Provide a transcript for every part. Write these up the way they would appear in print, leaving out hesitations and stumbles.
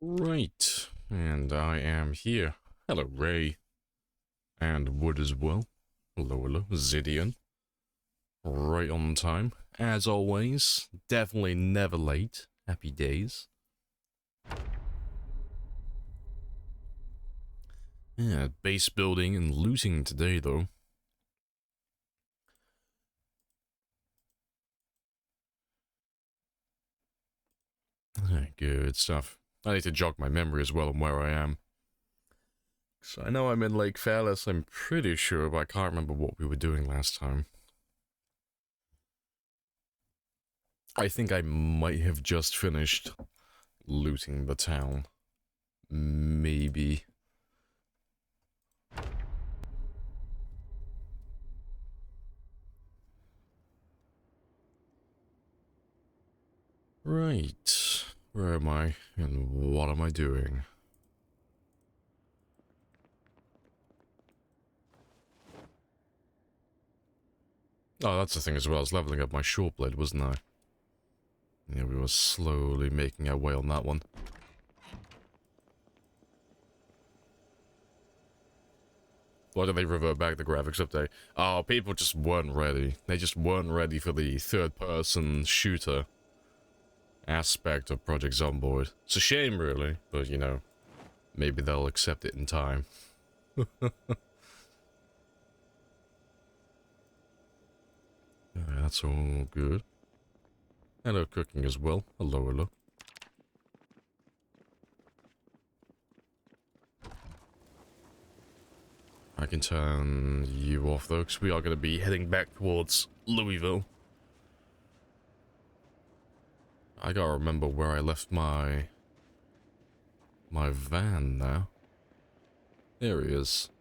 Right, and I am here. Hello, Ray. And Wood as well. Hello, Zidian. Right on time. As always, definitely never late. Happy days. Yeah, base building and looting today, though. Good stuff. I need to jog my memory as well on where I am. So I know I'm in Lake Fairless, I'm pretty sure, but I can't remember what we were doing last time. I think I might have just finished looting the town. Maybe. Right. Where am I? And what am I doing? Oh, that's the thing as well. I was leveling up my short blade, wasn't I? Yeah, we were slowly making our way on that one. Why did they revert back the graphics update? Oh, people just weren't ready. They just weren't ready for the third-person shooter aspect of Project Zomboid. It's a shame, really, but, you know, maybe they'll accept it in time. That's all good. Hello, cooking as well. Hello. I can turn you off, though, because we are going to be heading back towards Louisville. I gotta remember where I left my van now. There he is.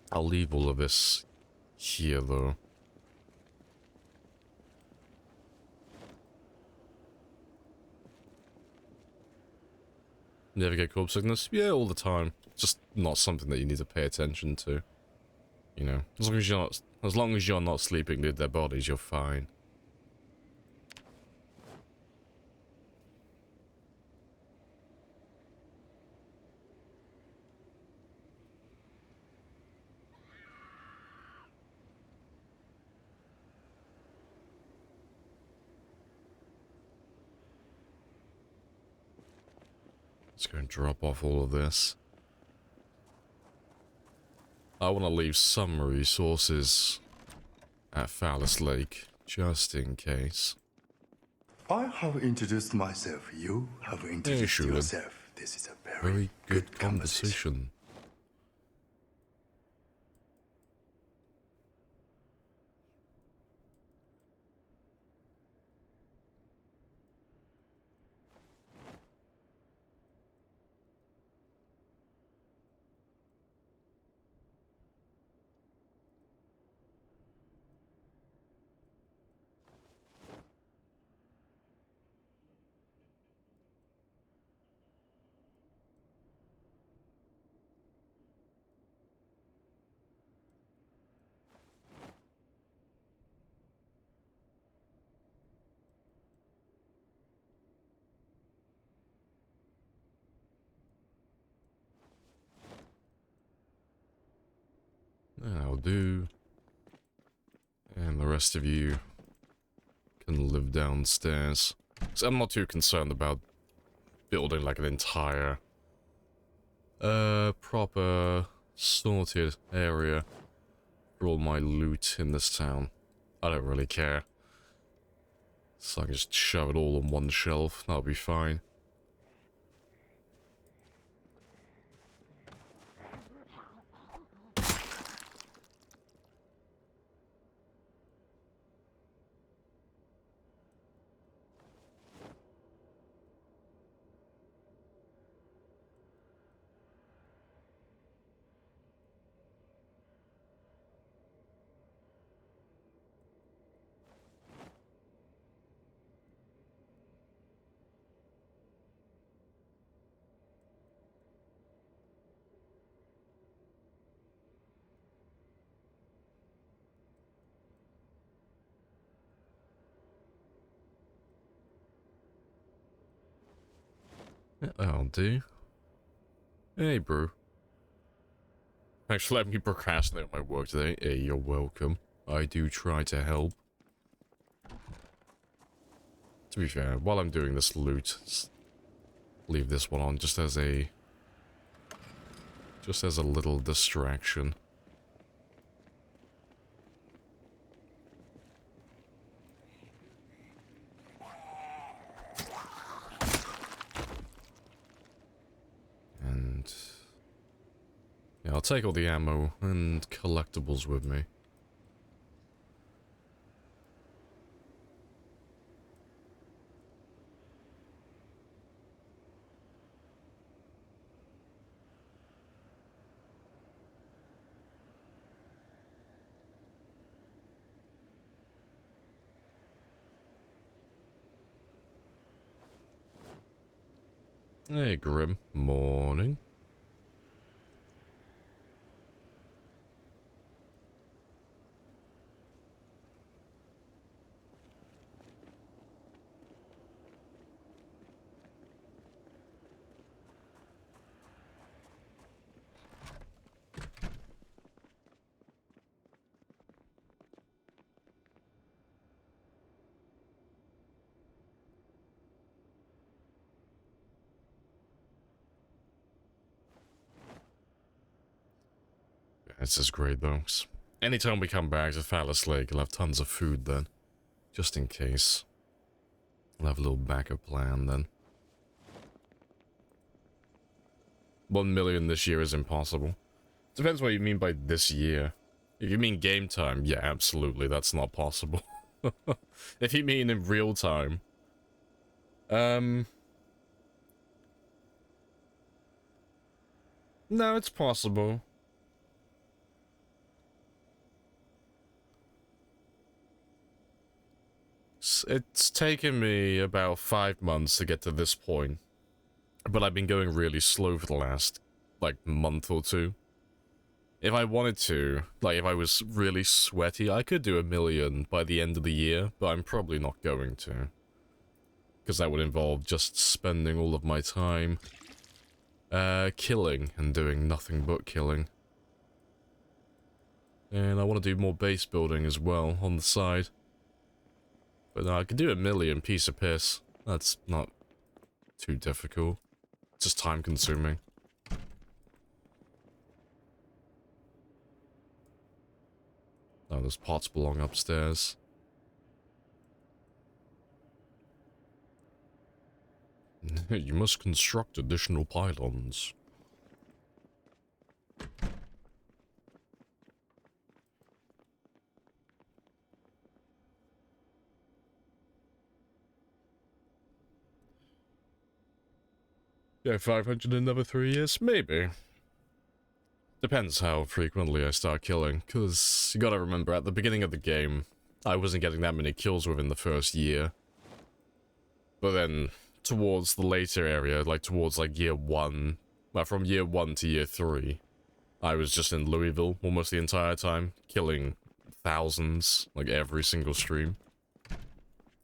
I'll leave all of this here, though. Never get corpse sickness? Yeah, all the time. Just not something that you need to pay attention to. You know, as long as you're not sleeping with their bodies, you're fine. Let's go and drop off all of this. I want to leave some resources at Phallus Lake, just in case. I have introduced myself. You have introduced yourself. This is a Very good conversation. That'll do. And the rest of you can live downstairs. So I'm not too concerned about building like an entire proper sorted area for all my loot in this town. I don't really care. So I can just shove it all on one shelf, that'll be fine. That'll do. Hey, bro. Thanks for letting me procrastinate on my work today. Hey, you're welcome. I do try to help. To be fair, while I'm doing this loot, leave this one on just as a little distraction. And yeah, I'll take all the ammo and collectibles with me. Hey, Grim. Morning. This is great, though. Anytime we come back to Phallus Lake, I'll have tons of food then. Just in case. I'll have a little backup plan then. 1 million this year is impossible. Depends what you mean by this year. If you mean game time, yeah, absolutely, that's not possible. If you mean in real time, no, it's possible. It's taken me about 5 months to get to this point, but I've been going really slow for the last, like, month or two. If I wanted to, like, if I was really sweaty, I could do 1 million by the end of the year, but I'm probably not going to. Because that would involve just spending all of my time, killing and doing nothing but killing. And I want to do more base building as well on the side. But no, I could do 1 million piece of piss. That's not too difficult. It's just time consuming. Oh, those pots belong upstairs. You must construct additional pylons. Yeah, 500 in another 3 years? Maybe. Depends how frequently I start killing, because you gotta remember, at the beginning of the game, I wasn't getting that many kills within the first year. But then, towards the later area, like towards like year 1, well, from year 1 to year 3, I was just in Louisville almost the entire time, killing thousands, like every single stream.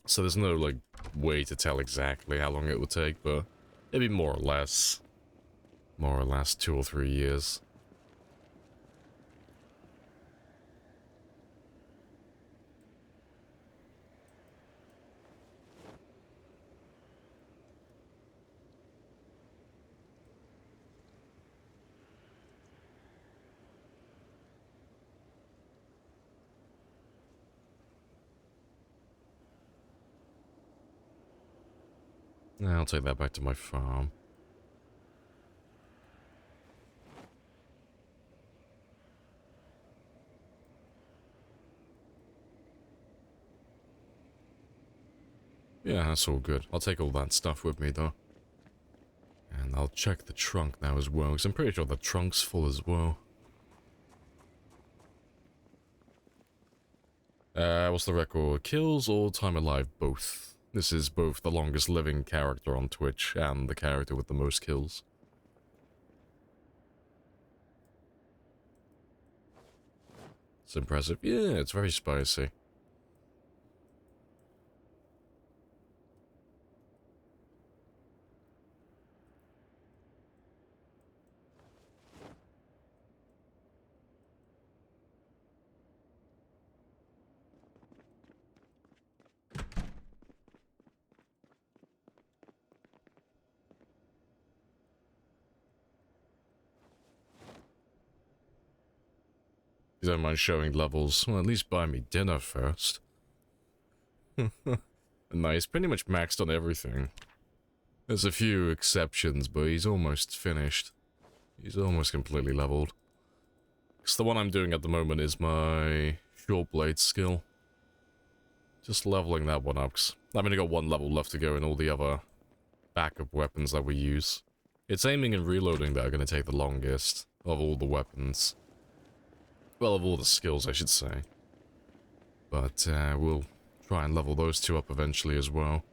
So there's no, like, way to tell exactly how long it would take, but it'd be more or less 2 or 3 years. I'll take that back to my farm. Yeah, that's all good. I'll take all that stuff with me, though. And I'll check the trunk now as well, because I'm pretty sure the trunk's full as well. What's the record? Kills or time alive? Both. This is both the longest living character on Twitch and the character with the most kills. It's impressive. Yeah, it's very spicy. you don't mind showing levels, well, at least buy me dinner first. Nice, pretty much maxed on everything. There's a few exceptions, but he's almost finished. He's almost completely leveled. Because the one I'm doing at the moment is my short blade skill. Just leveling that one up, 'cause I've only got one level left to go in all the other backup weapons that we use. It's aiming and reloading that are going to take the longest of all the weapons. Well, of all the skills, I should say. But we'll try and level those two up eventually as well.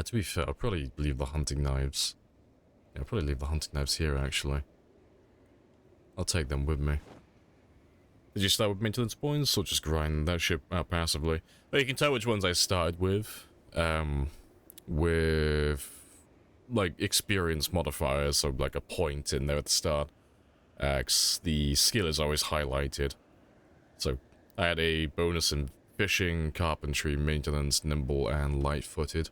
To be fair, I'll probably leave the hunting knives. Yeah, I'll probably leave the hunting knives here, actually. I'll take them with me. Did you start with maintenance points, or just grind that shit out passively? Well, you can tell which ones I started with. With, like, experience modifiers, so like a point in there at the start. 'Cause the skill is always highlighted. So, I had a bonus in fishing, carpentry, maintenance, nimble, and light-footed.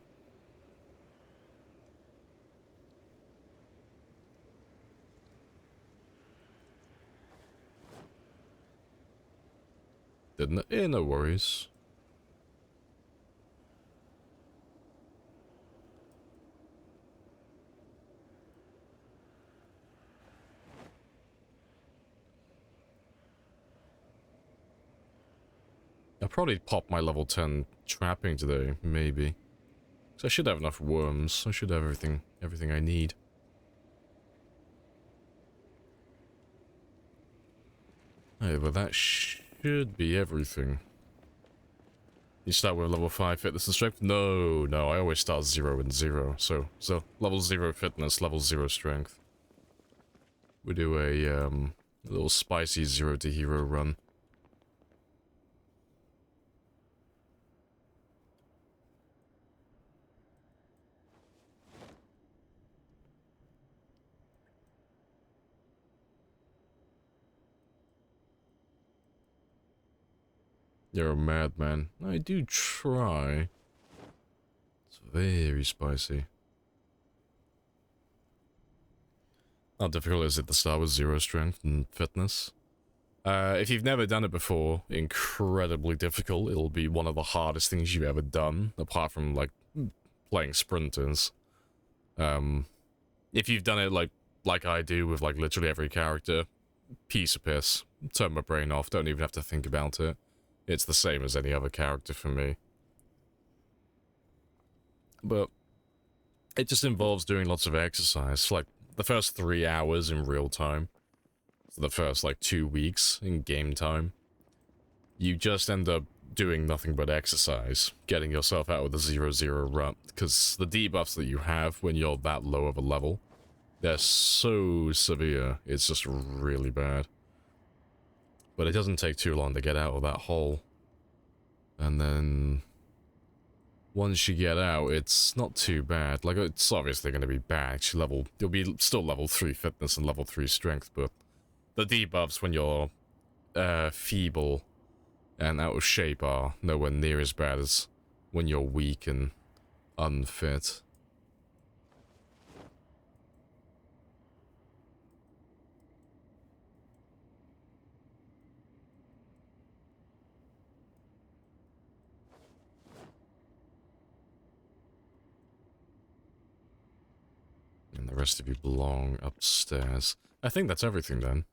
Didn't it? No worries. I'll probably pop my level 10 trapping today, maybe. Because I should have enough worms. I should have everything I need. Hey, but that should be everything. You start with level 5 fitness and strength? No, I always start 0 and 0. So level 0 fitness, level 0 strength. We do a little spicy 0 to hero run. You're a madman. I do try. It's very spicy. How difficult is it to start with 0 strength and fitness? If you've never done it before, incredibly difficult. It'll be one of the hardest things you've ever done, apart from, like, playing sprinters. If you've done it like I do with, like, literally every character, piece of piss. Turn my brain off, don't even have to think about it. It's the same as any other character for me. But it just involves doing lots of exercise, like the first 3 hours in real time. So the first, like, 2 weeks in game time. You just end up doing nothing but exercise, getting yourself out of the 0-0 rut, because the debuffs that you have when you're that low of a level, they're so severe, it's just really bad. But it doesn't take too long to get out of that hole. And then once you get out, it's not too bad. Like, it's obviously going to be bad. You'll be still level 3 fitness and level 3 strength, but the debuffs when you're feeble and out of shape are nowhere near as bad as when you're weak and unfit. And the rest of you belong upstairs. I think that's everything then.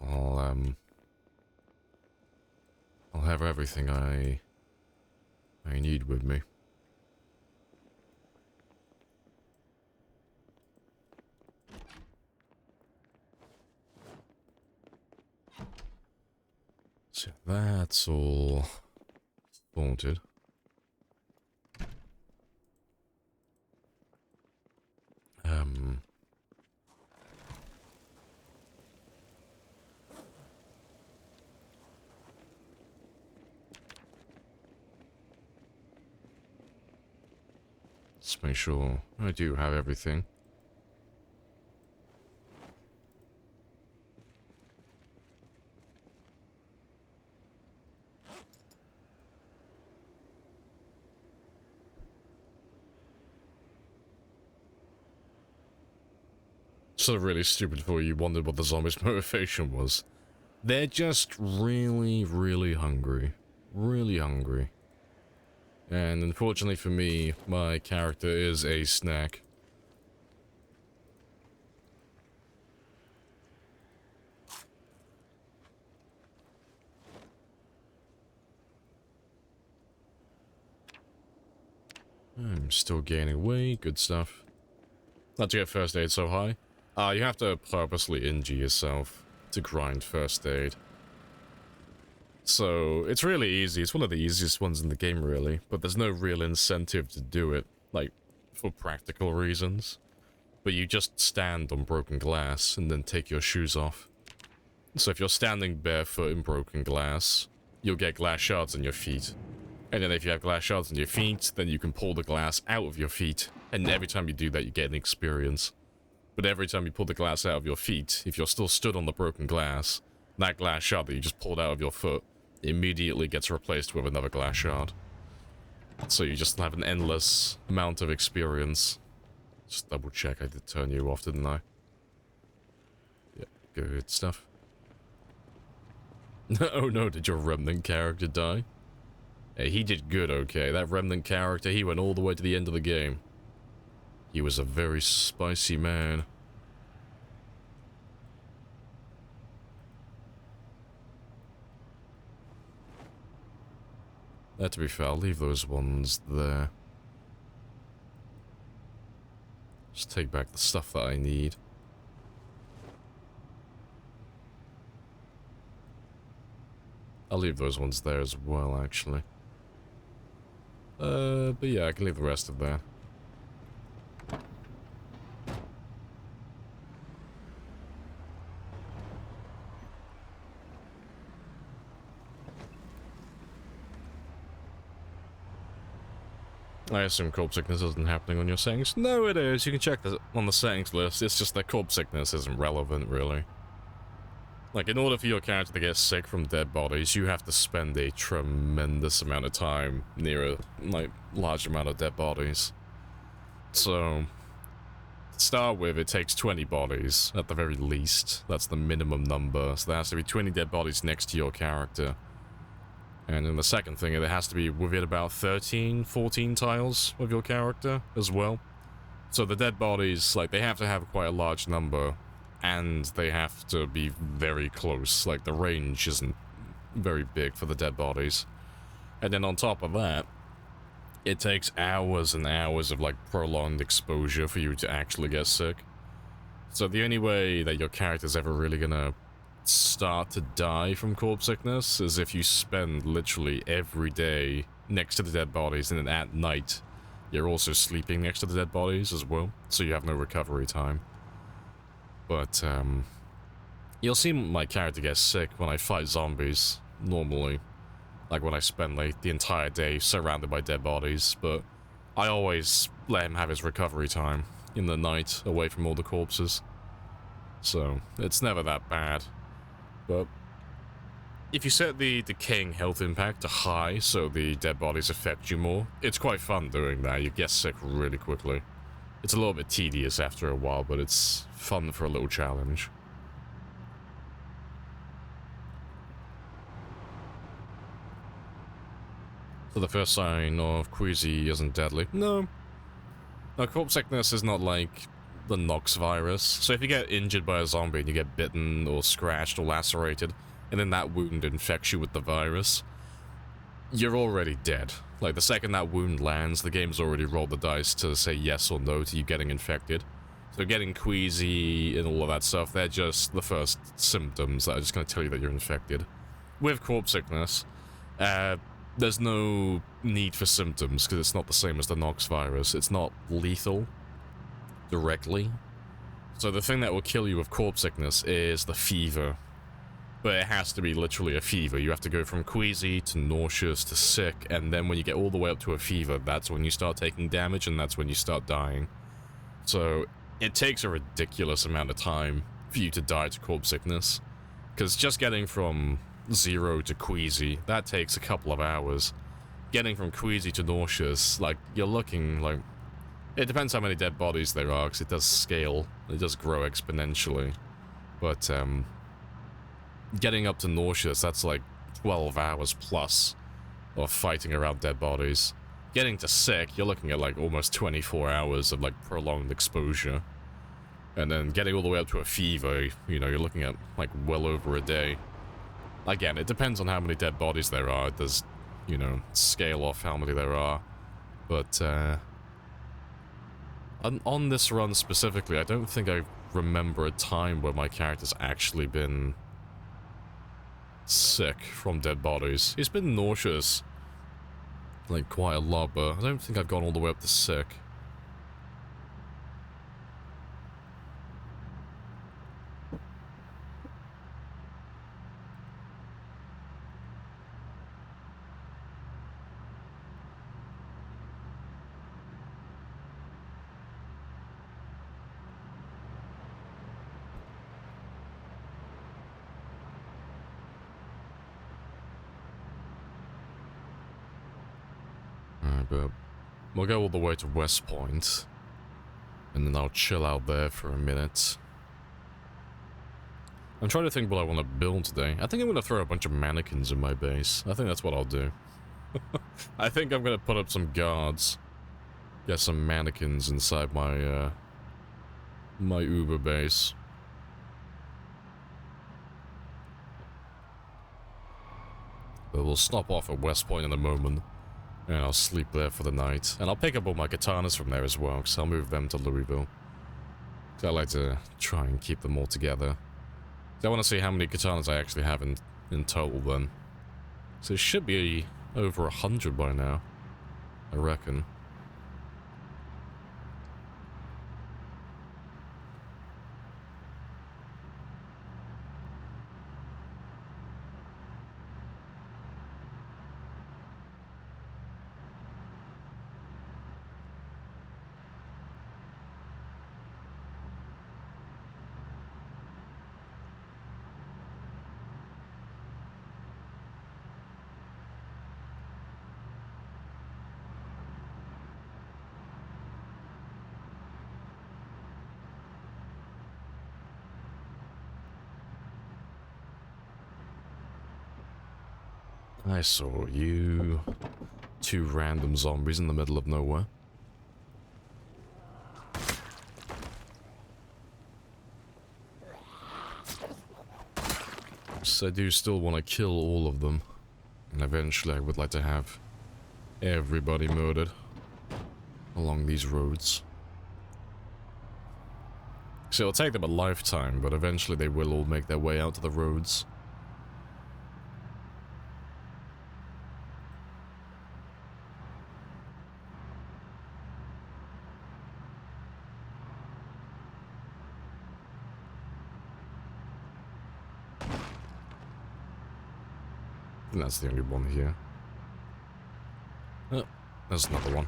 I'll have everything I need with me. So that's all sorted. Let's make sure I do have everything. So really stupid for you wondered what the zombies' motivation was. They're just really, really hungry. Really hungry. And unfortunately for me, my character is a snack. I'm still gaining weight, good stuff. Not to get first aid so high. You have to purposely injure yourself to grind first aid. So, it's really easy. It's one of the easiest ones in the game, really. But there's no real incentive to do it, like, for practical reasons. But you just stand on broken glass and then take your shoes off. So if you're standing barefoot in broken glass, you'll get glass shards on your feet. And then if you have glass shards on your feet, then you can pull the glass out of your feet. And every time you do that, you get an experience. But every time you pull the glass out of your feet, if you're still stood on the broken glass, that glass shard that you just pulled out of your foot immediately gets replaced with another glass shard. So you just have an endless amount of experience. Just double check, I did turn you off, didn't I? Yeah, good stuff. Oh no, did your remnant character die? Hey, he did good, okay. That remnant character, he went all the way to the end of the game. He was a very spicy man. To be fair, I'll leave those ones there. Just take back the stuff that I need. I'll leave those ones there as well, actually. But yeah, I can leave the rest of that. I assume corpse sickness isn't happening on your settings. No, it is. You can check this on the settings list. It's just that corpse sickness isn't relevant, really. Like, in order for your character to get sick from dead bodies, you have to spend a tremendous amount of time near a, like, large amount of dead bodies. So, to start with, it takes 20 bodies, at the very least. That's the minimum number. So there has to be 20 dead bodies next to your character. And then the second thing, it has to be within about 13, 14 tiles of your character as well. So the dead bodies, like, they have to have quite a large number, and they have to be very close. Like, the range isn't very big for the dead bodies. And then on top of that, it takes hours and hours of, like, prolonged exposure for you to actually get sick. So the only way that your character's ever really gonna start to die from corpse sickness is if you spend literally every day next to the dead bodies, and then at night you're also sleeping next to the dead bodies as well, so you have no recovery time. But you'll see my character get sick when I fight zombies normally, like when I spend like the entire day surrounded by dead bodies, but I always let him have his recovery time in the night away from all the corpses, so it's never that bad. But if you set the decaying health impact to high so the dead bodies affect you more, it's quite fun doing that. You get sick really quickly. It's a little bit tedious after a while, but it's fun for a little challenge. So the first sign of queasy isn't deadly. No. No, corpse sickness is not like the Nox virus. So if you get injured by a zombie and you get bitten or scratched or lacerated, and then that wound infects you with the virus, you're already dead. Like, the second that wound lands, the game's already rolled the dice to say yes or no to you getting infected. So getting queasy and all of that stuff, they're just the first symptoms that are just going to tell you that you're infected. With corpse sickness, there's no need for symptoms because it's not the same as the Nox virus. It's not lethal directly. So the thing that will kill you with corpse sickness is the fever. But it has to be literally a fever. You have to go from queasy to nauseous to sick, and then when you get all the way up to a fever, that's when you start taking damage, and that's when you start dying. So it takes a ridiculous amount of time for you to die to corpse sickness. Because just getting from 0 to queasy, that takes a couple of hours. Getting from queasy to nauseous, like, you're looking, like... It depends how many dead bodies there are, because it does scale. It does grow exponentially. But, getting up to nauseous, that's like 12 hours plus of fighting around dead bodies. Getting to sick, you're looking at like almost 24 hours of like prolonged exposure. And then getting all the way up to a fever, you know, you're looking at like well over a day. Again, it depends on how many dead bodies there are. It does, you know, scale off how many there are. But, on this run specifically, I don't think I remember a time where my character's actually been sick from dead bodies. He's been nauseous, like, quite a lot, but I don't think I've gone all the way up to sick. But we'll go all the way to West Point, and then I'll chill out there for a minute. I'm trying to think what I want to build today. I think I'm going to throw a bunch of mannequins in my base. I think that's what I'll do. I think I'm going to put up some guards. Get some mannequins inside my, my Uber base. But we'll stop off at West Point in a moment. And I'll sleep there for the night. And I'll pick up all my katanas from there as well, because I'll move them to Louisville. So I like to try and keep them all together. So I want to see how many katanas I actually have in total then. So it should be over 100 by now, I reckon. I saw you. 2 random zombies in the middle of nowhere. So I do still want to kill all of them. And eventually I would like to have everybody murdered along these roads. So it'll take them a lifetime, but eventually they will all make their way out to the roads. And that's the only one here. Oh, there's another one.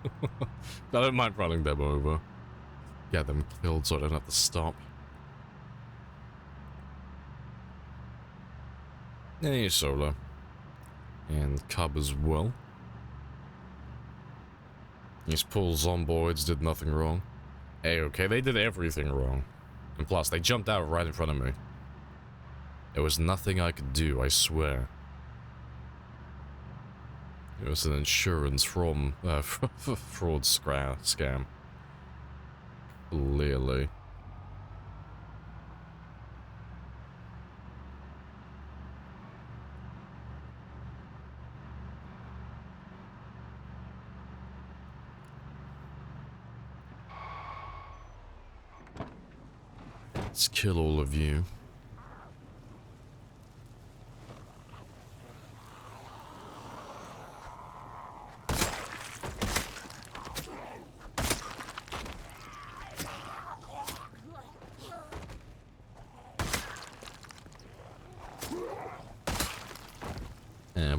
I don't mind running them over. Get them killed so I don't have to stop. Hey, Solar. And Cub as well. These poor zomboids did nothing wrong. Hey, okay, they did everything wrong. And plus, they jumped out right in front of me. There was nothing I could do, I swear. It was an insurance fraud scam. Clearly. Let's kill all of you.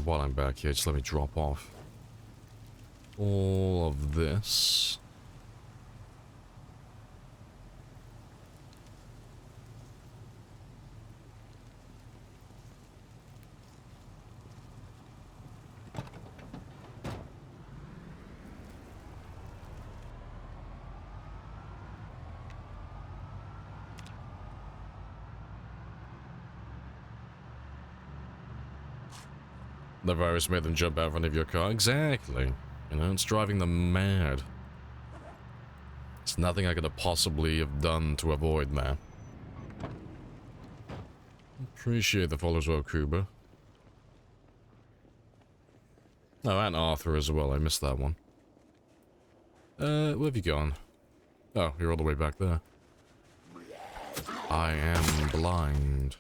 while I'm back here, just let me drop off all of this. The virus made them jump out front of your car. Exactly. You know, it's driving them mad. There's nothing I could have possibly have done to avoid that. Appreciate the follow as well, Kuba. Oh, and Arthur as well. I missed that one. Where have you gone? Oh, you're all the way back there. I am blind.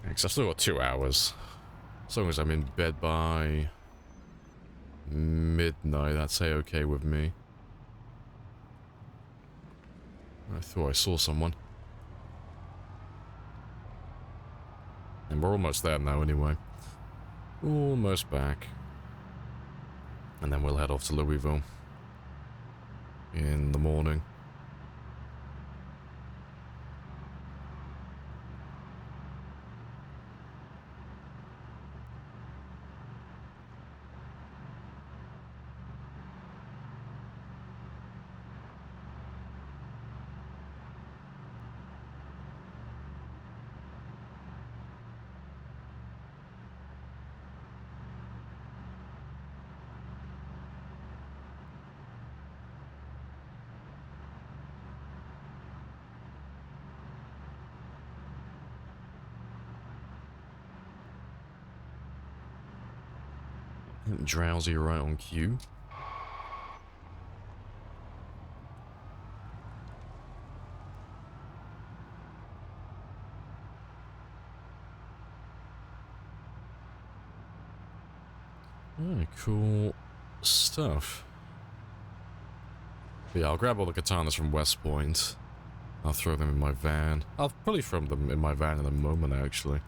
Thanks. I've still got 2 hours. As long as I'm in bed by midnight, that's A-okay with me. I thought I saw someone. And we're almost there now anyway. Almost back. And then we'll head off to Louisville in the morning. Drowsy right on cue. Very cool stuff. But yeah, I'll grab all the katanas from West Point. I'll throw them in my van. I'll probably throw them in my van in a moment, actually.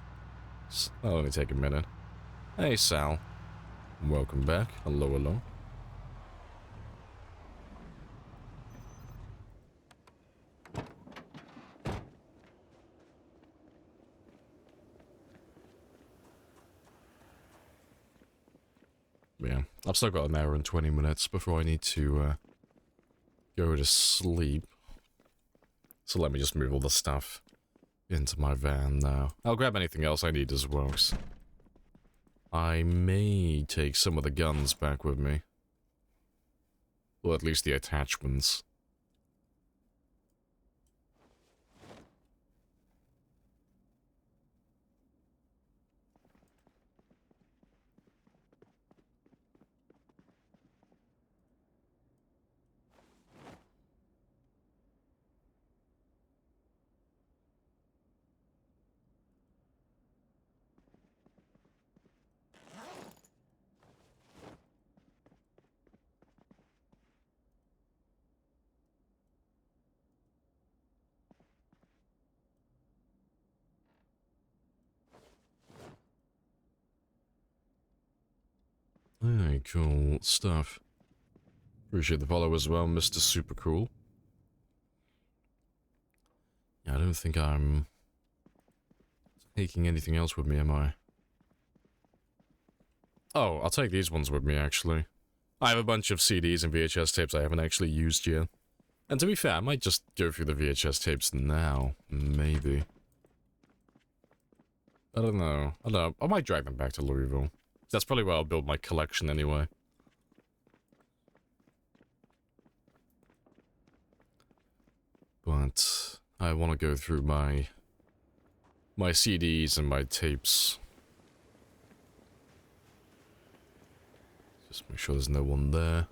That'll only take a minute. Hey, Sal. Welcome back. Hello, hello. Yeah, I've still got an hour and 20 minutes before I need to go to sleep. So let me just move all the stuff into my van now. I'll grab anything else I need as well. I may take some of the guns back with me. Or at least the attachments. Hey, cool stuff. Appreciate the follow as well, Mr. Super Cool. Yeah, I don't think I'm taking anything else with me, am I? Oh, I'll take these ones with me, actually. I have a bunch of CDs and VHS tapes I haven't actually used yet. And to be fair, I might just go through the VHS tapes now. Maybe. I don't know. I might drag them back to Louisville. That's probably where I'll build my collection anyway. But I want to go through my CDs and my tapes. Just make sure there's no one there.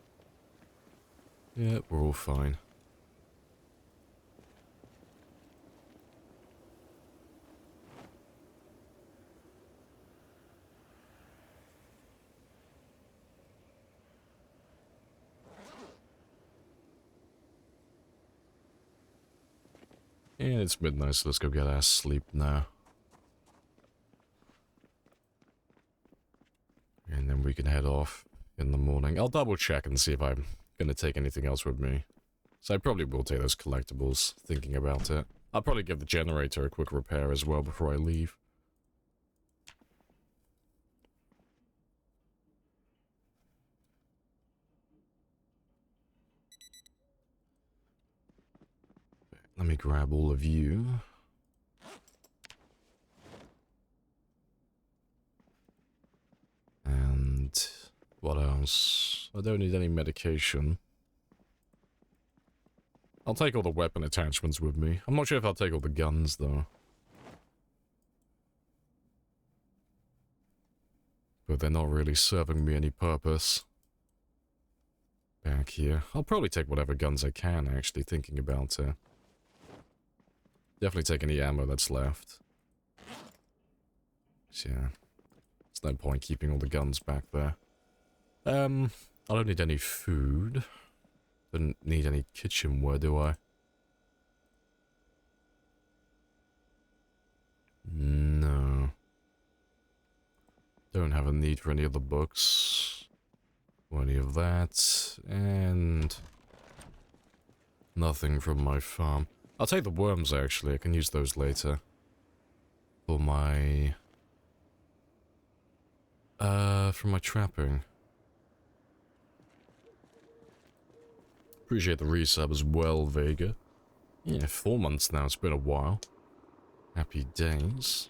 Yeah, we're all fine. And it's midnight, so let's go get our sleep now. And then we can head off in the morning. I'll double check and see if I'm gonna take anything else with me. So I probably will take those collectibles, thinking about it. I'll probably give the generator a quick repair as well before I leave. Let me grab all of you. And what else? I don't need any medication. I'll take all the weapon attachments with me. I'm not sure if I'll take all the guns, though. But they're not really serving me any purpose. Back here. I'll probably take whatever guns I can, actually, thinking about it. Definitely take any ammo that's left. So, yeah. There's no point keeping all the guns back there. I don't need any food. Don't need any kitchenware, do I? No. Don't have a need for any of the books. Or any of that. And nothing from my farm. I'll take the worms, actually. I can use those later. For my... for my trapping. Appreciate the resub as well, Vega. Yeah, 4 months now. It's been a while. Happy days.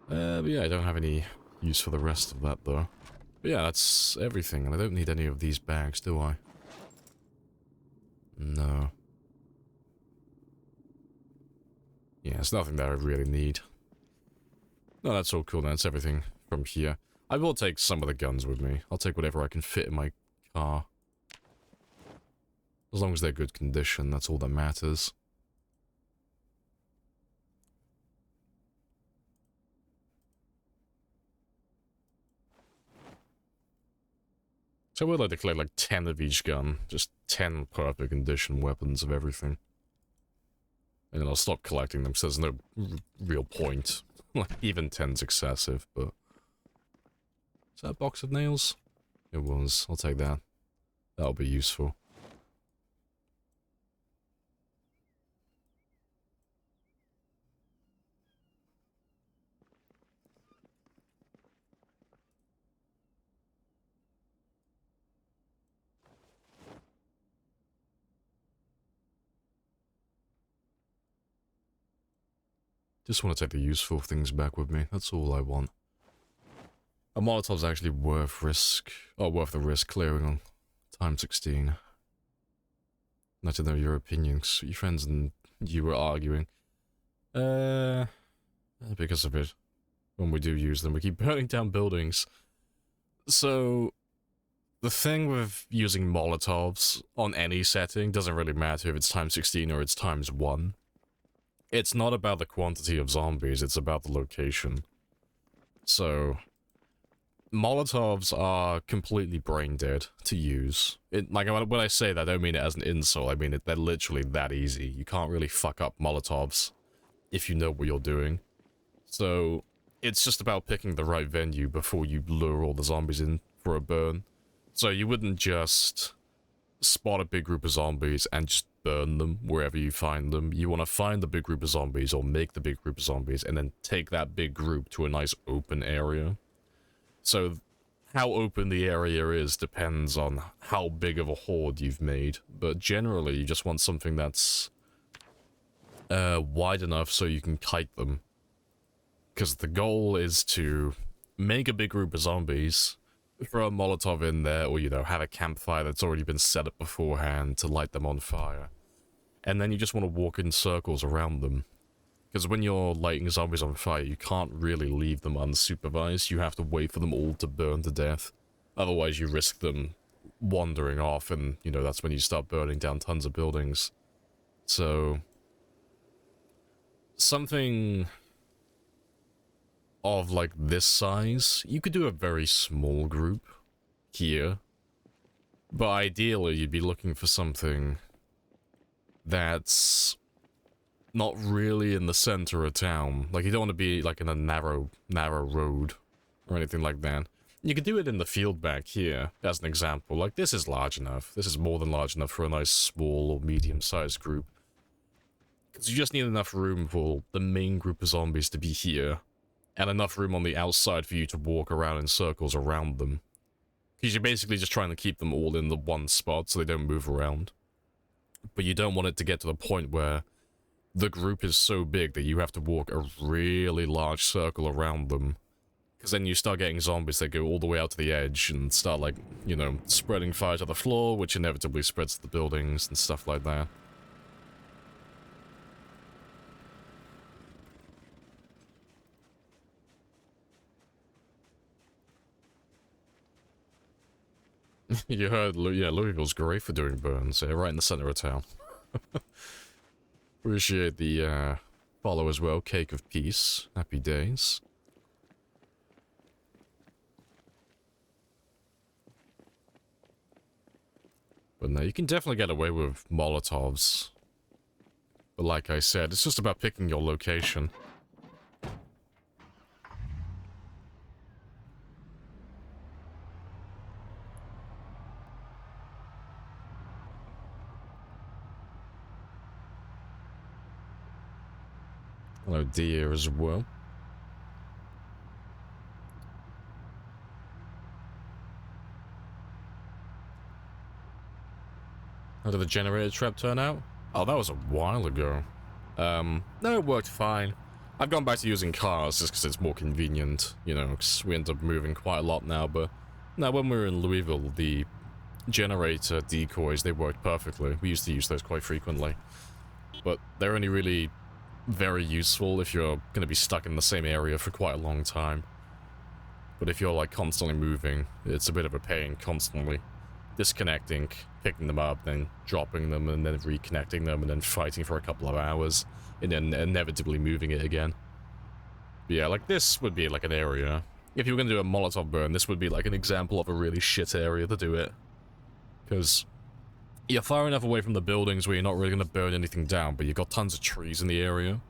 But yeah, I don't have any use for the rest of that, though. But yeah, that's everything, and I don't need any of these bags, do I? No. Yeah, it's nothing that I really need. No, that's all cool, that's everything from here. I will take some of the guns with me. I'll take whatever I can fit in my car. As long as they're good condition, that's all that matters. So I would like to collect like 10 of each gun. Just 10 perfect condition weapons of everything. And then I'll stop collecting them, so there's no real point. Like, even 10's excessive, but... Is that a box of nails? It was. I'll take that. That'll be useful. Just want to take the useful things back with me. That's all I want. A Molotov's actually worth the risk clearing on time 16. Not to know your opinions. Your friends and you were arguing. Because of it. When we do use them, we keep burning down buildings. So, the thing with using Molotovs on any setting doesn't really matter if it's times 16 or it's times 1. It's not about the quantity of zombies, it's about the location. So, Molotovs are completely brain dead to use. Like, when I say that, I don't mean it as an insult, I mean it, they're literally that easy. You can't really fuck up Molotovs if you know what you're doing. So, it's just about picking the right venue before you lure all the zombies in for a burn. So you wouldn't just spot a big group of zombies and just burn them wherever you find them. You want to find the big group of zombies or make the big group of zombies and then take that big group to a nice open area. So how open the area is depends on how big of a horde you've made. But generally you just want something that's wide enough so you can kite them. Because the goal is to make a big group of zombies, throw a Molotov in there, or, you know, have a campfire that's already been set up beforehand to light them on fire. And then you just want to walk in circles around them. Because when you're lighting zombies on fire, you can't really leave them unsupervised. You have to wait for them all to burn to death. Otherwise, you risk them wandering off, and, you know, that's when you start burning down tons of buildings. So, something of, like, this size, you could do a very small group here. But ideally, you'd be looking for something that's not really in the center of town. Like, you don't want to be, like, in a narrow road or anything like that. You could do it in the field back here, as an example. Like, this is large enough. This is more than large enough for a nice small or medium-sized group. Because you just need enough room for the main group of zombies to be here, and enough room on the outside for you to walk around in circles around them. Because you're basically just trying to keep them all in the one spot so they don't move around. But you don't want it to get to the point where the group is so big that you have to walk a really large circle around them. Because then you start getting zombies that go all the way out to the edge and start, like, you know, spreading fire to the floor, which inevitably spreads to the buildings and stuff like that. You heard, yeah, Louisville's great for doing burns, yeah, right in the center of town. Appreciate the follow as well, Cake of Peace. Happy days. But no, you can definitely get away with Molotovs. But like I said, it's just about picking your location. Hello, deer as well. How did the generator trap turn out? Oh, that was a while ago. No, it worked fine. I've gone back to using cars just because it's more convenient, you know, because we end up moving quite a lot now, but no, when we were in Louisville, the generator decoys, they worked perfectly. We used to use those quite frequently. But they're only really very useful if you're going to be stuck in the same area for quite a long time. But if you're, like, constantly moving, it's a bit of a pain, constantly disconnecting, picking them up, then dropping them, and then reconnecting them, and then fighting for a couple of hours, and then inevitably moving it again. But yeah, like, this would be, like, an area. If you were going to do a Molotov burn, this would be, like, an example of a really shit area to do it. Because you're far enough away from the buildings where you're not really going to burn anything down, but you've got tons of trees in the area,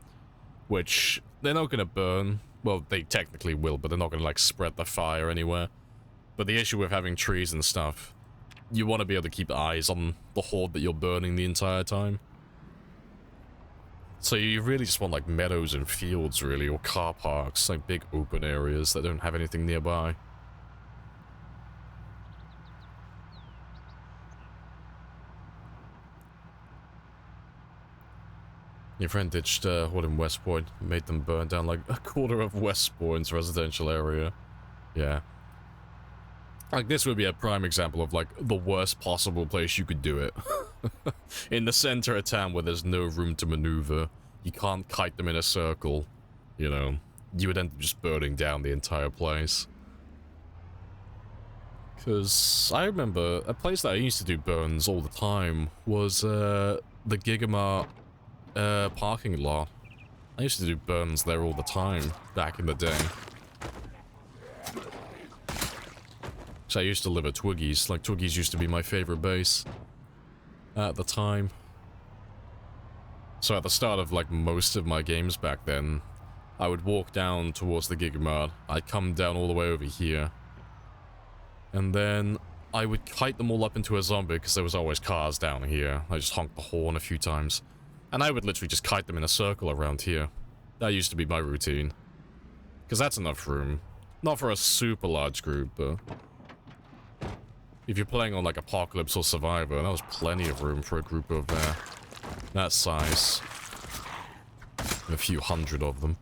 which they're not going to burn. Well, they technically will, but they're not going to, like, spread the fire anywhere. But the issue with having trees and stuff, you want to be able to keep eyes on the horde that you're burning the entire time. So you really just want, like, meadows and fields, really, or car parks, like big open areas that don't have anything nearby. Your friend ditched horde in West Point, made them burn down like a quarter of West Point's residential area. Yeah. Like, this would be a prime example of, like, the worst possible place you could do it. In the center of town where there's no room to maneuver. You can't kite them in a circle. You know, you would end up just burning down the entire place. Because I remember a place that I used to do burns all the time was the Gigamart parking lot. I used to do burns there all the time back in the day. So I used to live at Twiggy's. Like, Twiggy's used to be my favorite base at the time. So at the start of, like, most of my games back then, I would walk down towards the Gigamart. I'd come down all the way over here. And then I would kite them all up into a zombie because there was always cars down here. I just honked the horn a few times. And I would literally just kite them in a circle around here. That used to be my routine. Because that's enough room. Not for a super large group, but if you're playing on, like, Apocalypse or Survivor, that was plenty of room for a group of that size. And a few hundred of them.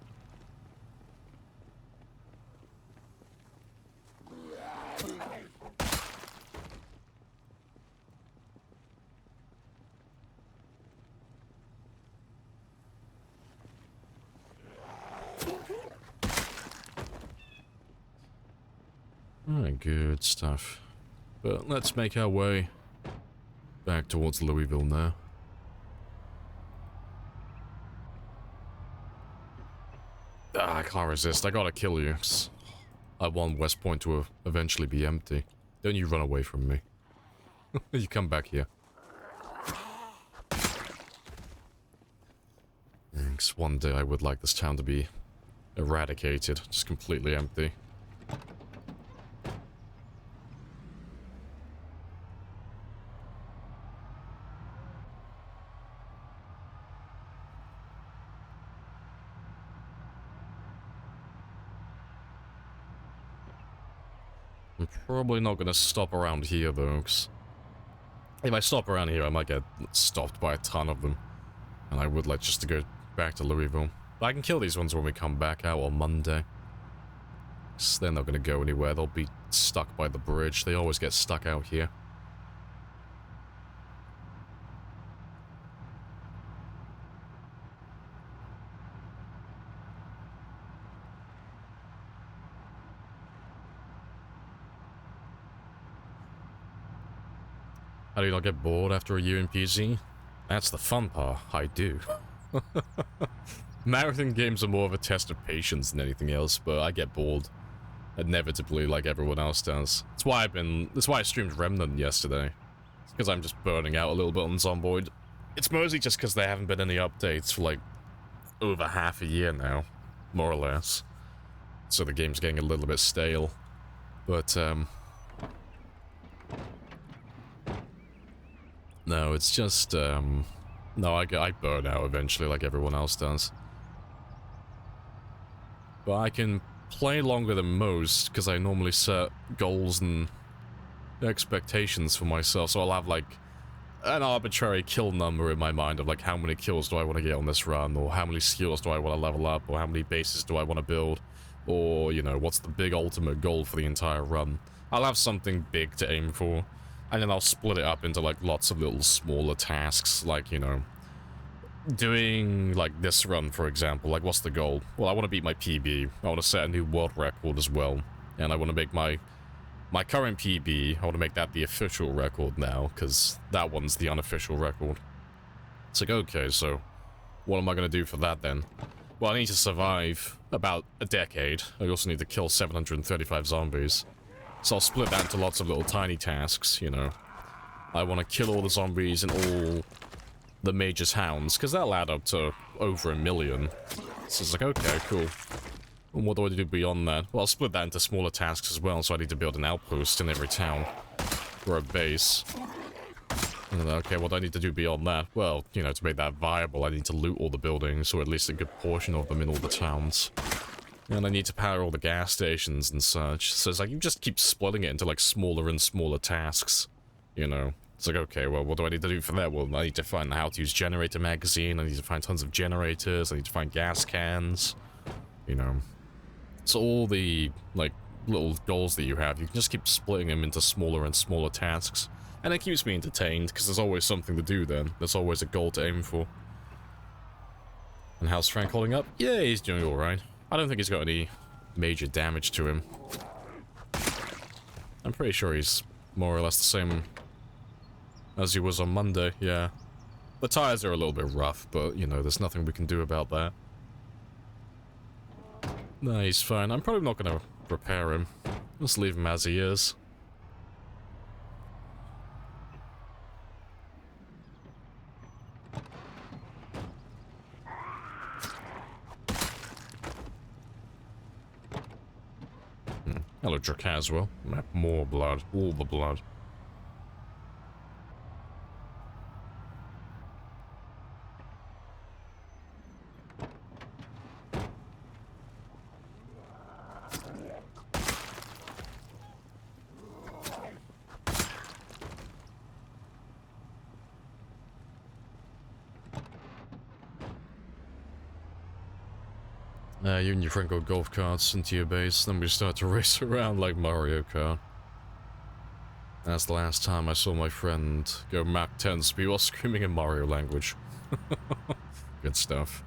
Alright, good stuff. But let's make our way back towards Louisville now. Ah, I can't resist. I gotta kill you. I want West Point to eventually be empty. Don't you run away from me. You come back here. Because one day I would like this town to be eradicated, just completely empty. I'm probably not going to stop around here, though, because if I stop around here, I might get stopped by a ton of them. And I would like just to go back to Louisville. But I can kill these ones when we come back out on Monday. So they're not going to go anywhere. They'll be stuck by the bridge. They always get stuck out here. How do you not get bored after a year in PC? That's the fun part. I do. Marathon games are more of a test of patience than anything else, but I get bored. Inevitably, like everyone else does. That's why I streamed Remnant yesterday. It's because I'm just burning out a little bit on Zomboid. It's mostly just because there haven't been any updates for like over half a year now, more or less. So the game's getting a little bit stale. But no, it's just no, I burn out eventually like everyone else does. But I can play longer than most because I normally set goals and expectations for myself, so I'll have like an arbitrary kill number in my mind of like how many kills do I want to get on this run, or how many skills do I want to level up, or how many bases do I want to build, or you know, what's the big ultimate goal for the entire run. I'll have something big to aim for, and then I'll split it up into like lots of little smaller tasks, like, you know, doing like this run, for example. Like, what's the goal? Well, I want to beat my PB. I want to set a new world record as well, and I want to make my current PB, I want to make that the official record now, because that one's the unofficial record. It's like, okay, so what am I going to do for that then? Well, I need to survive about a decade. I also need to kill 735 zombies. So I'll split that into lots of little tiny tasks, you know. I want to kill all the zombies in all the major towns, because that'll add up to over 1 million. So it's like, okay, cool. And what do I do beyond that? Well, I'll split that into smaller tasks as well, so I need to build an outpost in every town. Or a base. And then, okay, what do I need to do beyond that? Well, you know, to make that viable, I need to loot all the buildings, or at least a good portion of them in all the towns. And I need to power all the gas stations and such. So it's like, you just keep splitting it into, like, smaller and smaller tasks. You know? It's like, okay, well, what do I need to do for that? Well, I need to find how to use generator magazine, I need to find tons of generators, I need to find gas cans. You know? So all the, like, little goals that you have, you can just keep splitting them into smaller and smaller tasks. And it keeps me entertained, because there's always something to do then. There's always a goal to aim for. And how's Frank holding up? Yeah, he's doing alright. I don't think he's got any major damage to him. I'm pretty sure he's more or less the same as he was on Monday, yeah. The tires are a little bit rough, but, you know, there's nothing we can do about that. No, he's fine. I'm probably not going to repair him. Just leave him as he is. Hello, Dracaswell. More blood. All the blood. You and your friend go golf carts into your base, then we start to race around like Mario Kart. That's the last time I saw my friend go Mach 10 speed while screaming in Mario language. Good stuff.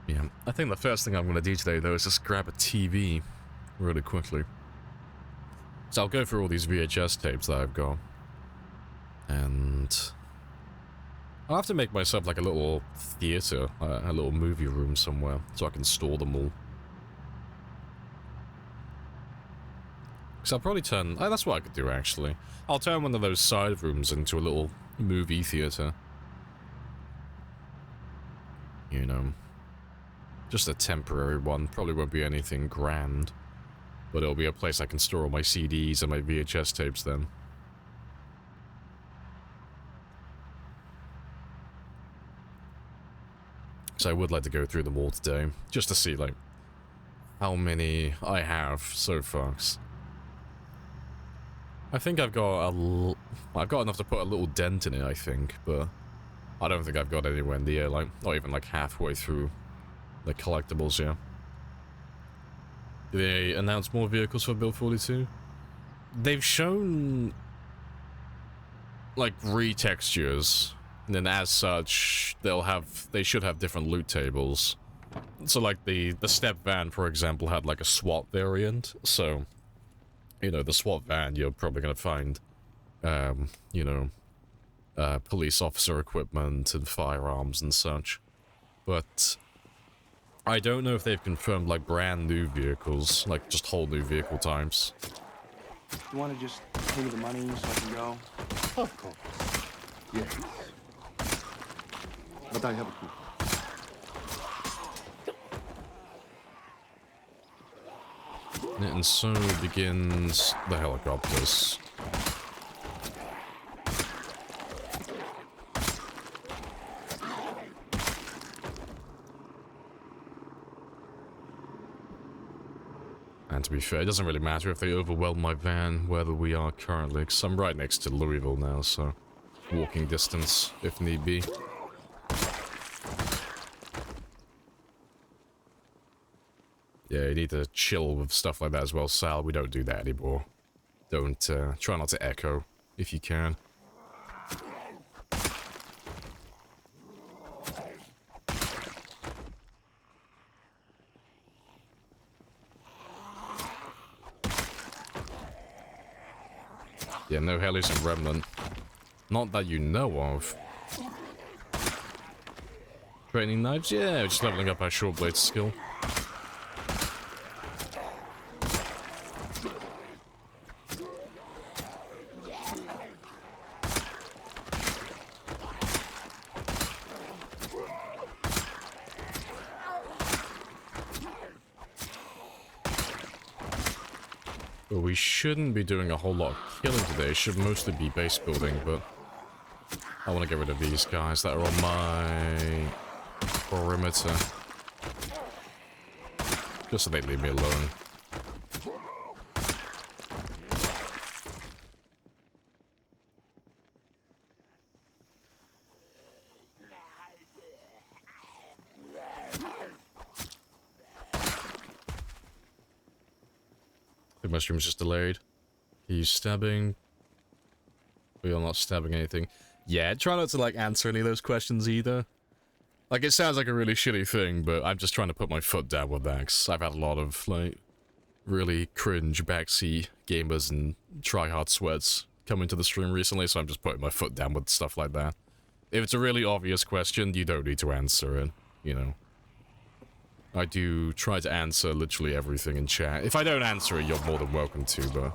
Yeah, I think the first thing I'm going to do today, though, is just grab a TV. really quickly. So I'll go through all these VHS tapes that I've got. And I'll have to make myself like a little theater, a little movie room somewhere, so I can store them all. Because I'll probably turn... Oh, that's what I could do, actually. I'll turn one of those side rooms into a little movie theater. You know. Just a temporary one. Probably won't be anything grand. But it'll be a place I can store all my CDs and my VHS tapes then. So I would like to go through them all today. Just to see, like, how many I have so far. I think I've got I've got enough to put a little dent in it, I think, but I don't think I've got anywhere near, like, not even like halfway through the collectibles, yeah. Did they announce more vehicles for Build 42? They've shown, like, retextures, and then as such, they should have different loot tables. So, like, the step van, for example, had, like, a SWAT variant, so... You know, the SWAT van, you're probably going to find, you know, police officer equipment and firearms and such. But I don't know if they've confirmed, like, brand new vehicles, like, just whole new vehicle types. You want to just pay me the money so I can go? Of course. Yes. But I have a clue. And so begins the helicopters. And to be fair, it doesn't really matter if they overwhelm my van, whether we are currently, because I'm right next to Louisville now, so walking distance if need be. Yeah, you need to chill with stuff like that as well, Sal. We don't do that anymore. Don't, try not to echo, if you can. Yeah, no helis and Remnant. Not that you know of. Training knives? Yeah, just leveling up our short blade skill. But we shouldn't be doing a whole lot of killing today. It should mostly be base building, but I want to get rid of these guys that are on my perimeter. Just so they leave me alone. The mushroom's just delayed. He's stabbing. We are not stabbing anything. Yeah, try not to, like, answer any of those questions either. Like, it sounds like a really shitty thing, but I'm just trying to put my foot down with that, 'cause I've had a lot of, like, really cringe backseat gamers and tryhard sweats come into the stream recently, so I'm just putting my foot down with stuff like that. If it's a really obvious question, you don't need to answer it, you know. I do try to answer literally everything in chat. If I don't answer it, you're more than welcome to, but...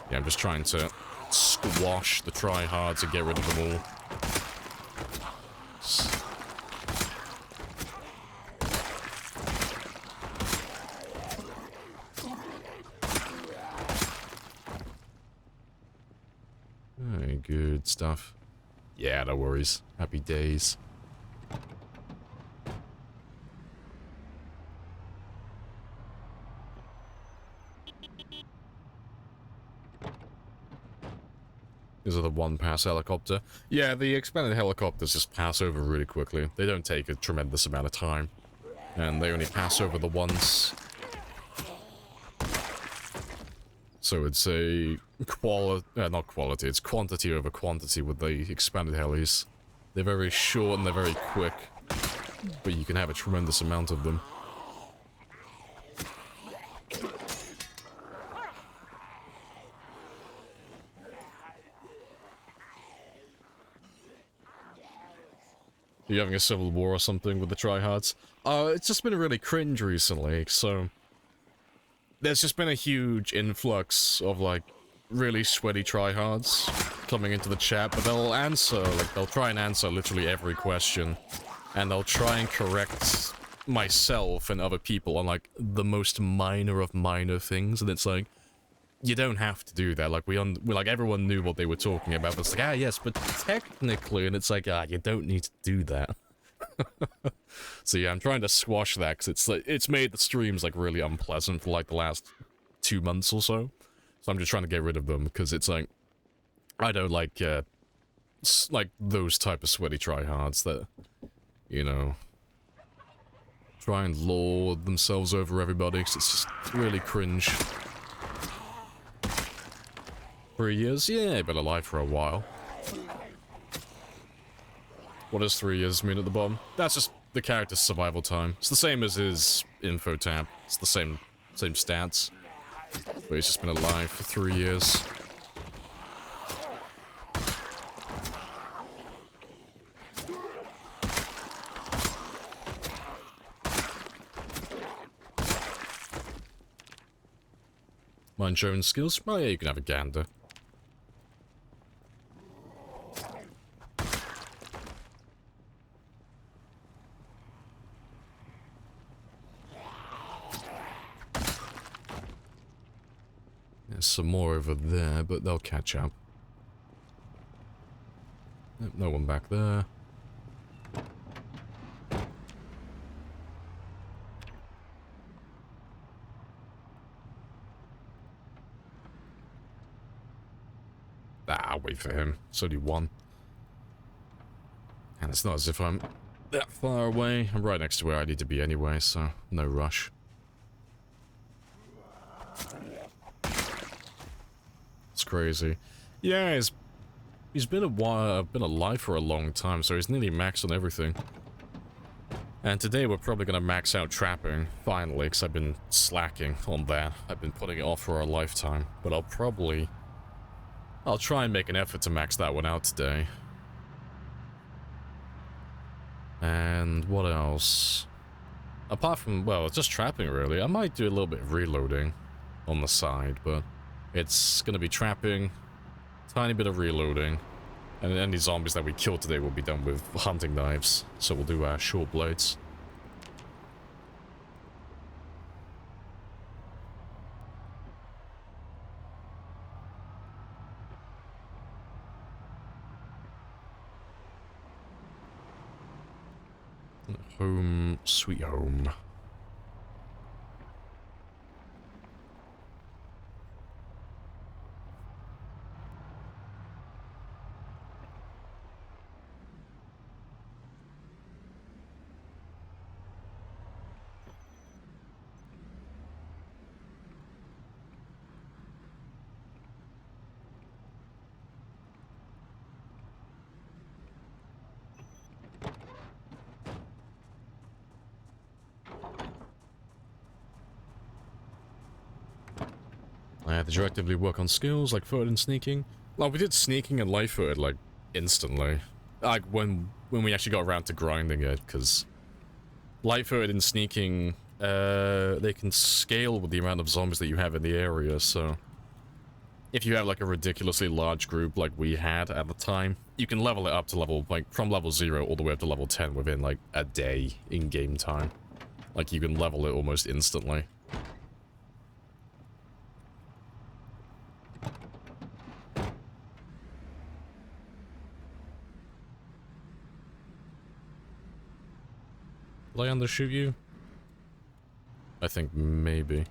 Yeah, I'm just trying to squash the tryhards and get rid of them all. Very good stuff. Yeah, no worries. Happy days. These are the one-pass helicopter. Yeah, the expanded helicopters just pass over really quickly. They don't take a tremendous amount of time. And they only pass over the once. So it's a not quality, it's quantity over quantity with the expanded helis. They're very short and they're very quick. But you can have a tremendous amount of them. Are you having a civil war or something with the tryhards? It's just been really cringe recently, so... There's just been a huge influx of, like, really sweaty tryhards coming into the chat, but they'll answer, like, they'll try and answer literally every question. And they'll try and correct myself and other people on, like, the most minor of minor things, and it's like, you don't have to do that. Like, like, everyone knew what they were talking about, but it's like, yes, but technically, and it's like, you don't need to do that. So yeah, I'm trying to squash that, because it's like, it's made the streams, like, really unpleasant for, like, the last 2 months or so. So I'm just trying to get rid of them, because it's like, I don't like those type of sweaty tryhards that, you know, try and lord themselves over everybody, because it's just really cringe. 3 years? Yeah, been alive for a while. What does 3 years mean at the bottom? That's just the character's survival time. It's the same as his info tab. It's the same stats. But he's just been alive for 3 years. Mind showing skills? Oh yeah, you can have a gander. There's some more over there, but they'll catch up. Nope, no one back there. I'll wait for him. It's only one. And it's not as if I'm that far away. I'm right next to where I need to be anyway, so no rush. It's crazy. Yeah, he's been alive for a long time, so he's nearly maxed on everything. And today we're probably gonna max out trapping, finally, because I've been slacking on that. I've been putting it off for a lifetime, but I'll try and make an effort to max that one out today. And what else? Apart from, well, just trapping really. I might do a little bit of reloading on the side, but it's gonna be trapping, tiny bit of reloading, and any zombies that we kill today will be done with hunting knives, so we'll do our short blades. Home, sweet home. I had to directively work on skills like footed and sneaking. Like, we did sneaking and light footed, like, instantly. Like, when we actually got around to grinding it, because light footed and sneaking, they can scale with the amount of zombies that you have in the area, so if you have, like, a ridiculously large group like we had at the time, you can level it up to level, like, from level 0 all the way up to level 10 within, like, a day in game time. Like, you can level it almost instantly. Will I undershoot you? I think maybe.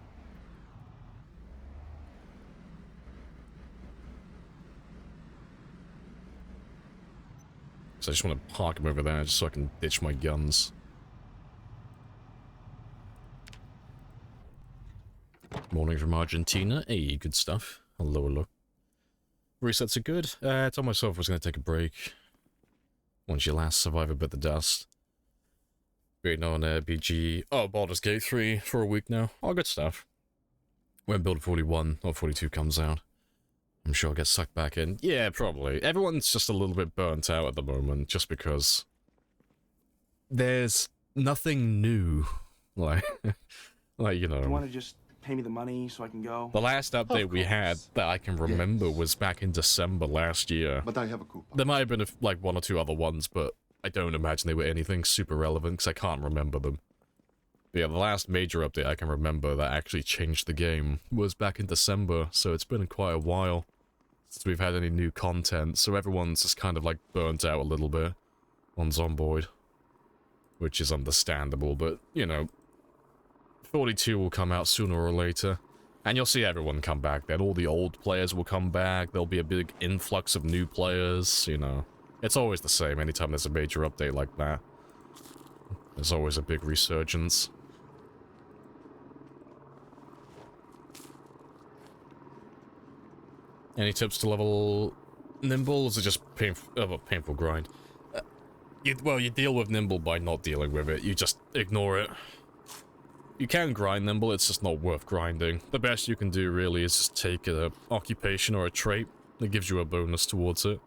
So I just want to park him over there just so I can ditch my guns. Morning from Argentina. Hey, good stuff. Hello, hello. Resets are good. I told myself I was going to take a break. Once you last survive a bit of dust. Waiting on BG. Oh, Baldur's Gate 3 for a week now. All good stuff. When Build 41 or 42 comes out, I'm sure I'll get sucked back in. Yeah, probably. Everyone's just a little bit burnt out at the moment, just because there's nothing new. Like, you Do you know, want to just pay me the money so I can go? the last update we had that I can remember Yes. was back in December last year. But I have a coupon. There might have been like one or two other ones, but I don't imagine they were anything super relevant because I can't remember them. But yeah, the last major update I can remember that actually changed the game was back in December, so it's been quite a while since we've had any new content, so everyone's just kind of like burnt out a little bit on Zomboid, which is understandable, but you know, 42 will come out sooner or later, and you'll see everyone come back then. All the old players will come back, there'll be a big influx of new players, you know. It's always the same anytime there's a major update like that. There's always a big resurgence. Any tips to level Nimble, or is it just painful grind? Well, you deal with Nimble by not dealing with it. You just ignore it. You can grind Nimble, it's just not worth grinding. The best you can do, really, is just take an occupation or a trait that gives you a bonus towards it.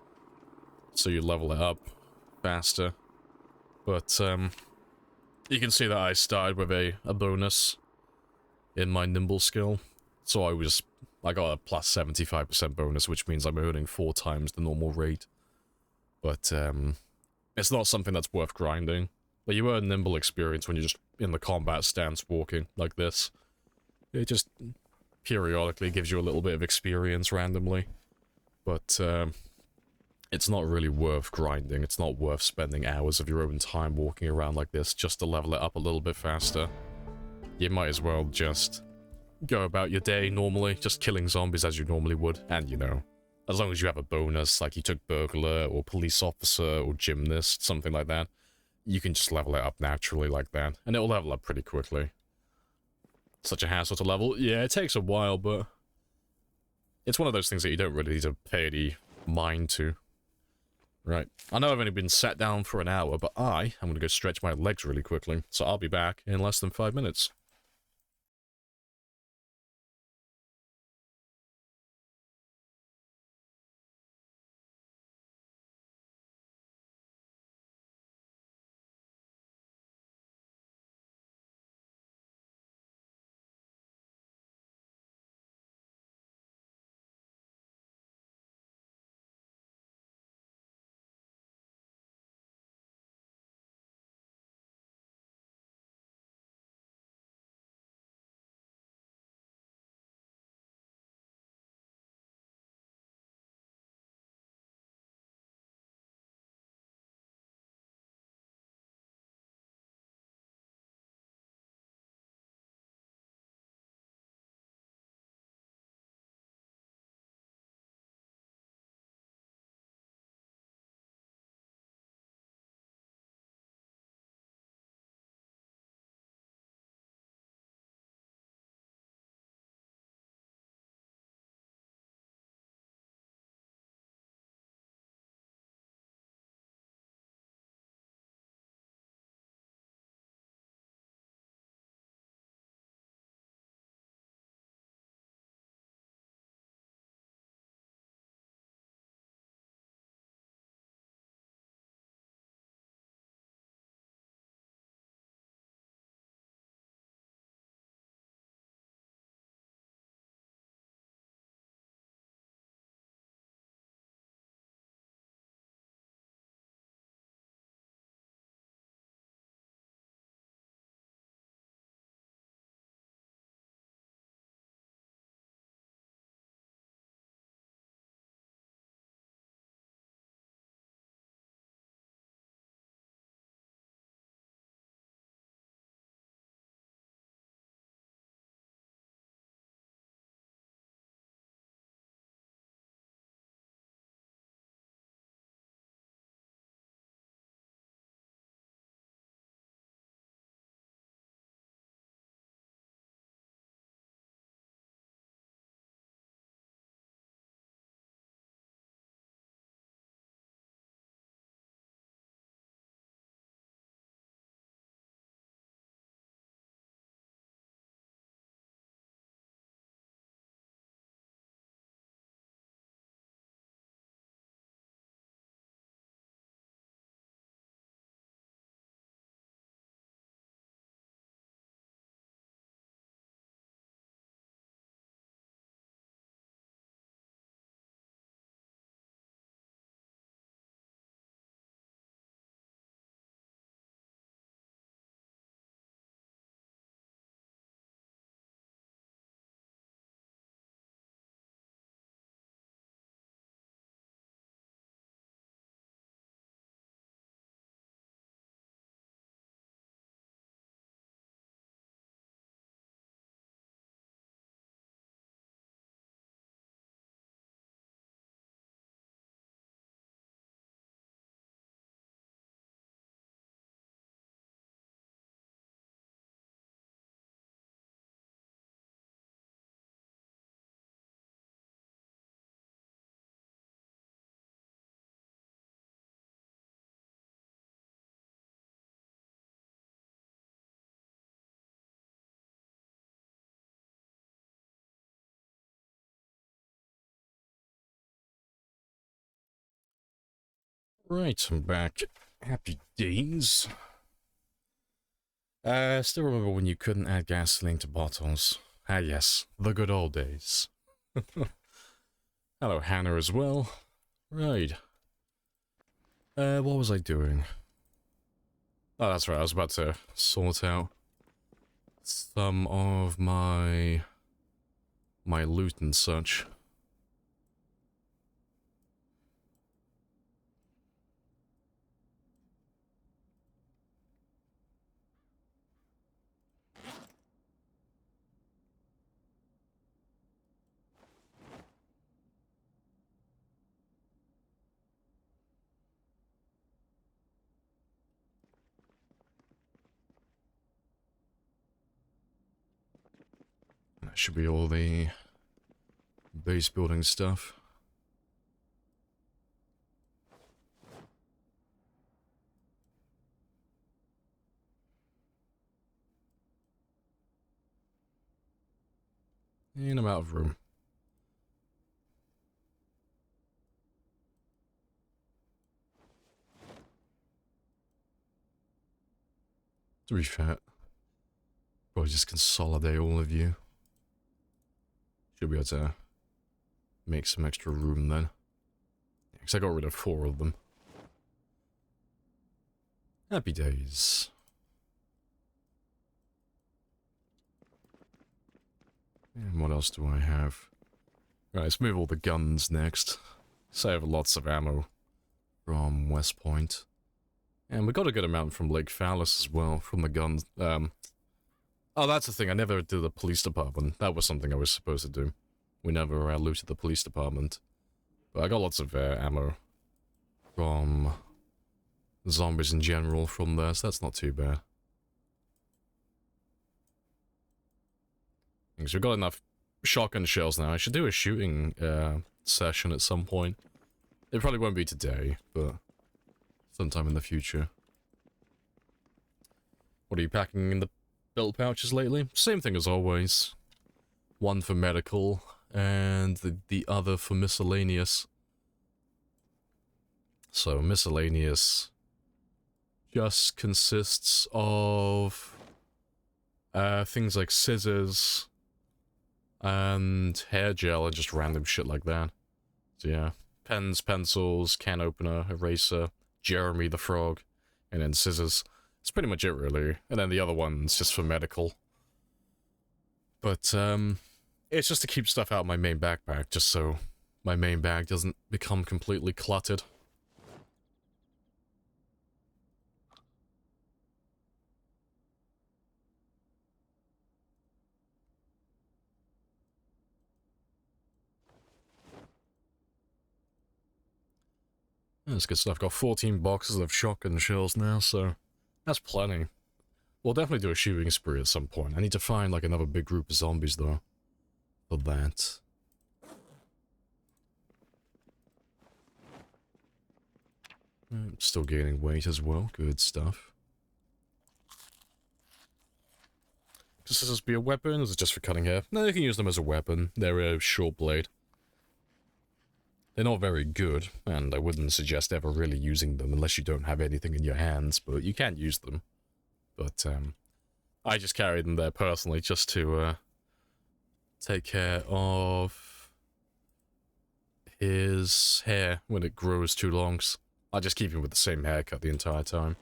So you level it up faster. But, you can see that I started with a bonus in my Nimble skill. So I got a plus 75% bonus, which means I'm earning 4 times the normal rate. But, it's not something that's worth grinding. But you earn Nimble experience when you're just in the combat stance walking like this. It just periodically gives you a little bit of experience randomly. But, it's not really worth grinding. It's not worth spending hours of your own time walking around like this just to level it up a little bit faster. You might as well just go about your day normally, just killing zombies as you normally would, and you know, as long as you have a bonus, like you took burglar, or police officer, or gymnast, something like that, you can just level it up naturally like that, and it'll level up pretty quickly. Such a hassle to level. Yeah, it takes a while, but it's one of those things that you don't really need to pay any mind to. Right, I know I've only been sat down for an hour, but I'm gonna go stretch my legs really quickly, so I'll be back in less than 5 minutes. Right, I'm back. Happy days. Still remember when you couldn't add gasoline to bottles. Ah yes, the good old days. Hello Hannah as well. Right. What was I doing? Oh, that's right, I was about to sort out some of my loot and such. That should be all the base building stuff. And I'm out of room. To be fair, probably just consolidate all of you. Should be able to make some extra room then. Because I got rid of 4 of them. Happy days. And what else do I have? Right, let's move all the guns next. So I have lots of ammo from West Point. And we got a good amount from Lake Phallus as well, from the guns. Oh, that's the thing, I never did the police department. That was something I was supposed to do. We never looted the police department. But I got lots of ammo from zombies in general from there, so that's not too bad. Because we've got enough shotgun shells now. I should do a shooting session at some point. It probably won't be today, but sometime in the future. What are you packing in the belt pouches lately? Same thing as always. One for medical, and the other for miscellaneous. So, miscellaneous just consists of things like scissors and hair gel and just random shit like that. So yeah, pens, pencils, can opener, eraser, Jeremy the frog, and then scissors. It's pretty much it really. And then the other one's just for medical. But it's just to keep stuff out of my main backpack, just so my main bag doesn't become completely cluttered. That's good stuff. Got 14 boxes of shotgun shells now, so that's plenty. We'll definitely do a shooting spree at some point. I need to find like another big group of zombies though. For that. Still gaining weight as well. Good stuff. Does scissors be a weapon, or is it just for cutting hair? No, you can use them as a weapon. They're a short blade. They're not very good, and I wouldn't suggest ever really using them unless you don't have anything in your hands, but you can use them. But, I just carry them there personally just to, take care of his hair when it grows too long. I just keep him with the same haircut the entire time.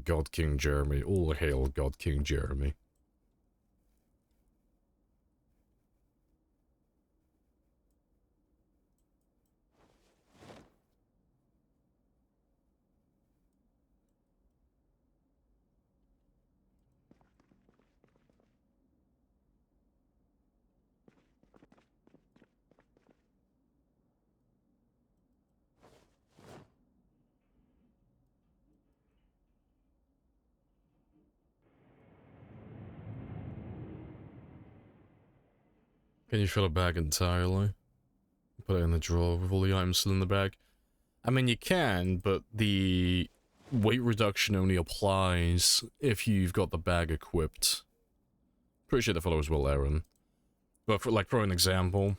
God King Jeremy. All hail God King Jeremy. Can you fill a bag entirely? Put it in the drawer with all the items still in the bag? I mean, you can, but the weight reduction only applies if you've got the bag equipped. Pretty sure the fellow was Will Aaron. But for an example,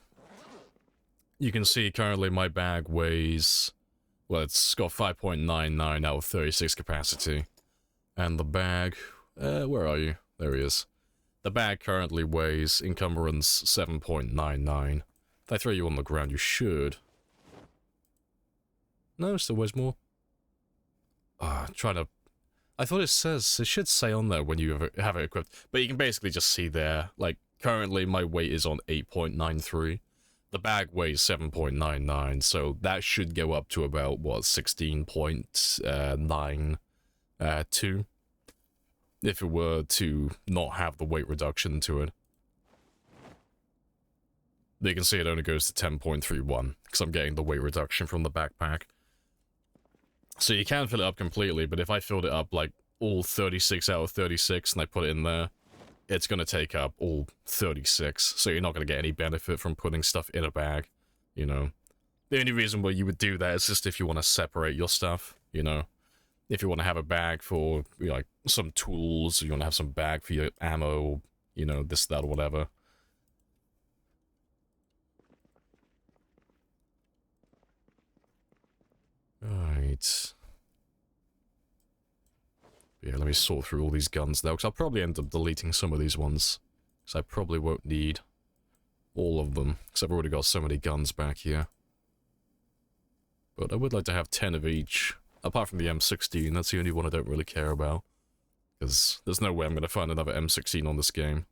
you can see currently my bag weighs, well, it's got 5.99 out of 36 capacity. And the bag, where are you? There he is. The bag currently weighs encumbrance 7.99. If I throw you on the ground, you should. No, it still weighs more. Trying to... I thought it should say on there when you have it equipped. But you can basically just see there, like, currently my weight is on 8.93. The bag weighs 7.99, so that should go up to about, what, 16.92? If it were to not have the weight reduction to it. But you can see it only goes to 10.31, because I'm getting the weight reduction from the backpack. So you can fill it up completely, but if I filled it up, like, all 36 out of 36, and I put it in there, it's going to take up all 36, so you're not going to get any benefit from putting stuff in a bag, you know. The only reason why you would do that is just if you want to separate your stuff, you know. If you want to have a bag for, you know, like, some tools, or you want to have some bag for your ammo, you know, this, that, or whatever. Right. Yeah, let me sort through all these guns now, because I'll probably end up deleting some of these ones. Because I probably won't need all of them, because I've already got so many guns back here. But I would like to have 10 of each. Apart from the M16, that's the only one I don't really care about. Because there's no way I'm going to find another M16 on this game.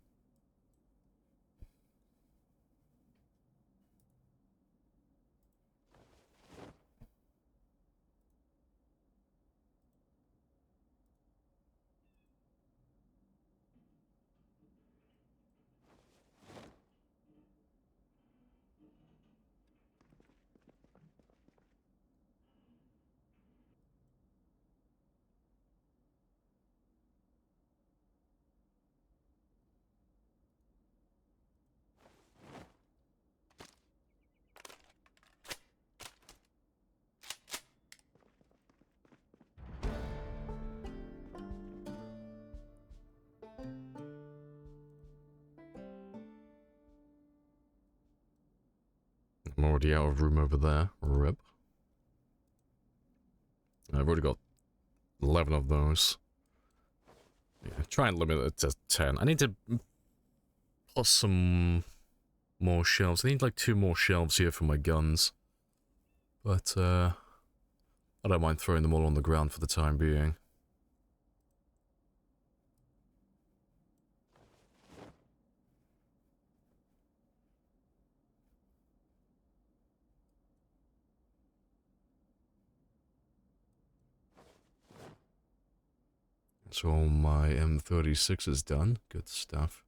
I'm already out of room over there. Rip. I've already got 11 of those. Yeah, try and limit it to 10. I need to plus some more shelves. I need like 2 more shelves here for my guns. But, I don't mind throwing them all on the ground for the time being. So my M36 is done. Good stuff.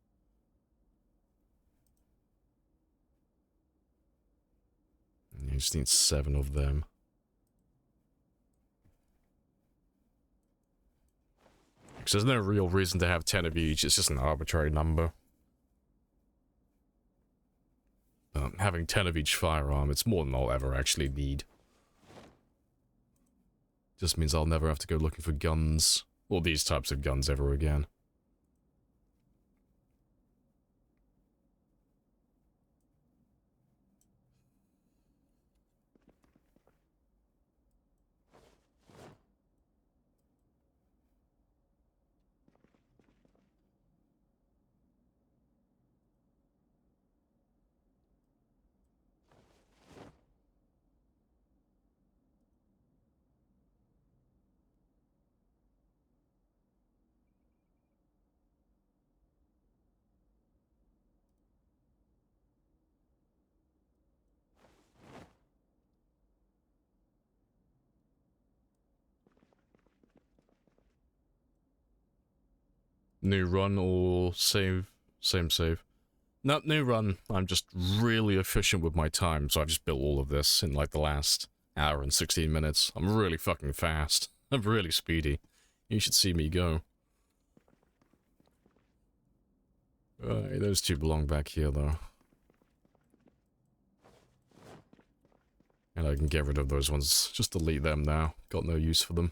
You just need 7 of them. Because there's no real reason to have 10 of each, it's just an arbitrary number. Having 10 of each firearm, it's more than I'll ever actually need. Just means I'll never have to go looking for guns, or these types of guns ever again. New run or save? Same save. No, new run. I'm just really efficient with my time, so I've just built all of this in like the last hour and 16 minutes. I'm really fucking fast. I'm really speedy. You should see me go. Right, those 2 belong back here though. And I can get rid of those ones. Just delete them now. Got no use for them.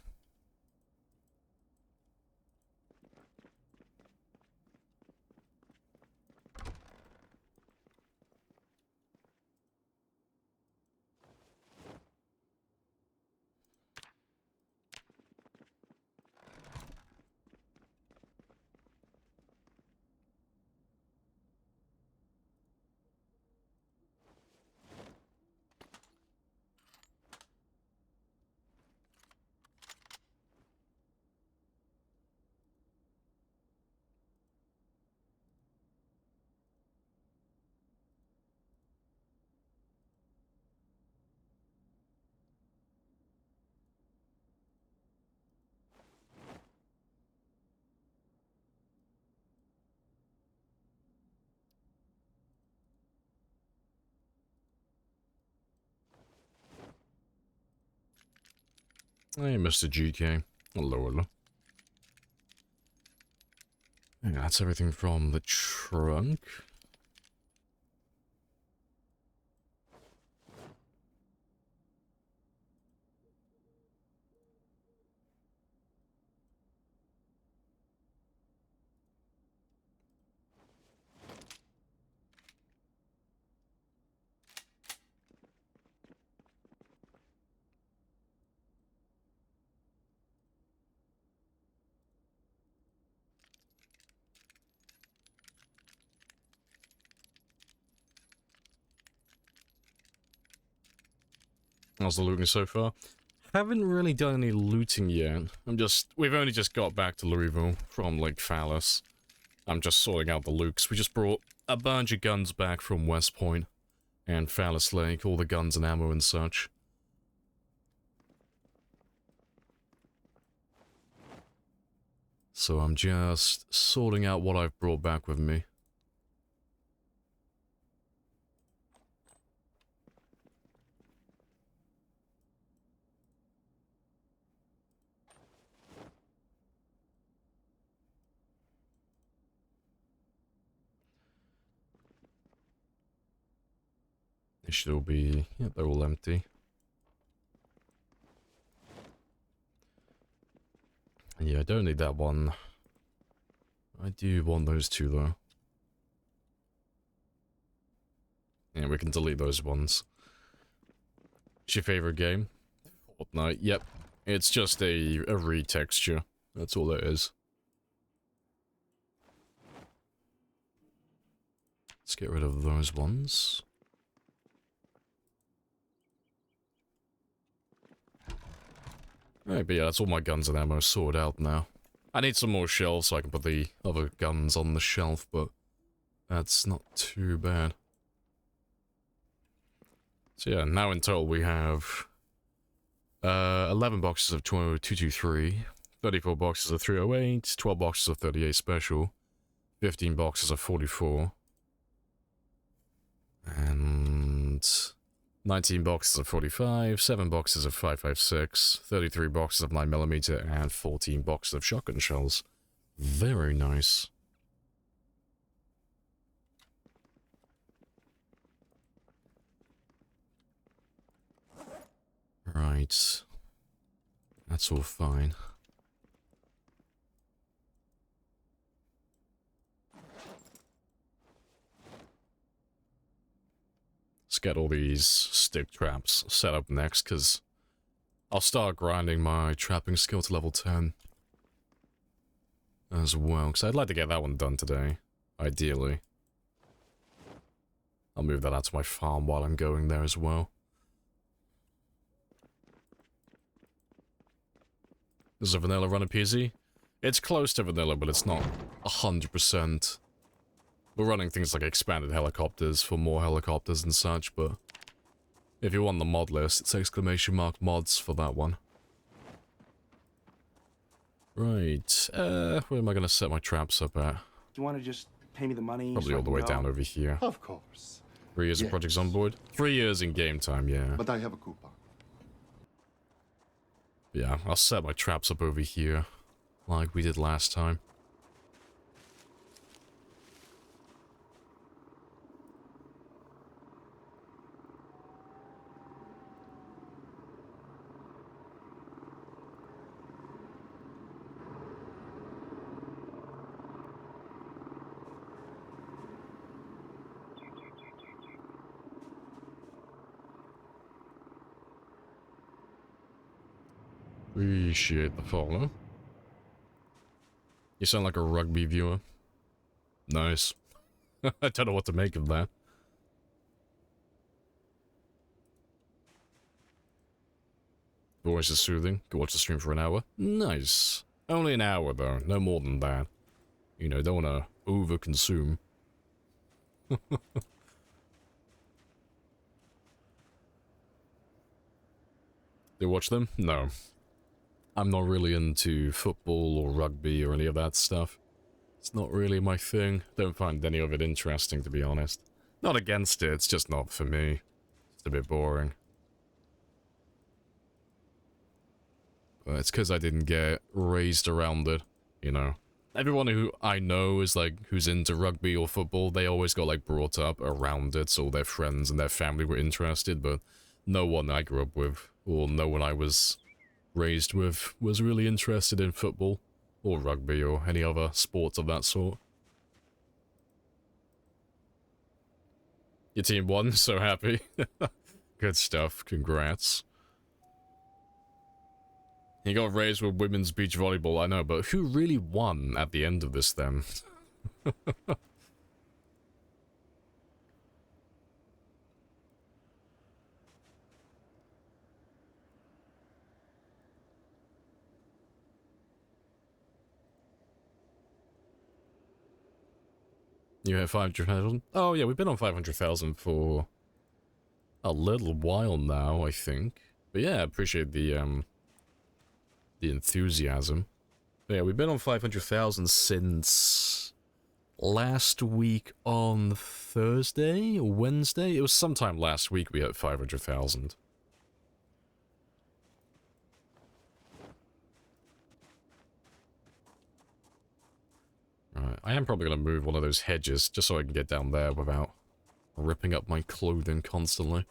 Hey, Mr. GK. Hello, hello. Yeah, that's everything from the trunk. How's the looting so far? Haven't really done any looting yet. We've only just got back to Louisville from Lake Phallus. I'm just sorting out the looks. We just brought a bunch of guns back from West Point and Phallus Lake, all the guns and ammo and such. So I'm just sorting out what I've brought back with me. They should all be... yeah, they're all empty. Yeah, I don't need that one. I do want those two, though. Yeah, we can delete those ones. What's your favorite game? Fortnite. Yep. It's just a retexture. That's all it is. Let's get rid of those ones. Right, but yeah, that's all my guns and ammo sorted out now. I need some more shelves so I can put the other guns on the shelf, but that's not too bad. So yeah, now in total we have 11 boxes of 223, 34 boxes of 308, 12 boxes of 38 special, 15 boxes of 44, and 19 boxes of 45, 7 boxes of 5.56, 33 boxes of 9mm, and 14 boxes of shotgun shells. Very nice. Right. That's all fine. Let's get all these stick traps set up next, because I'll start grinding my trapping skill to level 10 as well, because I'd like to get that one done today, ideally. I'll move that out to my farm while I'm going there as well. Is a vanilla running PC? It's close to vanilla, but it's not 100%. We're running things like expanded helicopters for more helicopters and such, but if you want the mod list, it's !mods for that one. Right, where am I going to set my traps up at? Do you want to just pay me the money? Probably all the way down over here. Of course. 3 years of Project Zomboid? 3 years in game time, yeah. But I have a coupon. Yeah, I'll set my traps up over here, like we did last time. Appreciate the follow. You sound like a rugby viewer. Nice. I don't know what to make of that. Voice is soothing. Go watch the stream for an hour. Nice. Only an hour though, no more than that. You know, don't want to over-consume. They watch them? No. I'm not really into football or rugby or any of that stuff. It's not really my thing. Don't find any of it interesting, to be honest. Not against it, it's just not for me. It's a bit boring. But it's because I didn't get raised around it, you know. Everyone who I know is like, who's into rugby or football, they always got like brought up around it, so their friends and their family were interested, but no one I grew up with, or no one I was raised with, was really interested in football, or rugby, or any other sports of that sort. Your team won, so happy. Good stuff, congrats. He got raised with women's beach volleyball, I know, but who really won at the end of this then? You have 500,000? Oh yeah, we've been on 500,000 for a little while now, I think. But yeah, I appreciate the enthusiasm. But yeah, we've been on 500,000 since last week on Thursday or Wednesday. It was sometime last week we hit 500,000. Right, I am probably going to move one of those hedges just so I can get down there without ripping up my clothing constantly.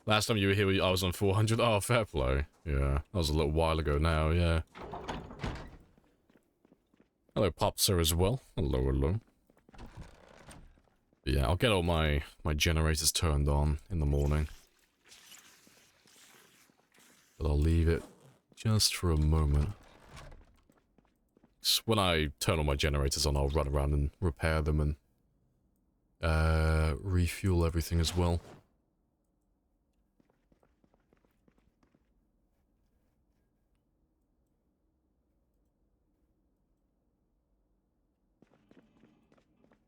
Last time you were here, I was on 400. Oh, fair play. Yeah, that was a little while ago now, yeah. Hello, Popsir as well. Hello, hello. But yeah, I'll get all my generators turned on in the morning. But I'll leave it just for a moment. So when I turn all my generators on, I'll run around and repair them and refuel everything as well.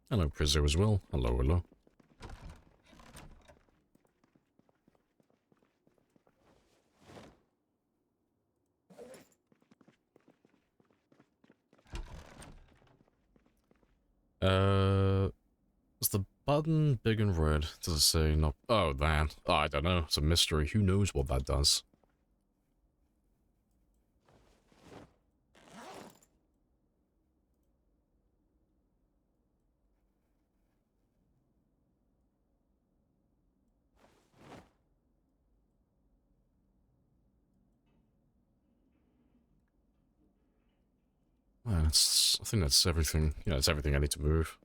Hello, Prizzo as well. Hello, hello. Is the button big and red? Does it say not? Oh, that. Oh, I don't know. It's a mystery. Who knows what that does? I think that's everything. Yeah, that's everything I need to move.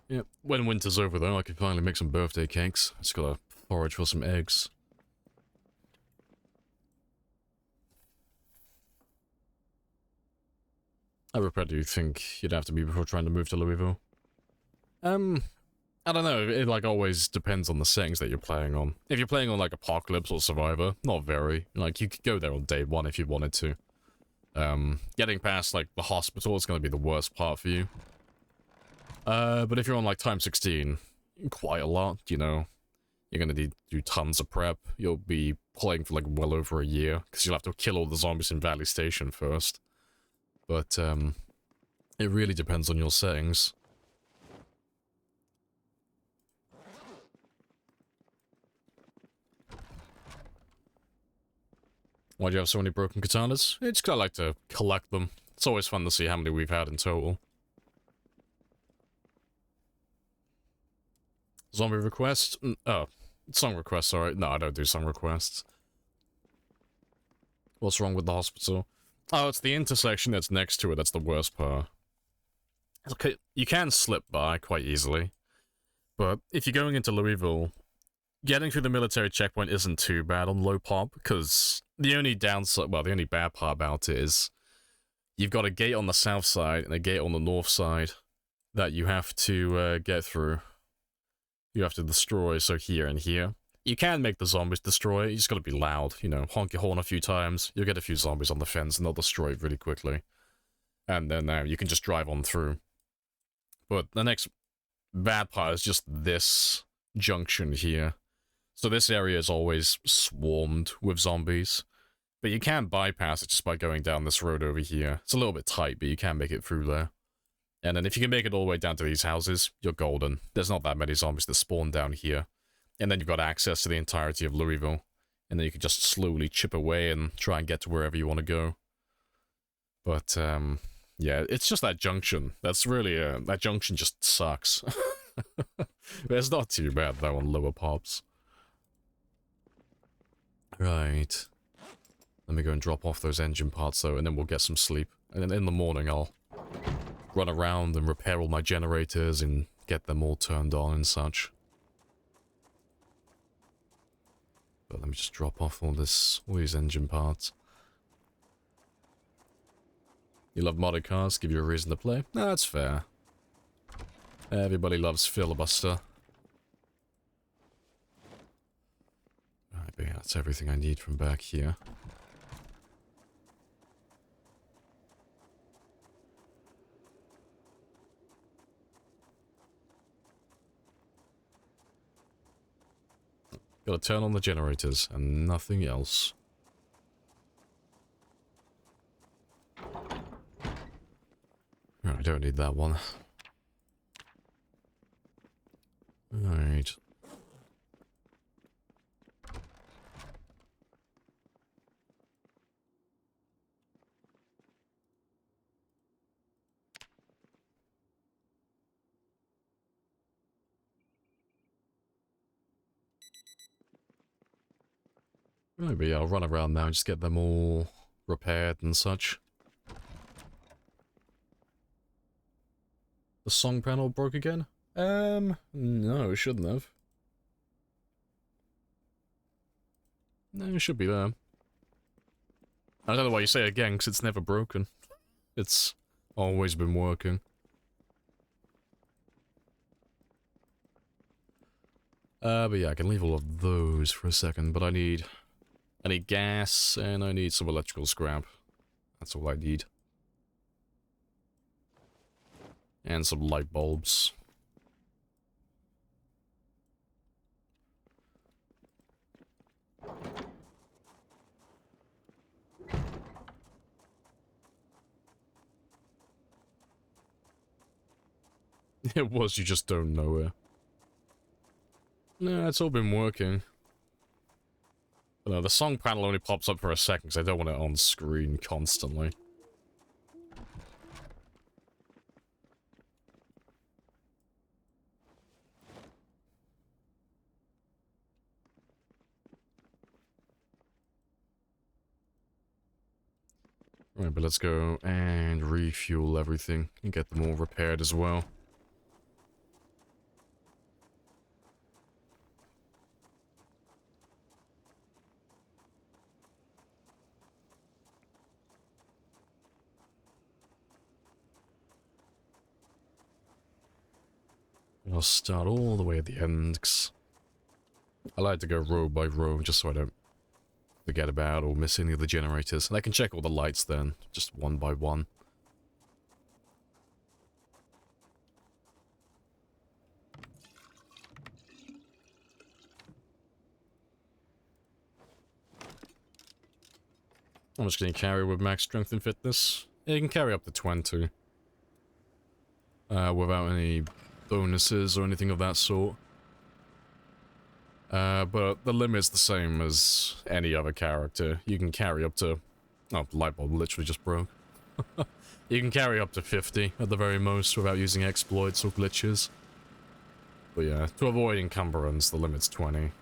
Yep, when winter's over though, I can finally make some birthday cakes. Just gotta forage for some eggs. How prepared do you think you'd have to be before trying to move to Louisville? I don't know, it like always depends on the settings that you're playing on. If you're playing on like Apocalypse or Survivor, not very. Like, you could go there on day one if you wanted to. Getting past like the hospital is gonna be the worst part for you. But if you're on like Time 16, quite a lot, you know. You're gonna need to do tons of prep. You'll be playing for like well over a year, because you'll have to kill all the zombies in Valley Station first. But, it really depends on your settings. Why do you have so many broken katanas? It's because I like to collect them. It's always fun to see how many we've had in total. Zombie request? Oh, song requests, sorry. No, I don't do song requests. What's wrong with the hospital? Oh, it's the intersection that's next to it that's the worst part. Okay, you can slip by quite easily. But if you're going into Louisville, getting through the military checkpoint isn't too bad on low pop, because the only downside, well, the only bad part about it is you've got a gate on the south side and a gate on the north side that you have to get through. You have to destroy, so here and here. You can make the zombies destroy it, you just gotta be loud, you know, honk your horn a few times, you'll get a few zombies on the fence and they'll destroy it really quickly. And then you can just drive on through. But the next bad part is just this junction here. So this area is always swarmed with zombies. But you can bypass it just by going down this road over here. It's a little bit tight, but you can make it through there. And then if you can make it all the way down to these houses, you're golden. There's not that many zombies that spawn down here. And then you've got access to the entirety of Louisville. And then you can just slowly chip away and try and get to wherever you want to go. But, yeah, it's just that junction. That's really, that junction just sucks. It's not too bad, though, on lower pops. Right. Let me go and drop off those engine parts, though, and then we'll get some sleep. And then in the morning, I'll run around and repair all my generators and get them all turned on and such. But let me just drop off all these engine parts. You love modded cars, give you a reason to play? No, that's fair. Everybody loves filibuster. Right, but yeah, that's everything I need from back here. Gotta turn on the generators and nothing else. I don't need that one. Alright. Maybe I'll run around now and just get them all repaired and such. The song panel broke again? No, it shouldn't have. No, it should be there. I don't know why you say it again, because it's never broken. It's always been working. But yeah, I can leave all of those for a second, but I need gas, and I need some electrical scrap. That's all I need. And some light bulbs. It was, you just don't know it. No, it's all been working. But no, the song panel only pops up for a second, because I don't want it on screen constantly. Right, but let's go and refuel everything and get them all repaired as well. I'll start all the way at the end, 'cause I like to go row by row just so I don't forget about or miss any of the generators. And I can check all the lights then, just one by one. How much can you carry with max strength and fitness? Yeah, you can carry up to 20. Without any bonuses or anything of that sort. But the limit's the same as any other character. You can carry up to... Oh, the light bulb literally just broke. You can carry up to 50 at the very most without using exploits or glitches. But yeah, to avoid encumbrance, the limit's 20.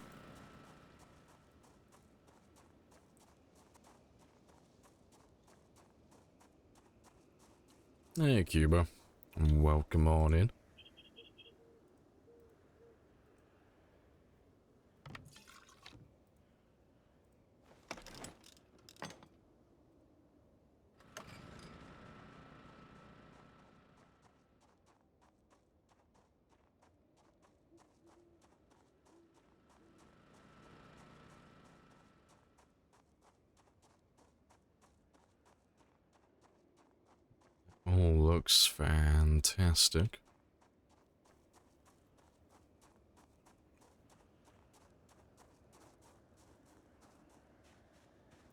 Hey, Cuba. Welcome on in. All looks fantastic.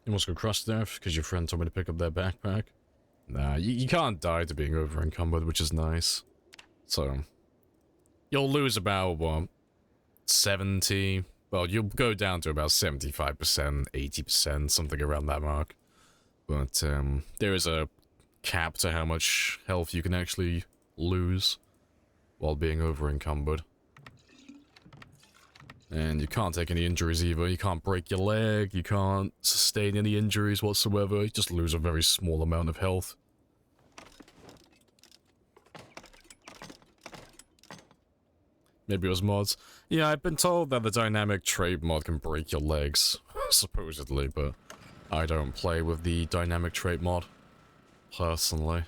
You must go across there because your friend told me to pick up their backpack. Nah, you can't die to being over encumbered, which is nice. So, you'll lose about, what, 70? Well, you'll go down to about 75%, 80%, something around that mark. But, there is a cap to how much health you can actually lose while being over encumbered. And you can't take any injuries either. You can't break your leg, you can't sustain any injuries whatsoever. You just lose a very small amount of health. Maybe it was mods. Yeah, I've been told that the dynamic trait mod can break your legs, supposedly, but I don't play with the dynamic trait mod, personally.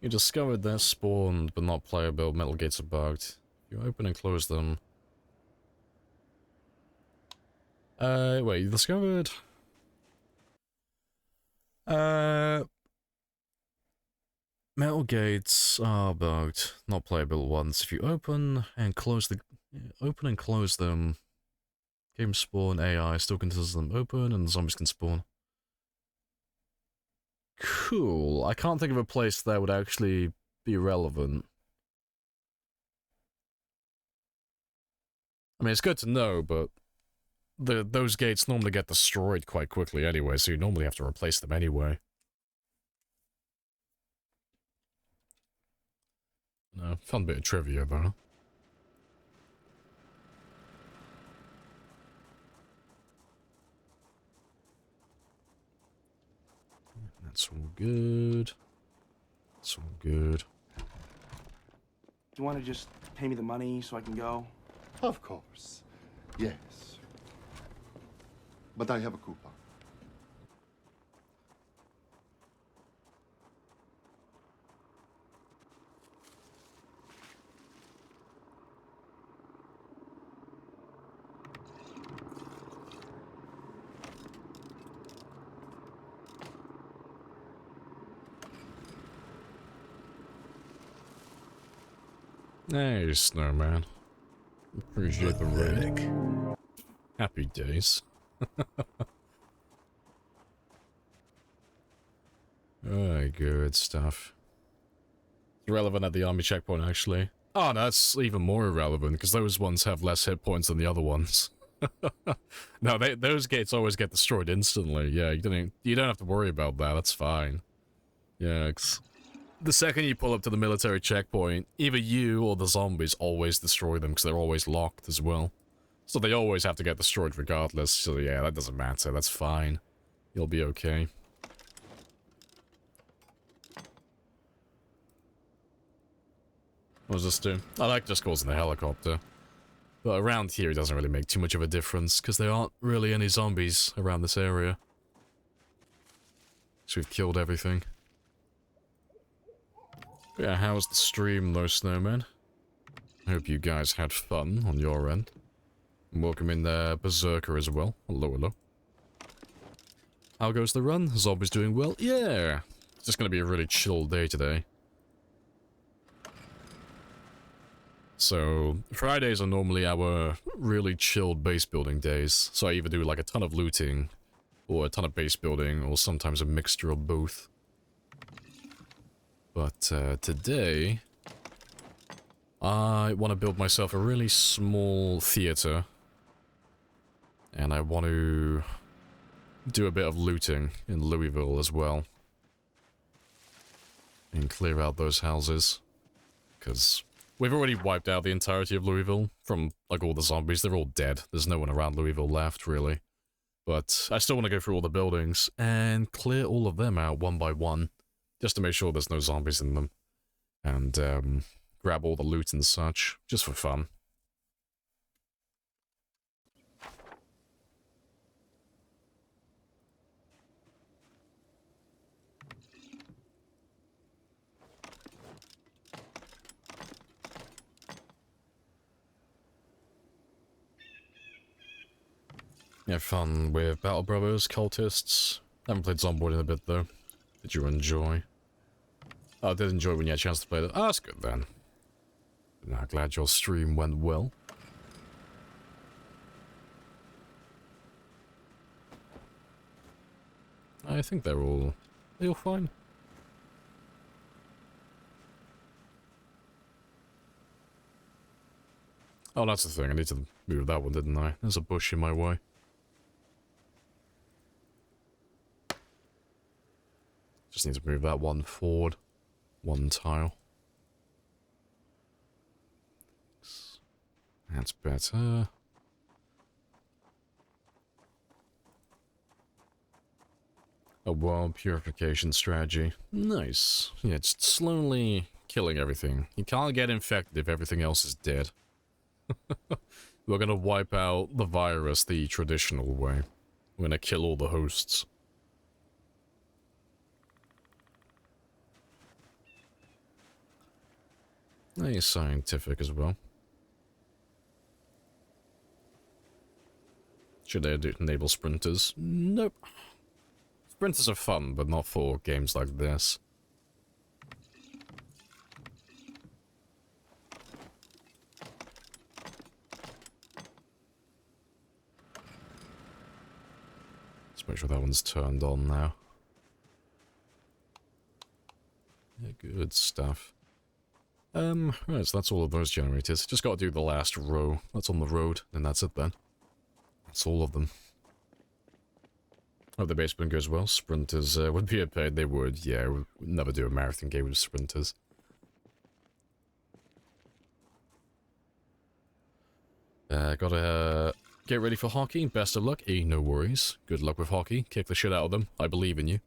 You discovered they're spawned, but not playable. Metal gates are bugged. You open and close them. Wait, you discovered... Metal gates are bugged, not playable ones. If you open and close them, game spawn AI still considers them open and the zombies can spawn. Cool. I can't think of a place that would actually be relevant. I mean, it's good to know, but those gates normally get destroyed quite quickly anyway, so you normally have to replace them anyway. No, fun bit of trivia, though. That's all good. That's all good. Do you want to just pay me the money so I can go? Of course. Yes. But I have a coupon. Hey, Snowman. Appreciate the raid. Happy days. Alright, good stuff. Relevant at the army checkpoint, actually. Oh, no, that's even more irrelevant, because those ones have less hit points than the other ones. No, those gates always get destroyed instantly. Yeah, you don't have to worry about that, that's fine. Yeah, the second you pull up to the military checkpoint, either you or the zombies always destroy them, because they're always locked as well. So they always have to get destroyed regardless, so yeah, that doesn't matter, that's fine. You'll be okay. What does this do? I like just goes in the helicopter. But around here it doesn't really make too much of a difference, because there aren't really any zombies around this area. So we've killed everything. Yeah, how was the stream though, Snowman? Hope you guys had fun on your end. And welcome in there, Berserker as well. Hello, hello. How goes the run? Zombies doing well? Yeah! It's just gonna be a really chill day today. So, Fridays are normally our really chilled base building days. So I either do like a ton of looting, or a ton of base building, or sometimes a mixture of both. But today, I want to build myself a really small theater. And I want to do a bit of looting in Louisville as well. And clear out those houses. Because we've already wiped out the entirety of Louisville from, like, all the zombies. They're all dead. There's no one around Louisville left, really. But I still want to go through all the buildings and clear all of them out one by one. Just to make sure there's no zombies in them. And, grab all the loot and such. Just for fun. You have fun with Battle Brothers, Cultists? Haven't played Zomboid in a bit, though. Did you enjoy? Oh, I did enjoy when you had a chance to play that. Oh, that's good, then. Now, glad your stream went well. I think they're all fine. Oh, that's the thing. I need to move that one, didn't I? There's a bush in my way. Just need to move that one forward. One tile. That's better. A world purification strategy. Nice. Yeah, it's slowly killing everything. You can't get infected if everything else is dead. We're gonna wipe out the virus the traditional way. We're gonna kill all the hosts. Nice scientific as well. Should they enable sprinters? Nope. Sprinters are fun, but not for games like this. Let's make sure that one's turned on now. Yeah, good stuff. Right, so that's all of those generators. Just gotta do the last row. That's on the road, and that's it then. That's all of them. Hope the basement goes well. Sprinters would be a pain. They would, yeah. We'd never do a marathon game with sprinters. Gotta get ready for hockey. Best of luck. No worries. Good luck with hockey. Kick the shit out of them. I believe in you.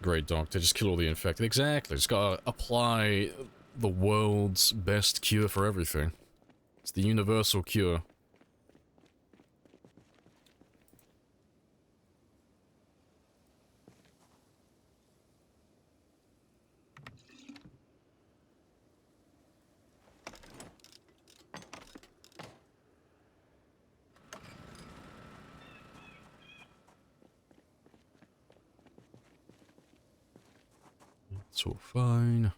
Great doctor. Just kill all the infected. Exactly. Just gotta apply the world's best cure for everything. It's the universal cure. It's all fine.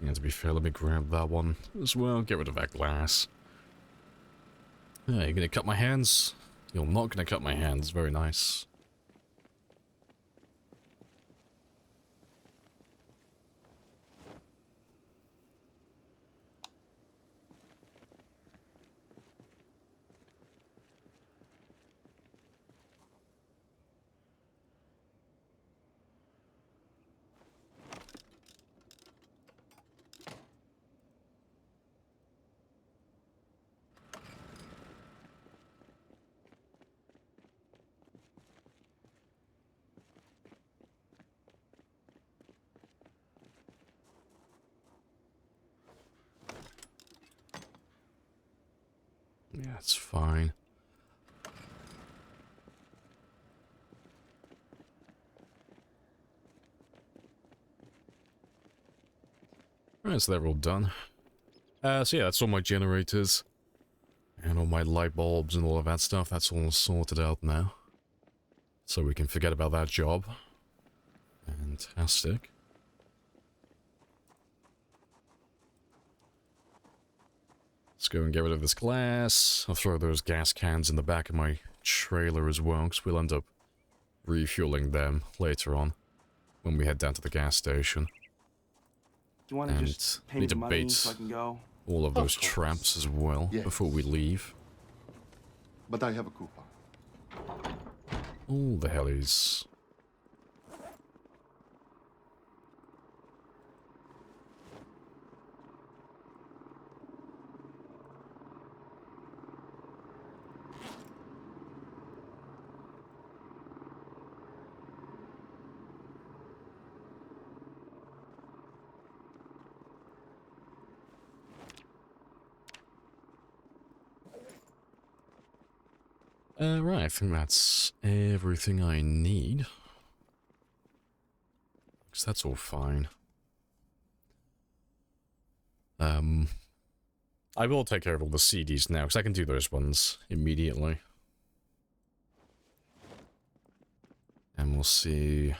Yeah, to be fair, let me grab that one as well. Get rid of that glass. Yeah, you're gonna cut my hands? You're not gonna cut my hands. Very nice. Yeah, it's fine. Alright, so they're all done. So yeah, that's all my generators. And all my light bulbs and all of that stuff. That's all sorted out now. So we can forget about that job. Fantastic. Let's go and get rid of this glass. I'll throw those gas cans in the back of my trailer as well, because we'll end up refueling them later on when we head down to the gas station. Do you want to just pay me the money so I can go? All of those traps as well before we leave. But I have a coupon. All the hellies. Right, I think that's everything I need. Because that's all fine. I will take care of all the CDs now, because I can do those ones immediately. And we'll see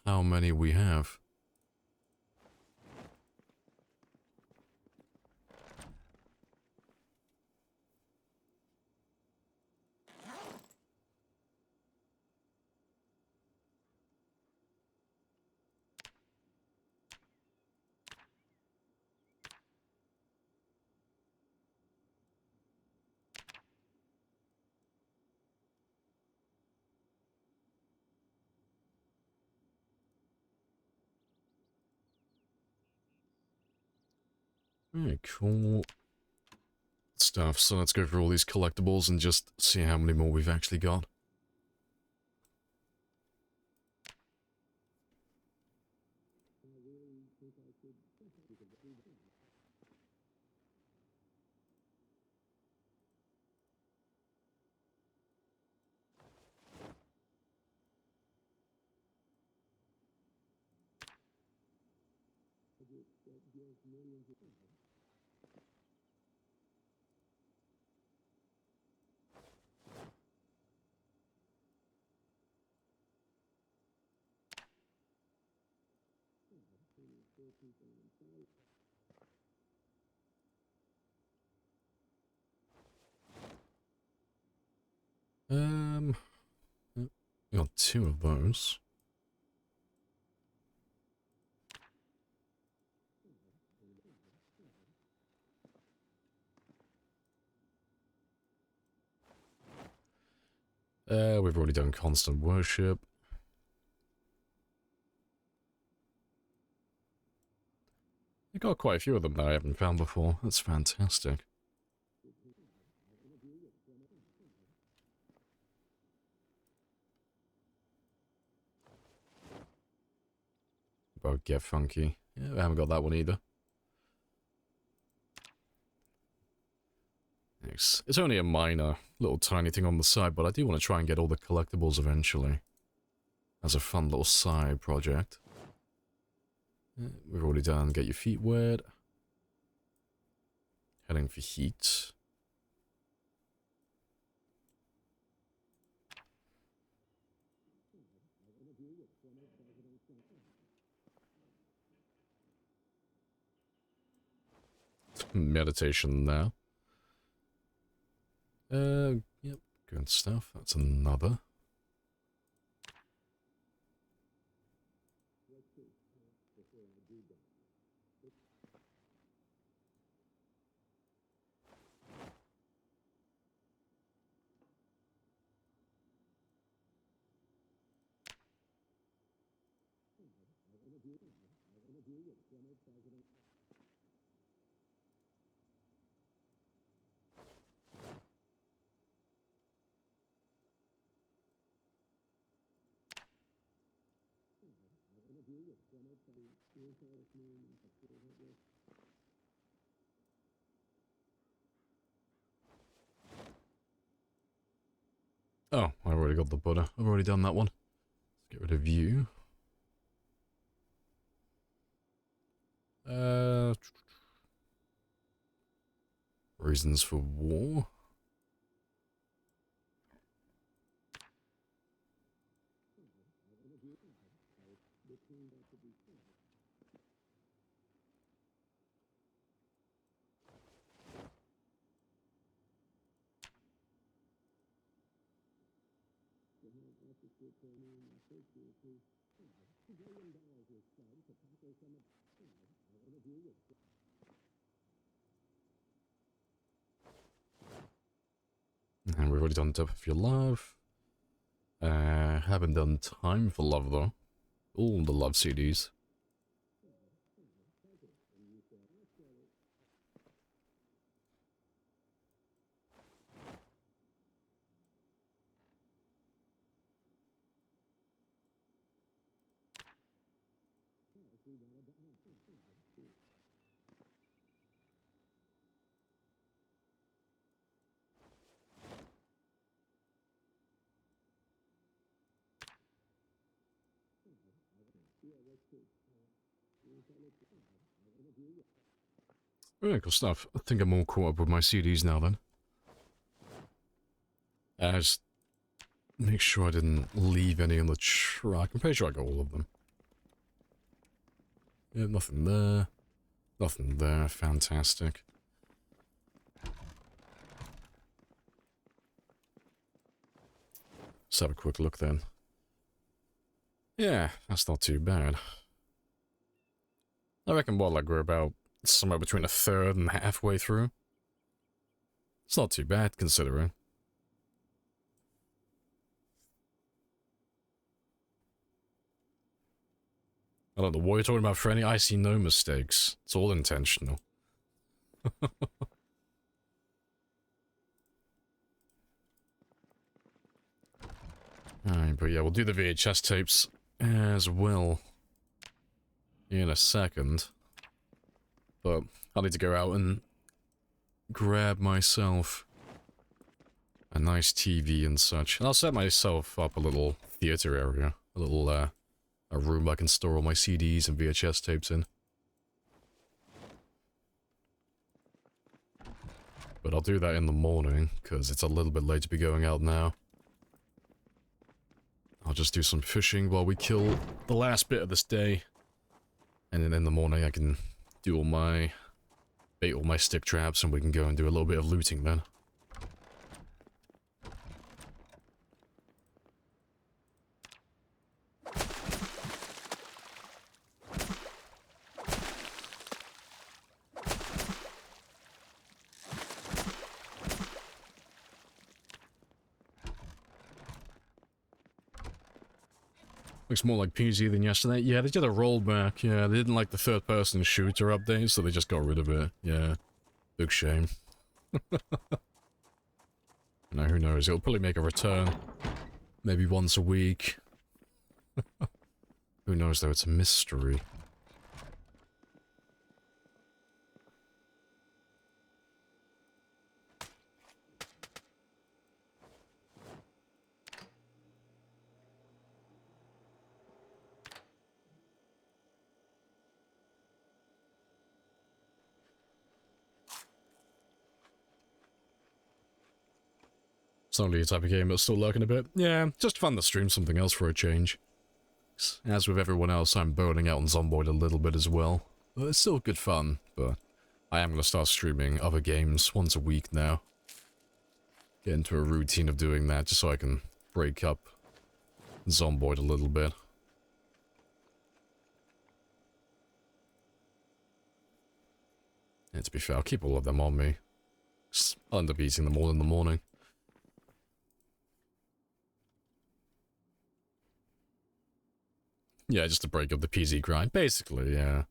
how many we have. Alright, cool stuff. So let's go through all these collectibles and just see how many more we've actually got. We got 2 of those. We've already done constant worship. I got quite a few of them that I haven't found before. That's fantastic. About Get Funky. Yeah, I haven't got that one either. It's only a minor, little tiny thing on the side, but I do want to try and get all the collectibles eventually. As a fun little side project. We've already done Get Your Feet Wet. Heading for Heat. Meditation now. Yep, good stuff. That's another. Oh, I already got the Buddha. I've already done that one. Let's get rid of you. Reasons for War. And we've already done Depth of Your Love. Haven't done Time for Love though. All the love CDs. Very cool stuff. I think I'm all caught up with my CDs now then. Just make sure I didn't leave any in the truck. I'm pretty sure I got all of them. Yeah, nothing there. Nothing there. Fantastic. Let's have a quick look then. Yeah, that's not too bad. I reckon what, like we're about somewhere between a third and halfway through. It's not too bad considering. I don't know what you're talking about, Freddy. I see no mistakes. It's all intentional. Alright, but yeah, we'll do the VHS tapes as well in a second. But I need to go out and grab myself a nice TV and such. And I'll set myself up a little theater area. A little, a room I can store all my CDs and VHS tapes in. But I'll do that in the morning, because it's a little bit late to be going out now. I'll just do some fishing while we kill the last bit of this day. And then in the morning I can do all my... bait all my stick traps and we can go and do a little bit of looting then. Looks more like PG than yesterday. Yeah, they did a rollback. Yeah, they didn't like the third-person shooter update, so they just got rid of it. Yeah, big shame. Now, who knows? It'll probably make a return. Maybe once a week. Who knows, though? It's a mystery. It's not really a type of game that's still lurking a bit. Yeah, just fun to stream something else for a change. As with everyone else, I'm burning out on Zomboid a little bit as well. But it's still good fun, but I am going to start streaming other games once a week now. Get into a routine of doing that just so I can break up Zomboid a little bit. And to be fair, I'll keep all of them on me. I'll end up eating them all in the morning. Yeah, just to break up the PZ grind. Basically, yeah.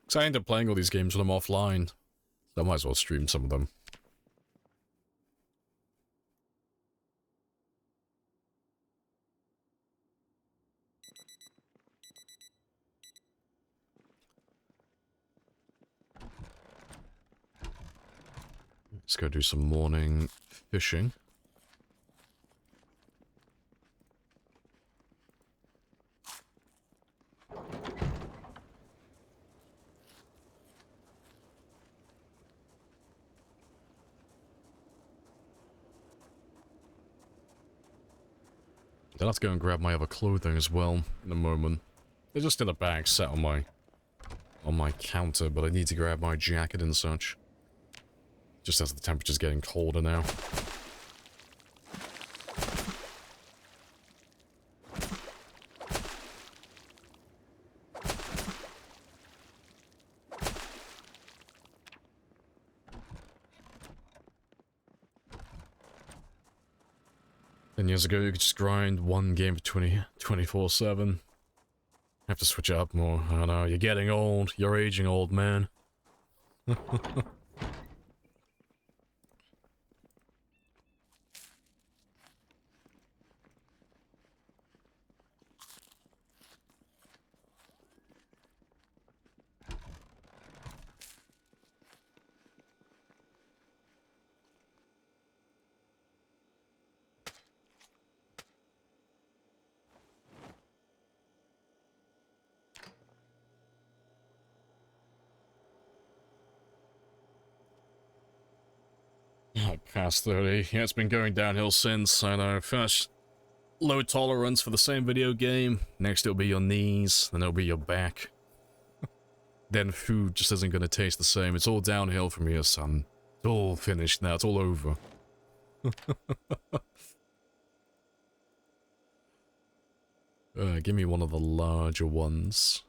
Because I end up playing all these games when I'm offline. So I might as well stream some of them. Let's go do some morning fishing. I'll have to go and grab my other clothing as well in a moment. They're just in a bag set on my counter, but I need to grab my jacket and such. Just as the temperature's getting colder now. Years ago, you could just grind one game for 24/7. Have to switch it up more. I don't know, you're getting old. You're aging old, man. Oh, past 30. Yeah, it's been going downhill since. I know. First, low tolerance for the same video game. Next, it'll be your knees. Then it'll be your back. Then food just isn't going to taste the same. It's all downhill from here, son. It's all finished now. It's all over. Give me one of the larger ones.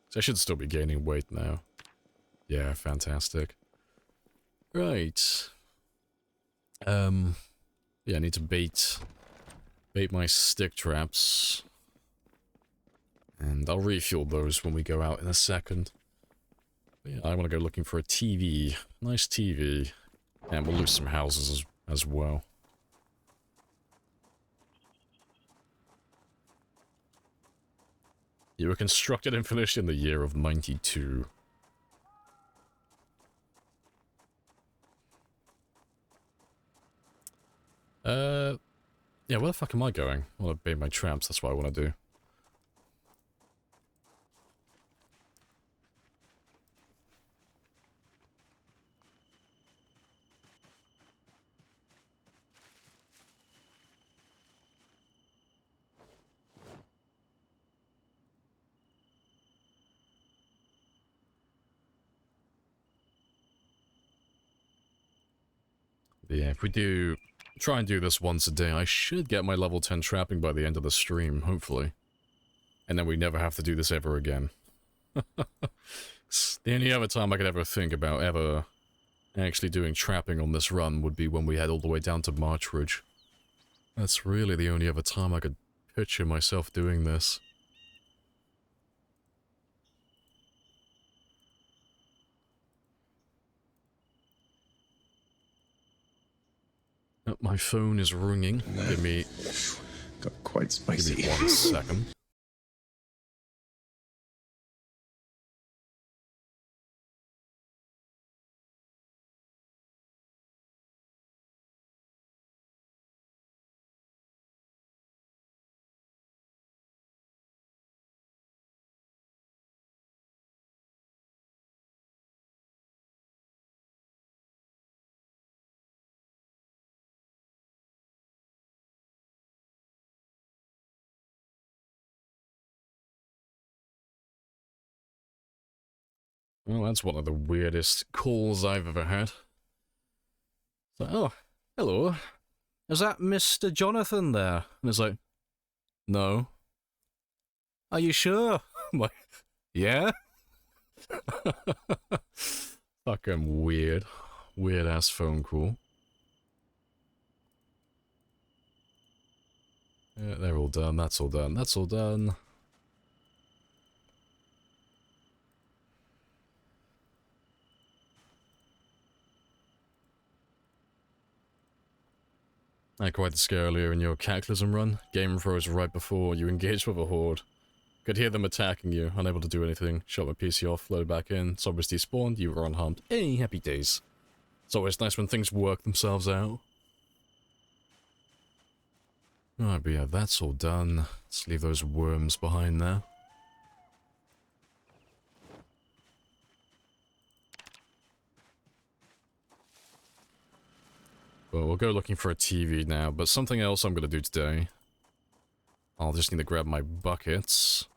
So I should still be gaining weight now. Yeah, fantastic. Right. Yeah, I need to bait my stick traps. And I'll refuel those when we go out in a second. But yeah, I want to go looking for a TV. Nice TV. And we'll loot some houses as well. You were constructed and finished in the year of 92. Yeah, where the fuck am I going? I want to bait my traps, that's what I want to do. But yeah, if we do try and do this once a day, I should get my level 10 trapping by the end of the stream, hopefully. And then we never have to do this ever again. The only other time I could ever think about ever actually doing trapping on this run would be when we head all the way down to Marchridge. That's really the only other time I could picture myself doing this. Oh, my phone is ringing. Give me... Got quite spicy. Give me 1 second. Well, that's one of the weirdest calls I've ever had. So, oh, hello. Is that Mr. Jonathan there? And it's like, no. Are you sure? I'm like, yeah? Fucking weird. Weird ass phone call. Yeah, they're all done. That's all done. That's all done. I had quite the scare earlier in your Cataclysm run. Game froze right before you engaged with a horde. Could hear them attacking you, unable to do anything. Shut my PC off, loaded back in. Zombies despawned, you were unharmed. Hey, happy days. It's always nice when things work themselves out. Alright, but yeah, that's all done. Let's leave those worms behind there. Well, we'll go looking for a TV now, but something else I'm going to do today. I'll just need to grab my buckets.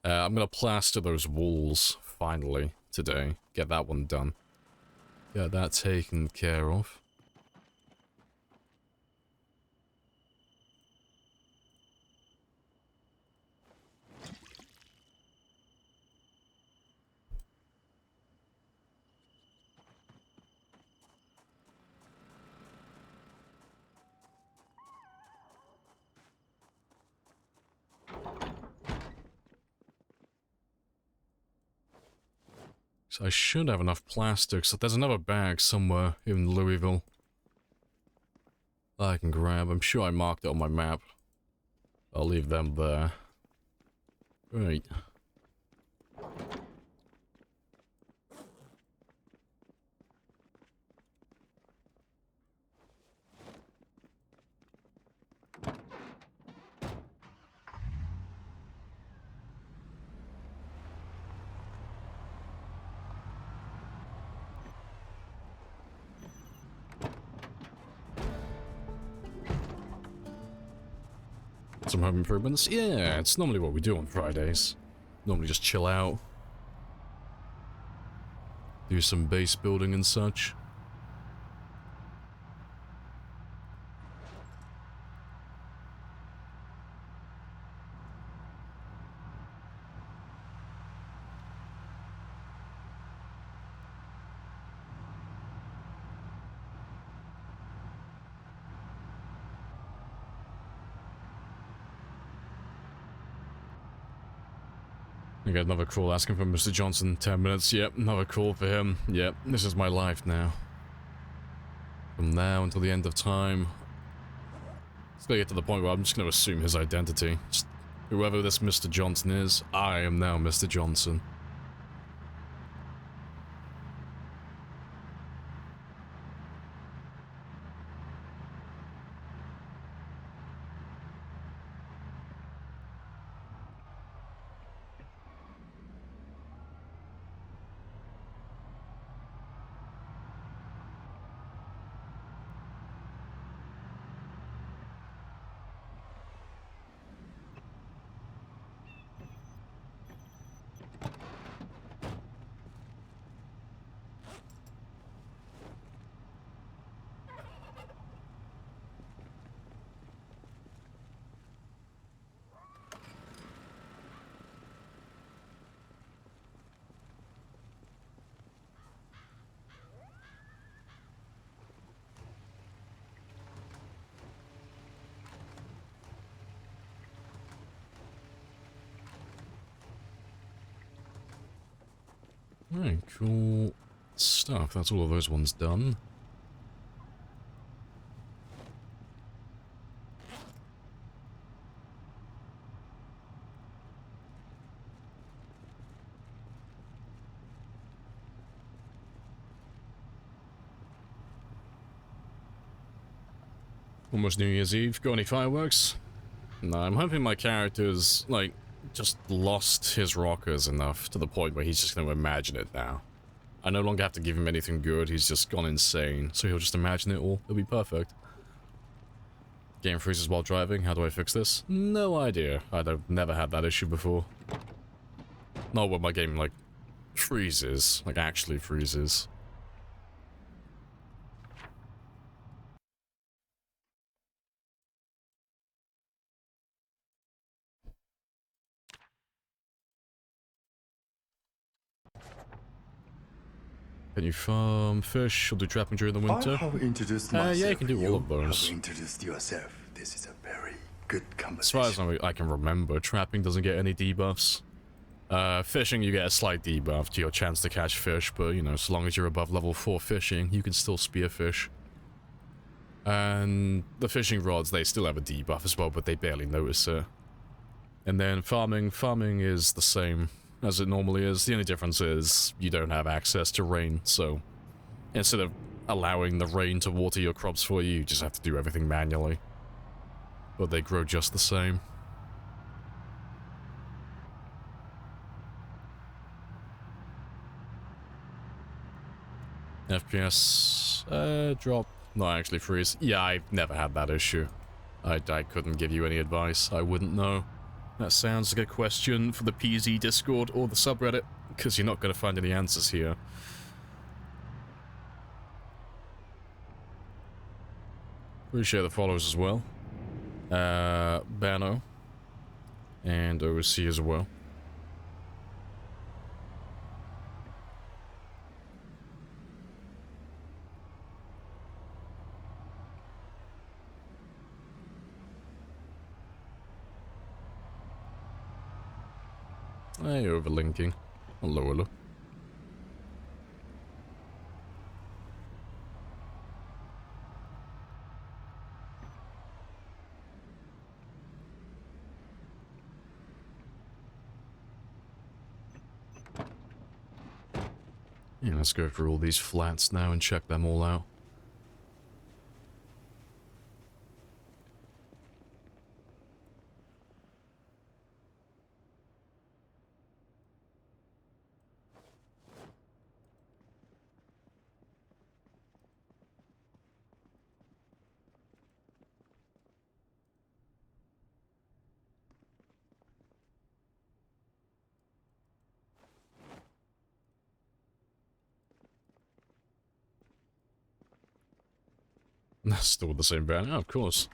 I'm going to plaster those walls, finally, today. Get that one done. Get that taken care of. So I should have enough plastic, so there's another bag somewhere in Louisville that I can grab. I'm sure I marked it on my map. I'll leave them there. Right. some home improvements. Yeah, it's normally what we do on Fridays. Normally just chill out. Do some base building and such. I got another call asking for Mr. Johnson. 10 minutes. Yep, another call for him. Yep, this is my life now. From now until the end of time. It's gonna get to the point where I'm just gonna assume his identity. Just whoever this Mr. Johnson is, I am now Mr. Johnson. Alright, cool stuff. That's all of those ones done. Almost New Year's Eve. Got any fireworks? No, I'm hoping my character's, like, just lost his rockers enough to the point where he's just going to imagine it now. I no longer have to give him anything good, he's just gone insane, so he'll just imagine it all. It'll be perfect. Game freezes while driving, how do I fix this? No idea. I've never had that issue before. Not when my game, like, freezes. Like, actually freezes. Can you farm fish or do trapping during the winter? I have introduced myself. Yeah, you can do all of those. Have introduced yourself. This is a very good As far conversation. as I can remember, trapping doesn't get any debuffs. Fishing, you get a slight debuff to your chance to catch fish, but, you know, so long as you're above level 4 fishing, you can still spear fish. And the fishing rods, they still have a debuff as well, but they barely notice it. And then farming is the same as it normally is. The only difference is you don't have access to rain, so instead of allowing the rain to water your crops for you, you just have to do everything manually. But they grow just the same. FPS, drop, not actually freeze. Yeah, I've never had that issue. I couldn't give you any advice. I wouldn't know. That sounds like a question for the PZ Discord or the subreddit, because you're not going to find any answers here. Appreciate the follows as well. Bano. And OC as well. Hey, overlinking. Hello, hello. Yeah, let's go through all these flats now and check them all out. Still the same van. Oh, of course.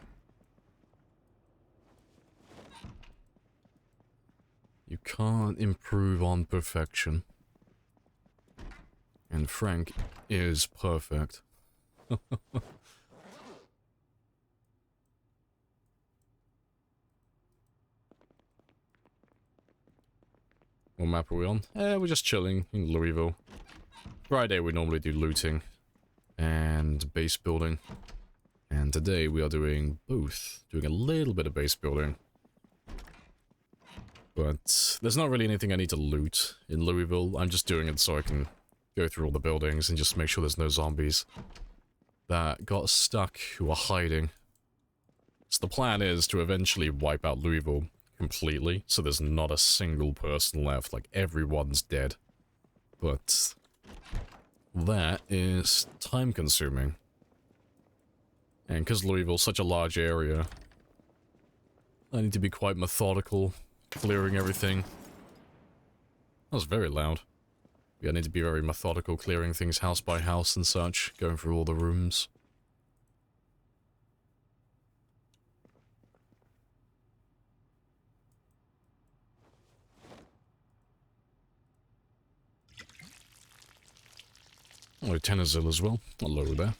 You can't improve on perfection. And Frank is perfect. What map are we on? We're just chilling in Louisville. Friday we normally do looting and base building. And today we are doing both. Doing a little bit of base building. But there's not really anything I need to loot in Louisville. I'm just doing it so I can go through all the buildings and just make sure there's no zombies that got stuck who are hiding. So the plan is to eventually wipe out Louisville completely, so there's not a single person left, like everyone's dead. But that is time consuming. And because Louisville's such a large area, I need to be quite methodical, clearing everything. That was very loud. I need to be very methodical, clearing things house by house and such, going through all the rooms. Oh, Tenazil as well. Hello there.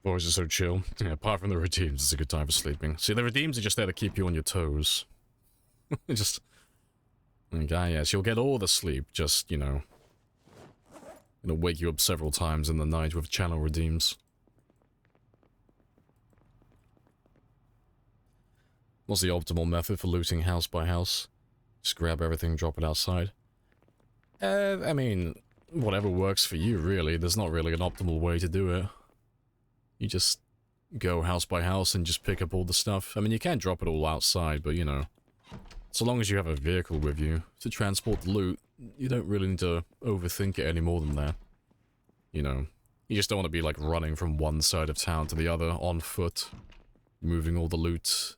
Boys are so chill. Yeah, apart from the redeems, it's a good time for sleeping. See, the redeems are just there to keep you on your toes. Just... like, yes, you'll get all the sleep, just, you know... it'll wake you up several times in the night with channel redeems. What's the optimal method for looting house by house? Just grab everything, drop it outside? I mean, whatever works for you, really. There's not really an optimal way to do it. You just go house by house and just pick up all the stuff. I mean, you can drop it all outside, but, you know, so long as you have a vehicle with you to transport the loot, you don't really need to overthink it any more than that. You know, you just don't want to be, like, running from one side of town to the other on foot, moving all the loot,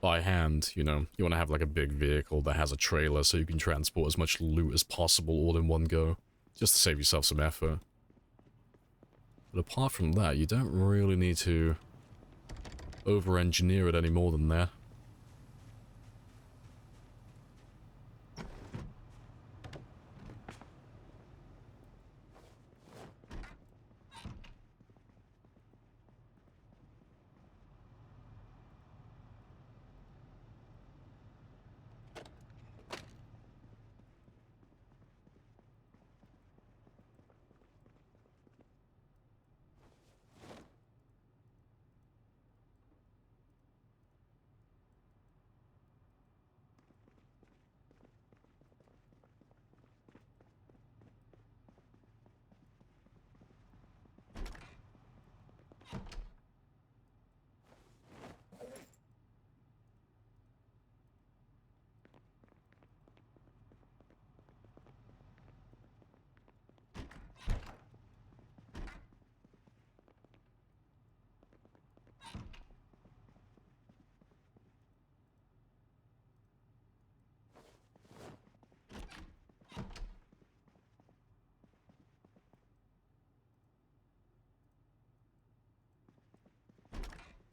by hand, you know. You want to have, like, a big vehicle that has a trailer so you can transport as much loot as possible all in one go, just to save yourself some effort. But apart from that, you don't really need to over-engineer it any more than that.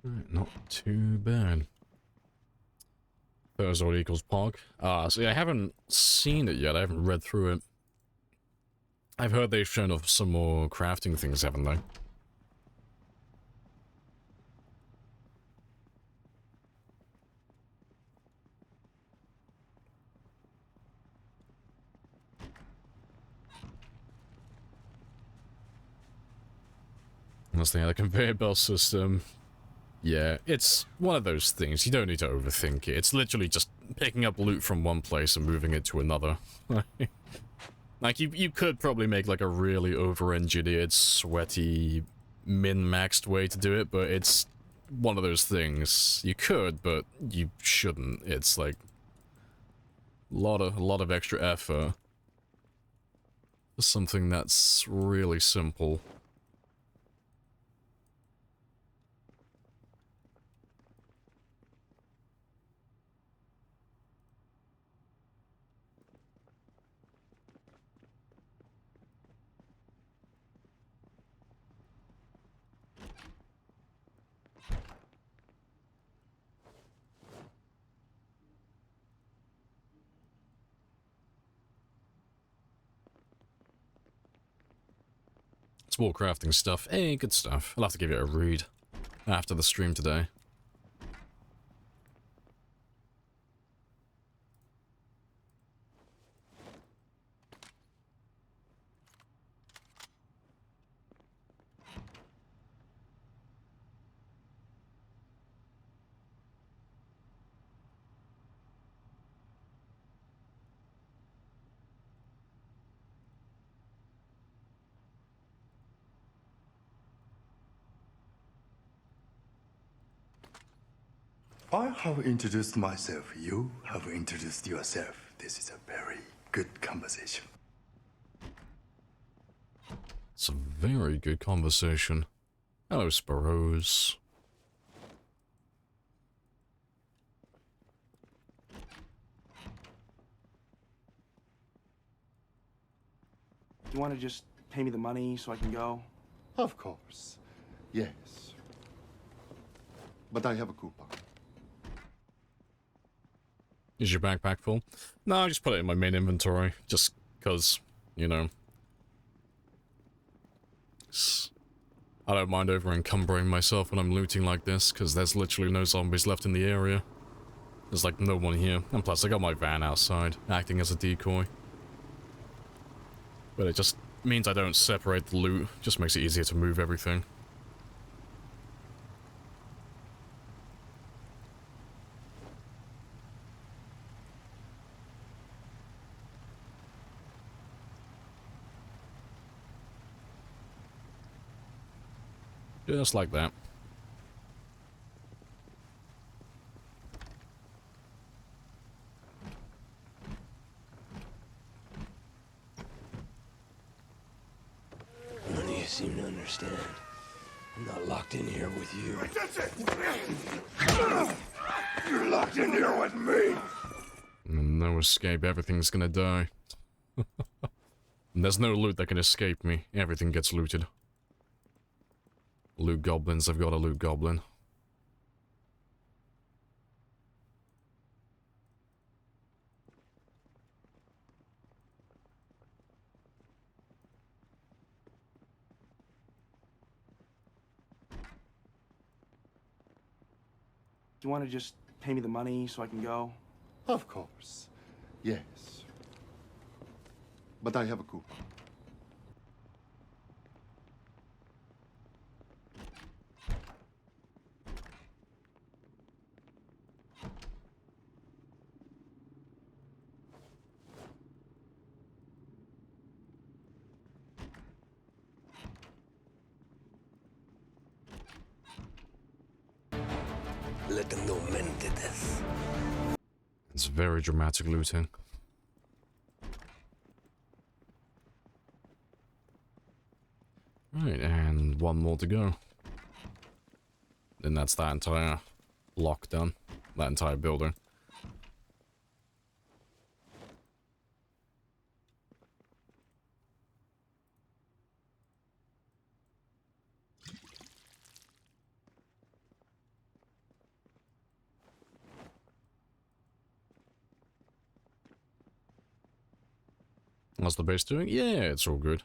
Right, not too bad. Thursday equals Pog. So I haven't seen it yet. I haven't read through it. I've heard they've shown off some more crafting things, haven't they? That's the conveyor belt system. Yeah, it's one of those things. You don't need to overthink it. It's literally just picking up loot from one place and moving it to another. Like, you could probably make, like, a really over-engineered, sweaty, min-maxed way to do it, but it's one of those things. You could, but you shouldn't. It's, like, a lot of extra effort. Just something that's really simple. Small crafting stuff. Hey, good stuff. I'll have to give it a read after the stream today. I have introduced myself. You have introduced yourself. This is a very good conversation. It's a very good conversation. Hello, Sparrows. You want to just pay me the money so I can go? Of course. Yes. But I have a coupon. Is your backpack full? No, I just put it in my main inventory. Just because, you know. I don't mind over-encumbering myself when I'm looting like this, because there's literally no zombies left in the area. There's like no one here. And plus I got my van outside, acting as a decoy. But it just means I don't separate the loot. Just makes it easier to move everything. Just like that. None of you seem to understand. I'm not locked in here with you. You're locked in here with me. No escape, everything's gonna die. And there's no loot that can escape me. Everything gets looted. Loot goblins, I've got a loot goblin. You want to just pay me the money so I can go? Of course. Yes. But I have a coupon. It's very dramatic looting. Right, and one more to go. Then that's that entire block done. That entire building. How's the base doing? Yeah, it's all good.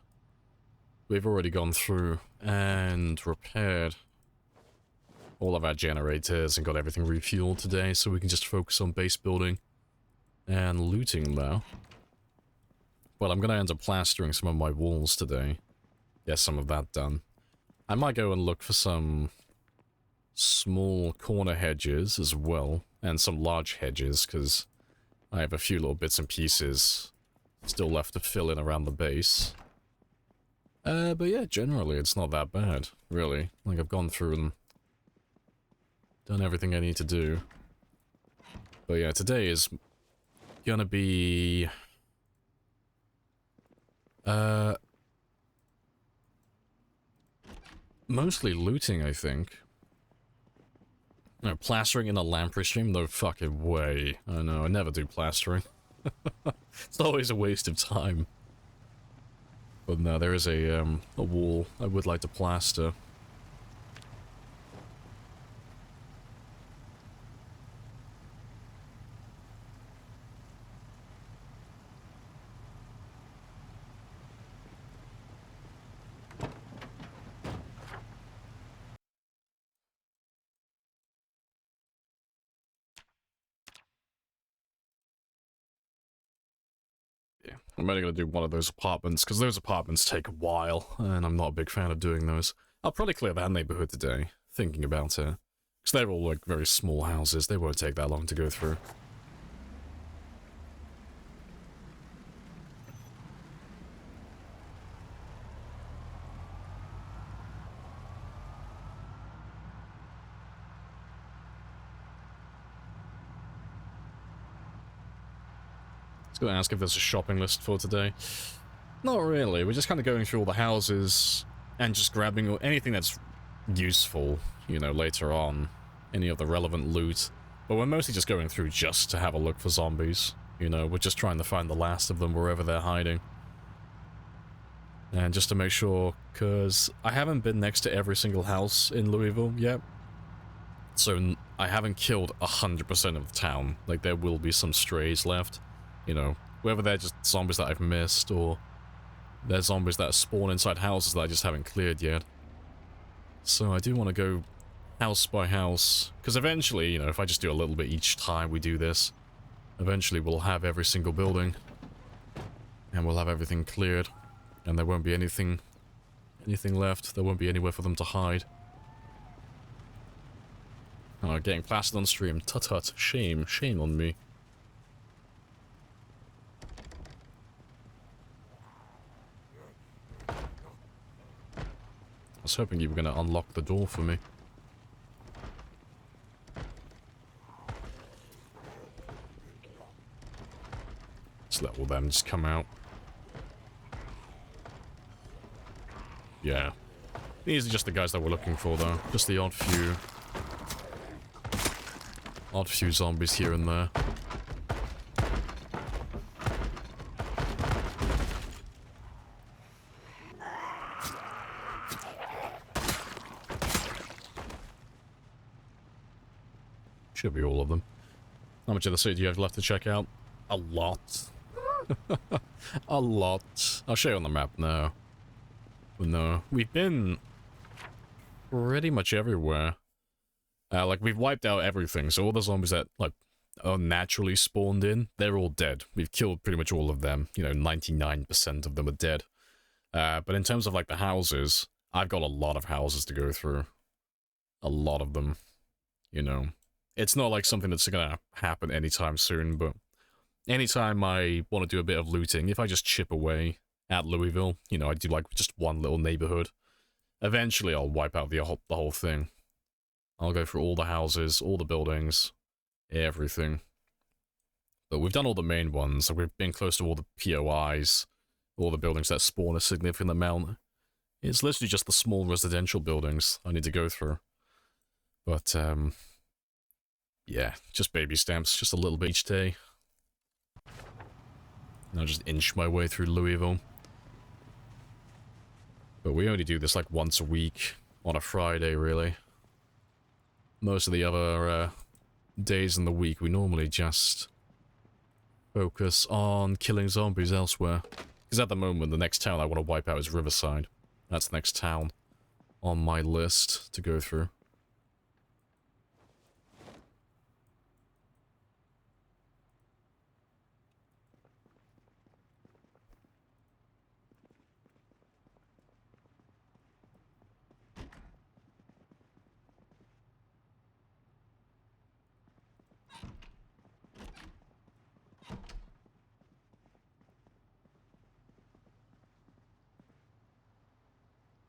We've already gone through and repaired all of our generators and got everything refueled today, so we can just focus on base building and looting now. Well, I'm going to end up plastering some of my walls today. Get some of that done. I might go and look for some small corner hedges as well, and some large hedges, because I have a few little bits and pieces still left to fill in around the base. But yeah, generally it's not that bad, really. Like, I've gone through and done everything I need to do. But yeah, today is gonna be Mostly looting, I think. No, plastering in a Lamprey stream? No fucking way. I know, I never do plastering. It's always a waste of time. But no, there is a wall I would like to plaster. Yeah, I'm only gonna do one of those apartments, because those apartments take a while, and I'm not a big fan of doing those. I'll probably clear that neighborhood today, thinking about it. Because they're all, like, very small houses, they won't take that long to go through. I was gonna ask if there's a shopping list for today. Not really, we're just kind of going through all the houses, and just grabbing anything that's useful, you know, later on. Any of the relevant loot. But we're mostly just going through just to have a look for zombies. You know, we're just trying to find the last of them wherever they're hiding. And just to make sure, because I haven't been next to every single house in Louisville yet. So I haven't killed 100% of the town. Like, there will be some strays left. You know, whether they're just zombies that I've missed, or they're zombies that spawn inside houses that I just haven't cleared yet. So I do want to go house by house, because eventually, you know, if I just do a little bit each time we do this, eventually we'll have every single building, and we'll have everything cleared, and there won't be anything left. There won't be anywhere for them to hide. Oh, getting plastered on stream. Tut-tut. Shame. Shame on me. I was hoping you were going to unlock the door for me. Just let all them just come out. Yeah. These are just the guys that we're looking for, though. Just the odd few zombies here and there. Should be all of them. How much of the city do you have left to check out? A lot. A lot. I'll show you on the map now. But no, we've been pretty much everywhere. Like, we've wiped out everything, so all the zombies that, like, are naturally spawned in, they're all dead. We've killed pretty much all of them. You know, 99% of them are dead. But in terms of, like, the houses, I've got a lot of houses to go through. A lot of them. You know. It's not like something that's gonna happen anytime soon, but anytime I want to do a bit of looting, if I just chip away at Louisville, you know, I do, like, just one little neighborhood, eventually I'll wipe out the whole thing. I'll go through all the houses, all the buildings, everything. But we've done all the main ones, so we've been close to all the POIs, all the buildings that spawn a significant amount. It's literally just the small residential buildings I need to go through. But, yeah, just baby steps, just a little bit each day. And I'll just inch my way through Louisville. But we only do this like once a week, on a Friday, really. Most of the other days in the week, we normally just focus on killing zombies elsewhere. Because at the moment, the next town I want to wipe out is Riverside. That's the next town on my list to go through.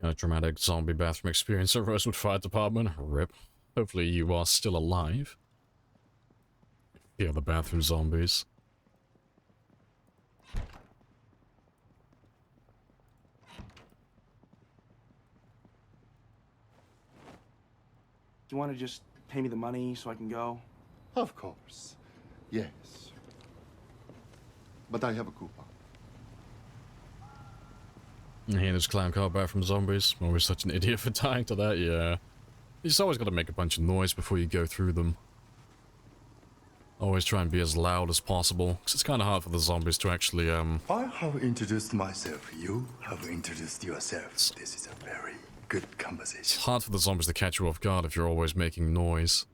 A dramatic zombie bathroom experience at Rosewood Fire Department. RIP. Hopefully you are still alive. Fear the bathroom zombies. you want to just pay me the money so I can go? Of course. Yes. But I have a coupon. Hey, this clown car back from zombies. Always such an idiot for dying to that, yeah. You just always gotta make a bunch of noise before you go through them. Always try and be as loud as possible, because it's kind of hard for the zombies to actually, I have introduced myself. You have introduced yourself. This is a very good It's conversation. hard for the zombies to catch you off guard if you're always making noise.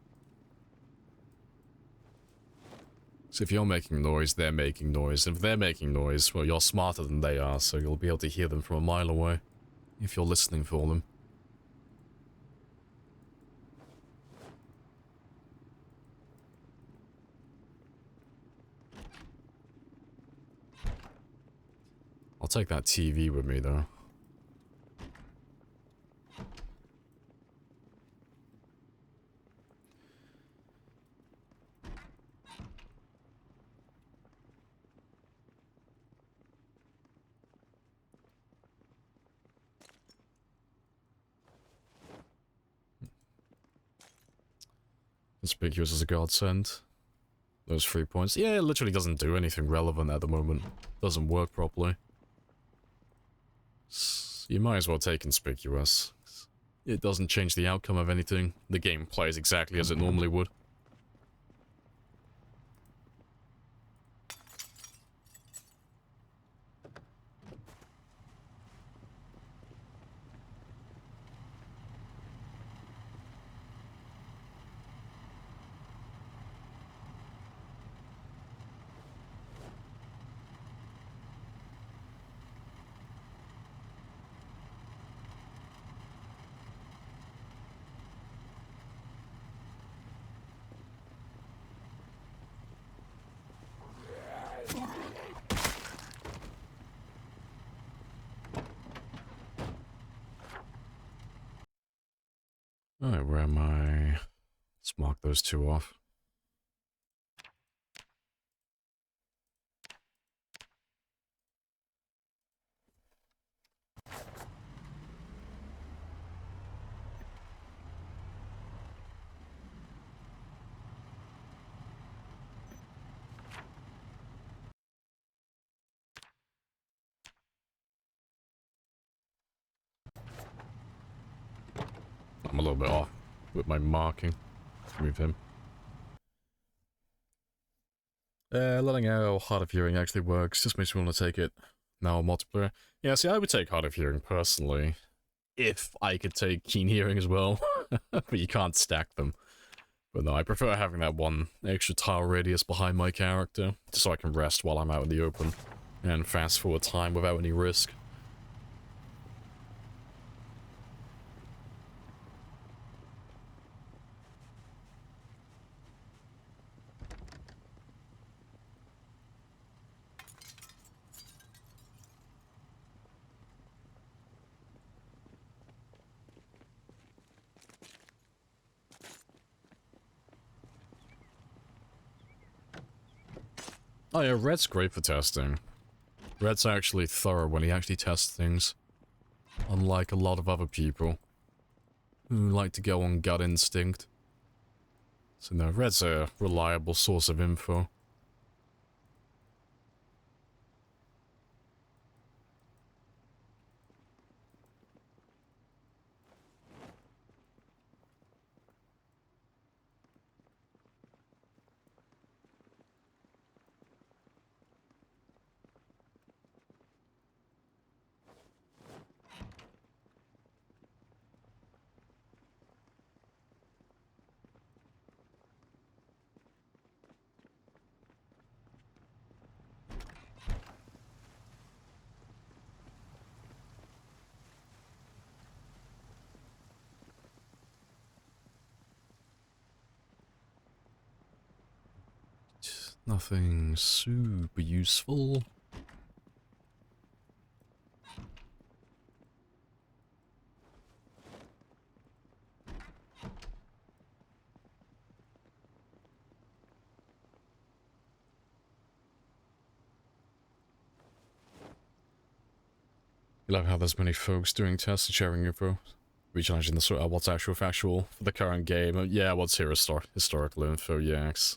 So if you're making noise, they're making noise. And if they're making noise, well, you're smarter than they are, so you'll be able to hear them from a mile away. If you're listening for them. I'll take that TV with me, though. Conspicuous as a godsend. Those 3 points. Yeah, it literally doesn't do anything relevant at the moment. Doesn't work properly. You might as well take conspicuous. It doesn't change the outcome of anything. The game plays exactly as it normally would. Alright, where am I? Let's mark those two off. I'm a little bit off with my marking. Let's move him. Letting out Hard of Hearing actually works. Just makes me want to take it now multiplayer. Yeah, see, I would take Hard of Hearing personally. If I could take Keen Hearing as well. But you can't stack them. But no, I prefer having that one extra tile radius behind my character. Just so I can rest while I'm out in the open. And fast forward time without any risk. Oh yeah, Red's great for testing. Red's actually thorough when he actually tests things. Unlike a lot of other people who like to go on gut instinct. So no, Red's a reliable source of info. Nothing super useful. You love how there's many folks doing tests and sharing info. Rechallenging the sort of what's actual factual for the current game. Yeah, what's here historical info, yaks.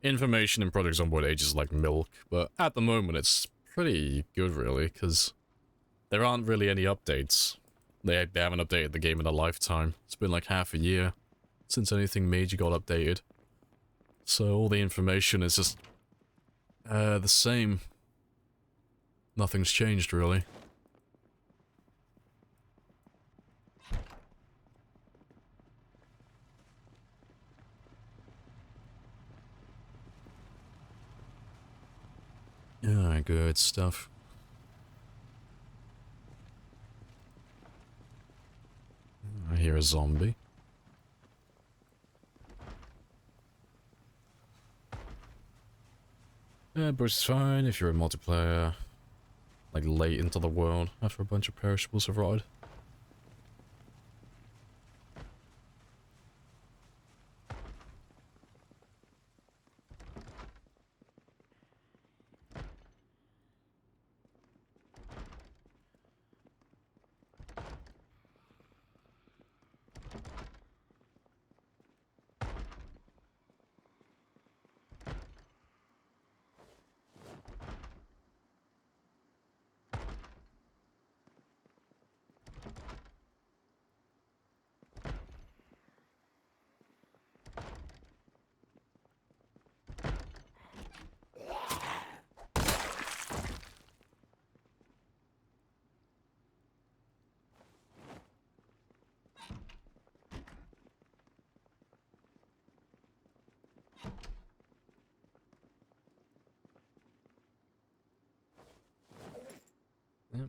Information in Project Zomboid Age is like milk, but at the moment it's pretty good really, because there aren't really any updates. They haven't updated the game in a lifetime. It's been like half a year since anything major got updated. So all the information is just the same. Nothing's changed really. Yeah, good stuff. I hear a zombie. Yeah, but it's fine if you're a multiplayer, like late into the world after a bunch of perishables have arrived.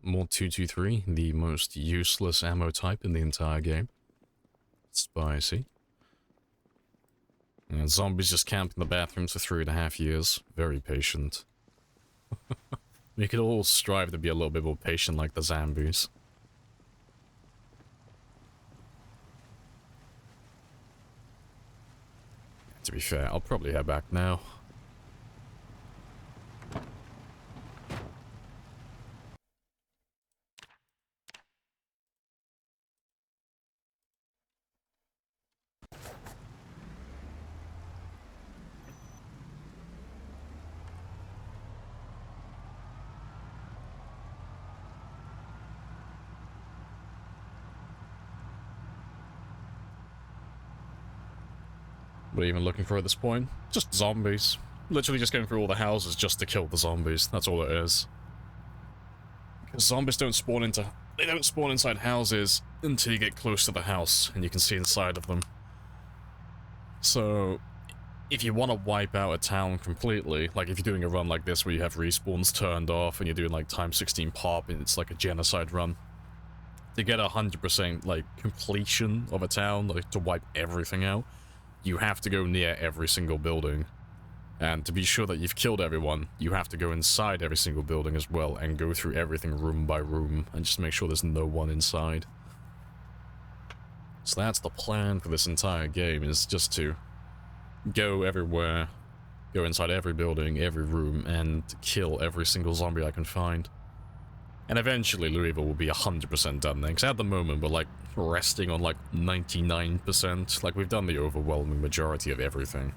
More 223, the most useless ammo type in the entire game. Spicy. And zombies just camped in the bathrooms for 3.5 years. Very patient. We could all strive to be a little bit more patient like the zombies. To be fair, I'll probably head back now. What are you even looking for at this point? Just zombies. Literally just going through all the houses just to kill the zombies. That's all it is. Because zombies don't spawn into... They don't spawn inside houses until you get close to the house and you can see inside of them. So, if you want to wipe out a town completely, like if you're doing a run like this where you have respawns turned off and you're doing like times 16 pop and it's like a genocide run, to get 100% like completion of a town, like to wipe everything out, you have to go near every single building. And to be sure that you've killed everyone, you have to go inside every single building as well and go through everything room by room and just make sure there's no one inside. So that's the plan for this entire game, is just to go everywhere, go inside every building, every room, and kill every single zombie I can find. And eventually Louisville will be 100% done then, because at the moment we're like resting on like 99%, like we've done the overwhelming majority of everything.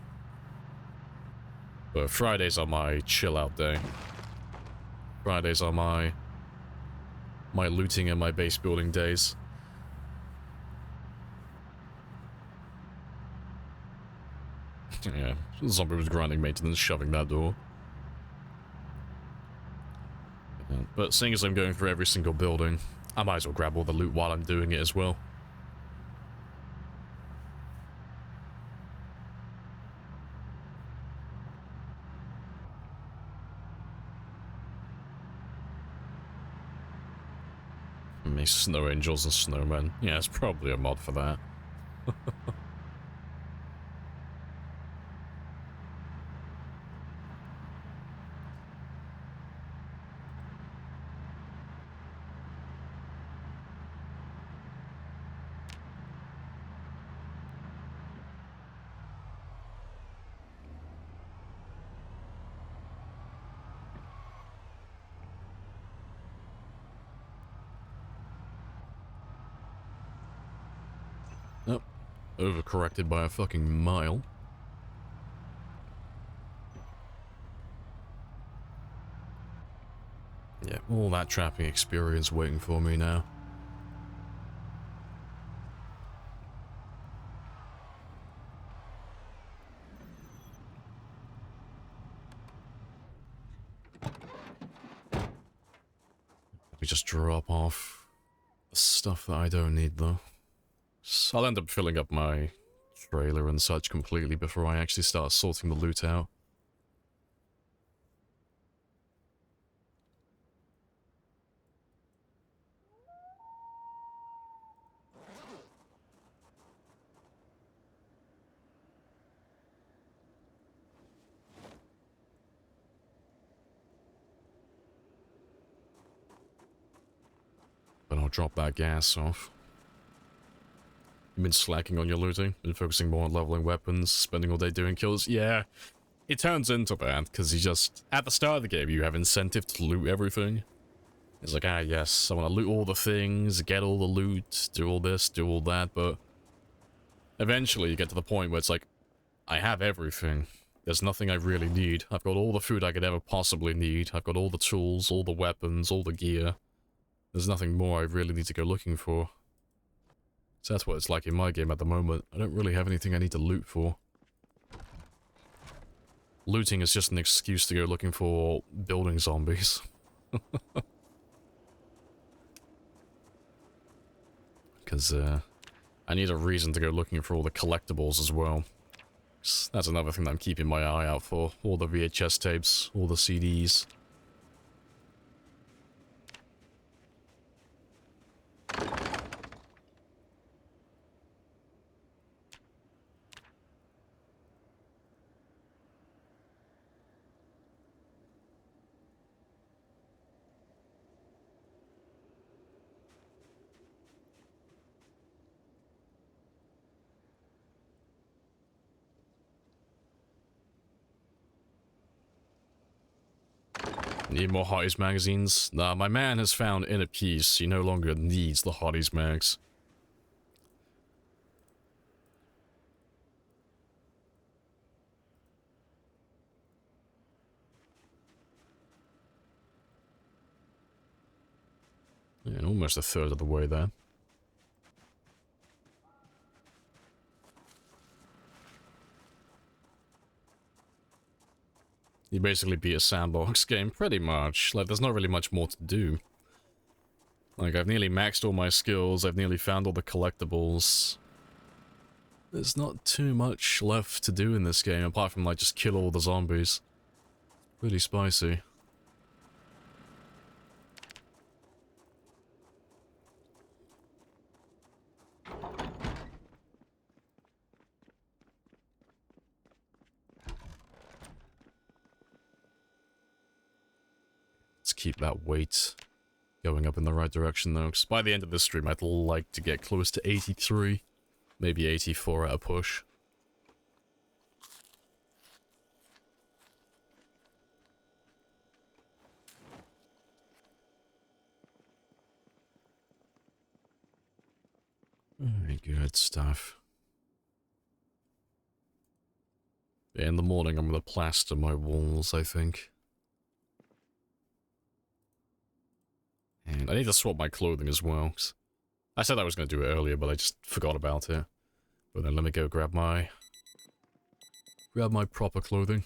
But Fridays are my chill out day. Fridays are my looting and my base building days. Yeah, zombie was grinding maintenance, shoving that door. But seeing as I'm going through every single building, I might as well grab all the loot while I'm doing it as well. Me snow angels and snowmen. Yeah, it's probably a mod for that. overcorrected by a fucking mile. Yeah, all that trapping experience waiting for me now. We just drop off the stuff that I don't need though. So I'll end up filling up my trailer and such completely before I actually start sorting the loot out. But I'll drop that gas off. You've been slacking on your looting, been focusing more on leveling weapons, spending all day doing kills. Yeah, it turns into that, because you just, at the start of the game, you have incentive to loot everything. It's like, ah yes, I want to loot all the things, get all the loot, do all this, do all that, but eventually you get to the point where it's like, I have everything. There's nothing I really need. I've got all the food I could ever possibly need. I've got all the tools, all the weapons, all the gear. There's nothing more I really need to go looking for. So that's what it's like in my game at the moment. I don't really have anything I need to loot for. Looting is just an excuse to go looking for building zombies. Because, I need a reason to go looking for all the collectibles as well. That's another thing that I'm keeping my eye out for. All the VHS tapes, all the CDs. Need more Hotties magazines? Nah, my man has found inner peace. He no longer needs the Hotties mags. Yeah, almost a third of the way there. You basically beat a sandbox game, pretty much. Like, there's not really much more to do. Like, I've nearly maxed all my skills, I've nearly found all the collectibles. There's not too much left to do in this game, apart from, like, just kill all the zombies. Pretty spicy. Keep that weight going up in the right direction though, because by the end of this stream I'd like to get close to 83, maybe 84 at a push. Very good stuff. In the morning I'm gonna plaster my walls, I think. And I need to swap my clothing as well. I said I was going to do it earlier, but I just forgot about it. But then let me go grab my proper clothing.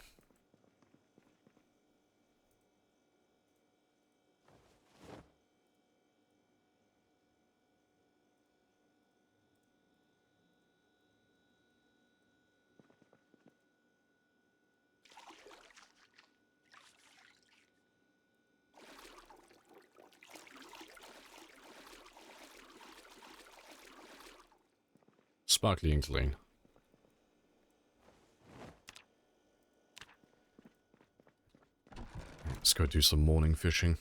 Sparkly and clean. Let's go do some morning fishing.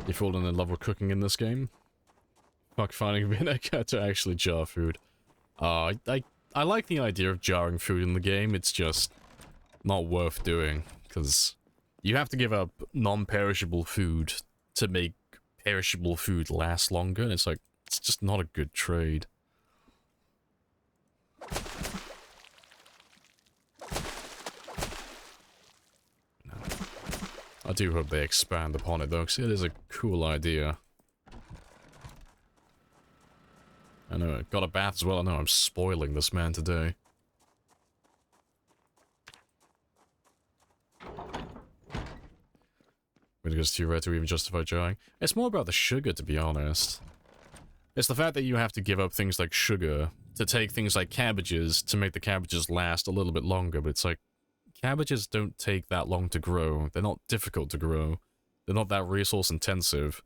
You fallen in love with cooking in this game? Fuck finding vinegar to actually jar food. I like the idea of jarring food in the game, it's just not worth doing, because you have to give up non-perishable food to make perishable food last longer, and it's like, it's just not a good trade. I do hope they expand upon it though, because it is a cool idea. I know, I got a bath as well. I know I'm spoiling this man today. Because too rare to even justify trying. It's more about the sugar, to be honest. It's the fact that you have to give up things like sugar to take things like cabbages to make the cabbages last a little bit longer, but it's like, cabbages don't take that long to grow. They're not difficult to grow. They're not that resource intensive.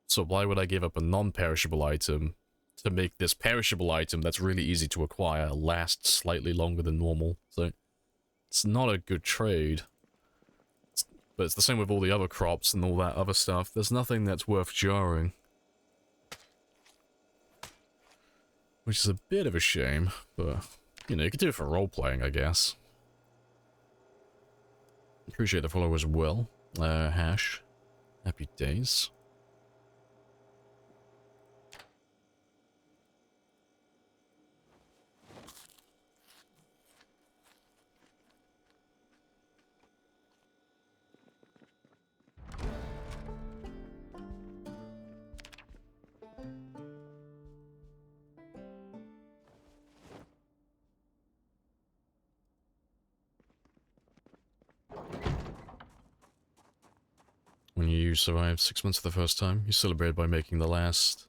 So why would I give up a non-perishable item to make this perishable item that's really easy to acquire last slightly longer than normal? So it's not a good trade. But it's the same with all the other crops and all that other stuff. There's nothing that's worth jarring. Which is a bit of a shame, but, you know, you could do it for role-playing, I guess. Appreciate the follow as well. Hash. Happy days. When you survive 6 months for the first time, you celebrate by making the last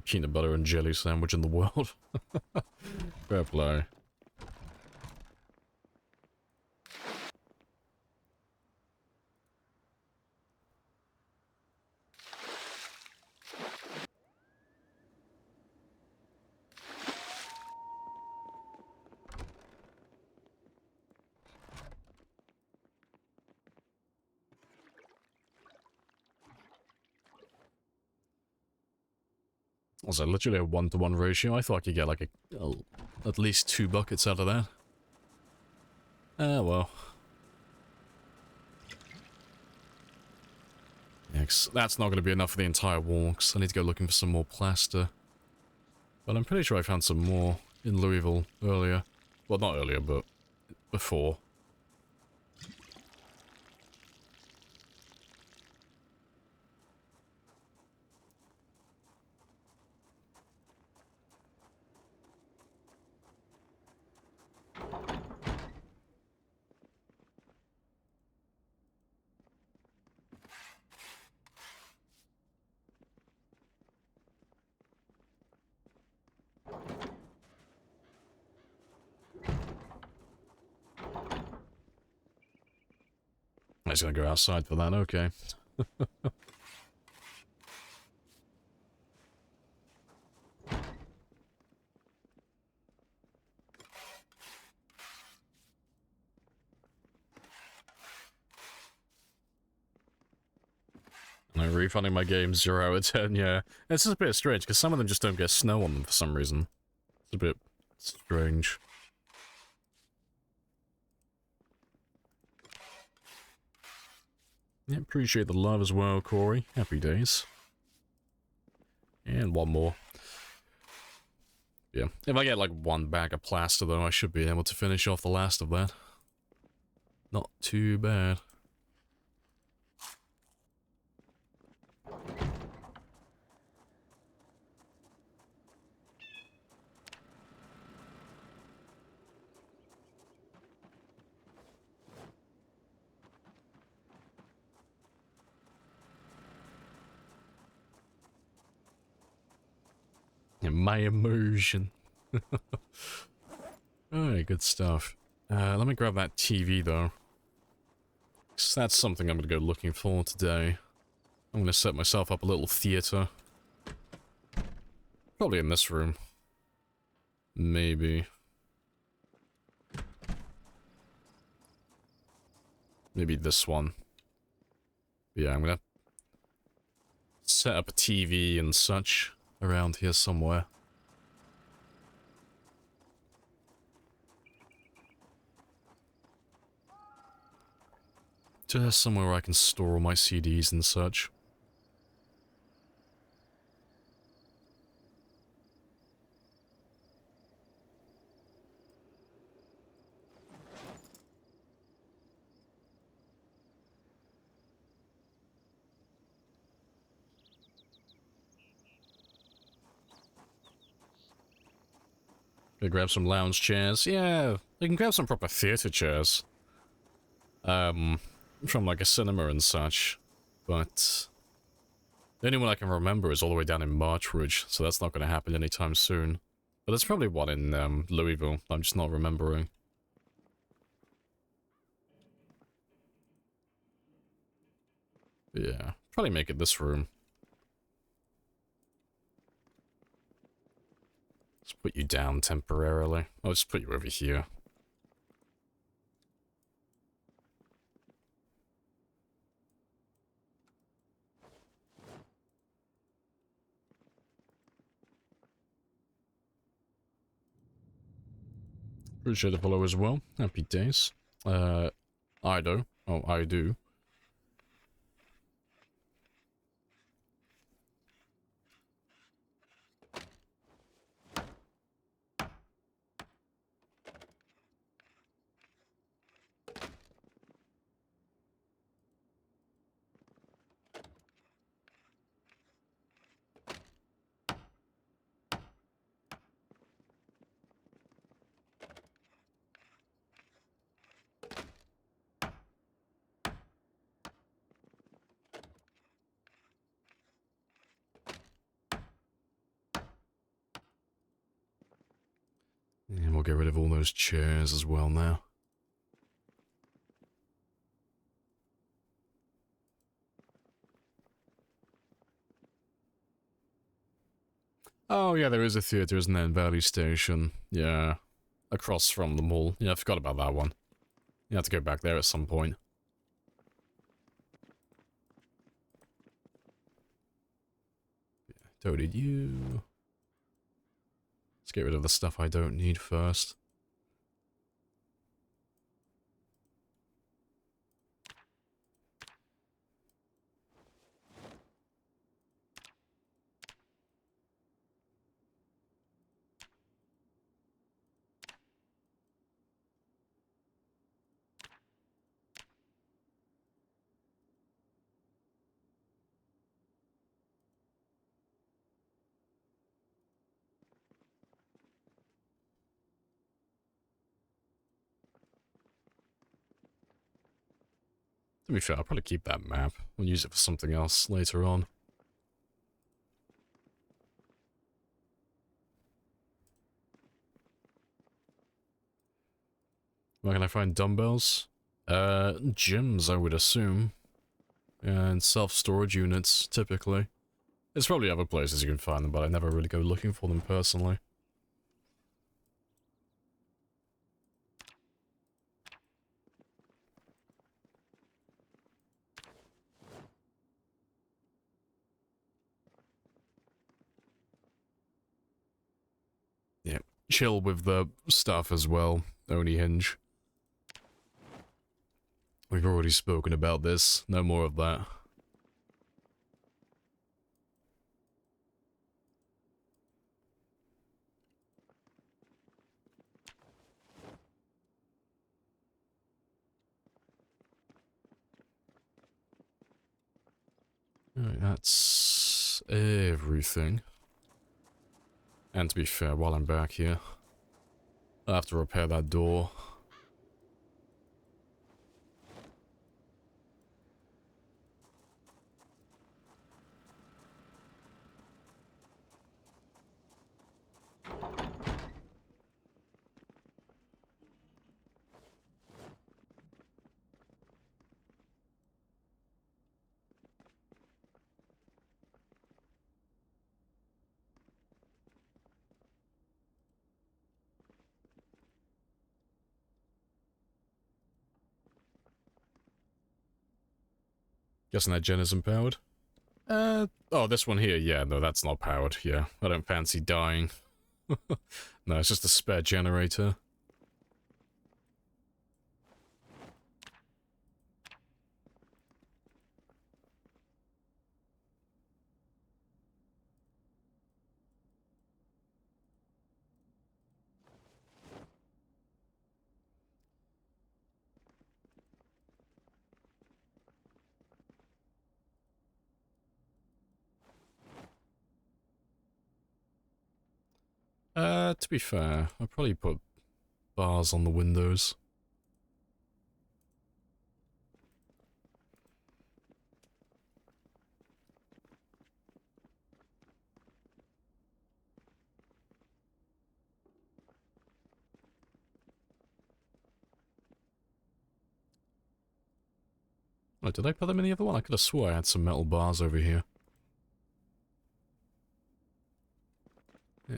peanut butter and jelly sandwich in the world. Fair play. Was that literally a 1-to-1 ratio? I thought I could get like at least 2 buckets out of that. Ah, well. That's not going to be enough for the entire wall, 'cause I need to go looking for some more plaster. But I'm pretty sure I found some more in Louisville earlier. Well, not earlier, but before. I was gonna go outside for that, okay. I'm refunding my game 0 out of 10, yeah. It's just a bit strange, because some of them just don't get snow on them for some reason. It's a bit strange. Yeah, appreciate the love as well, Corey. Happy days. And one more. Yeah, if I get like 1 bag of plaster though, I should be able to finish off the last of that. Not too bad. My immersion. Alright, good stuff. Let me grab that TV though. 'Cause that's something I'm gonna go looking for today. I'm gonna set myself up a little theater. Probably in this room. Maybe. Maybe this one. Yeah, I'm gonna set up a TV and such around here somewhere. Just somewhere where I can store all my CDs and such. Go grab some lounge chairs. Yeah, you can grab some proper theatre chairs. From like a cinema and such. But the only one I can remember is all the way down in Marchridge, so that's not going to happen anytime soon. But there's probably one in Louisville, I'm just not remembering. Yeah, probably make it this room. Let's put you down temporarily. I'll just put you over here. Appreciate the follow as well. Happy days. Ido. Oh, I do. And we'll get rid of all those chairs as well now. Oh yeah, there is a theatre, isn't there, in Valley Station? Yeah. Across from the mall. Yeah, I forgot about that one. You have to go back there at some point. Yeah, so did you. Let's get rid of the stuff I don't need first. To be fair, I'll probably keep that map. We'll use it for something else later on. Where can I find dumbbells? Gyms, I would assume. And self-storage units, typically. There's probably other places you can find them, but I never really go looking for them personally. Yeah, chill with the stuff as well, Oni Hinge. We've already spoken about this, no more of that. Alright, that's everything. And to be fair, while I'm back here, I'll have to repair that door. Guessing that gen isn't powered? Oh, this one here, yeah, no, that's not powered, yeah. I don't fancy dying. No, it's just a spare generator. To be fair, I'll probably put bars on the windows. Oh, did I put them in the other one? I could have swore I had some metal bars over here. Yeah.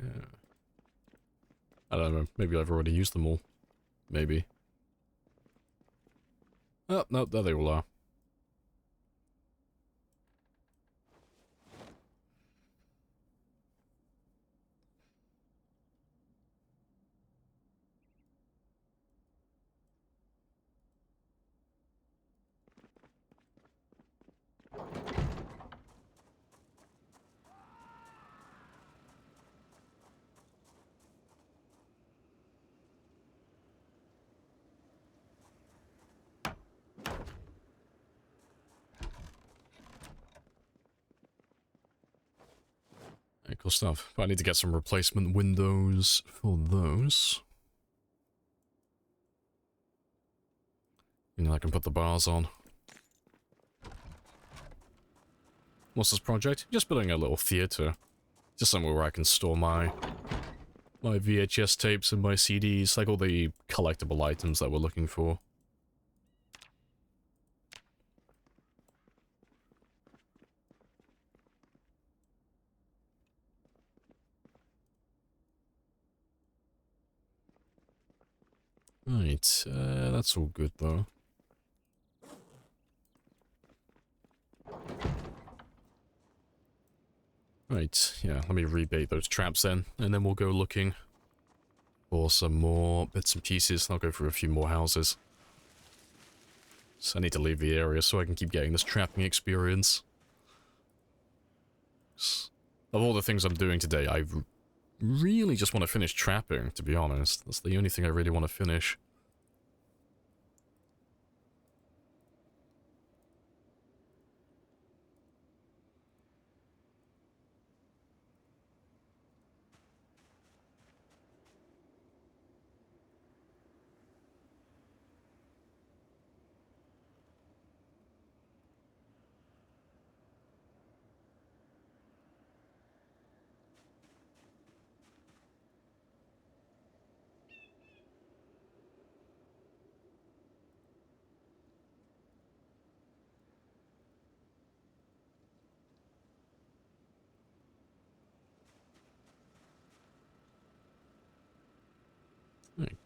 I don't know. Maybe I've already used them all. Maybe. Oh, no, there they all are. Right, cool stuff. But I need to get some replacement windows for those. You know, I can put the bars on. What's this project? Just building a little theater. Just somewhere where I can store my VHS tapes and my CDs, like all the collectible items that we're looking for. Right, that's all good though. Right, yeah, let me rebait those traps then, and then we'll go looking for some more bits and pieces. I'll go through a few more houses. So I need to leave the area so I can keep getting this trapping experience. Of all the things I'm doing today, I really just want to finish trapping, to be honest. That's the only thing I really want to finish.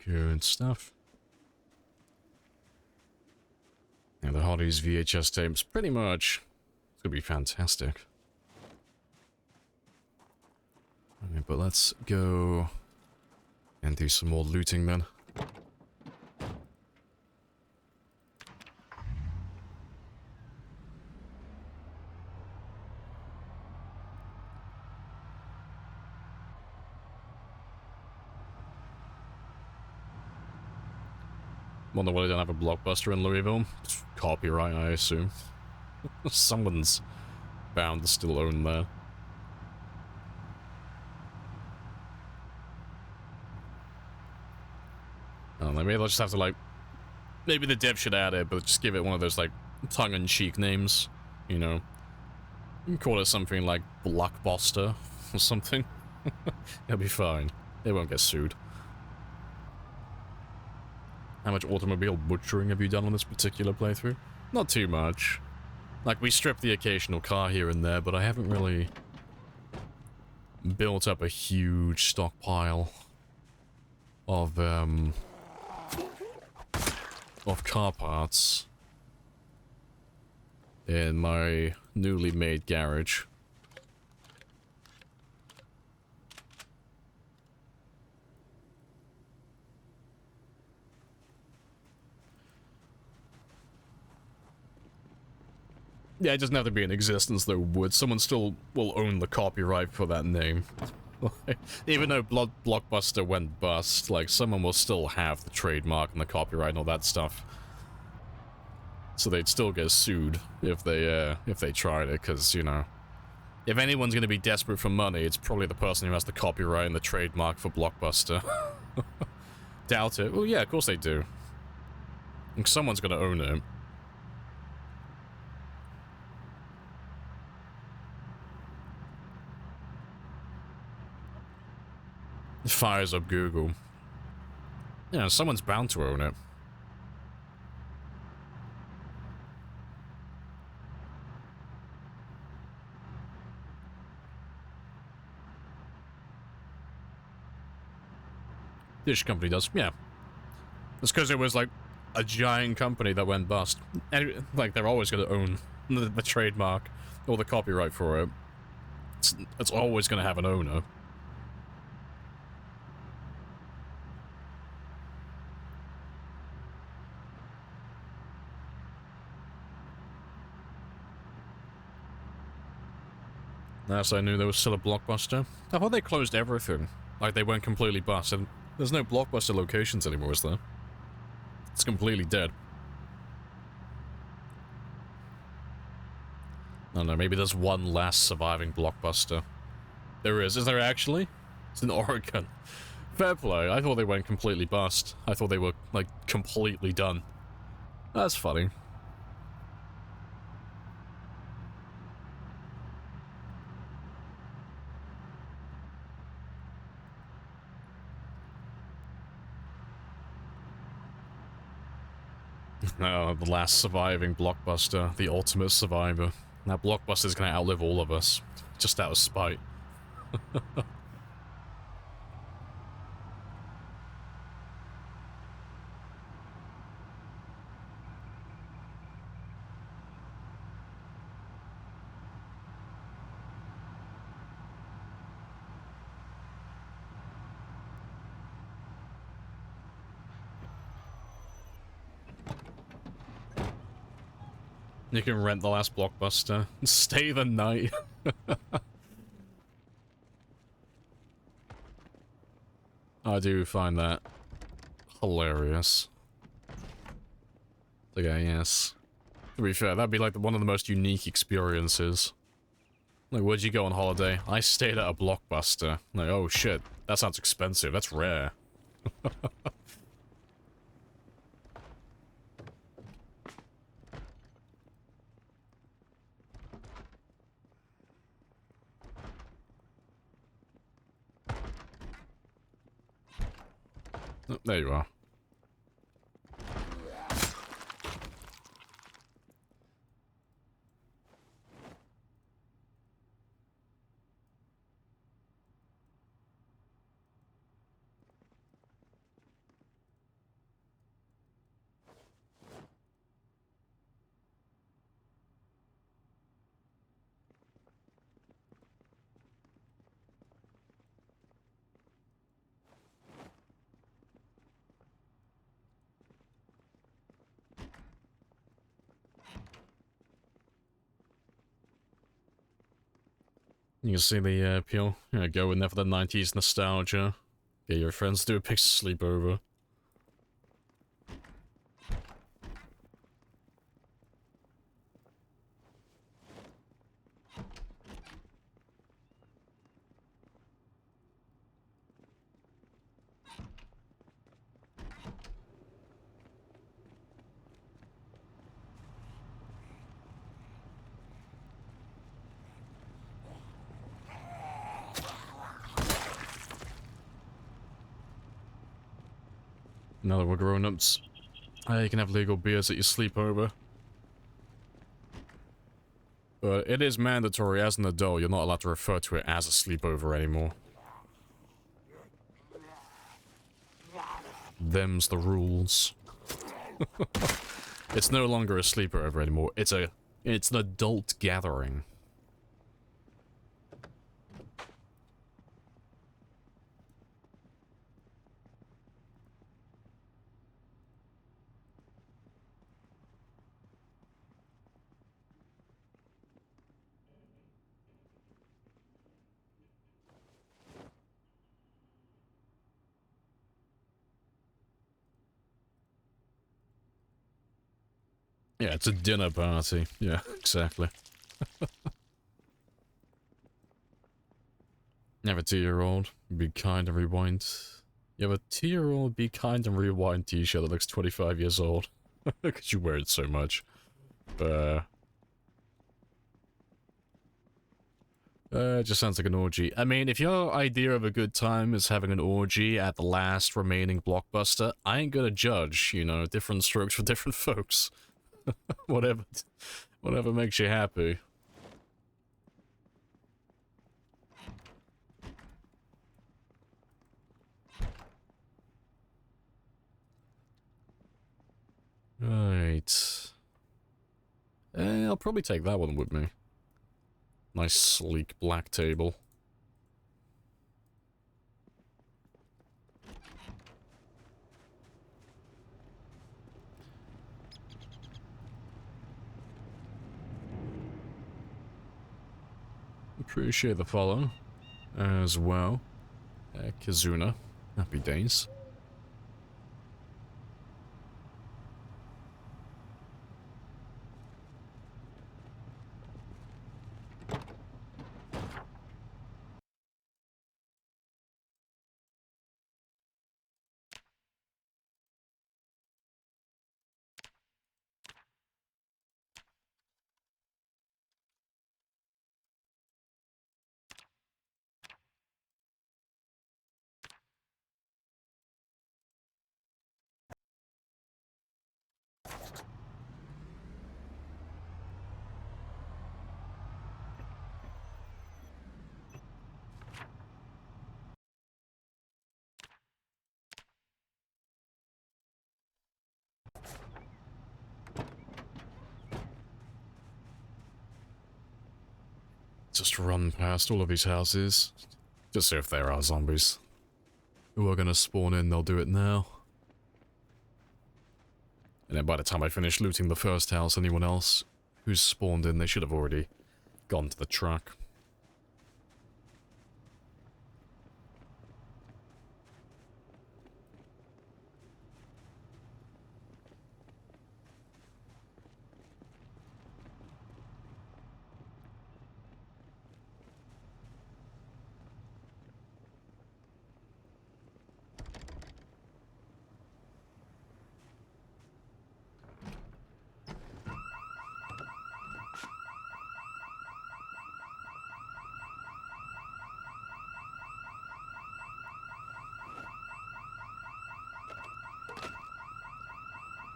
Good stuff. Yeah, the Hardy's VHS tapes, pretty much. It's gonna be fantastic. Okay, but let's go and do some more looting then. Wonder why they don't have a Blockbuster in Louisville. It's copyright, I assume. Someone's bound to still own that. Oh, maybe they'll just have to, like... Maybe the dev should add it, but just give it one of those, like, tongue-in-cheek names. You know? You can call it something like Blockbuster or something. It'll be fine. They won't get sued. How much automobile butchering have you done on this particular playthrough? Not too much. Like, we stripped the occasional car here and there, but I haven't really built up a huge stockpile of car parts in my newly made garage. Yeah, it doesn't have to be in existence, though, would. Someone still will own the copyright for that name. Even though Blockbuster went bust, like, someone will still have the trademark and the copyright and all that stuff. So they'd still get sued if they tried it, because, you know, If anyone's going to be desperate for money, it's probably the person who has the copyright and the trademark for Blockbuster. Doubt it. Well, yeah, of course they do. And someone's going to own it. It fires up Google. Yeah, someone's bound to own it. Dish company does, yeah. It's because it was like a giant company that went bust. And like they're always going to own the trademark or the copyright for it. It's always going to have an owner. As I knew there was still a Blockbuster. I thought they closed everything. Like they went completely bust, and there's no Blockbuster locations anymore, is there? It's completely dead. I don't know, maybe there's one last surviving Blockbuster. There is there actually? It's in Oregon. Fair play, I thought they went completely bust. I thought they were, like, completely done. That's funny. No, the last surviving Blockbuster, the ultimate survivor. That Blockbuster's gonna outlive all of us, just out of spite. You can rent the last Blockbuster and stay the night. I do find that hilarious. Okay, yes. To be fair, that'd be like one of the most unique experiences. Like, where'd you go on holiday? I stayed at a Blockbuster. Like, oh shit, that sounds expensive. That's rare. Oh, there you are. You can see the appeal. Go in there for the 90s nostalgia. Get your friends to do a picture sleepover. Now that we're grown-ups, you can have legal beers at your sleepover. But it is mandatory as an adult, you're not allowed to refer to it as a sleepover anymore. Them's the rules. It's no longer a sleepover anymore, it's an adult gathering. Yeah, it's a dinner party. Yeah, exactly. You have a 2-year-old, be kind and rewind. You have a 2-year-old, be kind and rewind t-shirt that looks 25 years old. Because you wear it so much. It just sounds like an orgy. I mean, if your idea of a good time is having an orgy at the last remaining blockbuster, I ain't gonna judge, you know, different strokes for different folks. whatever, whatever makes you happy. Right. I'll probably take that one with me. Nice sleek black table. Appreciate the follow as well. Kizuna, happy days. Just run past all of these houses. Just see if there are zombies. Who are gonna spawn in, they'll do it now. And then by the time I finish looting the first house, anyone else who's spawned in, they should have already gone to the truck.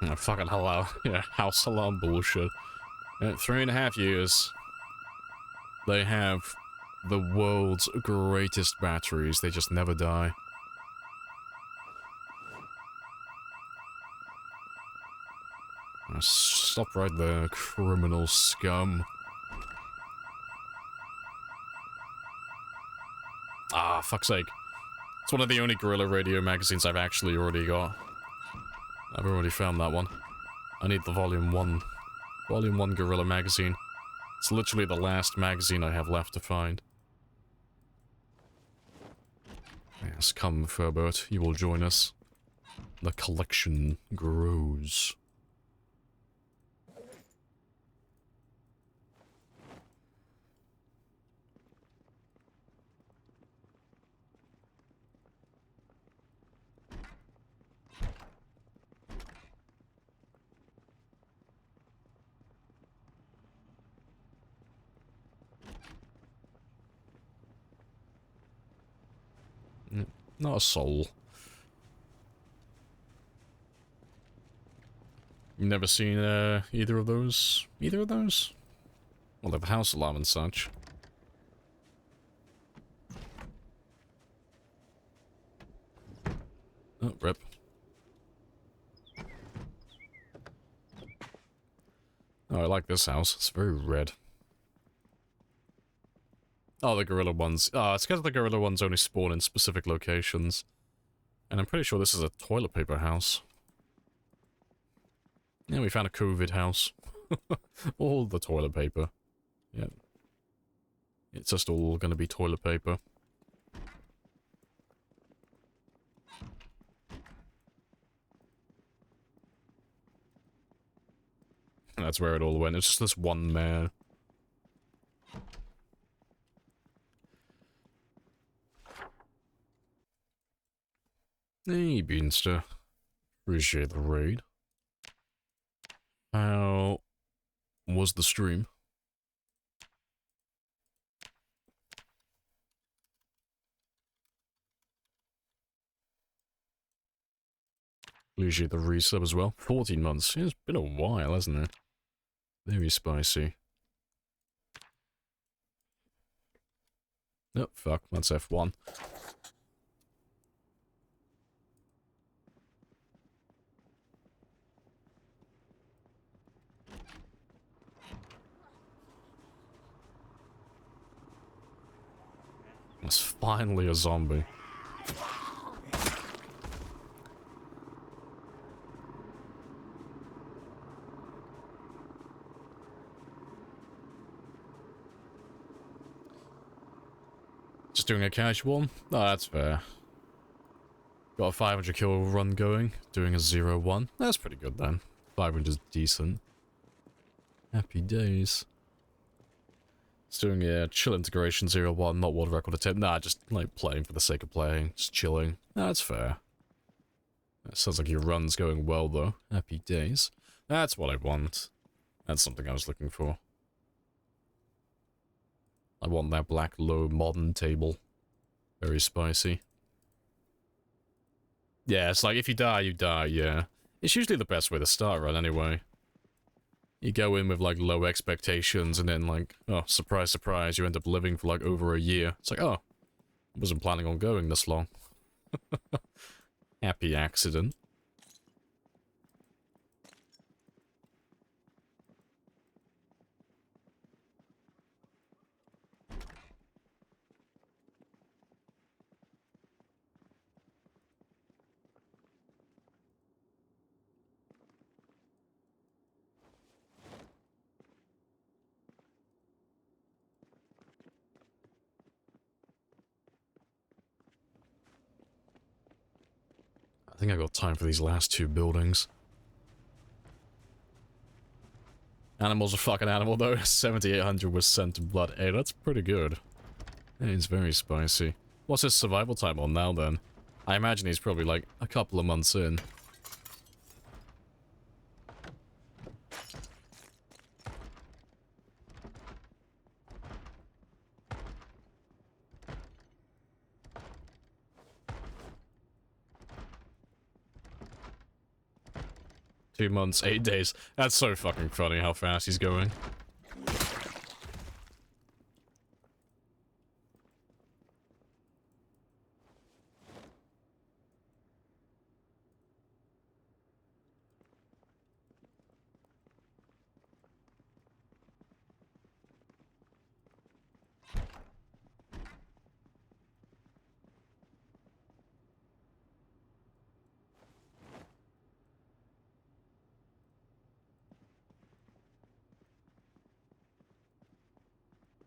Oh, fucking hello. Yeah, house alarm bullshit. 3.5 years. They have the world's greatest batteries. They just never die. Stop right there, criminal scum. Ah, fuck's sake. It's one of the only guerrilla radio magazines I've actually already got. I've already found that one. I need the Volume 1. Volume 1 Guerrilla magazine. It's literally the last magazine I have left to find. Yes, come, Furbert. You will join us. The collection grows. Not a soul. You've never seen either of those? Either of those? Well, like the house alarm and such. Oh, rip. Oh, I like this house. It's very red. Oh, the gorilla ones. Oh, it's because the gorilla ones only spawn in specific locations. And I'm pretty sure this is a toilet paper house. Yeah, we found a COVID house. All the toilet paper. Yeah. It's just all gonna be toilet paper. That's where it all went. It's just this one man. Hey, Beanster. Appreciate the raid. How was the stream? Appreciate the resub as well. 14 months. Yeah, it's been a while, hasn't it? Very spicy. Oh, fuck. That's F1. It's finally a zombie. Just doing a casual? Oh, that's fair. Got a 500 kill run going, doing a 0-1. That's pretty good then. 500's decent. Happy days. Just doing a chill integration 0-1, not world record attempt. Nah, just like playing for the sake of playing, just chilling. That's fair. That sounds like your run's going well though. Happy days. That's what I want. That's something I was looking for. I want that black low modern table. Very spicy. Yeah, it's like if you die, you die, yeah. It's usually the best way to start a run anyway. You go in with like low expectations and then like, oh, surprise, surprise, you end up living for like over a year. It's like, oh, I wasn't planning on going this long. Happy accident. I think I got time for these last two buildings. Animal's a fucking animal though. 7,800 was sent to blood. Hey, that's pretty good. It's very spicy. What's his survival time on now then? I imagine he's probably like a couple of months in. Two months, 8 days. That's so fucking funny how fast he's going.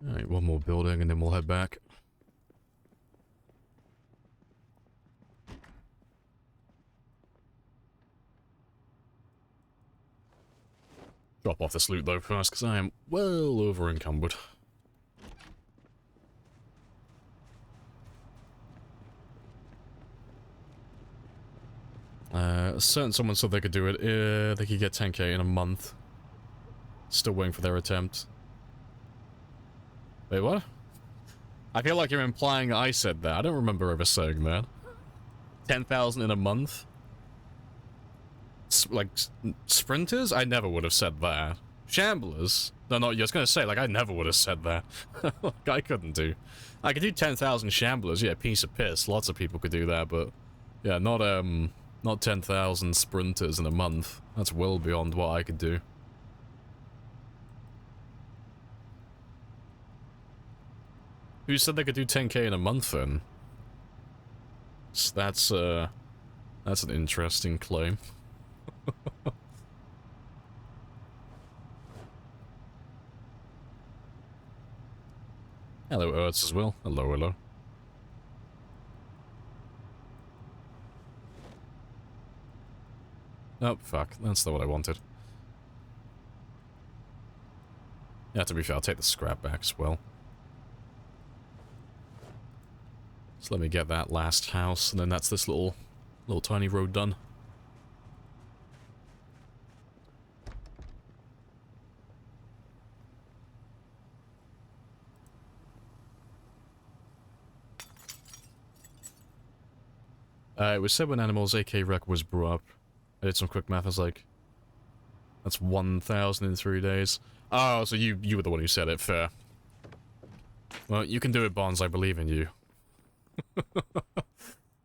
Alright, one more building and then we'll head back. Drop off this loot though first, because I am well over encumbered. Certain someone said they could do it. They could get 10k in a month. Still waiting for their attempt. Wait, what? I feel like you're implying I said that. I don't remember ever saying that. 10,000 in a month? Sprinters? I never would have said that. Shamblers? No, not you. I was gonna say, like, I never would have said that. Like, I couldn't do. I could do 10,000 shamblers, yeah, piece of piss. Lots of people could do that, but... Yeah, not 10,000 sprinters in a month. That's well beyond what I could do. Who said they could do 10k in a month, then? That's an interesting claim. Hello, Earths as well. Hello, hello. Oh, fuck. That's not what I wanted. Yeah, to be fair, I'll take the scrap back as well. So let me get that last house, and then that's this little Little tiny road done. It was said when Animal's AK rec was brought up. I did some quick math, I was like... That's 1,000 in 3 days. Oh, so you were the one who said it, fair. Well, you can do it, Bonds, I believe in you.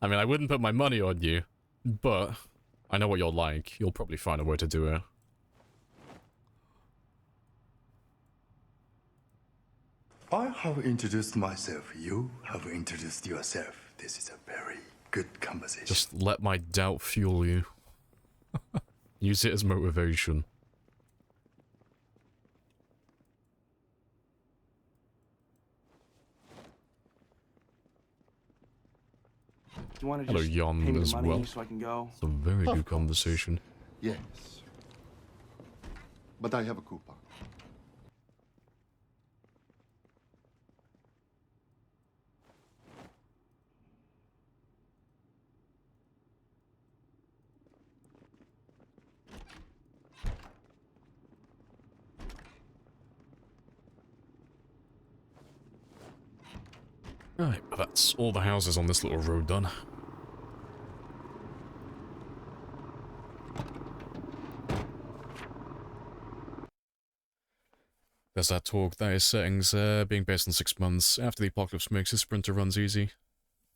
I mean, I wouldn't put my money on you, but I know what you're like. You'll probably find a way to do it. I have introduced myself. You have introduced yourself. This is a very good conversation. Just let my doubt fuel you. Use it as motivation. Do you want to Hello, just Jan, pay me as the money well. so I can go? It's a very good conversation. Yes. But I have a coupon. Right, but that's all the houses on this little road done. There's that talk. That is settings being based on 6 months. After the apocalypse makes his sprinter runs easy.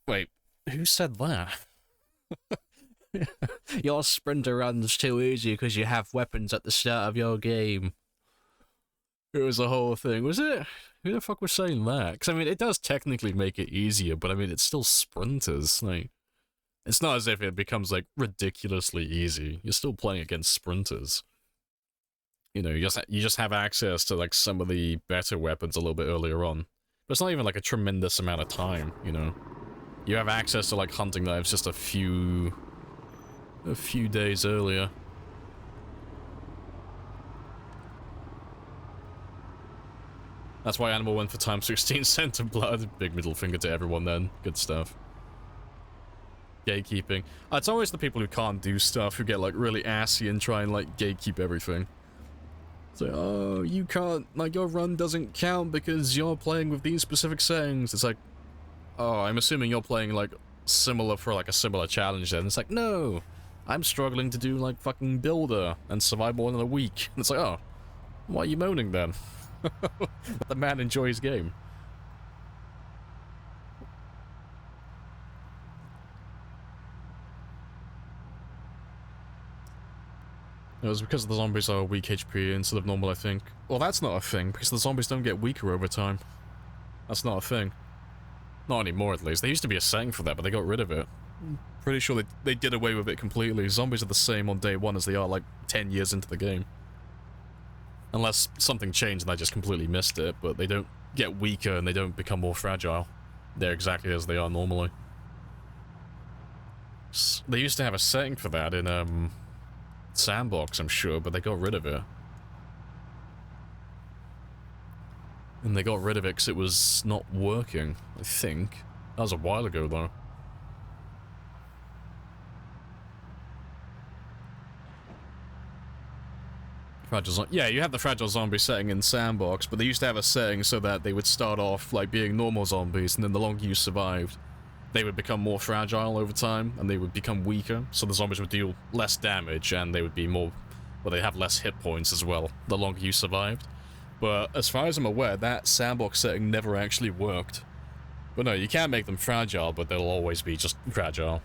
Wait, who said that? Your sprinter runs too easy because you have weapons at the start of your game. It was a whole thing, was it? Who the fuck was saying that? Because, I mean, it does technically make it easier, but, I mean, it's still sprinters. Like, it's not as if it becomes, like, ridiculously easy. You're still playing against sprinters. You know, you just have access to, like, some of the better weapons a little bit earlier on. But it's not even, like, a tremendous amount of time, you know? You have access to, like, hunting knives just a few days earlier. That's why Animal went for time 16 cent of blood. Big middle finger to everyone then. Good stuff. Gatekeeping. It's always the people who can't do stuff who get, like, really assy and try and, like, gatekeep everything. It's like, oh, you can't, like, your run doesn't count because you're playing with these specific settings. It's like, oh, I'm assuming you're playing, like, similar for, like, a similar challenge then. It's like, no, I'm struggling to do, like, fucking Builder and survive more than a week. And it's like, oh, why are you moaning then? Let the man enjoy his game. It was because the zombies are weak HP instead of normal, I think. Well, that's not a thing, because the zombies don't get weaker over time. That's not a thing. Not anymore, at least. There used to be a setting for that, but they got rid of it. Pretty sure they did away with it completely. Zombies are the same on day one as they are, like, 10 years into the game. Unless something changed and I just completely missed it, but they don't get weaker and they don't become more fragile. They're exactly as they are normally. They used to have a setting for that in, Sandbox, I'm sure, but they got rid of it. And they got rid of it because it was not working, I think. That was a while ago, though. Yeah, you have the fragile zombie setting in Sandbox, but they used to have a setting so that they would start off like being normal zombies, and then the longer you survived, they would become more fragile over time, and they would become weaker, so the zombies would deal less damage, and they would be more... well, they have less hit points as well, the longer you survived. But as far as I'm aware, that Sandbox setting never actually worked. But no, you can make them fragile, but they'll always be just fragile.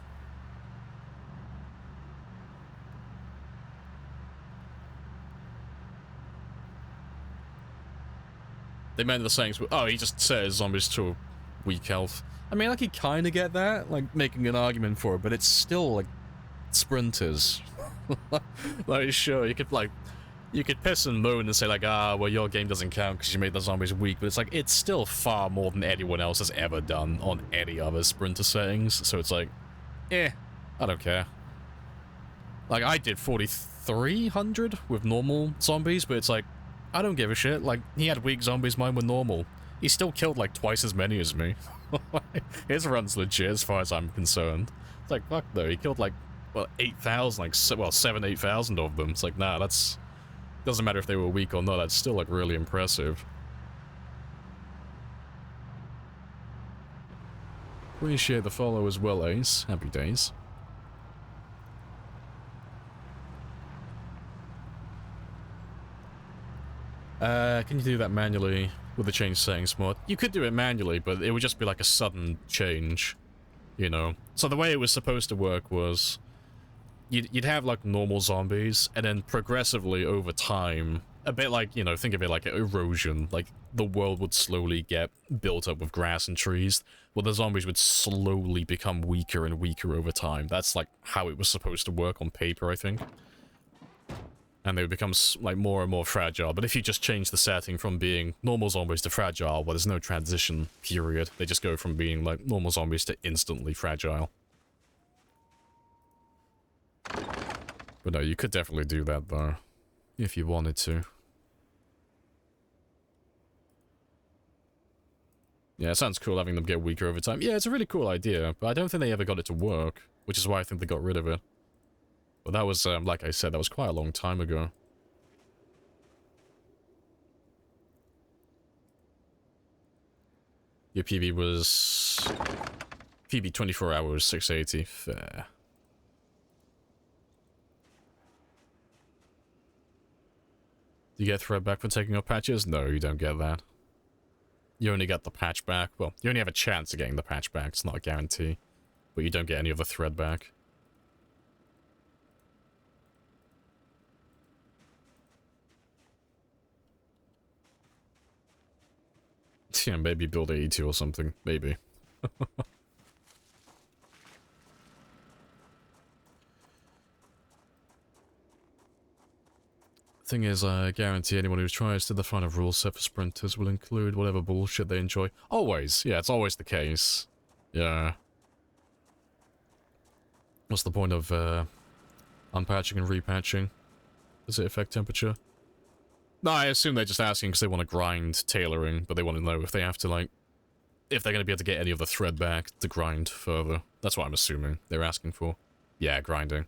They meant the sayings, oh, he just says zombies to weak health. I mean, I could kind of get that, like, making an argument for it, but it's still, like, sprinters. Like, sure, you could piss and moan and say, like, ah, well, your game doesn't count because you made the zombies weak, but it's like, it's still far more than anyone else has ever done on any other sprinter settings, so it's like, I don't care. Like, I did 4,300 with normal zombies, but it's like, I don't give a shit. Like, he had weak zombies, mine were normal. He still killed, like, twice as many as me. His run's legit as far as I'm concerned. It's like, fuck though, he killed like, well, 8,000, like, well, 8,000 of them. It's like, nah, that's... Doesn't matter if they were weak or not, that's still, like, really impressive. Appreciate the follow as well, Ace. Happy days. Can you do that manually with the change settings mod? You could do it manually, but it would just be like a sudden change, you know? So the way it was supposed to work was you'd have like normal zombies, and then progressively over time, a bit like, you know, think of it like erosion, like the world would slowly get built up with grass and trees, well the zombies would slowly become weaker and weaker over time. That's like how it was supposed to work on paper, I think. And they would become, like, more and more fragile. But if you just change the setting from being normal zombies to fragile, well, there's no transition period. They just go from being, like, normal zombies to instantly fragile. But no, you could definitely do that, though. If you wanted to. Yeah, it sounds cool having them get weaker over time. Yeah, it's a really cool idea, but I don't think they ever got it to work. Which is why I think they got rid of it. But that was, like I said, that was quite a long time ago. Your PB was... PB 24 hours, 680. Fair. Do you get thread back for taking off patches? No, you don't get that. You only get the patch back. Well, you only have a chance of getting the patch back. It's not a guarantee. But you don't get any of the thread back. Yeah, maybe build 82 or something. Maybe. Thing is, I guarantee anyone who tries to define a rule set for sprinters will include whatever bullshit they enjoy. Always. Yeah, it's always the case. Yeah. What's the point of, unpatching and repatching? Does it affect temperature? No, I assume they're just asking because they want to grind tailoring, but they want to know if they have to, like, if they're going to be able to get any of the thread back to grind further. That's what I'm assuming they're asking for. Yeah, grinding.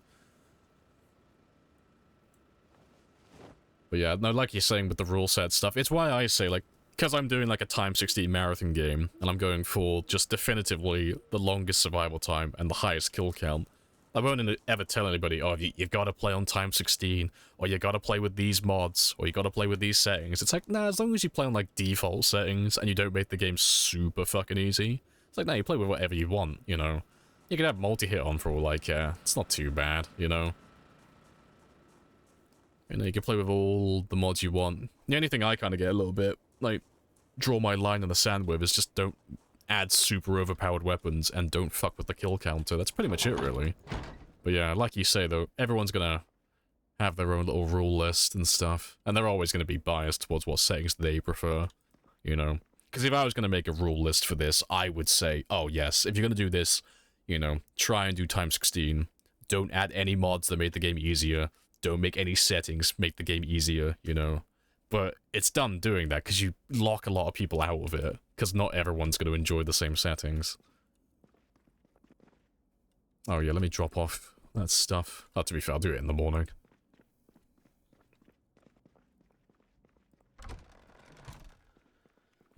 But yeah, no, like you're saying with the rule set stuff, it's why I say, like, because I'm doing, like, a time 16 marathon game, and I'm going for just definitively the longest survival time and the highest kill count, I won't ever tell anybody, oh, you've got to play on time 16, or you got to play with these mods, or you got to play with these settings. It's like, nah, as long as you play on, like, default settings, and you don't make the game super fucking easy, it's like, nah, you play with whatever you want, you know? You can have multi-hit on for all, like, it's not too bad, you know? You know, you can play with all the mods you want. The only thing I kind of get a little bit, like, draw my line in the sand with is just don't add super overpowered weapons and don't fuck with the kill counter. That's pretty much it, really. But yeah, like you say, though, everyone's gonna have their own little rule list and stuff, and they're always gonna be biased towards what settings they prefer, you know? Because if I was gonna make a rule list for this, I would say, oh yes, if you're gonna do this, you know, try and do time 16. Don't add any mods that make the game easier. Don't make any settings make the game easier, you know? But it's done doing that because you lock a lot of people out of it, because not everyone's going to enjoy the same settings. Oh yeah, let me drop off that stuff. Oh, to be fair, I'll do it in the morning.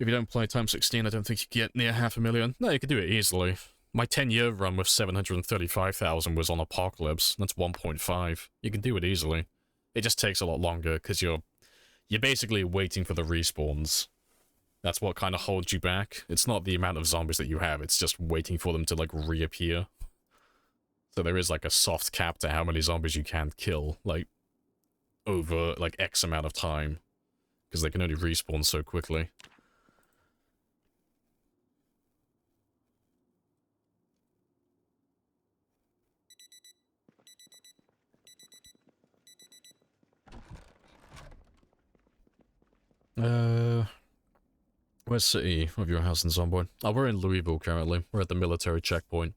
If you don't play time 16, I don't think you get near 500,000. No, you could do it easily. My 10-year run with 735,000 was on Apocalypse. That's 1.5. You can do it easily. It just takes a lot longer, because you're basically waiting for the respawns. That's what kind of holds you back. It's not the amount of zombies that you have, it's just waiting for them to, like, reappear. So there is, like, a soft cap to how many zombies you can kill, like, over, like, X amount of time. Because they can only respawn so quickly. Where's city of your house in Zomboid? Oh, we're in Louisville currently. We're at the military checkpoint.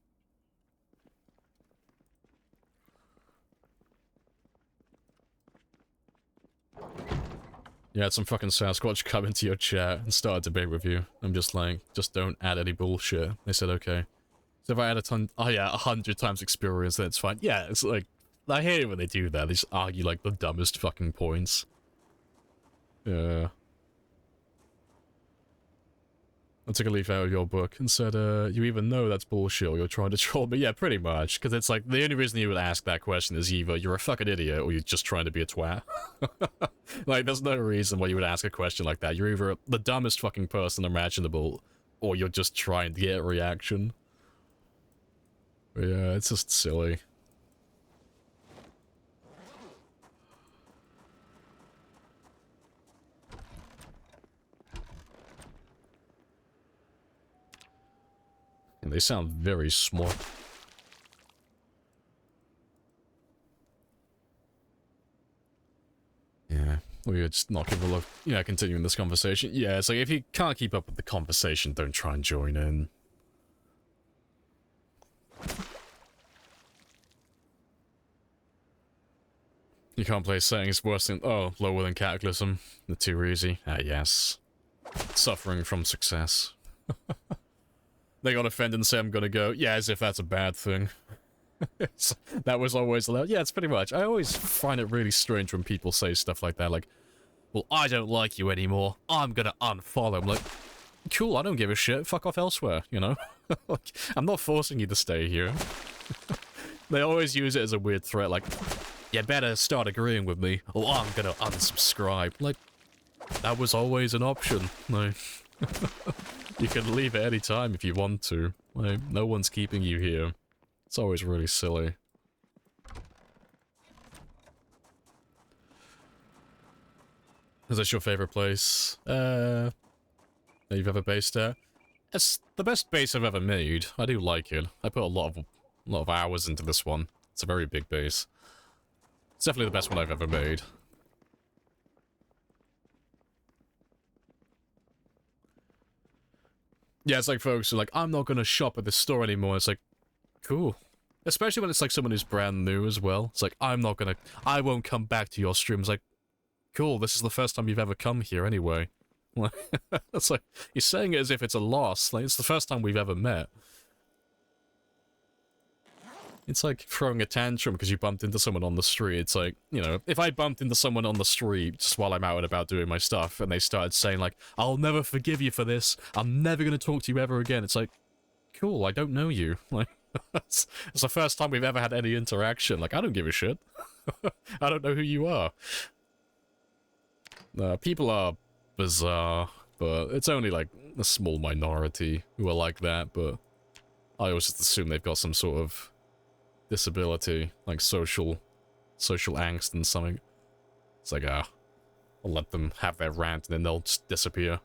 Yeah, had some fucking Sasquatch come into your chat and start a debate with you. I'm just like, just don't add any bullshit. They said okay. So if I had 100 times experience, then it's fine. Yeah, it's like, I hate it when they do that. They just argue like the dumbest fucking points. Yeah. I took a leaf out of your book and said, you even know that's bullshit or you're trying to troll me. Yeah, pretty much. Because it's like, the only reason you would ask that question is either you're a fucking idiot or you're just trying to be a twat. Like, there's no reason why you would ask a question like that. You're either the dumbest fucking person imaginable or you're just trying to get a reaction. But yeah, it's just silly. And they sound very smart. Yeah, we're just not gonna look. Yeah, continuing this conversation. Yeah, it's like if you can't keep up with the conversation, don't try and join in. You can't play settings worse than lower than Cataclysm. They're too easy. Ah, yes. Suffering from success. They got offended and say I'm gonna go. Yeah, as if that's a bad thing. That was always allowed. Yeah, it's pretty much. I always find it really strange when people say stuff like that, like, well, I don't like you anymore. I'm gonna unfollow. I'm like, cool, I don't give a shit. Fuck off elsewhere, you know? Like, I'm not forcing you to stay here. They always use it as a weird threat, like, you better start agreeing with me, or I'm gonna unsubscribe. Like, that was always an option. Like, you can leave at any time if you want to. Like, no one's keeping you here. It's always really silly. Is this your favorite place? That you've ever based at? It's the best base I've ever made. I do like it. I put a lot of hours into this one. It's a very big base. It's definitely the best one I've ever made. Yeah, it's like folks are like, I'm not gonna shop at this store anymore. It's like, cool. Especially when it's like someone who's brand new as well. It's like, I won't come back to your stream. It's like, cool, this is the first time you've ever come here anyway. It's like, you're saying it as if it's a loss. Like, it's the first time we've ever met. It's like throwing a tantrum because you bumped into someone on the street. It's like, you know, if I bumped into someone on the street just while I'm out and about doing my stuff, and they started saying like, I'll never forgive you for this, I'm never going to talk to you ever again. It's like, cool, I don't know you. Like, it's the first time we've ever had any interaction. Like, I don't give a shit. I don't know who you are. People are bizarre, but it's only like a small minority who are like that, but I always just assume they've got some sort of disability, like social angst and something. It's like, I'll let them have their rant and then they'll just disappear.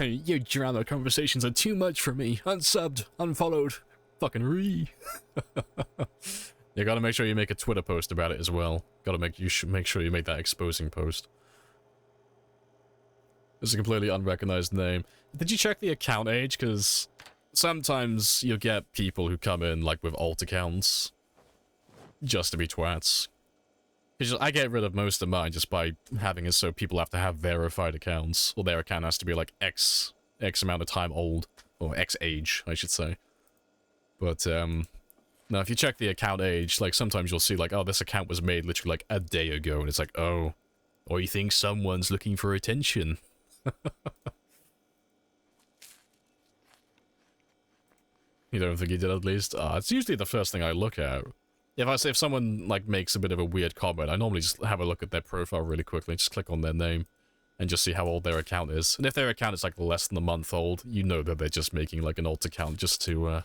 Your drama conversations are too much for me. Unsubbed, unfollowed, fucking re. You gotta make sure you make a Twitter post about it as well. You should make sure you make that exposing post. It's a completely unrecognized name. Did you check the account age? Because sometimes you'll get people who come in, like, with alt accounts. Just to be twats. Because I get rid of most of mine just by having it so people have to have verified accounts. Or their account has to be, like, X amount of time old. Or X age, I should say. But, now if you check the account age, like, sometimes you'll see, like, oh, this account was made literally, like, a day ago. And it's like, oh, or you think someone's looking for attention. You don't think he did at least? It's usually the first thing I look at. If someone like makes a bit of a weird comment, I normally just have a look at their profile really quickly, just click on their name, and just see how old their account is. And if their account is like less than a month old, you know that they're just making like an alt account just to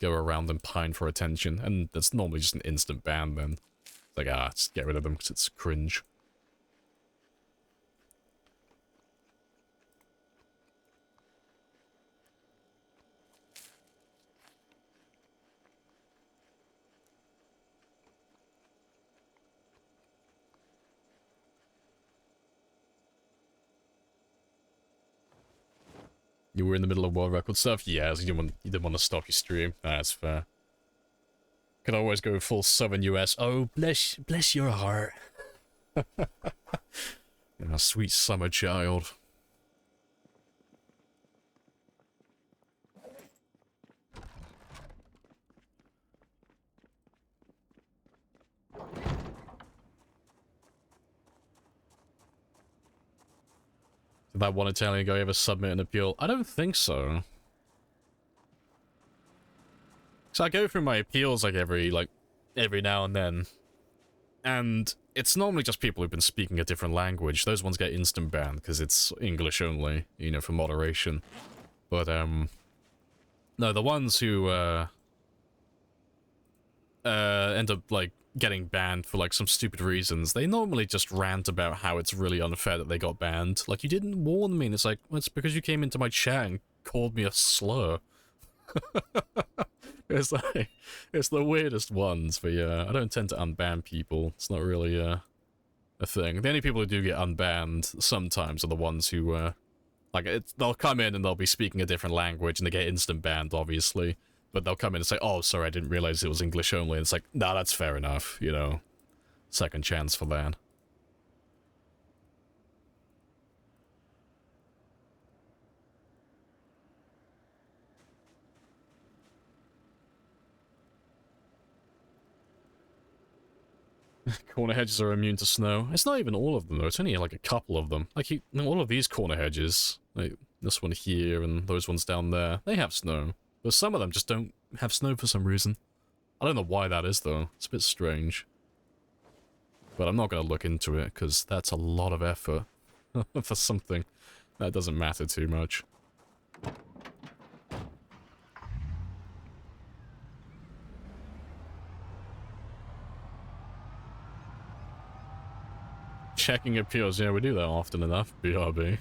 go around and pine for attention. And that's normally just an instant ban then. It's like, just get rid of them because it's cringe. You were in the middle of world record stuff? Yeah, so you didn't want to stop your stream. That's fair. Could always go full Southern US. Oh, bless your heart. Yeah, sweet summer child. Did that one Italian guy ever submit an appeal? I don't think so. So I go through my appeals like every now and then. And it's normally just people who've been speaking a different language. Those ones get instant banned because it's English only, you know, for moderation. But, no, the ones who, end up, like, getting banned for, like, some stupid reasons, they normally just rant about how it's really unfair that they got banned. Like, you didn't warn me, and it's like, well, it's because you came into my chat and called me a slur. It's like, it's the weirdest ones, but yeah, I don't tend to unban people. It's not really, a thing. The only people who do get unbanned sometimes are the ones who, like, they'll come in and they'll be speaking a different language and they get instant banned, obviously. But they'll come in and say, oh, sorry, I didn't realize it was English only. And it's like, nah, that's fair enough, you know. Second chance for that. Corner hedges are immune to snow. It's not even all of them, though. It's only, like, a couple of them. Like, all of these corner hedges, like this one here and those ones down there, they have snow. But some of them just don't have snow for some reason. I don't know why that is, though. It's a bit strange. But I'm not going to look into it, because that's a lot of effort for something that doesn't matter too much. Checking appeals, yeah, we do that often enough, BRB.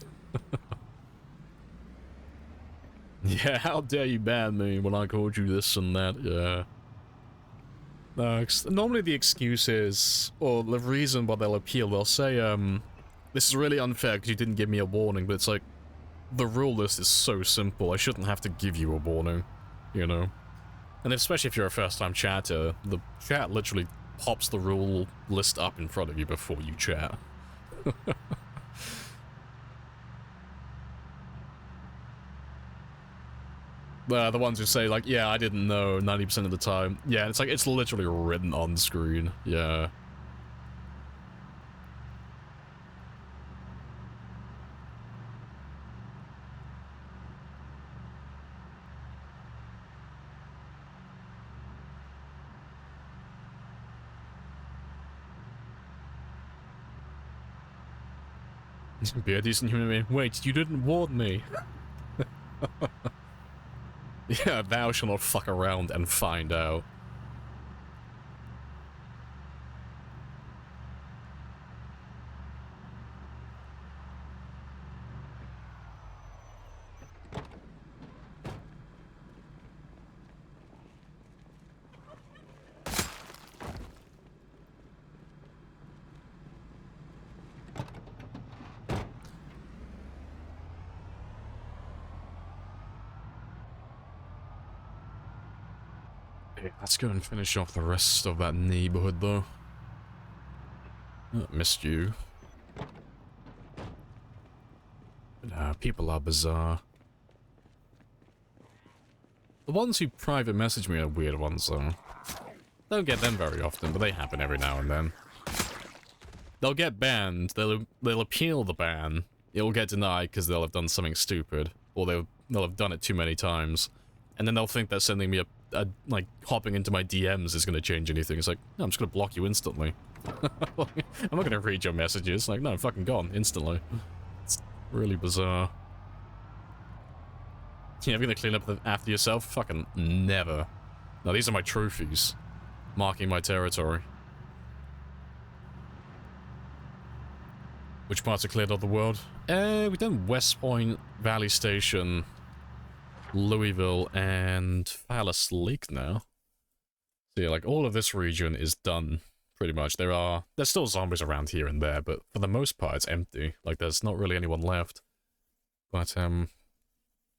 Yeah, how dare you ban me when I called you this and that, yeah. No, normally the excuse is, or the reason why they'll appeal, they'll say, this is really unfair because you didn't give me a warning, but it's like, the rule list is so simple, I shouldn't have to give you a warning, you know? And especially if you're a first-time chatter, the chat literally pops the rule list up in front of you before you chat. The ones who say, like, yeah, I didn't know 90% of the time. Yeah, it's like, it's literally written on screen. Yeah. Be a decent human being. Wait, you didn't warn me. Yeah, thou shall not fuck around and find out. Let's go and finish off the rest of that neighborhood, though. Oh, missed you. But, people are bizarre. The ones who private message me are weird ones, though. Don't get them very often, but they happen every now and then. They'll get banned, they'll appeal the ban, it'll get denied because they'll have done something stupid, or they'll have done it too many times, and then they'll think that sending me like, hopping into my DMs is going to change anything. It's like, no, I'm just going to block you instantly. I'm not going to read your messages. Like, no, I'm fucking gone, instantly. It's really bizarre. Yeah, I'm going to clean up after yourself? Fucking never. No, these are my trophies. Marking my territory. Which parts are cleared of the world? We've done West Point, Valley Station, Louisville, and Phallus Lake now. So yeah, like, all of this region is done, pretty much. There's still zombies around here and there, but for the most part, it's empty. Like, there's not really anyone left. But, the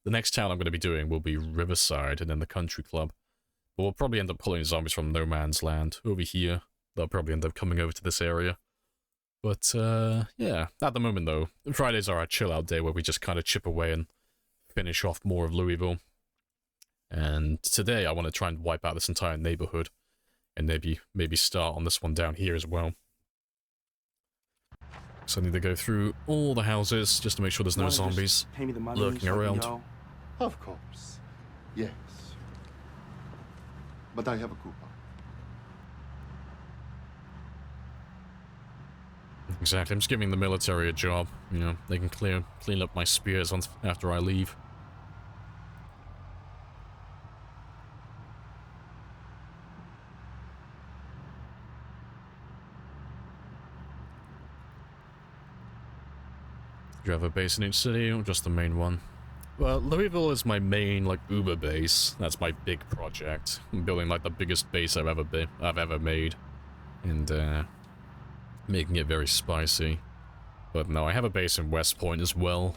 next town I'm going to be doing will be Riverside, and then the Country Club. But we'll probably end up pulling zombies from No Man's Land over here. They'll probably end up coming over to this area. But, yeah, at the moment, though, Fridays are our chill-out day where we just kind of chip away and finish off more of Louisville. And today I want to try and wipe out this entire neighborhood and maybe start on this one down here as well. So I need to go through all the houses just to make sure there's no You wanna just zombies pay me the money lurking so I can around. go? Of course. Yes. But I have a coupon. Exactly, I'm just giving the military a job. You know, they can clean up my spears once after I leave. Do you have a base in each city or just the main one? Well, Louisville is my main, like, Uber base. That's my big project. I'm building, like, the biggest base I've ever made. And, making it very spicy. But no, I have a base in West Point as well.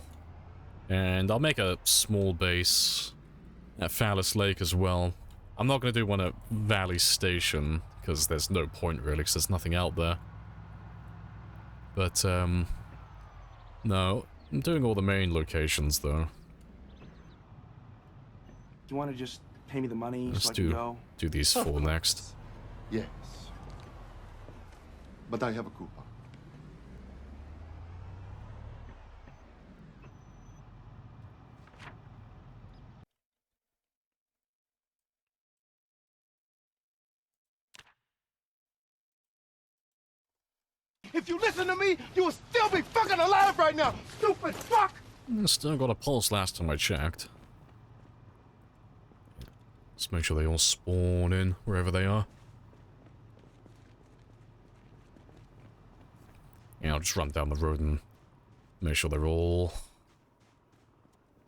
And I'll make a small base at Phallus Lake as well. I'm not going to do one at Valley Station, because there's no point really, because there's nothing out there. But, no, I'm doing all the main locations, though. Do you want to just pay me the money Let's so I can go? do these Of four course. next. Yes. But I have a coupon. If you listen to me, you will still be fucking alive right now, stupid fuck! Still got a pulse last time I checked. Let's make sure they all spawn in wherever they are. Yeah, I'll just run down the road and make sure they're all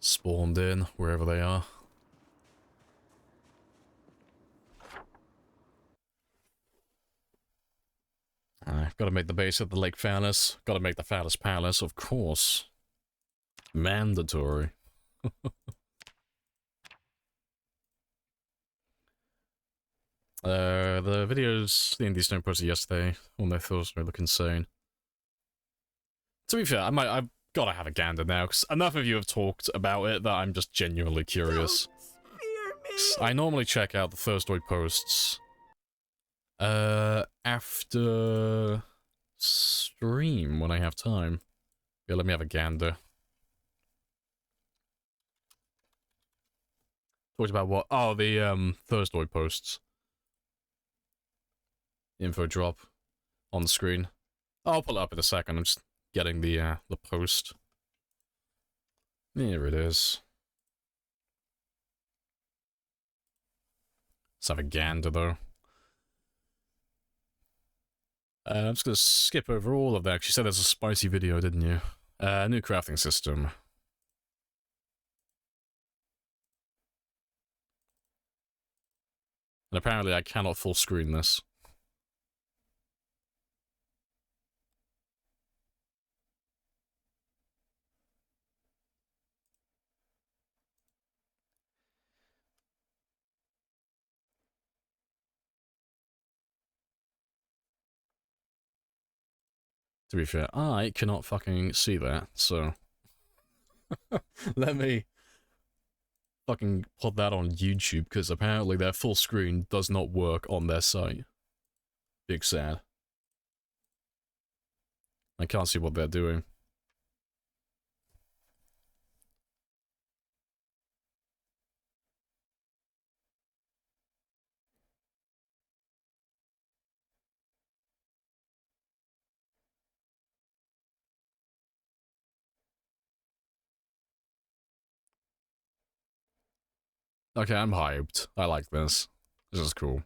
spawned in wherever they are. I've got to make the base at the Lake Phallus. Got to make the Phallus Palace, of course. Mandatory. The videos the Indie Stone posted yesterday, all their thoughts look insane. To be fair, I've got to have a gander now, because enough of you have talked about it that I'm just genuinely curious. I normally check out the Thursday posts after stream when I have time. Yeah, let me have a gander. Talked about what? Oh, the Thursday posts. Info drop on the screen. I'll pull it up in a second. I'm just getting the post. Here it is. Let's have a gander though. I'm just gonna skip over all of that. You said there's a spicy video, didn't you? New crafting system. And apparently I cannot full screen this. To be fair, I cannot fucking see that, so... Let me fucking put that on YouTube, because apparently their full screen does not work on their site. Big sad. I can't see what they're doing. Okay, I'm hyped. I like this. This is cool.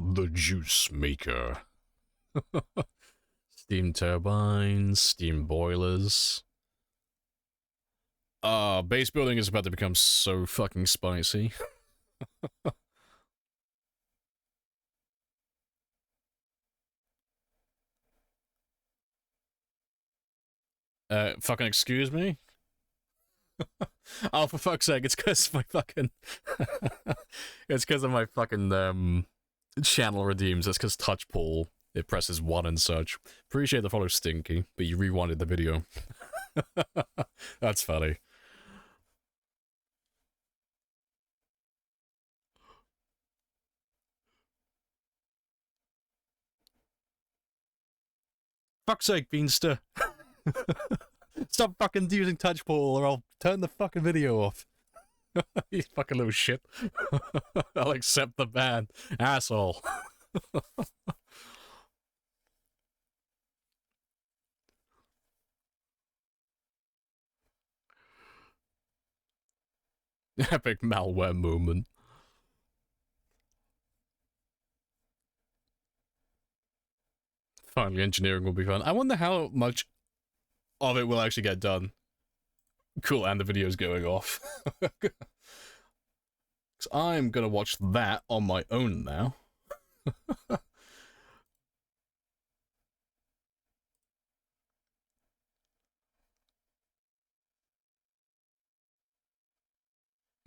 The juice maker. Steam turbines, steam boilers. Base building is about to become so fucking spicy. Fucking excuse me? Oh, for fuck's sake, it's because my fucking... it's because of my fucking, channel redeems. It's because touch pull, it presses 1 and such. Appreciate the follow, Stinky, but you rewinded the video. That's funny. Fuck's sake, Beanster. Stop fucking using touch pull or I'll turn the fucking video off. You fucking little shit. I'll accept the ban. Asshole. Epic malware moment. Finally, engineering will be fun. I wonder how much of it will actually get done. Cool, and the video's going off. Because I'm gonna watch that on my own now.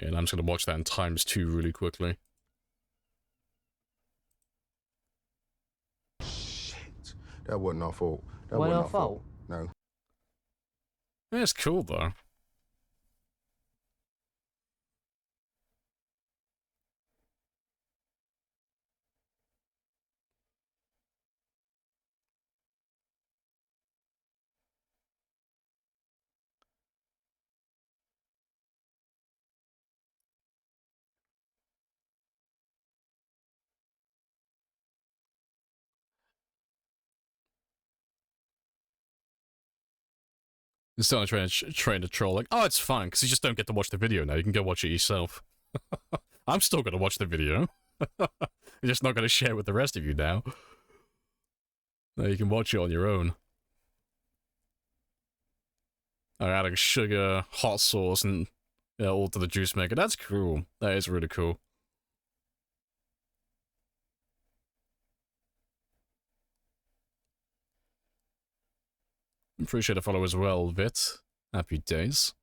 Yeah, and I'm just gonna watch that in ×2 really quickly. Shit. That wasn't our fault. That Wasn't wasn't our our fault. fault? No. Yeah, it's cool though. It's still trying to troll like, oh, it's fine, because you just don't get to watch the video now. You can go watch it yourself. I'm still gonna watch the video. I'm just not gonna share with the rest of you now. Now you can watch it on your own. I'm adding sugar, hot sauce, and yeah, all to the juice maker. That's cool. That is really cool. Appreciate the follow as well, Vit. Happy days.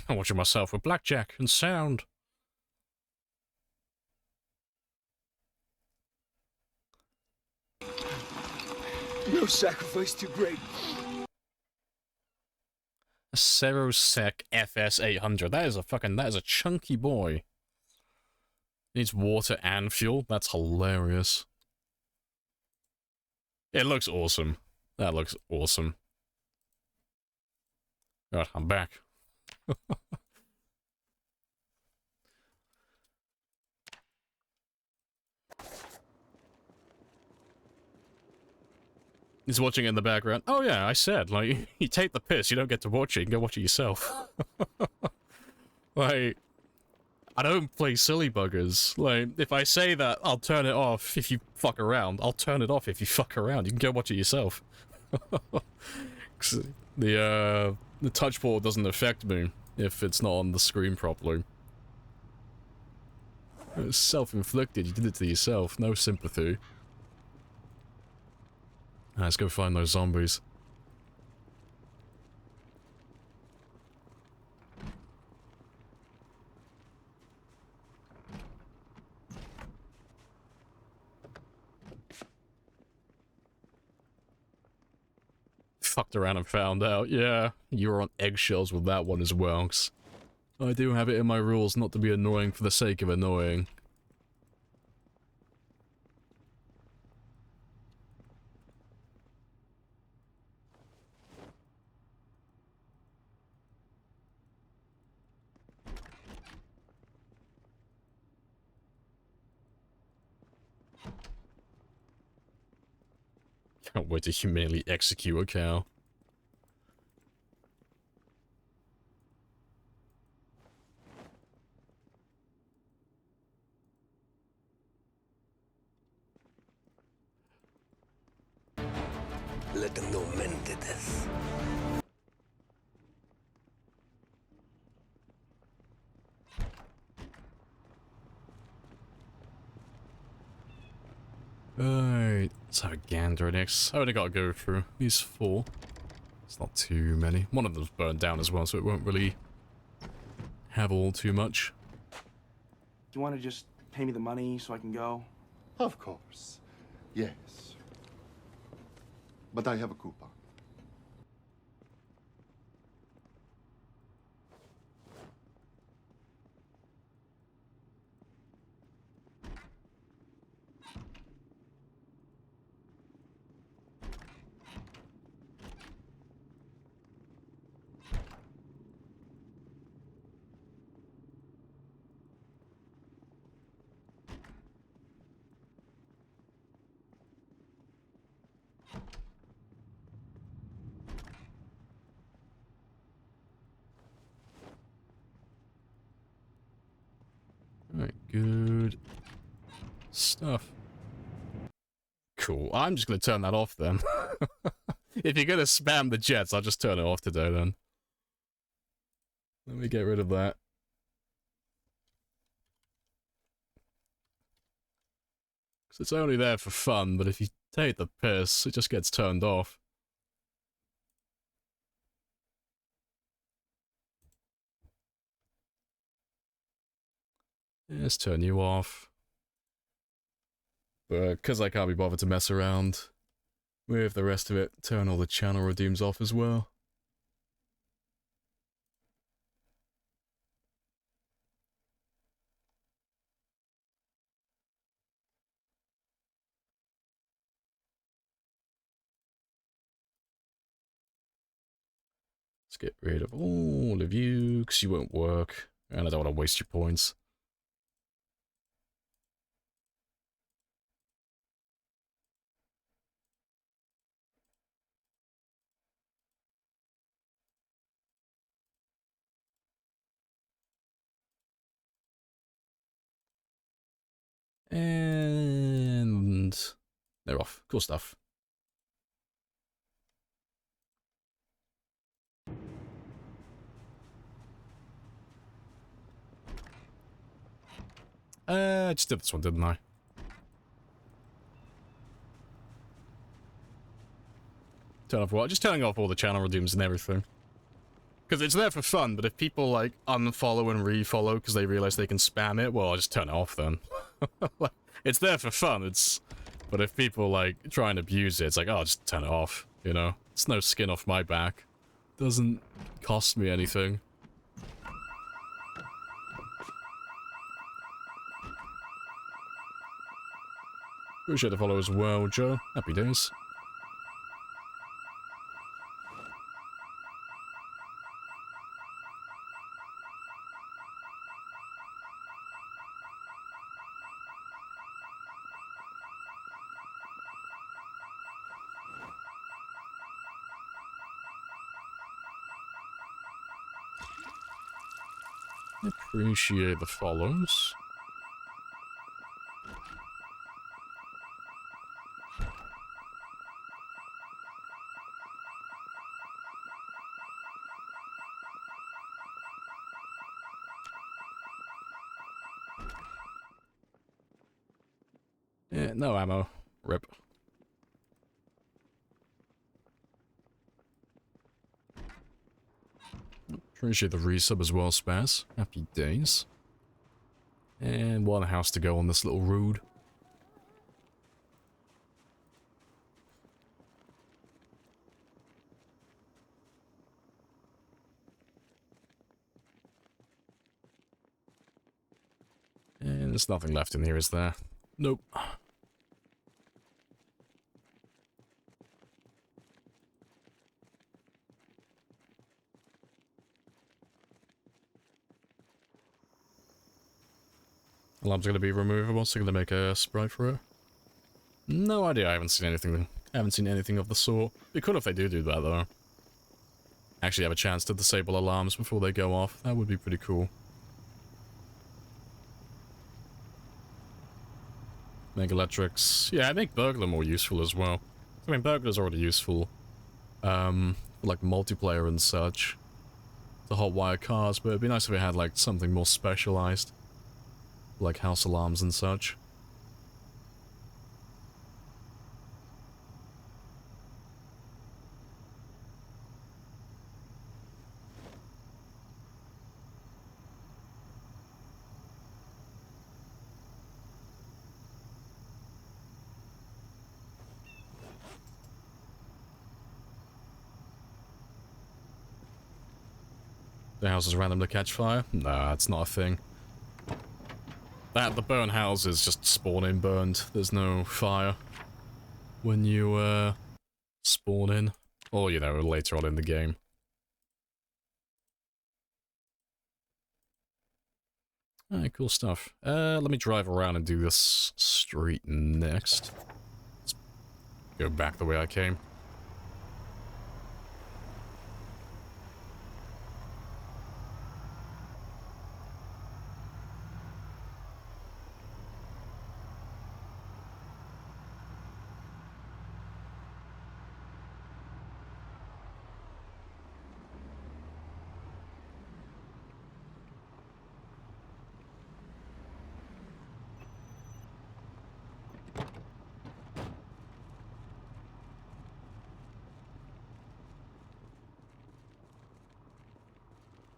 I'm watching myself with blackjack and sound. No sacrifice too great. A Serosec FS800. That is a chunky boy. Needs water and fuel. That's hilarious. It looks awesome. That looks awesome. Right, I'm back. He's watching it in the background. Oh yeah, I said, like, you take the piss, you don't get to watch it, you can go watch it yourself. Like, I don't play silly buggers. Like, if I say that I'll turn it off if you fuck around, I'll turn it off if you fuck around. You can go watch it yourself. The touch ball doesn't affect me if it's not on the screen properly. It's self-inflicted, you did it to yourself, no sympathy. Let's go find those zombies. Fucked around and found out. Yeah, you were on eggshells with that one as well. 'Cause I do have it in my rules not to be annoying for the sake of annoying. Can't wait to humanely execute a cow. Let them know men did this. Alright, Let's have a gander next. I only got to go through these 4. It's not too many. One of them's burned down as well, so it won't really have all too much. Do you want to just pay me the money so I can go? Of course. Yes. But I have a coupon. Alright, good stuff. Cool. I'm just going to turn that off then. If you're going to spam the jets, I'll just turn it off today then. Let me get rid of that. Because it's only there for fun, but if you take the piss, it just gets turned off. Let's turn you off. But because I can't be bothered to mess around with the rest of it, turn all the channel redeems off as well. Let's get rid of all of you, because you won't work, and I don't want to waste your points. And they're off. Cool stuff. I just did this one, didn't I? Turn off what? Just turning off all the channel redeems and everything. Because it's there for fun, but if people, like, unfollow and refollow because they realize they can spam it, well, I'll just turn it off then. It's there for fun, But if people, like, try and abuse it, it's like, oh, I'll just turn it off, you know? It's no skin off my back. Doesn't cost me anything. Appreciate the follow as well, Joe. Happy days. Appreciate the follows. Yeah, no ammo. Rip. Appreciate the resub as well, Spaz. Happy days. And one house to go on this little road. And there's nothing left in here, is there? Nope. Alarm's gonna be removable, so I'm gonna make a sprite for it. No idea, I haven't seen anything. I haven't seen anything of the sort. Be cool if they do that, though. Actually have a chance to disable alarms before they go off. That would be pretty cool. Make electrics. Yeah, I make burglar more useful as well. I mean, burglar's already useful. For, like, multiplayer and such. The hot wire cars, but it'd be nice if it had, like, something more specialized. Like house alarms and such. The houses randomly catch fire? Nah, it's not a thing. The burn houses just spawn in burned. There's no fire when you, spawn in. Or, you know, later on in the game. Alright, cool stuff. Let me drive around and do this street next. Let's go back the way I came.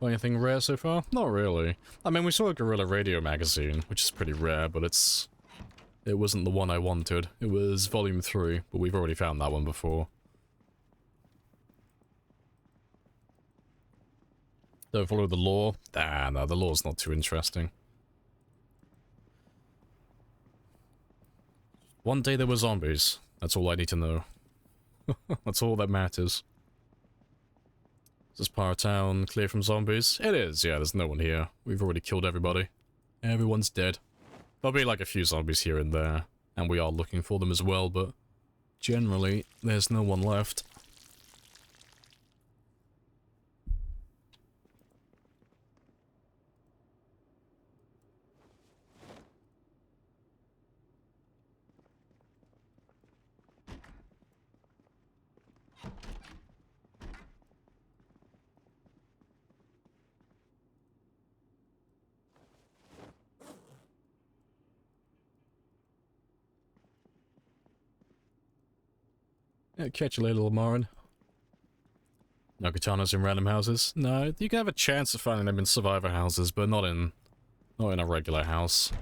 Anything rare so far? Not really. I mean, we saw a Guerrilla Radio magazine, which is pretty rare, but it wasn't the one I wanted. It was Volume 3, but we've already found that one before. Don't follow the law? Ah, no, the law's not too interesting. One day there were zombies. That's all I need to know. That's all that matters. Is this part of town clear from zombies? It is, yeah, there's no one here. We've already killed everybody. Everyone's dead. There'll be like a few zombies here and there, and we are looking for them as well, but generally, there's no one left. Yeah, catch you later, Lamarin. No katanas in random houses? No, you can have a chance of finding them in survivor houses, but not in a regular house.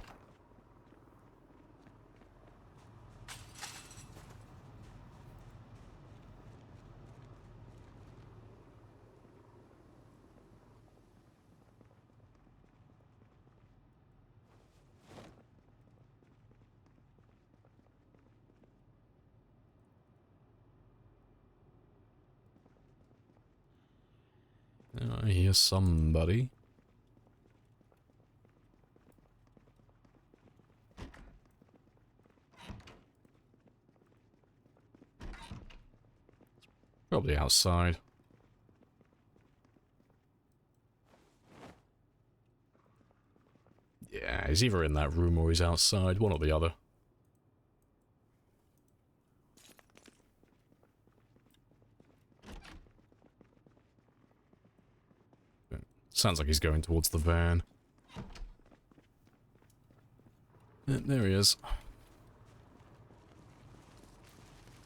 I hear somebody. Probably outside. Yeah, he's either in that room or he's outside, one or the other. Sounds like he's going towards the van. There he is.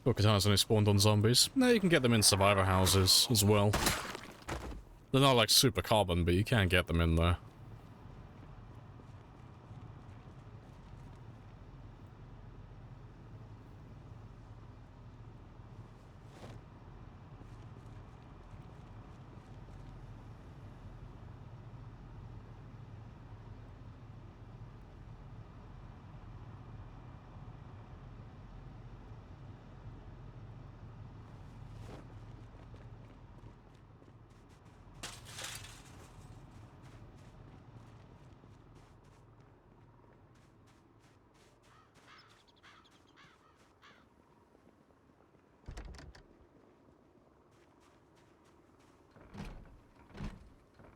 Oh, katanas only spawned on zombies. No, you can get them in survivor houses as well. They're not like super common, but you can get them in there.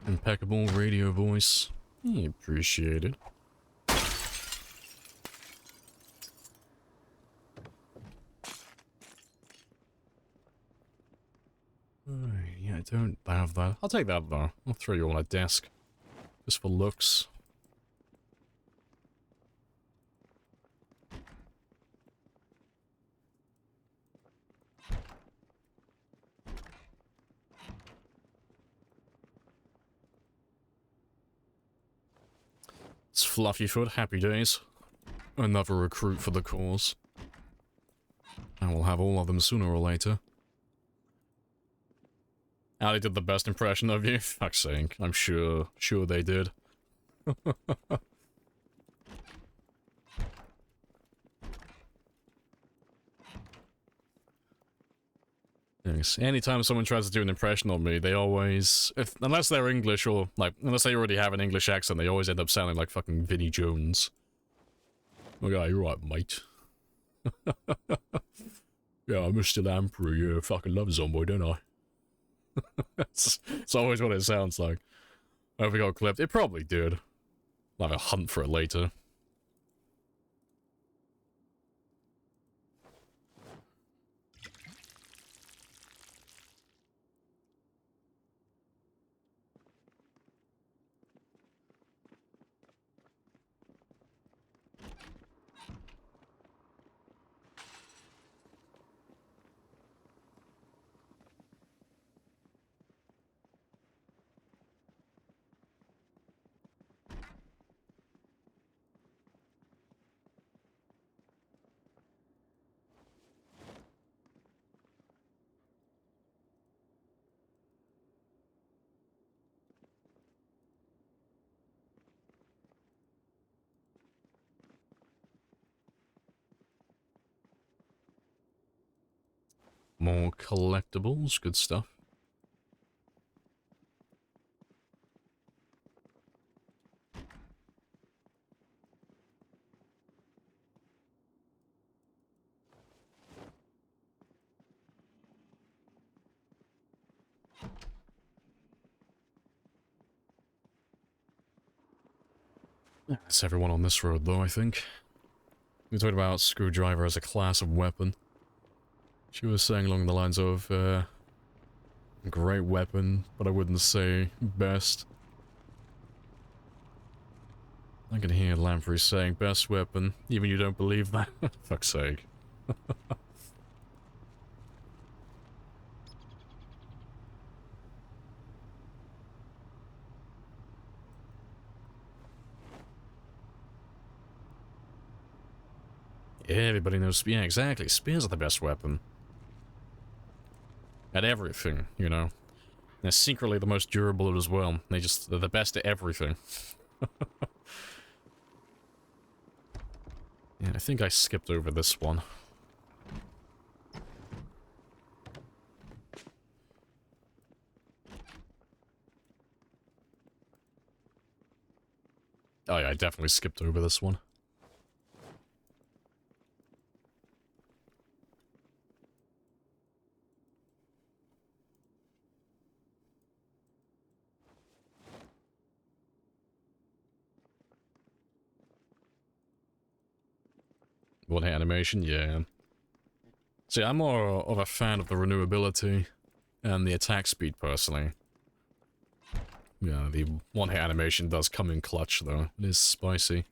Impeccable radio voice. Appreciate it. Yeah, I don't have that. I'll take that though. I'll throw you on a desk. Just for looks. It's Fluffyfoot, happy days. Another recruit for the cause. I will have all of them sooner or later. Ali did the best impression of you. Fuck's sake, I'm sure they did. Yes. Anytime someone tries to do an impression of me, they always, unless they're English or, like, unless they already have an English accent, they always end up sounding like fucking Vinnie Jones. Oh yeah, you're right, mate. Yeah, I'm Mr. Lamprey, yeah, fucking love Zomboid, don't I? it's always what it sounds like. I hope it got clipped. It probably did. I'll have a hunt for it later. More collectibles, good stuff. That's everyone on this road, though, I think. We talked about screwdriver as a class of weapon. She was saying along the lines of, great weapon, but I wouldn't say best. I can hear Lamprey saying best weapon, even you don't believe that. Fuck's sake. Yeah, everybody knows, yeah, exactly. Spears are the best weapon. At everything, you know. They're secretly the most durable as well. They're the best at everything. Yeah, I think I skipped over this one. Oh yeah, I definitely skipped over this one. One animation, yeah. See, I'm more of a fan of the renewability and the attack speed, personally. Yeah, the one-hit animation does come in clutch, though. It is spicy.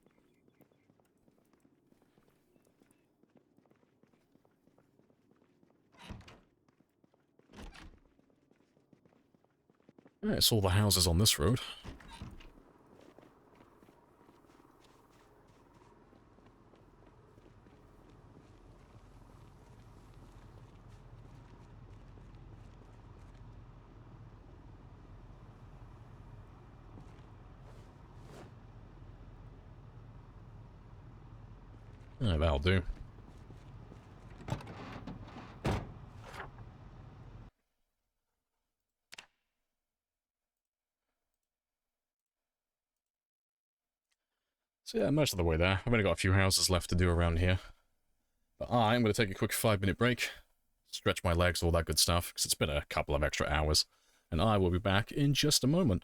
Yeah, it's all the houses on this road. Yeah, that'll do. So yeah, most of the way there. I've only got a few houses left to do around here. But I'm going to take a quick 5-minute break, stretch my legs, all that good stuff, because it's been a couple of extra hours. And I will be back in just a moment.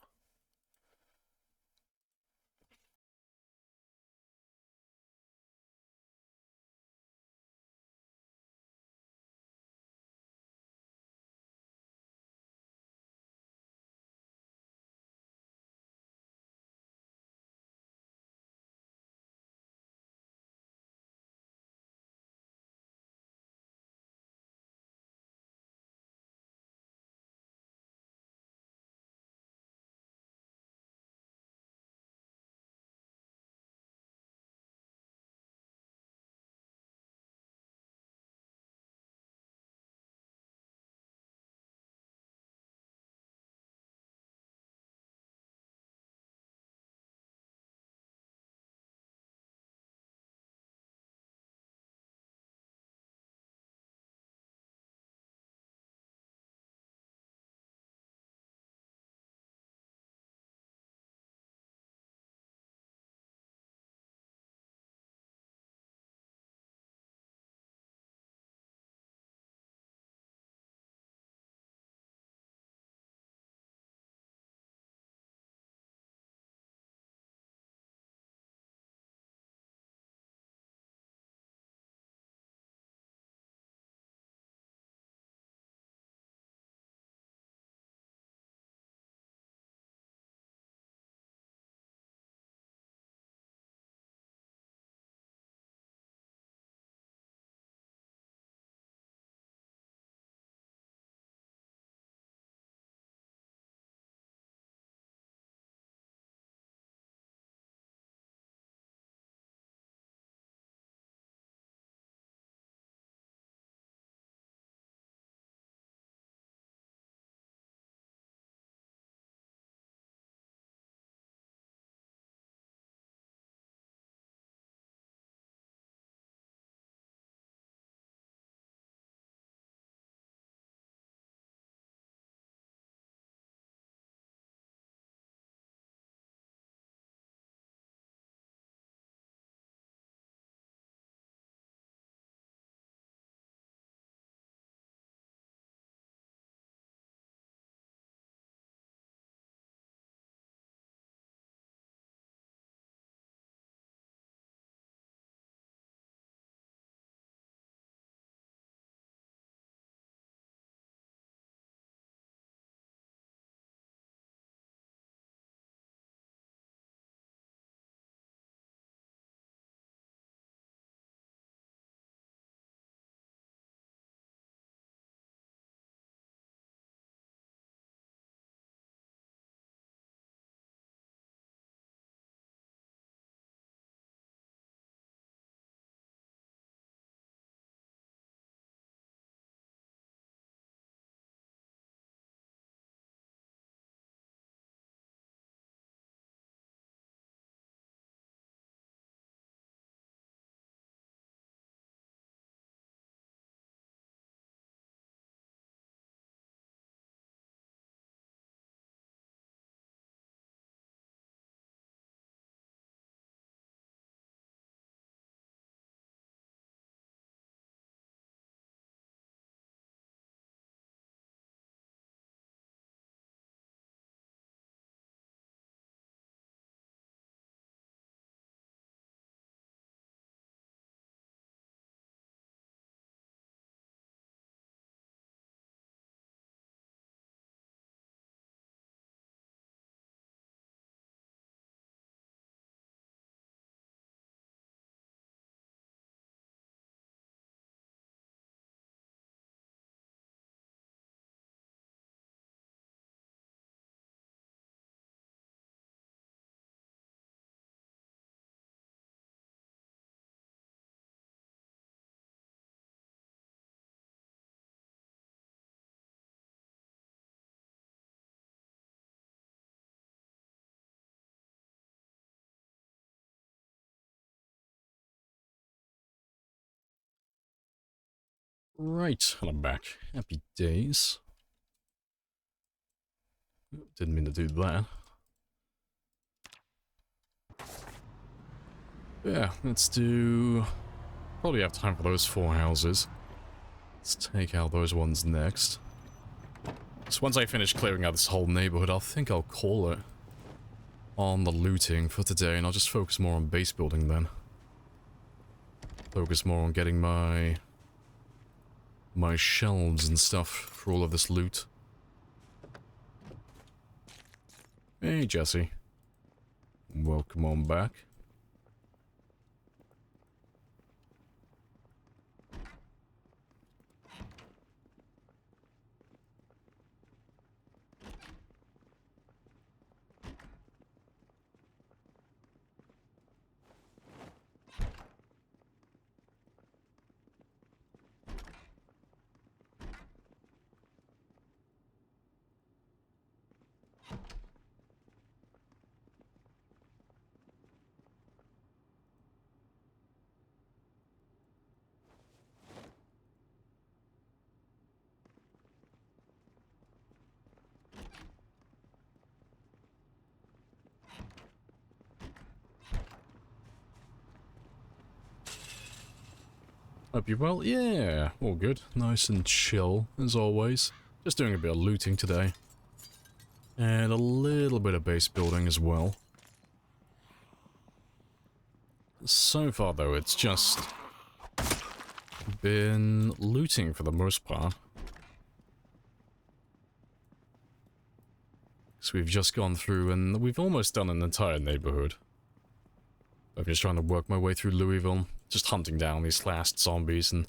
Right, and I'm back. Happy days. Didn't mean to do that. Yeah, let's do... Probably have time for those 4 houses. Let's take out those ones next. So once I finish clearing out this whole neighborhood, I think I'll call it on the looting for today, and I'll just focus more on base building then. Focus more on getting my shelves and stuff for all of this loot. Hey, Jesse. Welcome on back. Hope you're well. Yeah, all good. Nice and chill, as always. Just doing a bit of looting today. And a little bit of base building as well. So far, though, it's just been looting for the most part. So we've just gone through and we've almost done an entire neighborhood. I'm just trying to work my way through Louisville, just hunting down these last zombies and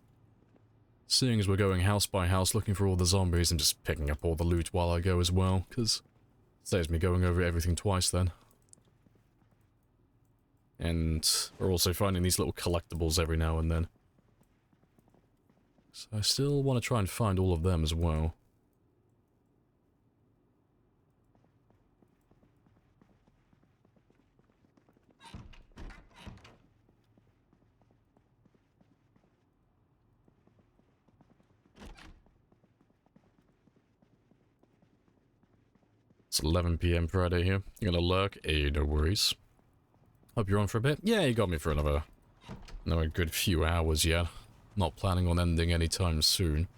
seeing as we're going house by house looking for all the zombies and just picking up all the loot while I go as well, because it saves me going over everything twice then. And we're also finding these little collectibles every now and then. So I still want to try and find all of them as well. It's 11 PM Friday here. You gonna lurk? Hey, no worries. Hope you're on for a bit. Yeah, you got me for another good few hours yet. Not planning on ending anytime soon.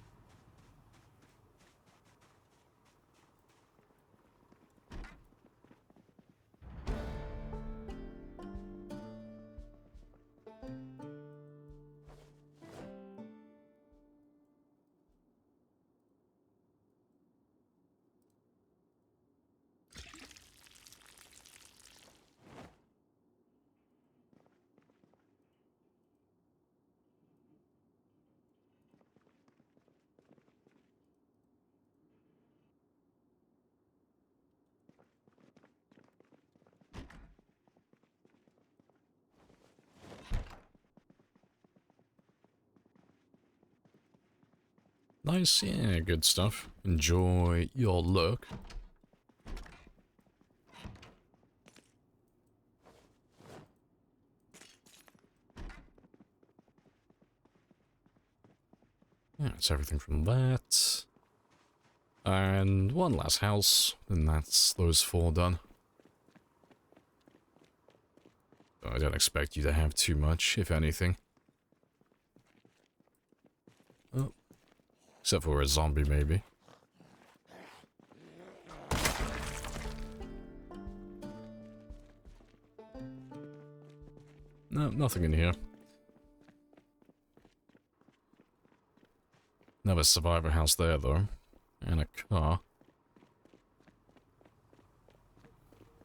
Nice, yeah, good stuff. Enjoy your look. Yeah, that's everything from that. And one last house, and that's those 4 done. I don't expect you to have too much, if anything. Oh. Except for a zombie, maybe. No, nothing in here. Another survivor house there, though. And a car.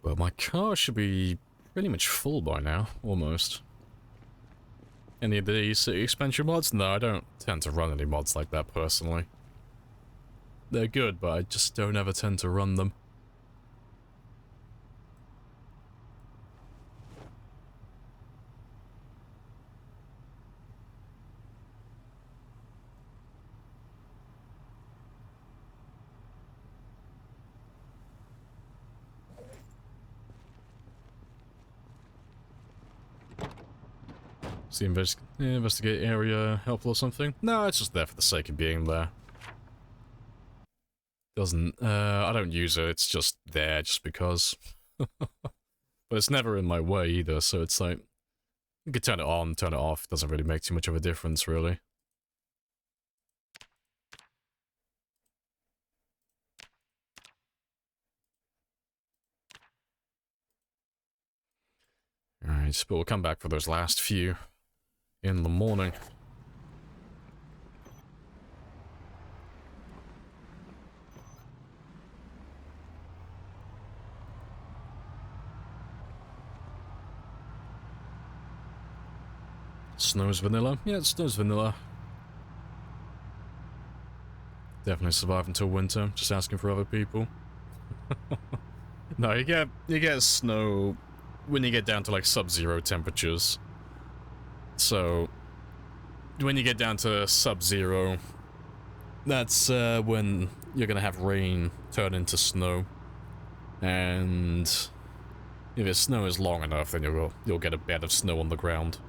Well, my car should be pretty much full by now, almost. Any of the city expansion mods? No, I don't tend to run any mods like that, personally. They're good, but I just don't ever tend to run them. Is the investigate area helpful or something? No, it's just there for the sake of being there. Doesn't, I don't use it, it's just there just because. But it's never in my way either, so it's like, you could turn it on, turn it off, doesn't really make too much of a difference, really. Alright, but we'll come back for those last few in the morning. Snow's vanilla? Yeah, it snow's vanilla. Definitely survive until winter, just asking for other people. No, you get snow when you get down to like sub-zero temperatures. So when you get down to sub-zero, that's when you're gonna have rain turn into snow. And if the snow is long enough, then you'll get a bed of snow on the ground.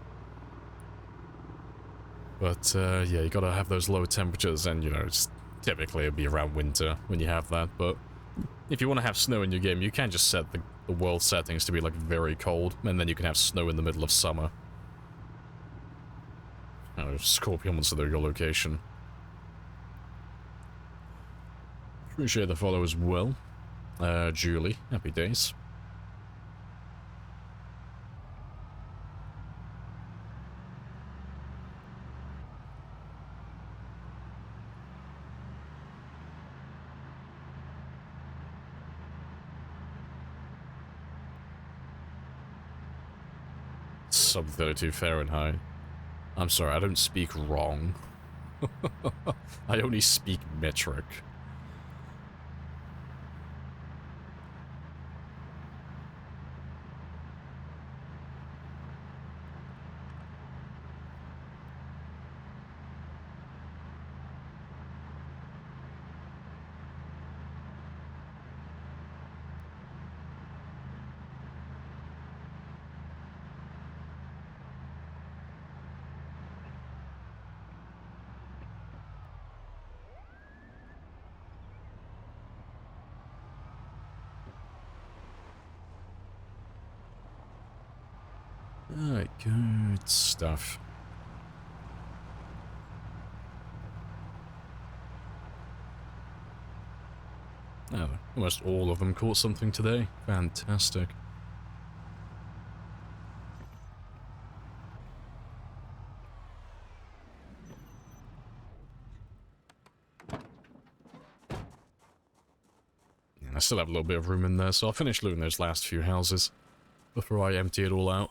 But yeah, you gotta have those low temperatures, and you know, it's typically it'll be around winter when you have that. But if you want to have snow in your game, you can just set the world settings to be like very cold, and then you can have snow in the middle of summer. Oh, Scorpion wants to know your location. Appreciate the follow as well. Julie, happy days. Sub 32 Fahrenheit. I'm sorry, I don't speak wrong. I only speak metric. Alright, good stuff. Oh, almost all of them caught something today. Fantastic. And I still have a little bit of room in there, so I'll finish looting those last few houses before I empty it all out.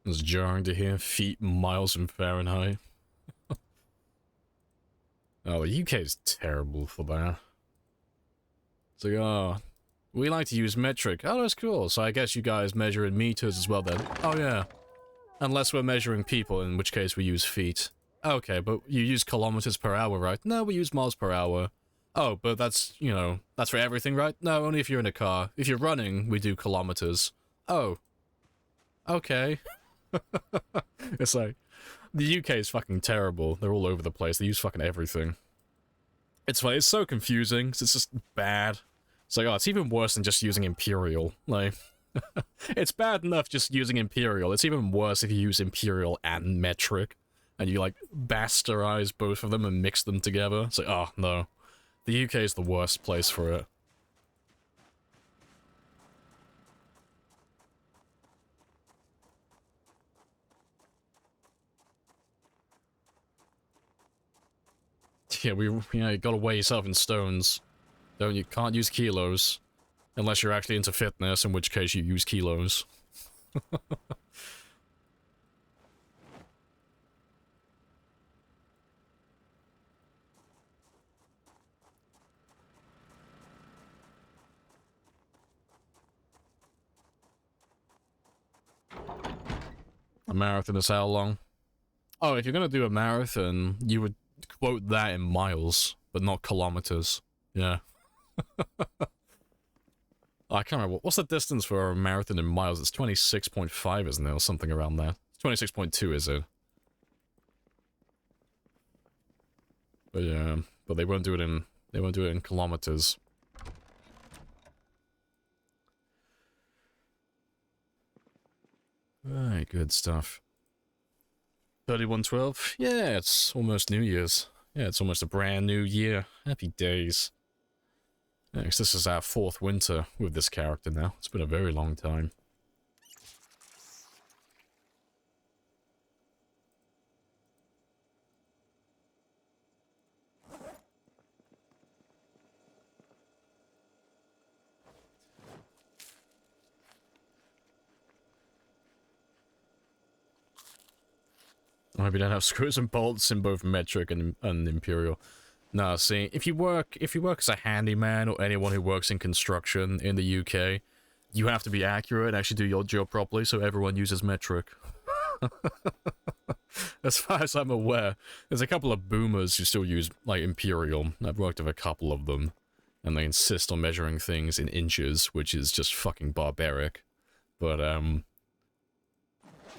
It's jarring to hear feet miles in Fahrenheit. Oh, the UK is terrible for that. It's like, oh, we like to use metric. Oh, that's cool. So I guess you guys measure in meters as well then. Oh, yeah. Unless we're measuring people, in which case we use feet. Okay, but you use kilometers per hour, right? No, we use miles per hour. Oh, but that's, you know, that's for everything, right? No, only if you're in a car. If you're running, we do kilometers. Oh. Okay. It's like, the UK is fucking terrible. They're all over the place. They use fucking everything. It's like, it's so confusing, 'cause it's just bad. It's like, oh, it's even worse than just using Imperial. Like, it's bad enough just using Imperial. It's even worse if you use Imperial and Metric, and you, like, bastardize both of them and mix them together. It's like, oh, no. The UK is the worst place for it. Yeah, you gotta weigh yourself in stones. You can't use kilos. Unless you're actually into fitness, in which case you use kilos. A marathon is how long? Oh, if you're gonna do a marathon, you would quote that in miles, but not kilometers. Yeah. I can't remember. What's the distance for a marathon in miles? It's 26.5, isn't it? Or something around there. 26.2, is it? But yeah, but they won't do it in kilometers. Alright, good stuff. 3112? Yeah, it's almost New Year's. Yeah, it's almost a brand new year. Happy days. Yeah, 'cause this is our 4th winter with this character now. It's been a very long time. I hope you don't have screws and bolts in both metric and imperial. No, see, if you work as a handyman or anyone who works in construction in the UK, you have to be accurate and actually do your job properly, so everyone uses metric. As far as I'm aware, there's a couple of boomers who still use, like, imperial. I've worked with a couple of them, and they insist on measuring things in inches, which is just fucking barbaric. But,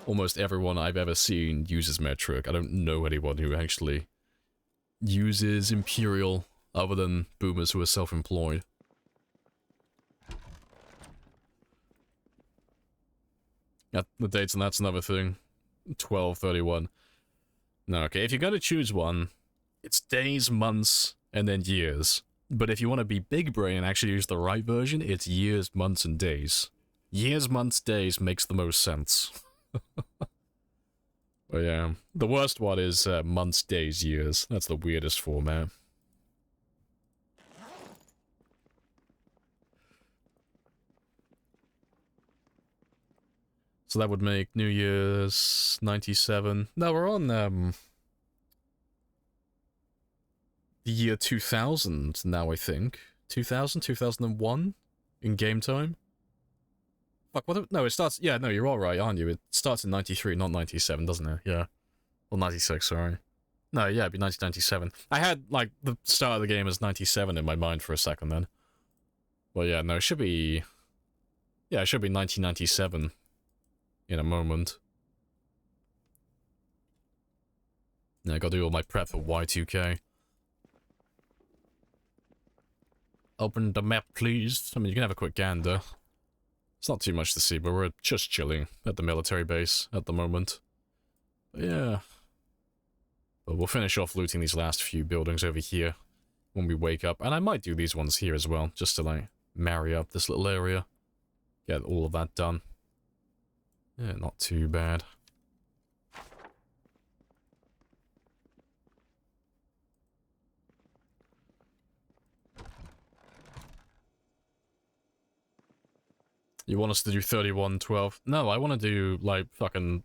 almost everyone I've ever seen uses metric. I don't know anyone who actually uses imperial other than boomers who are self-employed. Yeah, the dates and that's another thing. 12/31. No, okay, if you're gonna choose one, it's days, months, and then years. But if you want to be big brain and actually use the right version, it's years, months, and days. Years, months, days makes the most sense. But yeah, the worst one is months, days, years. That's the weirdest format. So that would make New Year's 97. No, we're on the year 2000 now, I think. 2000, 2001 in game time. Fuck, what? No, it starts... Yeah, no, you're all right, aren't you? It starts in 93, not 97, doesn't it? Yeah. Or 96, sorry. No, yeah, it'd be 1997. I had, like, the start of the game as 97 in my mind for a second then. Well, yeah, no, it should be... Yeah, it should be 1997 in a moment. Yeah, I gotta do all my prep for Y2K. Open the map, please. I mean, you can have a quick gander. It's not too much to see, but we're just chilling at the military base at the moment. But yeah. But we'll finish off looting these last few buildings over here when we wake up. And I might do these ones here as well, just to, like, marry up this little area. Get all of that done. Yeah, not too bad. You want us to do 31-12? No, I want to do, like, fucking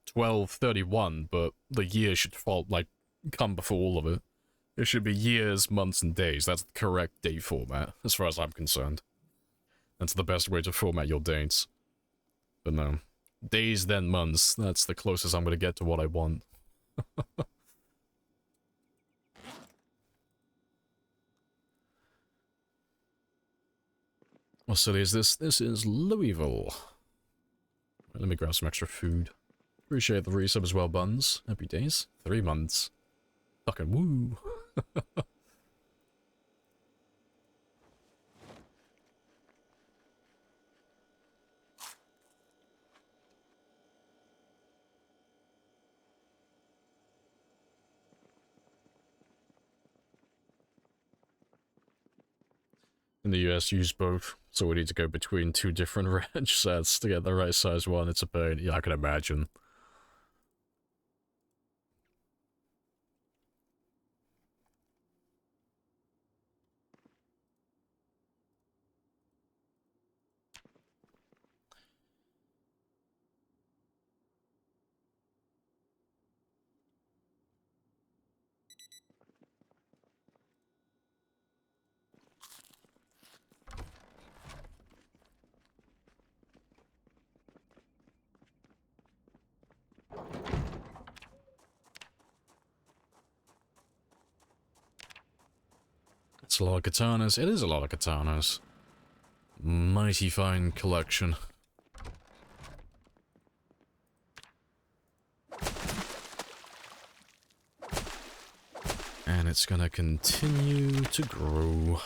12-31, but the year should fall, like, come before all of it. It should be years, months, and days. That's the correct date format, as far as I'm concerned. That's the best way to format your dates. But no. Days, then months. That's the closest I'm going to get to what I want. What city is this? This is Louisville. Right, let me grab some extra food. Appreciate the resub as well, Buns. Happy days. 3 months. Fucking woo. In the US, use both, so we need to go between 2 different ranch sets to get the right size one. It's a pain. Yeah, I can imagine. It's a lot of katanas. It is a lot of katanas. Mighty fine collection. And it's gonna continue to grow.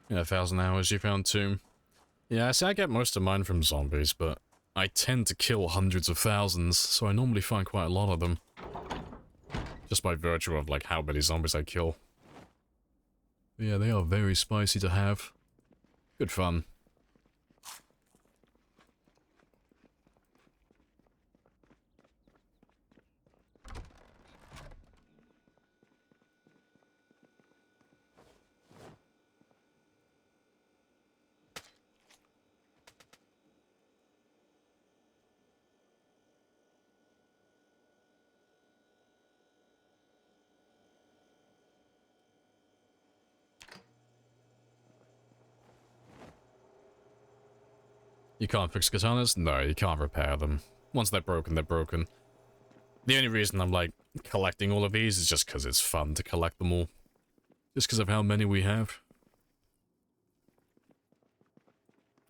Yeah, 1,000 hours you found too. Yeah, see, I get most of mine from zombies, but I tend to kill hundreds of thousands, so I normally find quite a lot of them. Just by virtue of, like, how many zombies I kill. Yeah, they are very spicy to have. Good fun. You can't fix katanas? No, you can't repair them. Once they're broken, they're broken. The only reason I'm, like, collecting all of these is just because it's fun to collect them all. Just because of how many we have.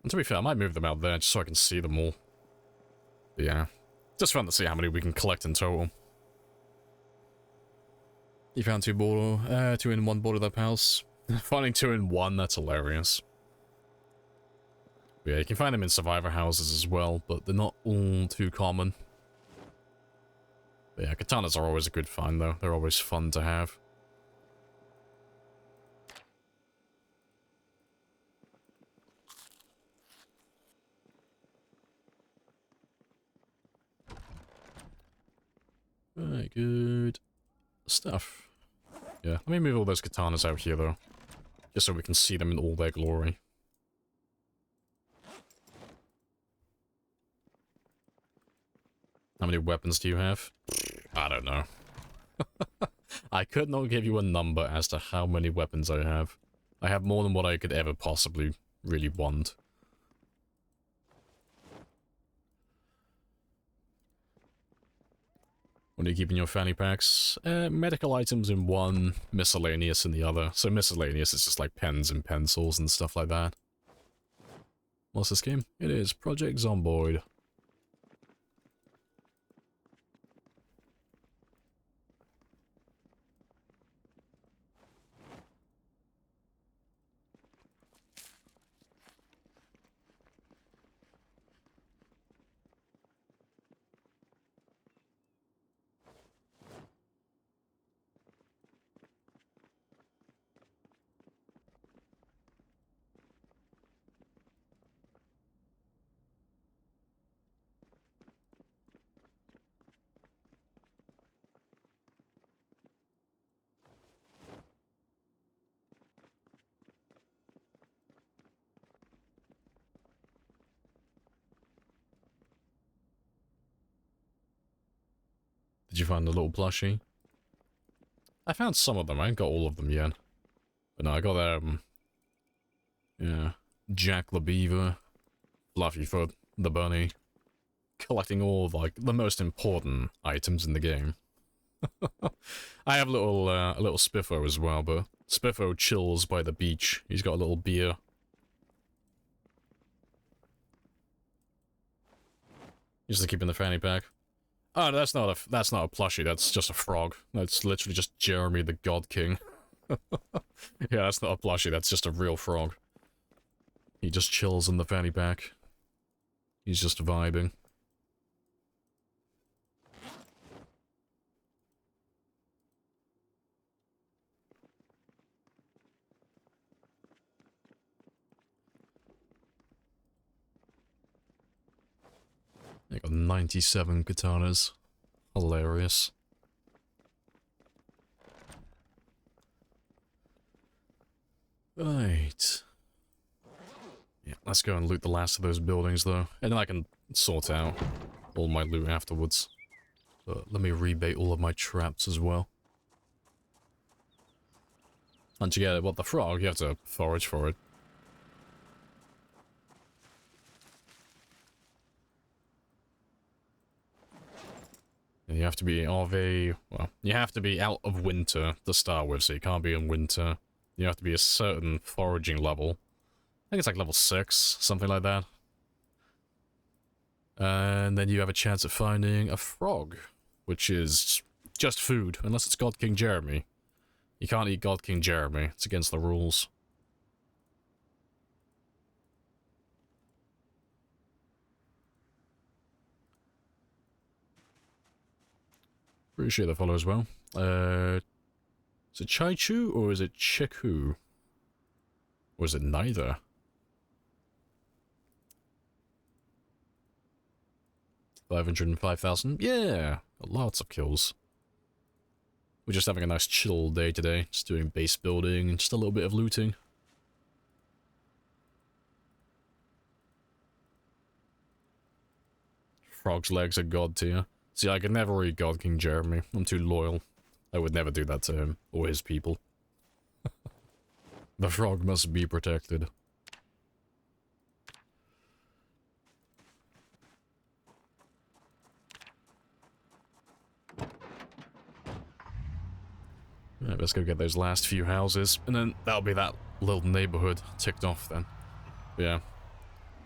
And to be fair, I might move them out there just so I can see them all. But yeah, just fun to see how many we can collect in total. You found two in one boarded up house. Finding 2 in 1, that's hilarious. But yeah, you can find them in survivor houses as well, but they're not all too common. But yeah, katanas are always a good find though. They're always fun to have. Very good stuff. Yeah, let me move all those katanas out here though. Just so we can see them in all their glory. How many weapons do you have? I don't know. I could not give you a number as to how many weapons I have. I have more than what I could ever possibly really want. What are you keeping your fanny packs? Medical items in one, miscellaneous in the other. So miscellaneous is just like pens and pencils and stuff like that. What's this game? It is Project Zomboid. Did you find the little plushie? I found some of them. I ain't got all of them yet. But no, I got, yeah, Jack the Beaver, Fluffyfoot, the Bunny. Collecting all of, like, the most important items in the game. I have a little Spiffo as well, but Spiffo chills by the beach. He's got a little beer. Just to keep in the fanny pack. Oh, no, that's not a plushie, that's just a frog. That's literally just Jeremy the God King. Yeah, that's not a plushie, that's just a real frog. He just chills in the fanny pack. He's just vibing. I got 97 katanas. Hilarious. Right. Yeah, let's go and loot the last of those buildings, though. And then I can sort out all my loot afterwards. But let me rebait all of my traps as well. And to get the frog, you have to forage for it. And you have to be you have to be out of winter to start with, so you can't be in winter. You have to be a certain foraging level. I think it's like level 6, something like that. And then you have a chance at finding a frog, which is just food, unless it's God King Jeremy. You can't eat God King Jeremy, it's against the rules. Appreciate the follow as well. Is it Chai-Chu or is it Cheku? Or is it neither? $505,000? Yeah! Got lots of kills. We're just having a nice chill day today. Just doing base building and just a little bit of looting. Frog's legs are god tier. See, I could never eat God King Jeremy. I'm too loyal. I would never do that to him, or his people. The frog must be protected. Alright, let's go get those last few houses, and then that'll be that little neighborhood ticked off then. But yeah.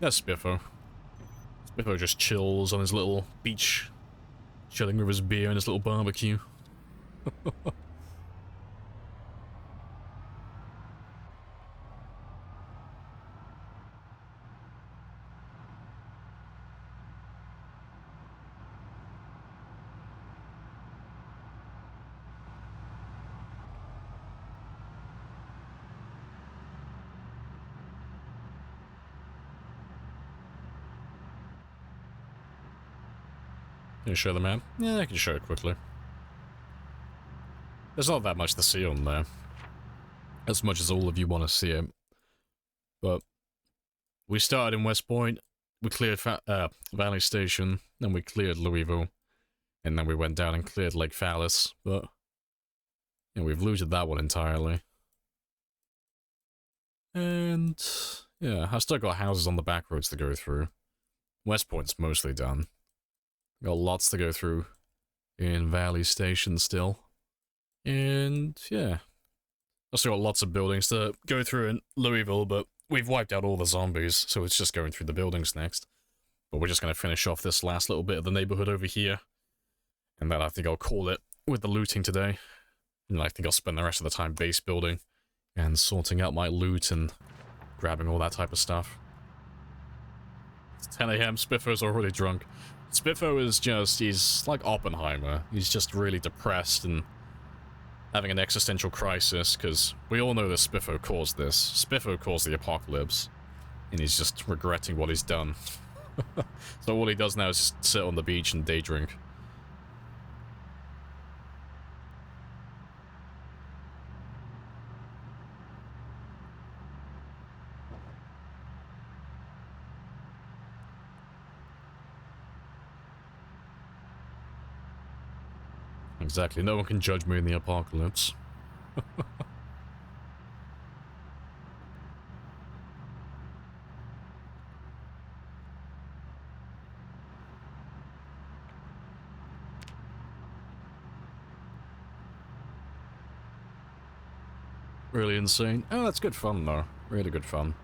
That's Spiffo. Spiffo just chills on his little beach, chilling with his beer and his little barbecue. Can you show the map? Yeah, I can show it quickly. There's not that much to see on there. As much as all of you want to see it. But we started in West Point, we cleared Valley Station, then we cleared Louisville, and then we went down and cleared Lake Fallis, but yeah, we've looted that one entirely. And yeah, I've still got houses on the back roads to go through. West Point's mostly done. Got lots to go through in Valley Station still. And yeah, I've still got lots of buildings to go through in Louisville, but we've wiped out all the zombies, so it's just going through the buildings next. But we're just going to finish off this last little bit of the neighborhood over here. And then I think I'll call it with the looting today. And I think I'll spend the rest of the time base building and sorting out my loot and grabbing all that type of stuff. It's 10 AM, Spiffo's already drunk. Spiffo is just, he's like Oppenheimer. He's just really depressed and having an existential crisis, because we all know that Spiffo caused this. Spiffo caused the apocalypse, and he's just regretting what he's done. So all he does now is just sit on the beach and day drink. Exactly, no one can judge me in the apocalypse. Really insane. Oh, that's good fun though. Really good fun.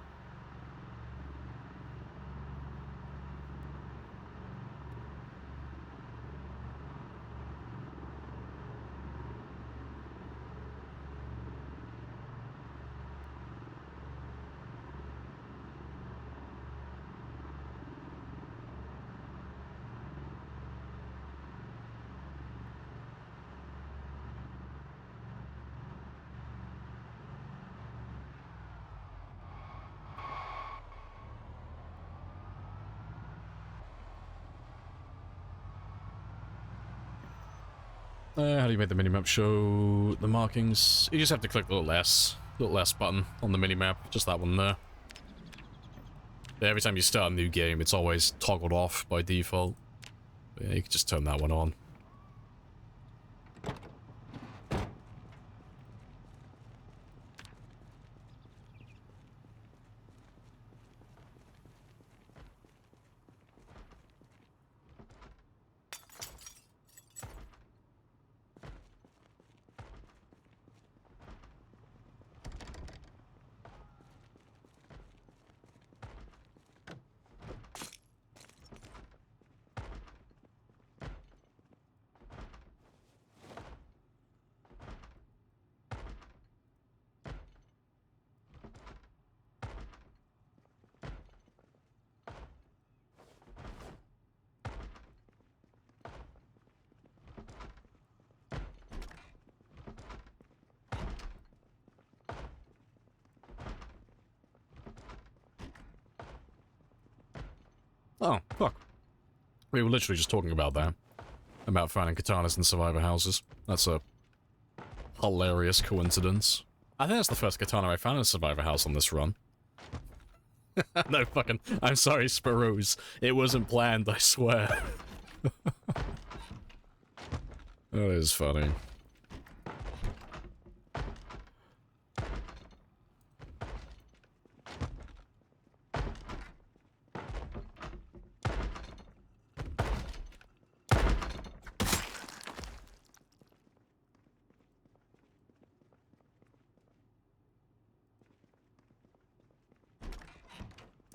How do you make the minimap show the markings? You just have to click the little S button on the minimap, just that one there. Every time you start a new game, it's always toggled off by default. But yeah, you can just turn that one on. Oh, fuck. We were literally just talking about that. About finding katanas in survivor houses. That's a hilarious coincidence. I think that's the first katana I found in a survivor house on this run. No fucking... I'm sorry, Sparrows. It wasn't planned, I swear. That is funny.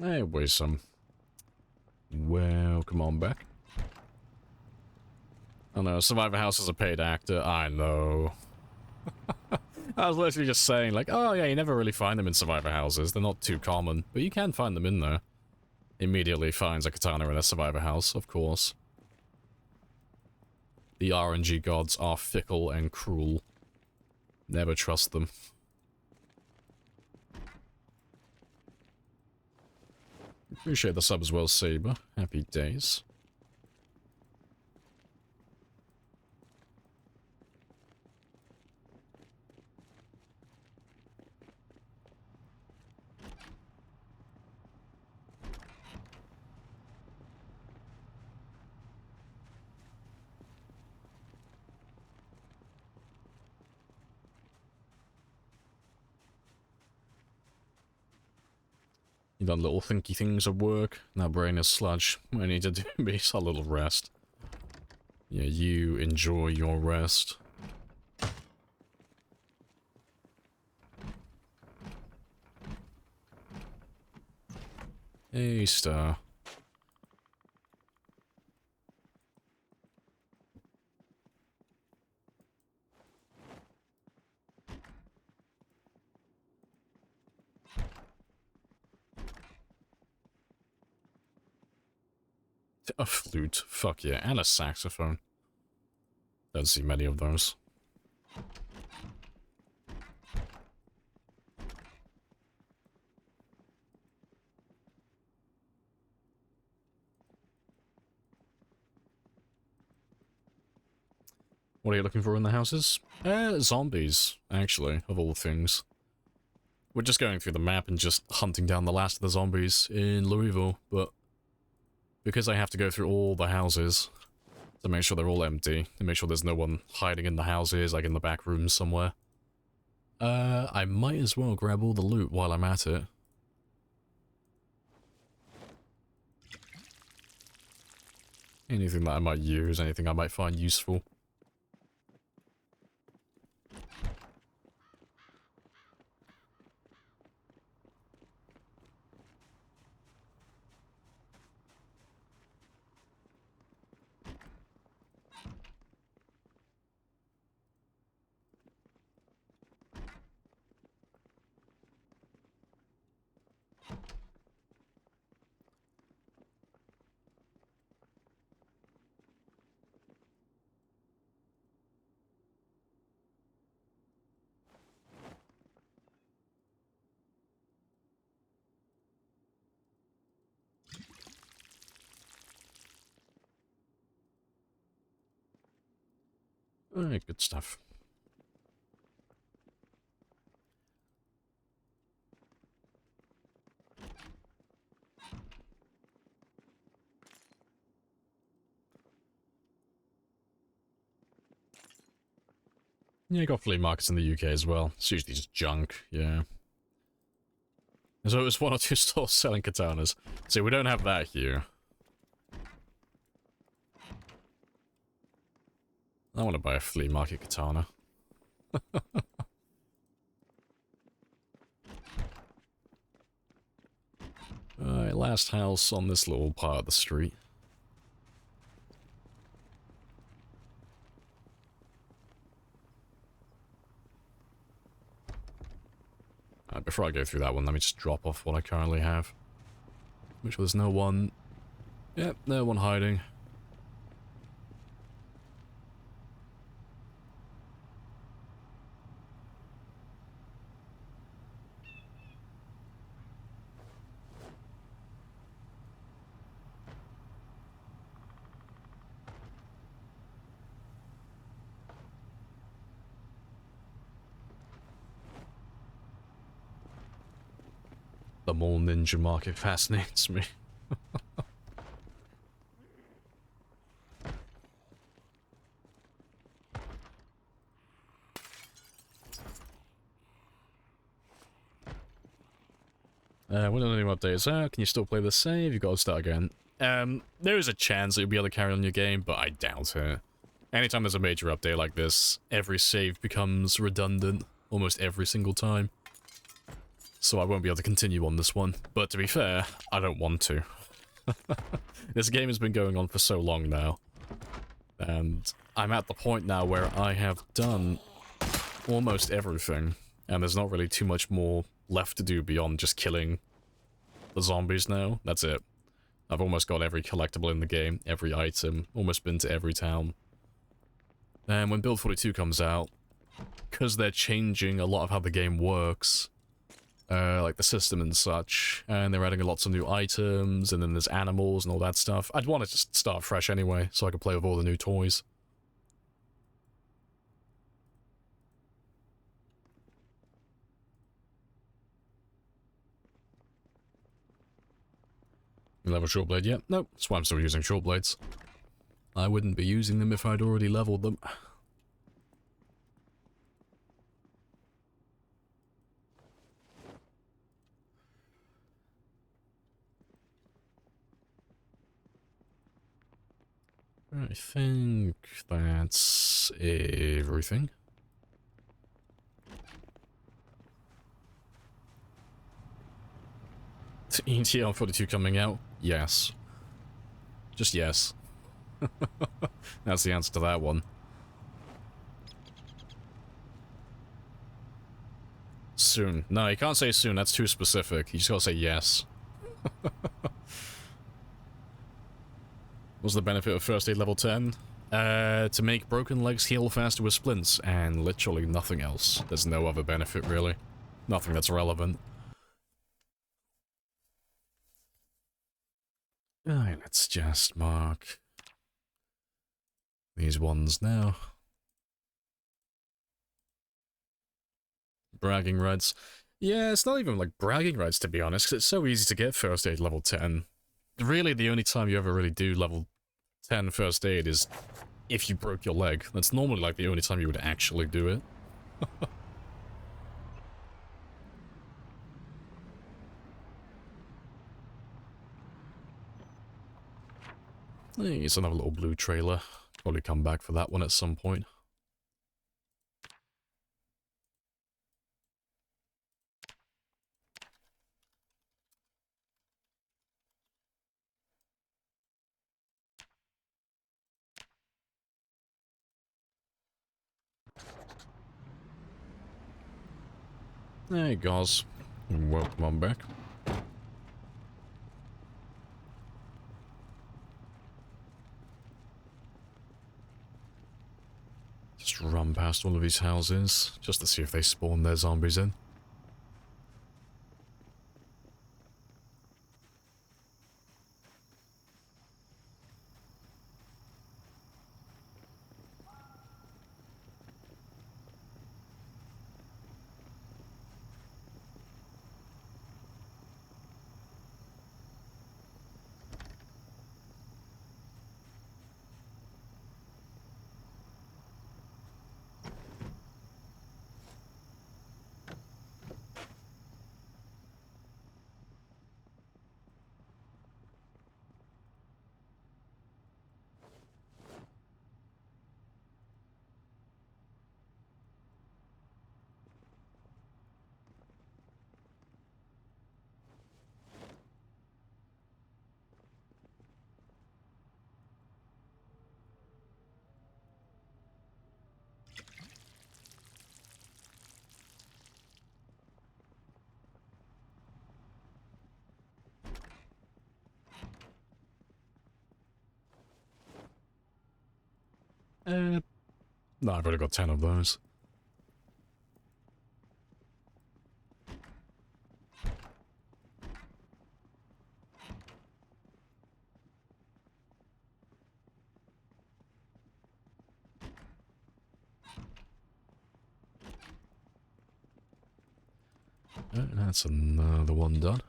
Hey, Wisdom. Welcome on back. Oh no, Survivor House is a paid actor. I know. I was literally just saying, like, oh yeah, you never really find them in Survivor Houses. They're not too common, but you can find them in there. Immediately finds a katana in a Survivor House, of course. The RNG gods are fickle and cruel. Never trust them. Appreciate the sub as well, Saber. Happy days. You done little thinky things at work. Now brain is sludge. I need to do me a little rest. Yeah, you enjoy your rest. Hey, Star. A flute. Fuck yeah. And a saxophone. Don't see many of those. What are you looking for in the houses? Zombies, actually, of all things. We're just going through the map and just hunting down the last of the zombies in Louisville, but because I have to go through all the houses to make sure they're all empty, to make sure there's no one hiding in the houses, like in the back rooms somewhere, I might as well grab all the loot while I'm at it. Anything that I might use, anything I might find useful. Alright, good stuff. Yeah, you got flea markets in the UK as well. It's usually just junk, yeah. So it's one or two stores selling katanas. See, we don't have that here. I want to buy a flea market katana. Alright, last house on this little part of the street. Before I go through that one, let me just drop off what I currently have. Make sure there's no one... Yep, no one hiding. The mall ninja market fascinates me. When any updates out, can you still play the save? You've got to start again. There is a chance that you'll be able to carry on your game, but I doubt it. Anytime there's a major update like this, every save becomes redundant almost every single time. So I won't be able to continue on this one. But to be fair, I don't want to. This game has been going on for so long now. And I'm at the point now where I have done almost everything. And there's not really too much more left to do beyond just killing the zombies now. That's it. I've almost got every collectible in the game, every item, almost been to every town. And when Build 42 comes out, because they're changing a lot of how the game works, like the system and such, and they're adding lots of new items, and then there's animals and all that stuff, I'd want to just start fresh anyway, so I could play with all the new toys. You level short blade yet? Nope, that's why I'm still using short blades. I wouldn't be using them if I'd already leveled them. I think that's everything. ETL 42 coming out? Yes. Just yes. That's the answer to that one. Soon. No, you can't say soon, that's too specific. You just gotta say yes. What's the benefit of first aid level 10? To make broken legs heal faster with splints, and literally nothing else. There's no other benefit, really. Nothing that's relevant. Alright, let's just mark these ones now. Bragging rights. Yeah, it's not even like bragging rights, to be honest, 'cause it's so easy to get first aid level 10. Really, the only time you ever really do level 10 first aid is if you broke your leg. That's normally like the only time you would actually do it. Hey, it's another little blue trailer. Probably come back for that one at some point. Hey guys, welcome on back. Just run past all of these houses, just to see if they spawn their zombies in. No, I've already got 10 of those. That's another one done.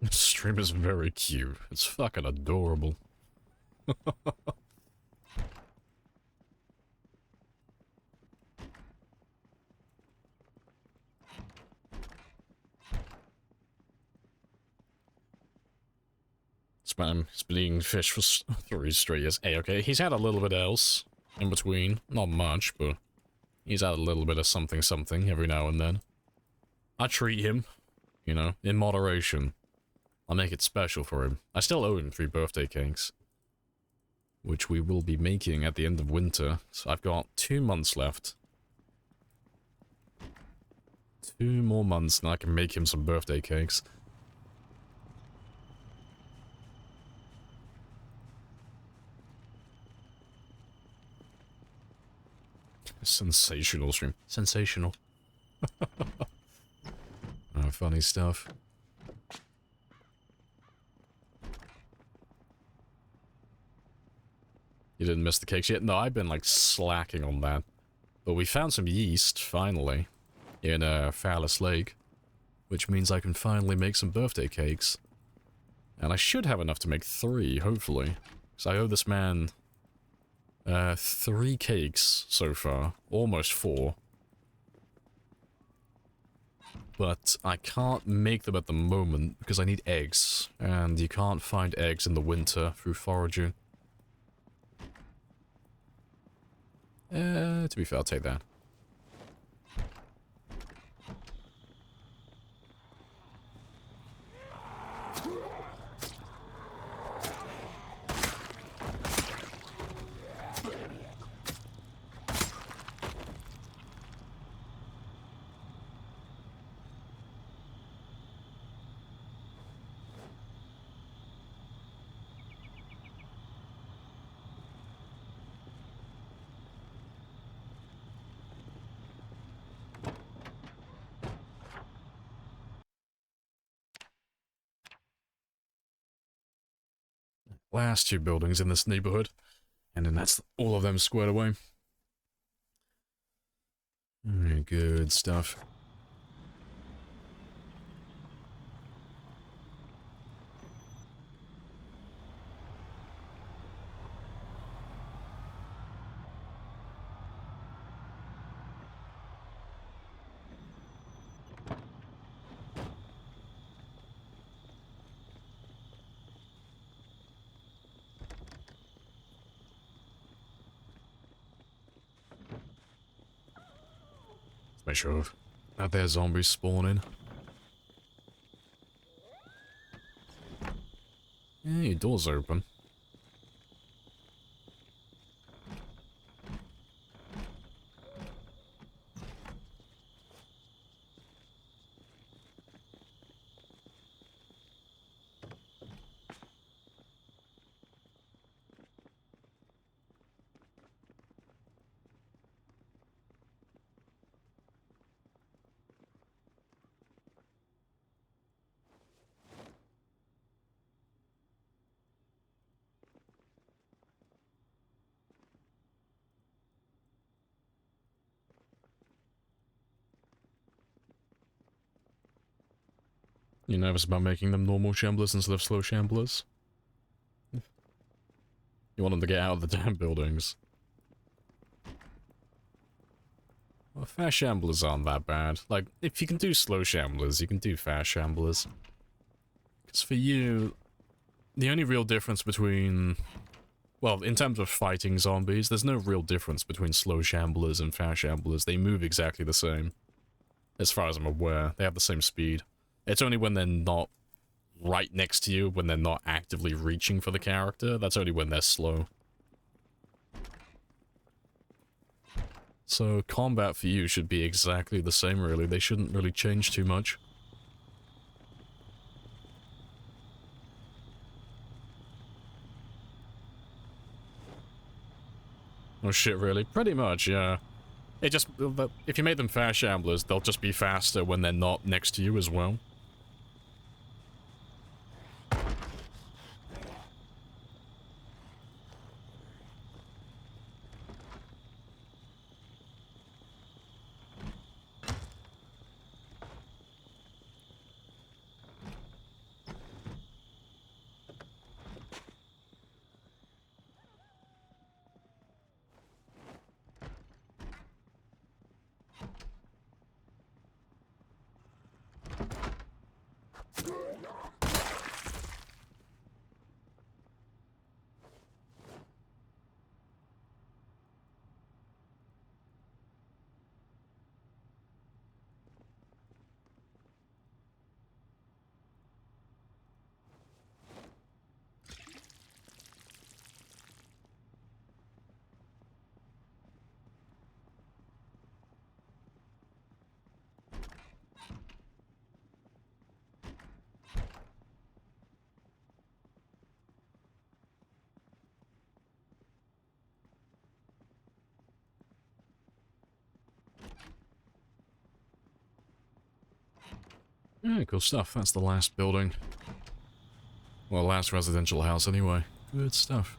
This stream is very cute. It's fucking adorable. He's been eating fish for 3 straight years. Hey, okay, he's had a little bit else in between. Not much, but he's had a little bit of something something every now and then. I treat him, you know, in moderation. I'll make it special for him. I still owe him 3 birthday cakes, which we will be making at the end of winter. So I've got 2 months left. 2 more months and I can make him some birthday cakes. Sensational stream. Sensational. Oh, funny stuff. You didn't miss the cakes yet? No, I've been like slacking on that. But we found some yeast, finally, in Phallus Lake. Which means I can finally make some birthday cakes. And I should have enough to make 3, hopefully. Because I owe this man 3 cakes so far. Almost 4. But I can't make them at the moment because I need eggs. And you can't find eggs in the winter through foraging. To be fair, I'll take that. Last 2 buildings in this neighborhood, and then that's all of them squared away. Good stuff. Make sure that there's zombies spawning. Yeah, your door's open. You nervous about making them normal shamblers instead of slow shamblers? You want them to get out of the damn buildings. Well, fast shamblers aren't that bad. Like, if you can do slow shamblers, you can do fast shamblers. Because for you, the only real difference between... Well, in terms of fighting zombies, there's no real difference between slow shamblers and fast shamblers. They move exactly the same. As far as I'm aware, they have the same speed. It's only when they're not right next to you when they're not actively reaching for the character. That's only when they're slow. So combat for you should be exactly the same, really. They shouldn't really change too much. Oh shit, really? Pretty much, yeah. It just, if you make them fast shamblers, they'll just be faster when they're not next to you as well. Yeah, cool stuff. That's the last building. Well, last residential house anyway. Good stuff.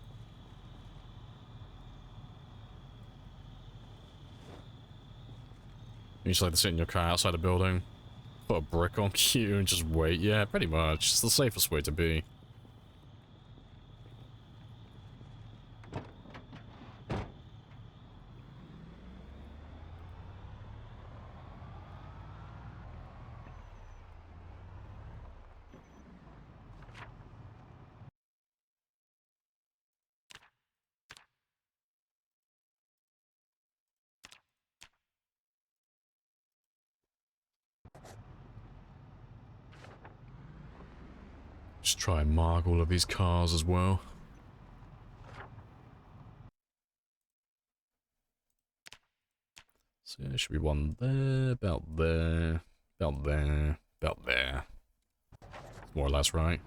You just like to sit in your car outside a building, put a brick on you and just wait. Yeah, pretty much. It's the safest way to be. Just try and mark all of these cars as well. So there should be one there, about there, about there, about there. More or less right.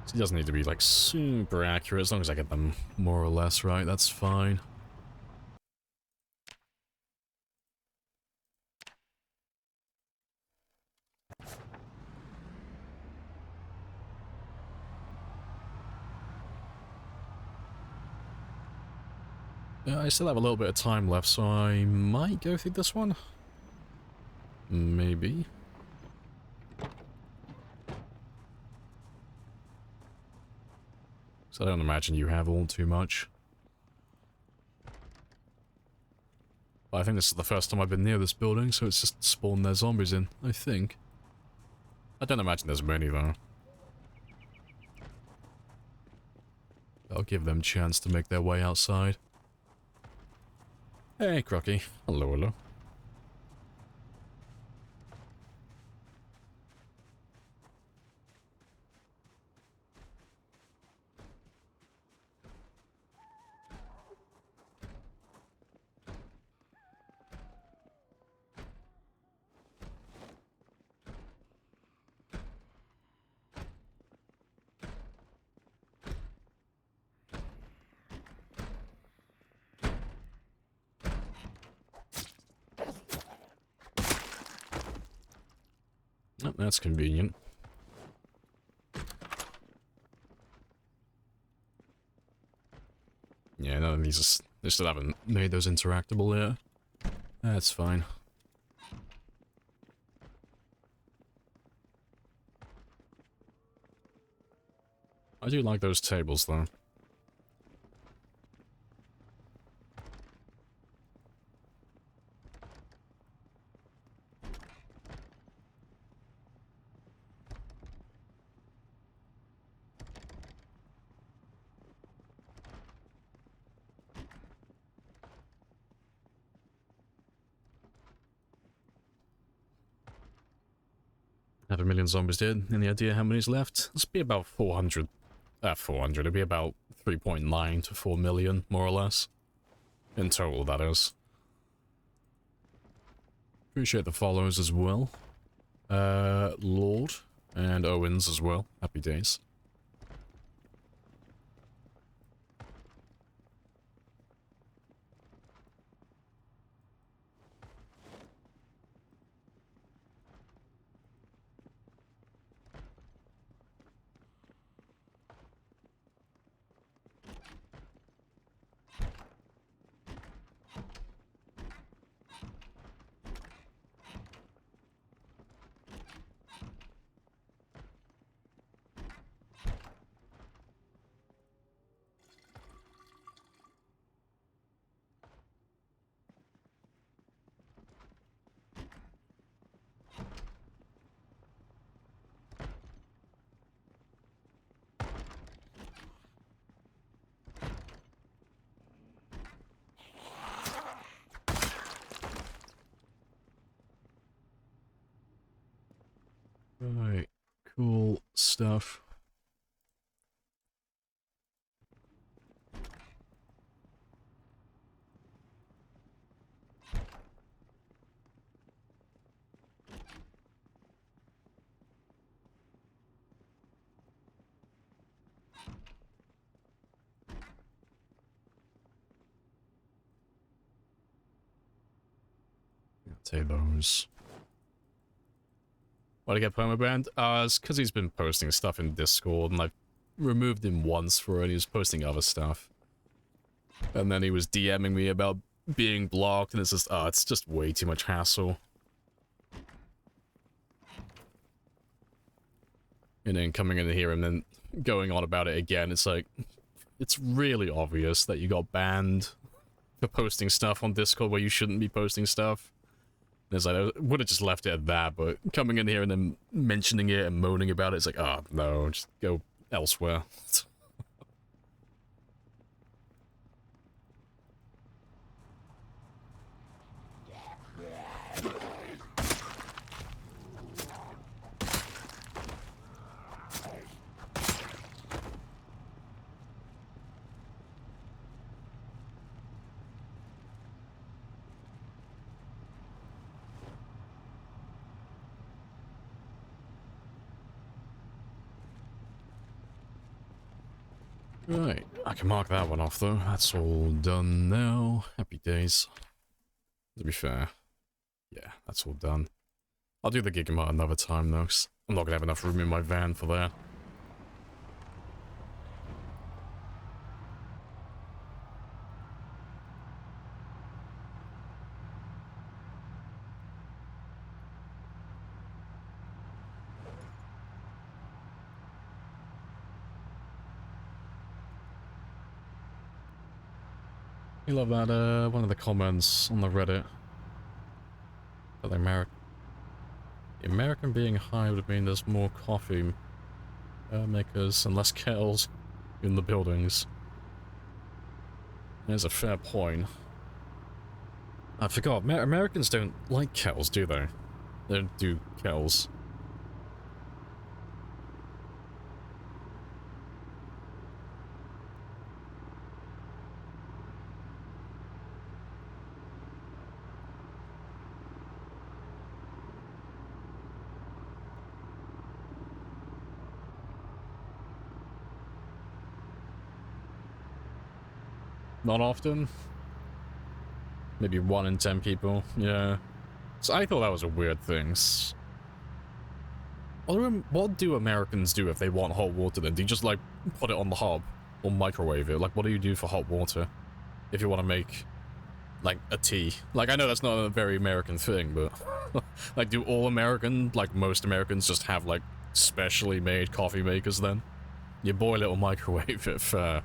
So it doesn't need to be like super accurate, as long as I get them more or less right, that's fine. I still have a little bit of time left, so I might go through this one. Maybe. So I don't imagine you have all too much. But I think this is the first time I've been near this building, so it's just spawned their zombies in, I think. I don't imagine there's many, though. I'll give them a chance to make their way outside. Hey, Crocky. Hello, hello. Oh, that's convenient. Yeah, none of these are, they still haven't made those interactable yet. That's fine. I do like those tables, though. 7 million zombies dead. Any idea how many's left? This would be about 400. 400. It'd be about 3.9 to 4 million, more or less. In total, that is. Appreciate the follows as well. Lord and Owens as well. Happy days. Right, cool stuff. Take those. Why'd I get permabanned? It's because he's been posting stuff in Discord, and I've removed him once for it. He was posting other stuff. And then he was DMing me about being blocked, and it's just way too much hassle. And then coming in here and then going on about it again, it's like, it's really obvious that you got banned for posting stuff on Discord where you shouldn't be posting stuff. It's like, I would have just left it at that, but coming in here and then mentioning it and moaning about it, it's like, oh, no, just go elsewhere. Right, I can mark that one off though. That's all done now. Happy days. To be fair, yeah, that's all done. I'll do the Gigamart another time though, 'cause I'm not gonna have enough room in my van for that. You love that, one of the comments on the Reddit. But the American being high would mean there's more coffee makers and less kettles in the buildings. There's a fair point. I forgot, Americans don't like kettles, do they? They don't do kettles. Not often. Maybe 1 in 10 people, yeah. So I thought that was a weird thing. What do Americans do if they want hot water then? Do you just, like, put it on the hob? Or microwave it? Like, what do you do for hot water? If you want to make, like, a tea? Like, I know that's not a very American thing, but... like, do all like, most Americans just have, like, specially made coffee makers then? You boil it or microwave it for...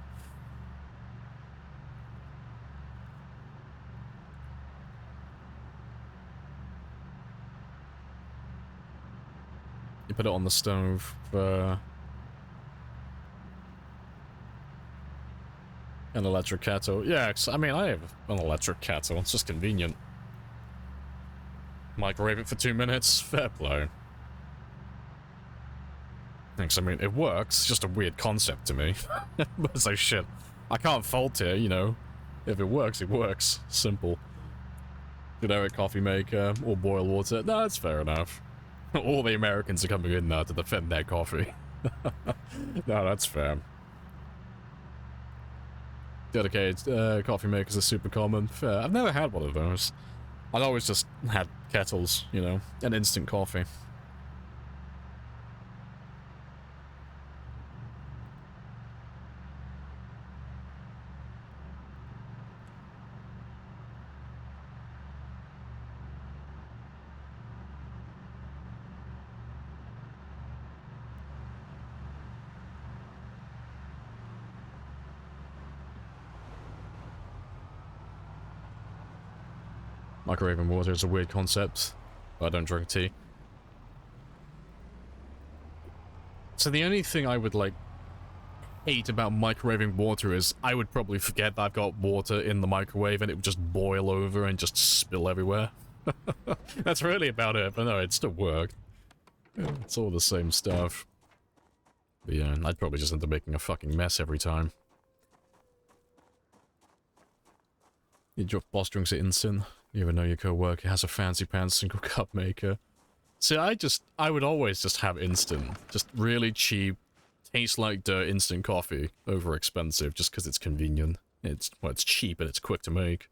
You put it on the stove for an electric kettle. Yeah, I mean, I have an electric kettle. It's just convenient. Microwave it for 2 minutes. Fair play. Thanks, I mean, it works, it's just a weird concept to me. But so shit, I can't fault it, you know. If it works, it works. Simple. Generic coffee maker, or boil water, no, that's fair enough. All the Americans are coming in now to defend their coffee. No, that's fair. Dedicated coffee makers are super common. Fair. I've never had one of those. I've always just had kettles, you know, and instant coffee. Microwaving water is a weird concept, but I don't drink tea. So the only thing I would, like, hate about microwaving water is I would probably forget that I've got water in the microwave and it would just boil over and just spill everywhere. That's really about it, but no, it still worked. It's all the same stuff. But yeah, I'd probably just end up making a fucking mess every time. Your boss drinks it instant. You even know your co-worker has a fancy pants single cup maker. See, I would always just have instant. Just really cheap, tastes like dirt instant coffee over expensive just because it's convenient. It's cheap and it's quick to make.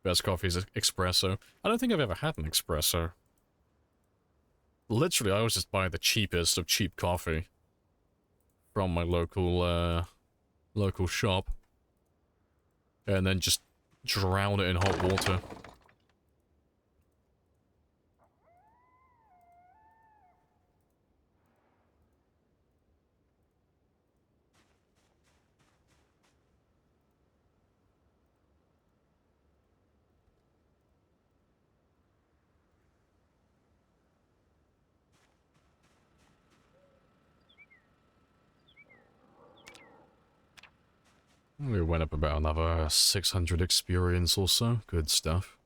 Best coffee is espresso. I don't think I've ever had an espresso. Literally, I always just buy the cheapest of cheap coffee from my local shop. And then just drown it in hot water. We went up about another 600 experience or so. Good stuff.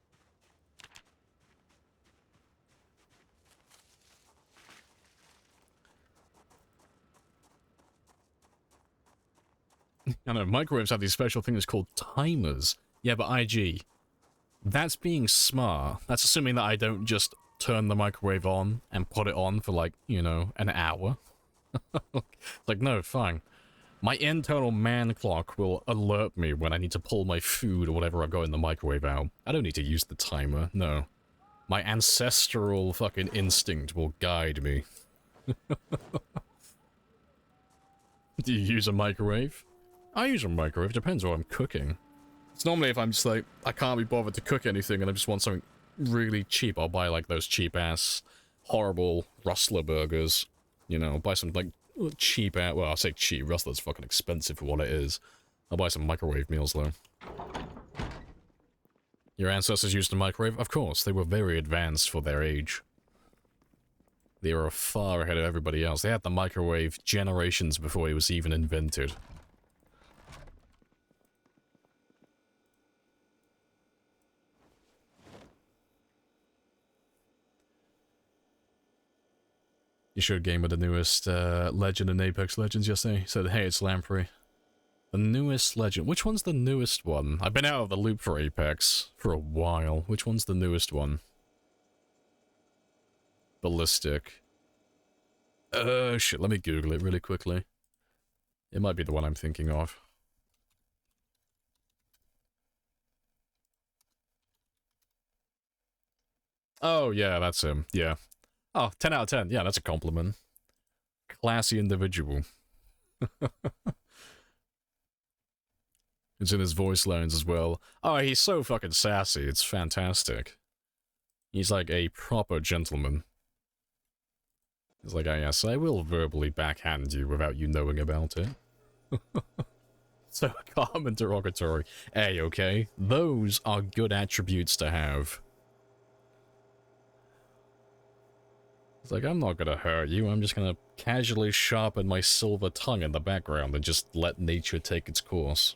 I know, microwaves have these special things called timers. Yeah, but IG, that's being smart. That's assuming that I don't just turn the microwave on and put it on for, like, you know, an hour. Like, no, fine. My internal man clock will alert me when I need to pull my food or whatever I've got in the microwave out. I don't need to use the timer, no. My ancestral fucking instinct will guide me. Do you use a microwave? I use a microwave, depends what I'm cooking. It's normally if I'm just like, I can't be bothered to cook anything and I just want something really cheap, I'll buy like those cheap-ass, horrible Rustler burgers. You know, buy some like cheap out. Well, I say cheap. Rustler's fucking expensive for what it is. I'll buy some microwave meals though. Your ancestors used a microwave? Of course, they were very advanced for their age. They were far ahead of everybody else. They had the microwave generations before it was even invented. You showed game with the newest legend in Apex Legends yesterday. Said, hey, it's Lamprey. The newest legend. Which one's the newest one? I've been out of the loop for Apex for a while. Which one's the newest one? Ballistic. Shit, let me Google it really quickly. It might be the one I'm thinking of. Oh, yeah, that's him. Yeah. Oh, 10 out of 10. Yeah, that's a compliment. Classy individual. It's in his voice lines as well. Oh, he's so fucking sassy. It's fantastic. He's like a proper gentleman. He's like, oh yes, I will verbally backhand you without you knowing about it. So calm and derogatory. Hey, okay? Those are good attributes to have. It's like, I'm not gonna hurt you, I'm just gonna casually sharpen my silver tongue in the background and just let nature take its course.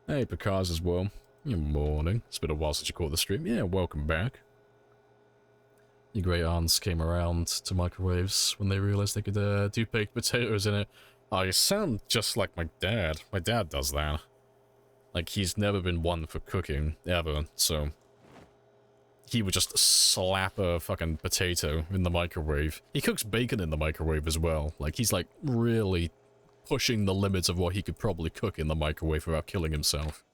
Hey, Picard as well. Good morning. It's been a while since you caught the stream. Yeah, welcome back. Your great aunts came around to microwaves when they realized they could do baked potatoes in it. Oh, you sound just like my dad. My dad does that. Like, he's never been one for cooking, ever, so... He would just slap a fucking potato in the microwave. He cooks bacon in the microwave as well. Like, he's like really pushing the limits of what he could probably cook in the microwave without killing himself.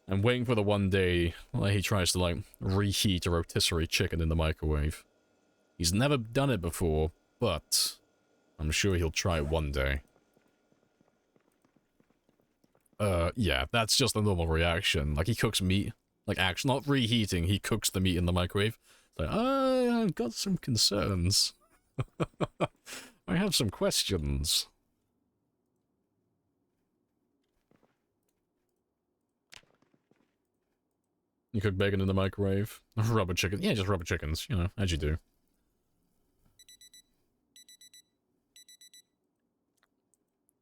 I'm waiting for the one day where he tries to, like, reheat a rotisserie chicken in the microwave. He's never done it before, but I'm sure he'll try it one day. Yeah, that's just a normal reaction. Like, he cooks meat. Like, actually, not reheating, he cooks the meat in the microwave. It's like, I've got some concerns. I have some questions. You cook bacon in the microwave? Rubber chicken? Yeah, just rubber chickens, you know, as you do.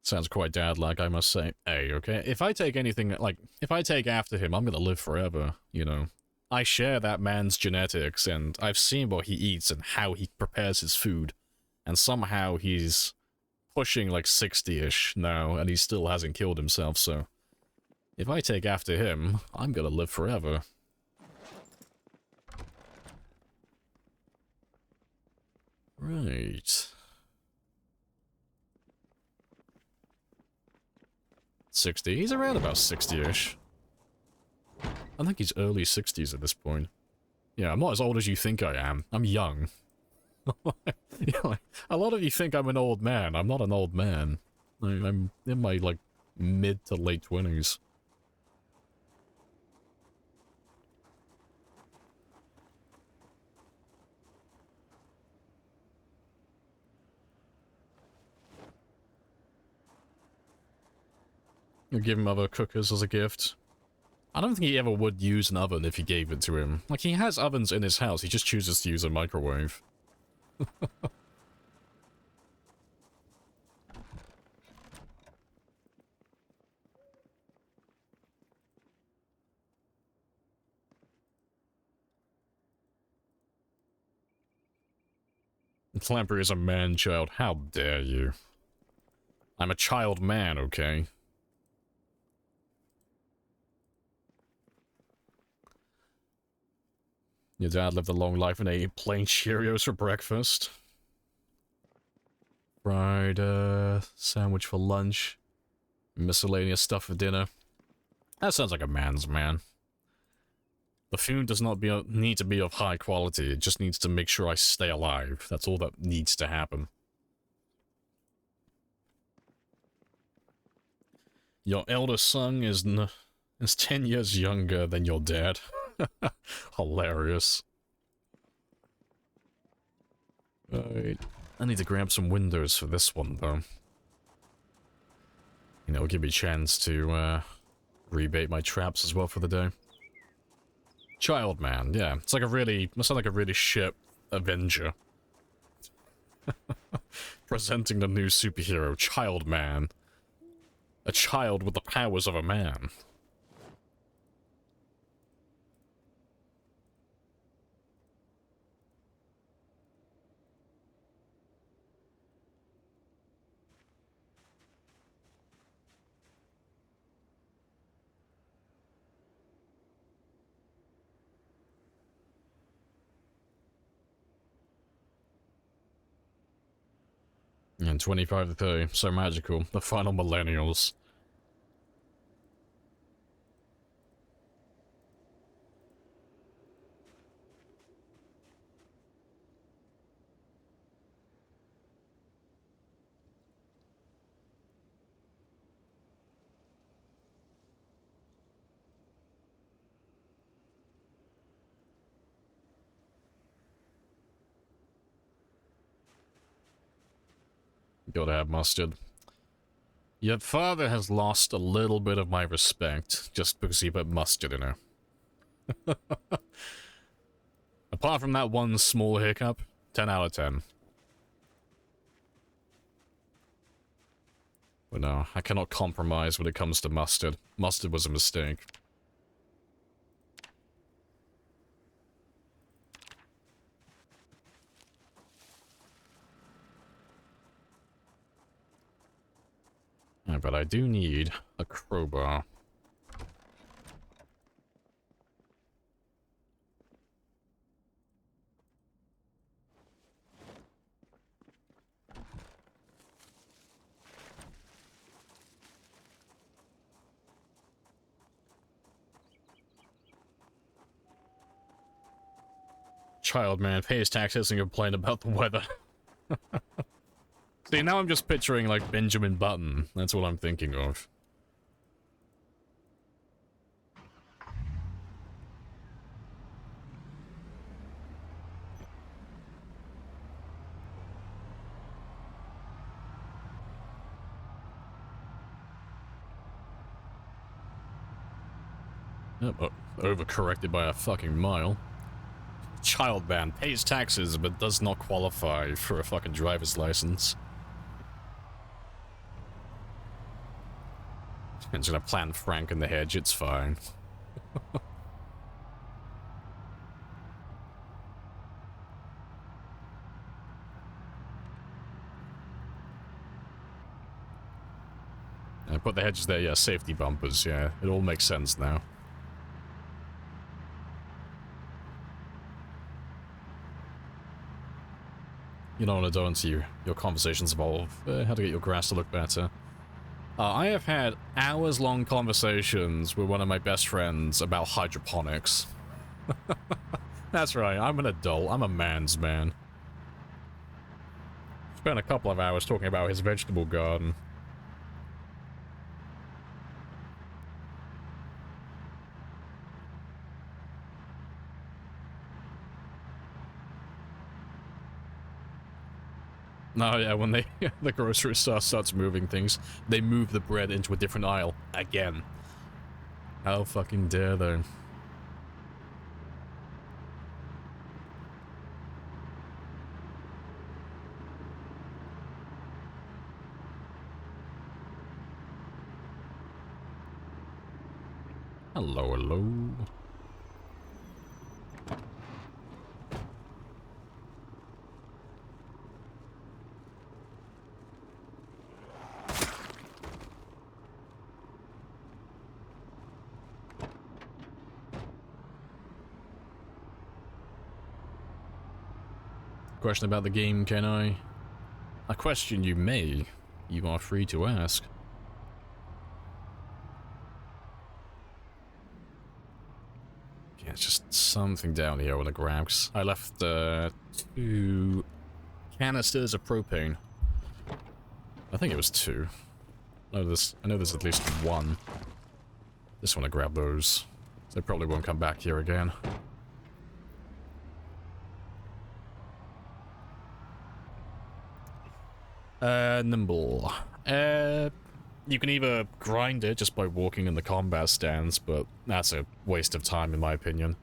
Sounds quite dad-like, I must say. Hey, okay? If I take anything, like, if I take after him, I'm gonna live forever, you know? I share that man's genetics, and I've seen what he eats and how he prepares his food. And somehow he's pushing, like, 60-ish now, and he still hasn't killed himself, so... If I take after him, I'm gonna live forever. Right. 60. He's around about 60-ish. I think he's early 60s at this point. Yeah, I'm not as old as you think I am. I'm young. Yeah, like, a lot of you think I'm an old man. I'm not an old man. I'm in my, like, mid to late 20s. You'll give him other cookers as a gift. I don't think he ever would use an oven if you gave it to him. Like, he has ovens in his house, he just chooses to use a microwave. Lamprey is a man-child. How dare you? I'm a child man, okay? Your dad lived a long life and ate plain Cheerios for breakfast. Fried sandwich for lunch. Miscellaneous stuff for dinner. That sounds like a man's man. The food does not need to be of high quality. It just needs to make sure I stay alive. That's all that needs to happen. Your eldest son is 10 years younger than your dad. Hilarious. Right. I need to grab some windows for this one, though. You know, it'll give me a chance to, rebait my traps as well for the day. Child man, yeah. It's like a really... Must sound like a really shit Avenger. Presenting the new superhero, Child Man. A child with the powers of a man. And 25 to 30, so magical. The final millennials. Gotta have mustard. Your father has lost a little bit of my respect just because he put mustard in her. Apart from that one small hiccup, 10 out of 10. But no, I cannot compromise when it comes to mustard. Mustard was a mistake. Yeah, but I do need a crowbar. Child man pays taxes and complain about the weather. See, now I'm just picturing like Benjamin Button. That's what I'm thinking of. Yep, overcorrected by a fucking mile. Child man pays taxes but does not qualify for a fucking driver's license. I'm just gonna plant Frank in the hedge, it's fine. I put the hedges there, yeah, safety bumpers, yeah, it all makes sense now. You don't want to go into your conversations evolve, how to get your grass to look better. I have had hours-long conversations with one of my best friends about hydroponics. That's right, I'm an adult, I'm a man's man. Spent a couple of hours talking about his vegetable garden. Oh yeah, when they the grocery store starts moving things, they move the bread into a different aisle again. How fucking dare they? Hello, hello. Question about the game, can I? A question you may. You are free to ask. Yeah, it's just something down here on the grabs. I left 2 canisters of propane. I think it was 2. I know there's at least 1. Just want to grab those. They probably won't come back here again. Nimble. You can either grind it just by walking in the combat stance, but that's a waste of time in my opinion.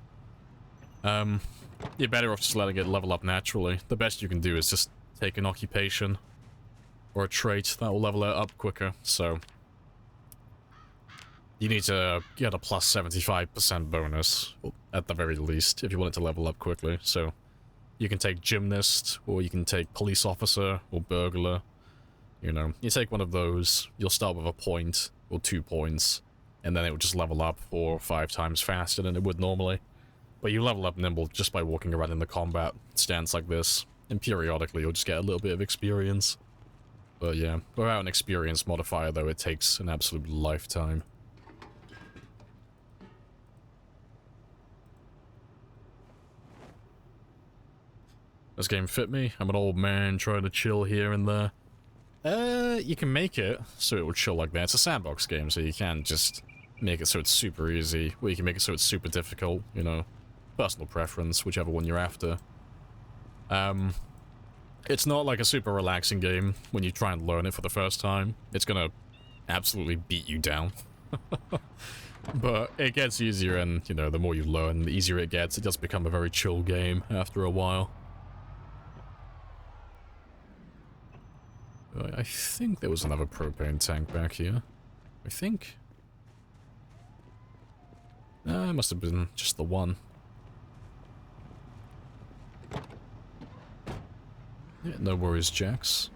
You're better off just letting it level up naturally. The best you can do is just take an occupation or a trait that will level it up quicker, so you need to get a plus 75% bonus, at the very least, if you want it to level up quickly, so you can take gymnast, or you can take police officer, or burglar. You know, you take one of those, you'll start with a point, or 2 points, and then it will just level up 4 or 5 times faster than it would normally. But you level up nimble just by walking around in the combat stance like this, and periodically you'll just get a little bit of experience. But yeah, without an experience modifier though, it takes an absolute lifetime. This game fit me. I'm an old man trying to chill here and there. You can make it so it will chill like that. It's a sandbox game, so you can just make it so it's super easy, or you can make it so it's super difficult, you know. Personal preference, whichever one you're after. It's not like a super relaxing game when you try and learn it for the first time. It's gonna absolutely beat you down. But it gets easier, and, you know, the more you learn, the easier it gets. It does become a very chill game after a while. I think there was another propane tank back here. I think. It must have been just the one. Yeah, no worries, Jax.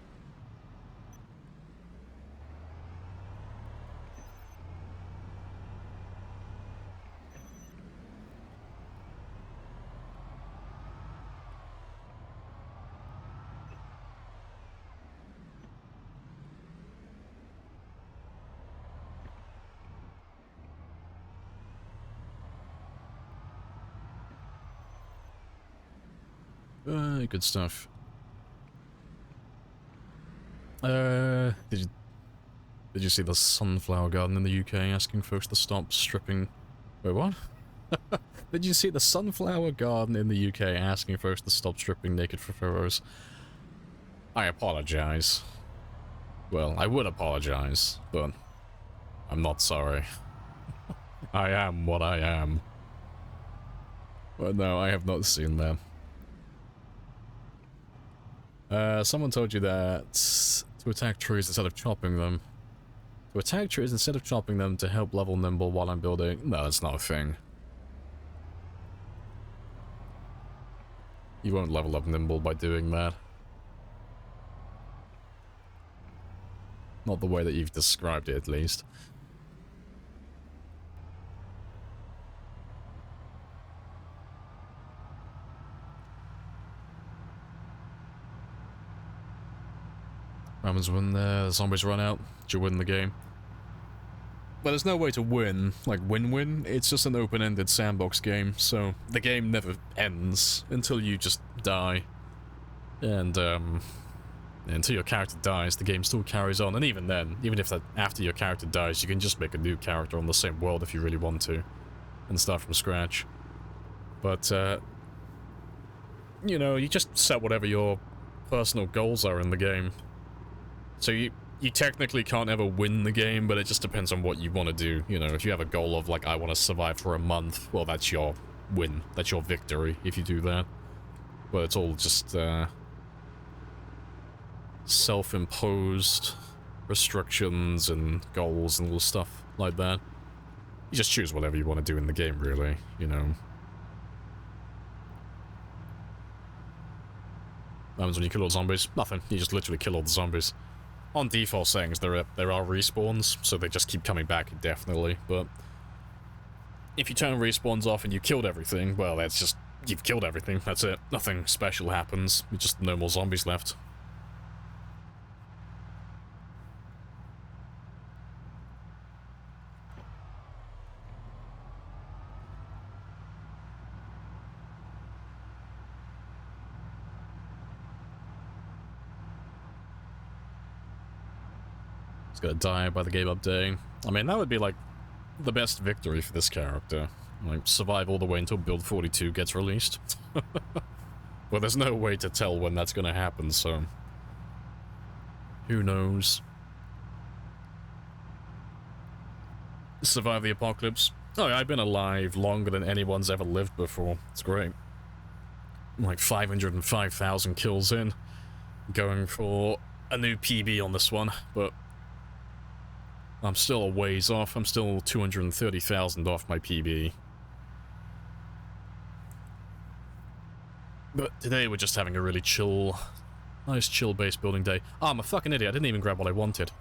Good stuff. Did you see the sunflower garden in the UK asking folks to stop stripping... Wait, what? Did you see the sunflower garden in the UK asking folks to stop stripping naked for photos? I apologize. Well, I would apologize, but I'm not sorry. I am what I am. But no, I have not seen that. Someone told you that to attack trees instead of chopping them. To attack trees instead of chopping them to help level Nimble while I'm building. No, that's not a thing. You won't level up Nimble by doing that. Not the way that you've described it, at least. What happens when the zombies run out? Do you win the game? Well, there's no way to win, like win-win. It's just an open-ended sandbox game, so the game never ends until you just die. And, until your character dies, the game still carries on. And even then, even if after your character dies, you can just make a new character on the same world if you really want to. And start from scratch. But, you know, you just set whatever your personal goals are in the game. So you technically can't ever win the game, but it just depends on what you want to do. You know, if you have a goal of, like, I want to survive for a month, well, that's your win. That's your victory, if you do that. But it's all just, self-imposed restrictions and goals and little stuff like that. You just choose whatever you want to do in the game, really, you know. What happens when you kill all the zombies? Nothing. You just literally kill all the zombies. On default settings, there are respawns, so they just keep coming back indefinitely, but if you turn respawns off and you killed everything, well, that's just, you've killed everything, that's it. Nothing special happens, just no more zombies left. Gonna die by the game updating. I mean, that would be like the best victory for this character. Like, survive all the way until build 42 gets released. Well, there's no way to tell when that's gonna happen, so who knows? Survive the apocalypse. Oh yeah, I've been alive longer than anyone's ever lived before. It's great. Like 505,000 kills in. Going for a new PB on this one, but I'm still a ways off. I'm still 230,000 off my PB. But today we're just having a really chill, nice chill base building day. Oh, I'm a fucking idiot. I didn't even grab what I wanted.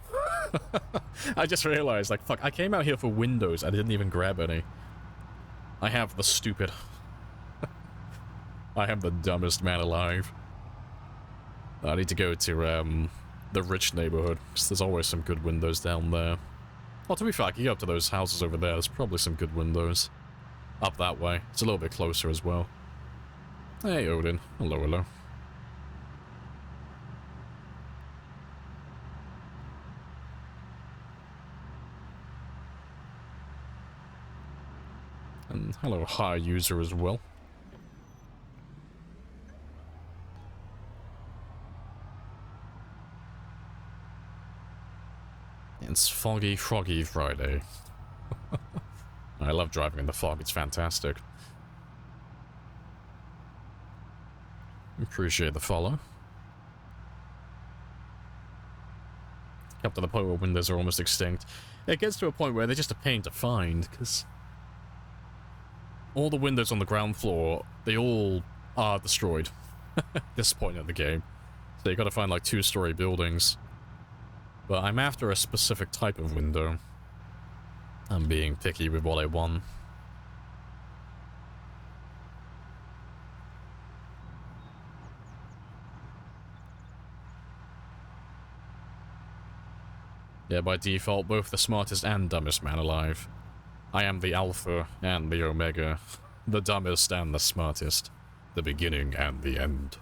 I just realized, like, fuck, I came out here for windows. I didn't even grab any. I have the stupid. I am the dumbest man alive. I need to go to, the rich neighborhood, because there's always some good windows down there. Well, to be fair, I can go up to those houses over there. There's probably some good windows. Up that way. It's a little bit closer as well. Hey, Odin. Hello, hello. And hello, high user as well. It's Foggy Froggy Friday. I love driving in the fog, it's fantastic. Appreciate the follow. Up to the point where windows are almost extinct. It gets to a point where they're just a pain to find, because all the windows on the ground floor, they all are destroyed at this point of the game. So you gotta find like 2-story buildings. But I'm after a specific type of window. I'm being picky with what I want. Yeah, by default, both the smartest and dumbest man alive. I am the Alpha and the Omega. The dumbest and the smartest. The beginning and the end.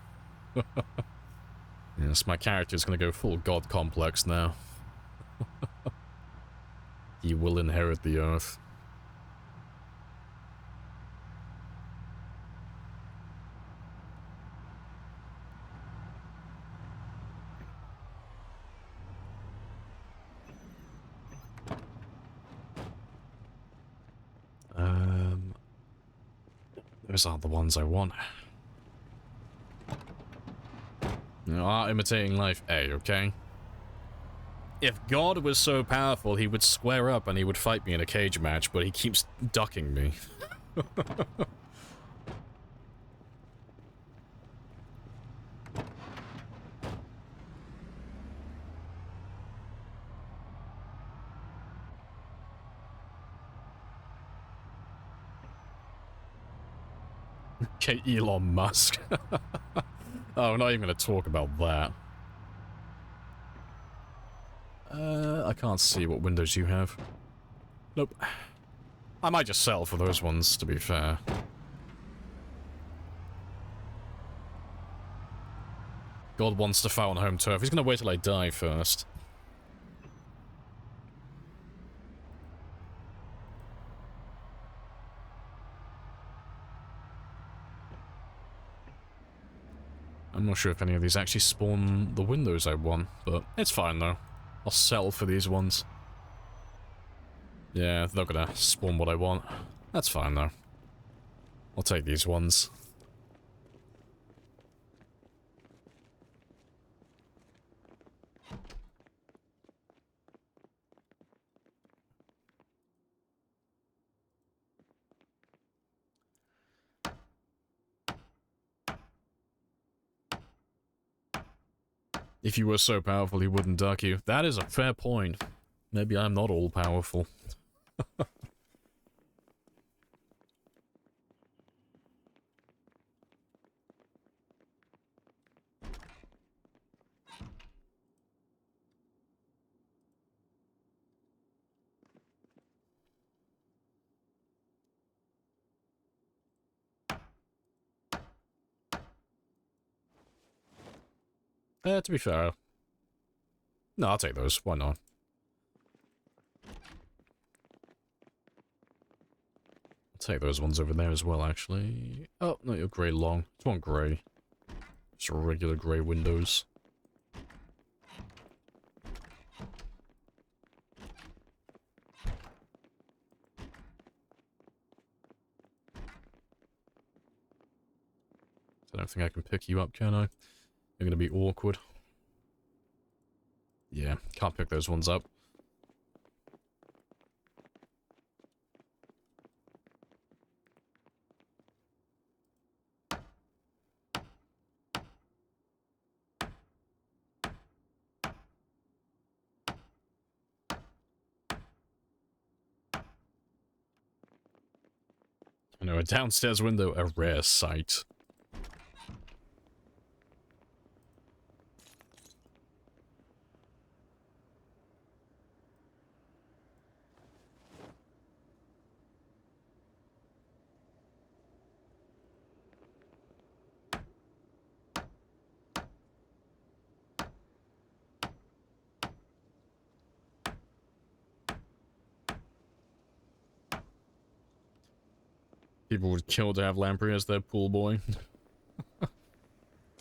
Yes, my character's gonna go full god complex now. He will inherit the earth. Those aren't the ones I want. You are imitating life A, okay? If God was so powerful, he would square up and he would fight me in a cage match, but he keeps ducking me. Okay, Elon Musk. Oh, we're not even going to talk about that. I can't see what windows you have. Nope. I might just settle for those ones, to be fair. God wants to fight on home turf. He's going to wait till I die first. I'm not sure if any of these actually spawn the windows I want, but it's fine though. I'll settle for these ones. Yeah, they're not gonna spawn what I want. That's fine though. I'll take these ones. If you were so powerful, he wouldn't duck you. That is a fair point. Maybe I'm not all powerful. To be fair. No, I'll take those. Why not? I'll take those ones over there as well, actually. Oh, no, you're grey long. It's one grey. Just regular grey windows. I don't think I can pick you up, can I? You're gonna be awkward. Yeah, can't pick those ones up. I know, a downstairs window, a rare sight. People would kill to have Lamprey as their pool boy.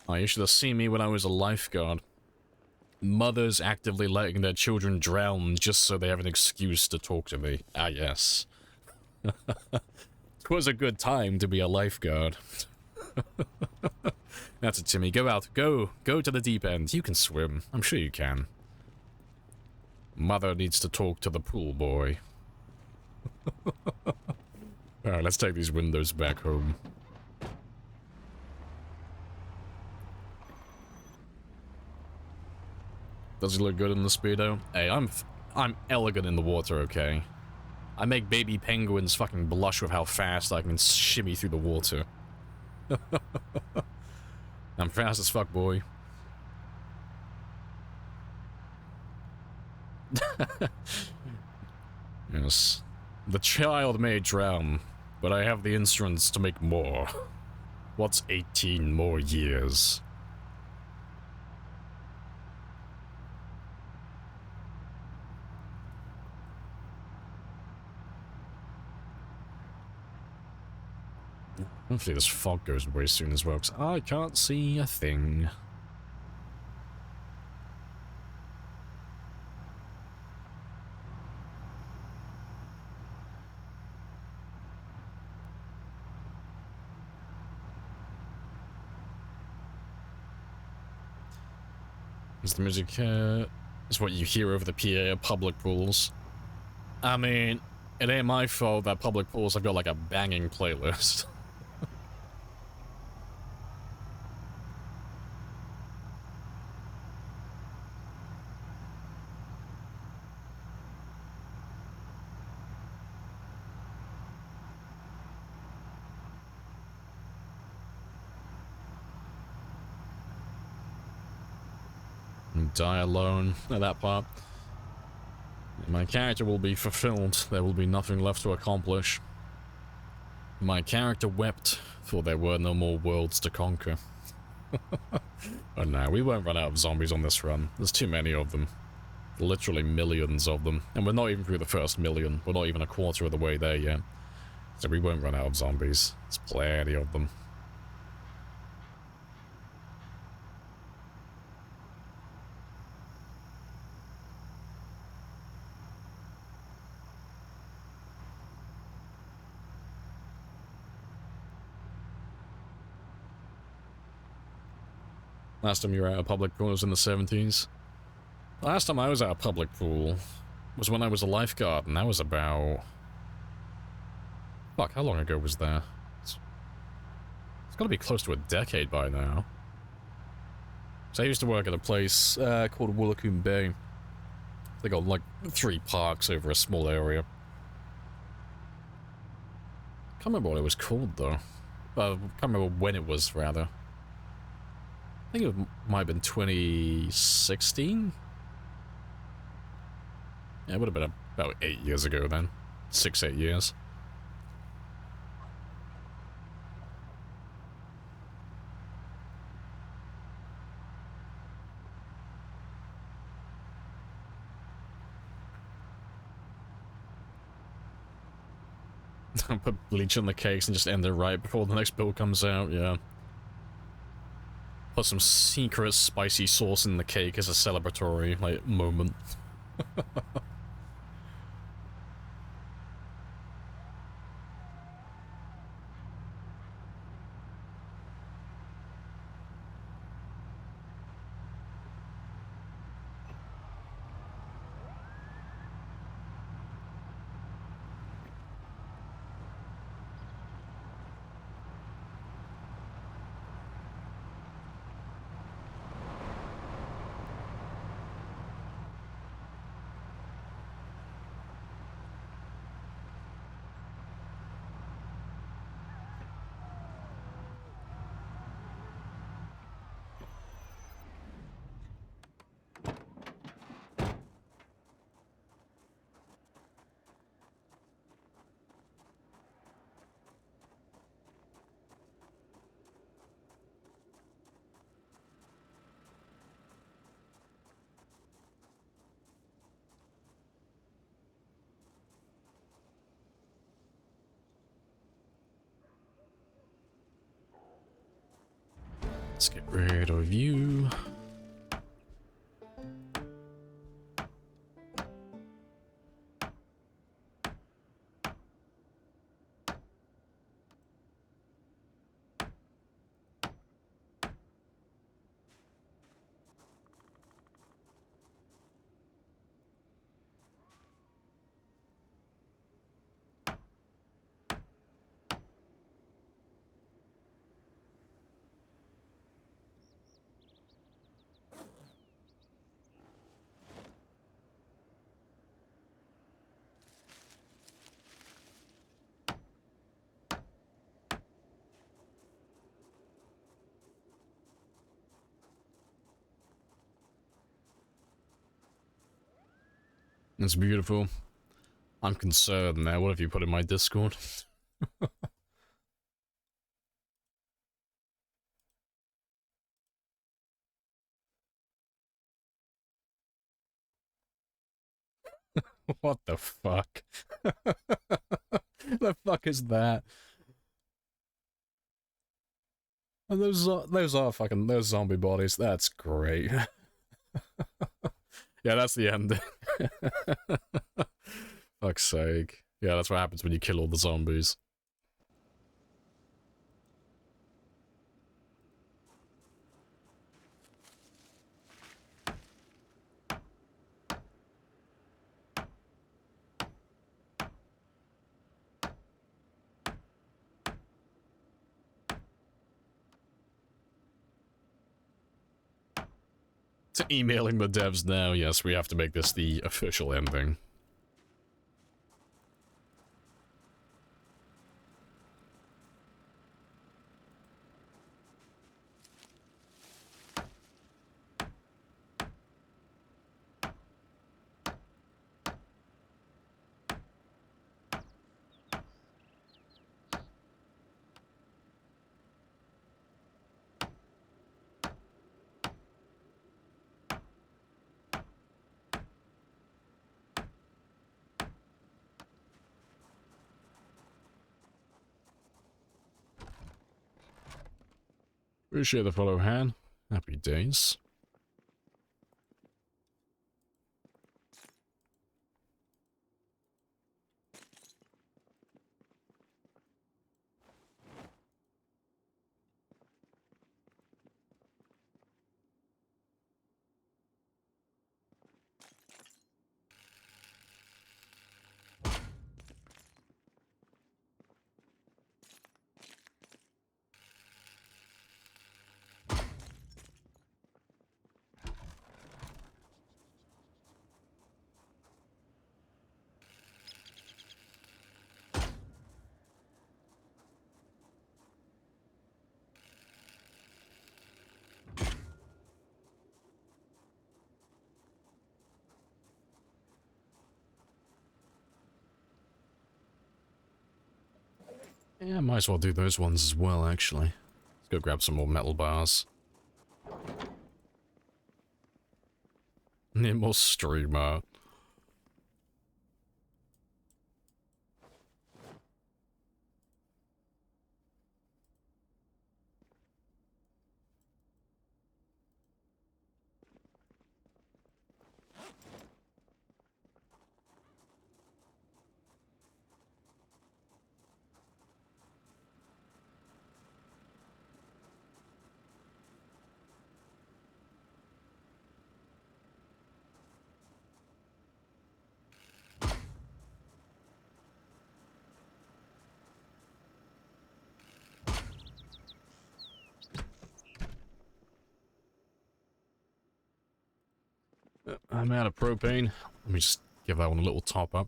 Oh, you should have seen me when I was a lifeguard. Mothers actively letting their children drown just so they have an excuse to talk to me. Ah, yes. It was a good time to be a lifeguard. That's it, Timmy. Go out. Go to the deep end. You can swim. I'm sure you can. Mother needs to talk to the pool boy. Alright, let's take these windows back home. Does he look good in the Speedo? Hey, I'm elegant in the water, okay? I make baby penguins fucking blush with how fast I can shimmy through the water. I'm fast as fuck, boy. Yes. The child may drown, but I have the instruments to make more. What's 18 more years? Hopefully this fog goes away soon as well, because I can't see a thing. Is the music, is what you hear over the PA at public pools. I mean, it ain't my fault that public pools have got like a banging playlist. Die alone at that part. My character will be fulfilled. There will be nothing left to accomplish. My character wept, for there were no more worlds to conquer. Oh no, we won't run out of zombies on this run. There's too many of them. Literally millions of them. And we're not even through the first million. We're not even a quarter of the way there yet. So we won't run out of zombies. There's plenty of them. Last time you were at a public pool was in the 70s. Last time I was at a public pool was when I was a lifeguard, and that was about... Fuck, how long ago was that? It's gotta be close to a decade by now. So I used to work at a place called Woolacombe Bay. They got like 3 parks over a small area. Can't remember what it was called though. Can't remember when it was, rather. I think it might have been 2016? Yeah, it would have been about 8 years ago then. 6-8 years. Put bleach on the cakes and just end it right before the next build comes out, yeah. Put some secret spicy sauce in the cake as a celebratory, like, moment. Let's get rid of you. It's beautiful. I'm concerned now. What have you put in my Discord? What the fuck? The fuck is that? And those are fucking those zombie bodies. That's great. Yeah, that's the end. Fuck's sake. Yeah, that's what happens when you kill all the zombies. To emailing the devs now, yes, we have to make this the official ending. Appreciate the follow, Han. Happy days. Yeah, might as well do those ones as well, actually. Let's go grab some more metal bars. Need more streamer. I'm out of propane. Let me just give that one a little top up.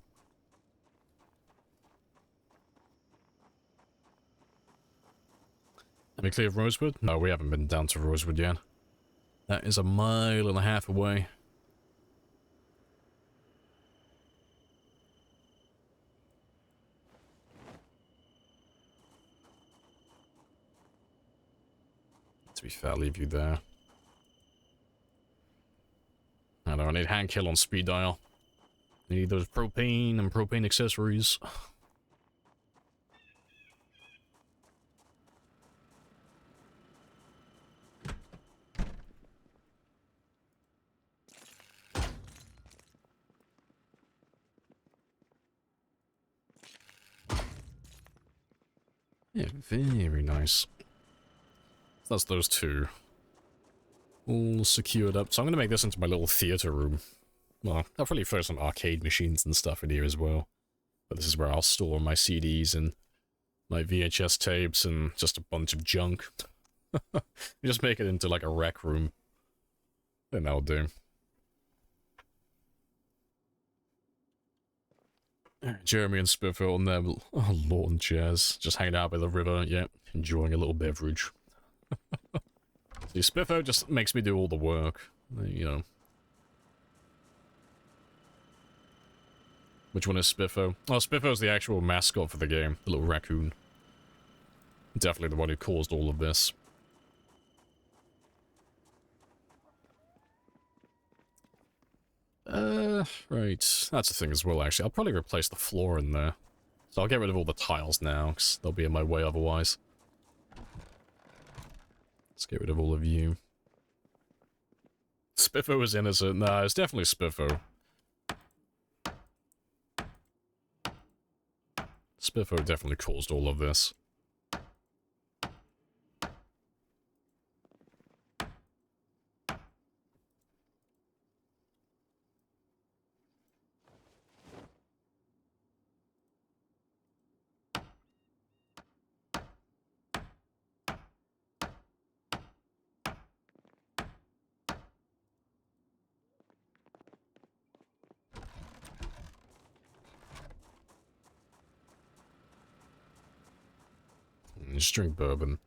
Have we cleared Rosewood? No, we haven't been down to Rosewood yet. That is a mile and a half away. To be fair, I'll leave you there. I know, I need hand kill on speed dial. I need those propane and propane accessories. Yeah, very nice. That's those two. All secured up. So I'm going to make this into my little theater room. Well, I'll probably throw some arcade machines and stuff in here as well. But this is where I'll store my CDs and my VHS tapes and just a bunch of junk. Just make it into like a rec room. Then that'll do. Jeremy and Spiffo on their lawn chairs, just hanging out by the river, yeah, enjoying a little beverage. See, Spiffo just makes me do all the work, you know. Which one is Spiffo? Oh, Spiffo's the actual mascot for the game. The little raccoon. Definitely the one who caused all of this. Right. That's the thing as well, actually. I'll probably replace the floor in there. So I'll get rid of all the tiles now, because they'll be in my way otherwise. Let's get rid of all of you. Spiffo is innocent. Nah, it's definitely Spiffo. Spiffo definitely caused all of this. Just drink bourbon.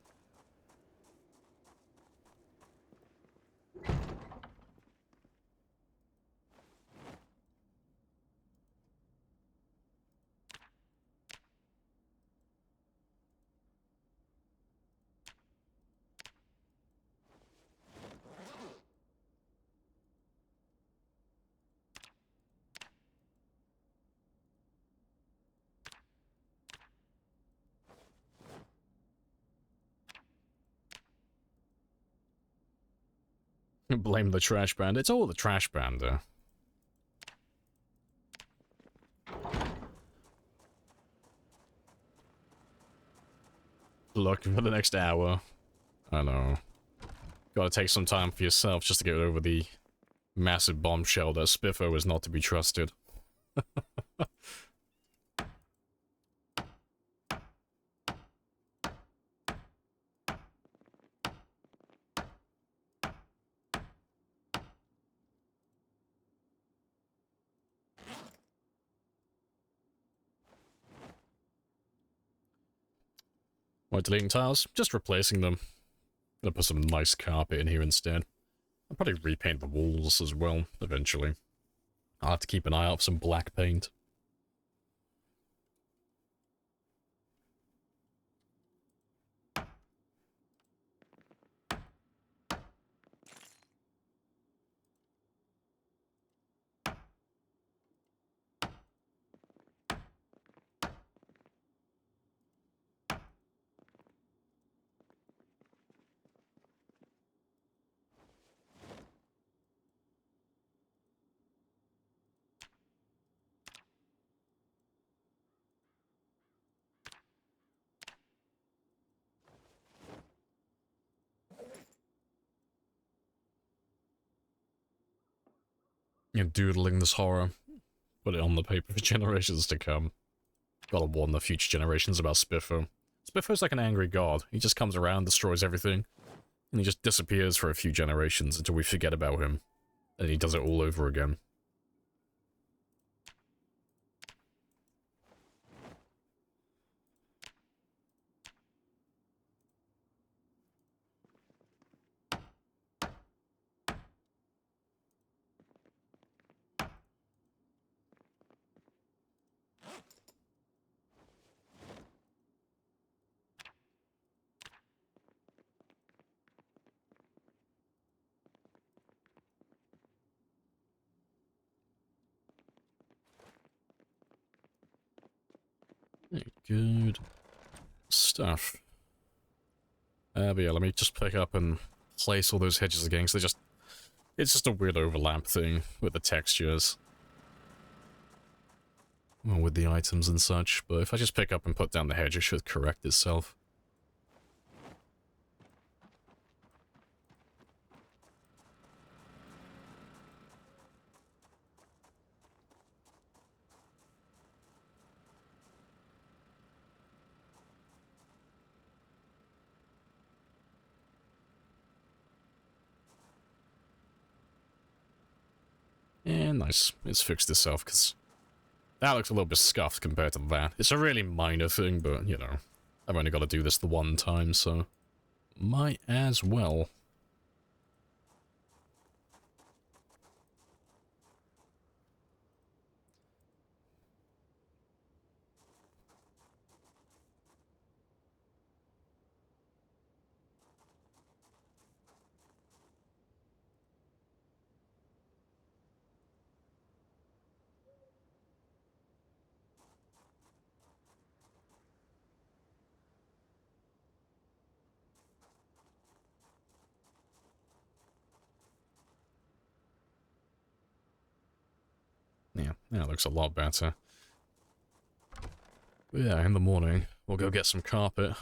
Blame the trash band. It's all the trash band, though. Look, for the next hour. I know. Gotta take some time for yourself just to get over the massive bombshell that Spiffo is not to be trusted. Why deleting tiles? Just replacing them. Gonna put some nice carpet in here instead. I'll probably repaint the walls as well, eventually. I'll have to keep an eye out for some black paint. You're doodling this horror. Put it on the paper for generations to come. Gotta warn the future generations about Spiffo. Spiffo's like an angry god. He just comes around, destroys everything, and he just disappears for a few generations until we forget about him. And he does it all over again. Good stuff. But yeah, let me just pick up and place all those hedges again, because it's just a weird overlap thing with the textures. Well, with the items and such, but if I just pick up and put down the hedge, it should correct itself. And nice, it's fixed itself, because that looks a little bit scuffed compared to that. It's a really minor thing, but, you know, I've only got to do this the one time, so might as well. Yeah, it looks a lot better. But yeah, in the morning, we'll go get some carpet,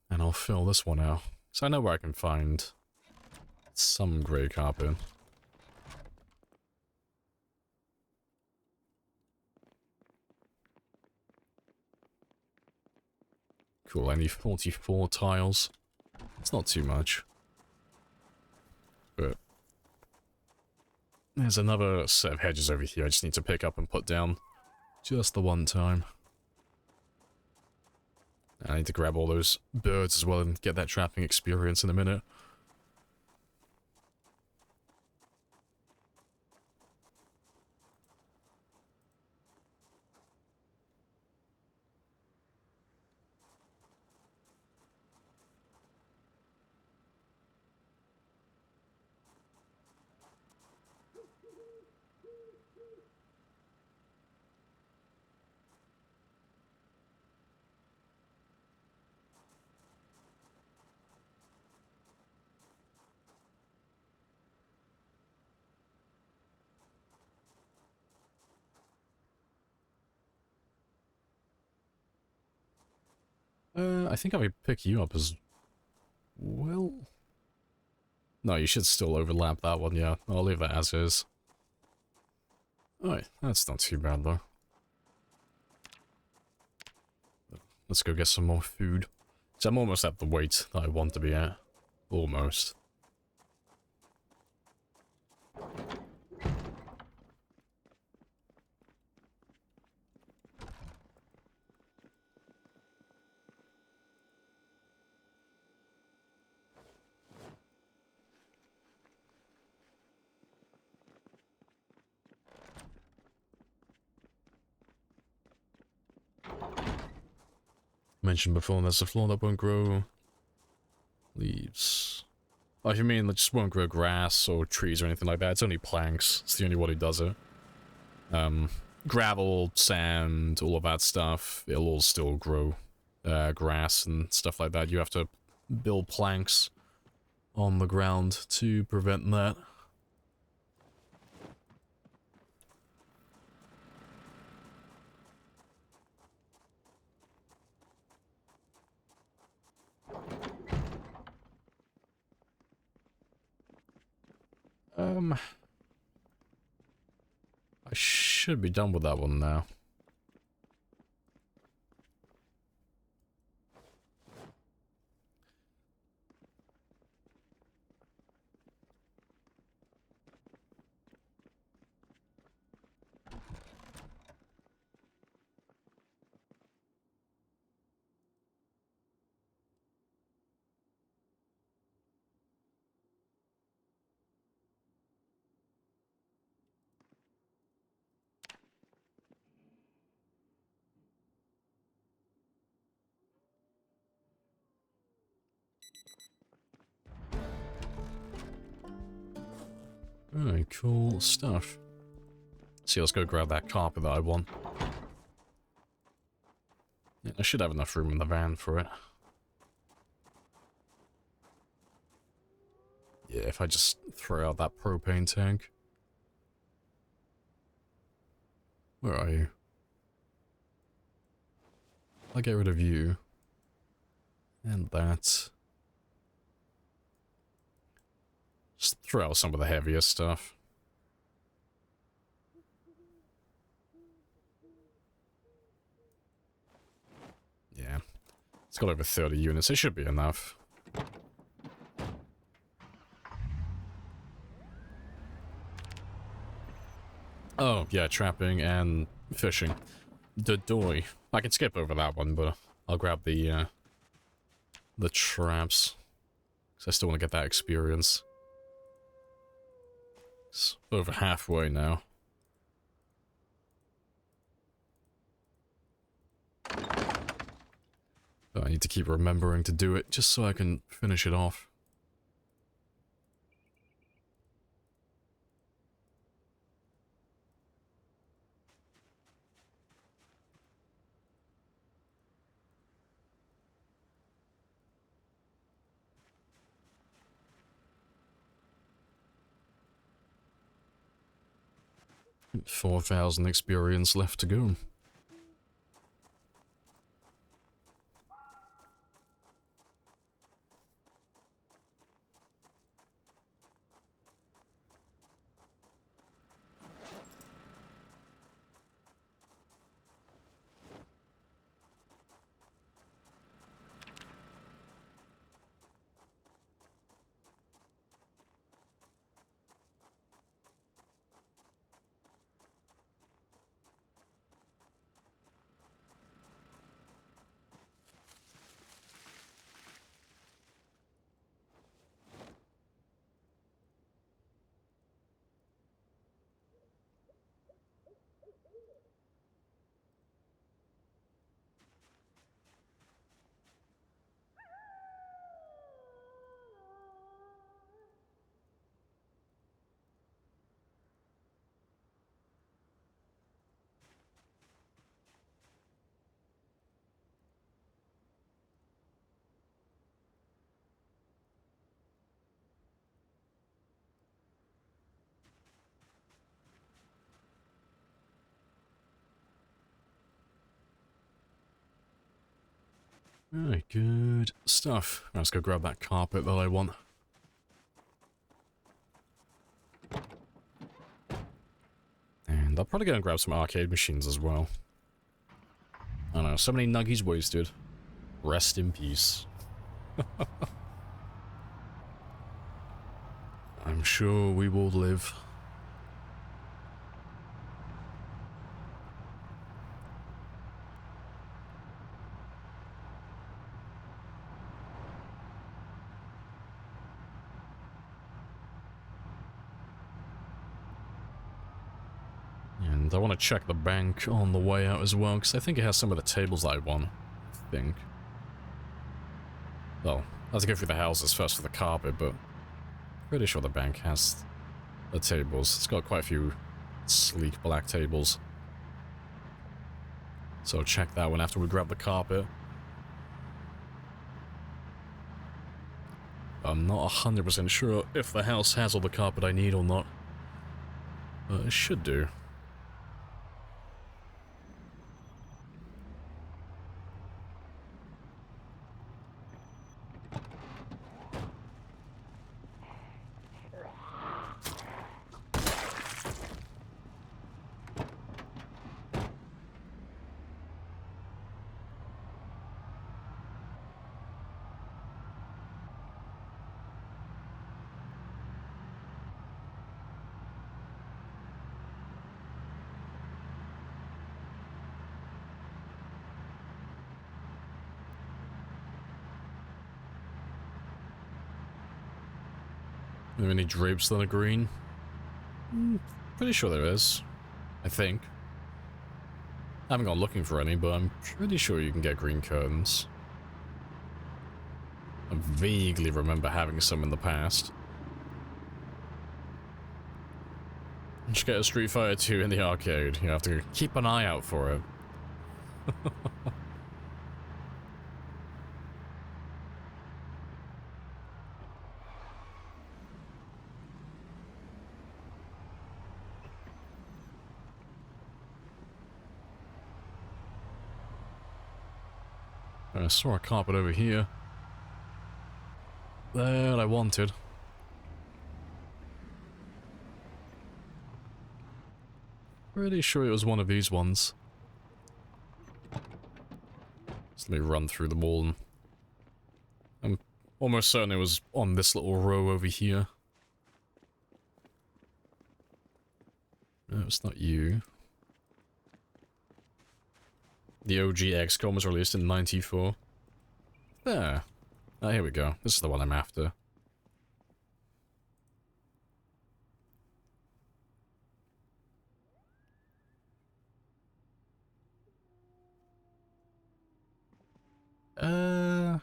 and I'll fill this one out. So I know where I can find some grey carpet. Cool, I need 44 tiles. It's not too much. But there's another set of hedges over here I just need to pick up and put down. Just the one time. I need to grab all those birds as well and get that trapping experience in a minute. I think I may pick you up as well. No, you should still overlap that one, yeah. I'll leave that as is. Alright, that's not too bad though. Let's go get some more food. So I'm almost at the weight that I want to be at. Almost. Mentioned before, there's a floor that won't grow leaves. Oh, you mean it just won't grow grass or trees or anything like that? It's only planks. It's the only one who does it. Gravel, sand, all of that stuff, it'll all still grow grass and stuff like that. You have to build planks on the ground to prevent that. I should be done with that one now. Alright, cool stuff. See, let's go grab that carpet that I want. Yeah, I should have enough room in the van for it. Yeah, if I just throw out that propane tank. Where are you? I'll get rid of you. And that. Just throw out some of the heavier stuff. Yeah. It's got over 30 units. It should be enough. Oh, yeah, trapping and fishing. Doy. I can skip over that one, but I'll grab the traps. Because I still want to get that experience. It's over halfway now. But I need to keep remembering to do it, just so I can finish it off. 4,000 experience left to go. Alright, good stuff. Let's go grab that carpet that I want. And I'll probably go and grab some arcade machines as well. I don't know, so many nuggies wasted. Rest in peace. I'm sure we will live. And I want to check the bank on the way out as well, because I think it has some of the tables that I want. I think. Well, I have to go through the houses first for the carpet, but pretty sure the bank has the tables. It's got quite a few sleek black tables. So I'll check that one after we grab the carpet. I'm not 100% sure if the house has all the carpet I need or not. But it should do. Are there any drapes that are green? Pretty sure there is. I think. I haven't gone looking for any, but I'm pretty sure you can get green curtains. I vaguely remember having some in the past. Just get a Street Fighter 2 in the arcade. You have to keep an eye out for it. I saw a carpet over here. That I wanted. Pretty sure it was one of these ones. So let me run through them all. I'm almost certain it was on this little row over here. No, it's not you. The OG XCOM was released in '94. There. Ah, here we go. This is the one I'm after. Yeah,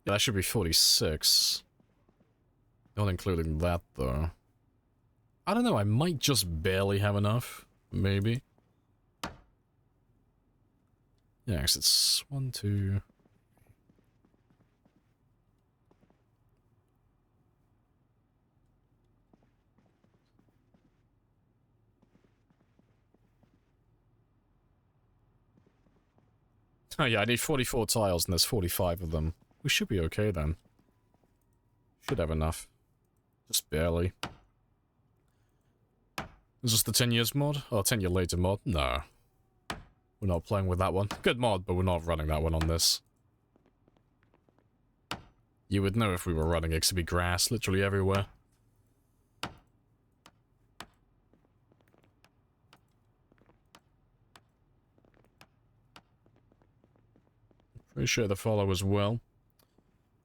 that should be 46. Not including that, though. I don't know, I might just barely have enough. Maybe. Yeah, 'cause it's 1, 2... Oh yeah, I need 44 tiles and there's 45 of them. We should be okay then. Should have enough. Just barely. Is this the 10 years mod? Oh, 10 year later mod? No. We're not playing with that one. Good mod, but we're not running that one on this. You would know if we were running it, 'cause it'd be grass literally everywhere. Pretty sure the follow as well.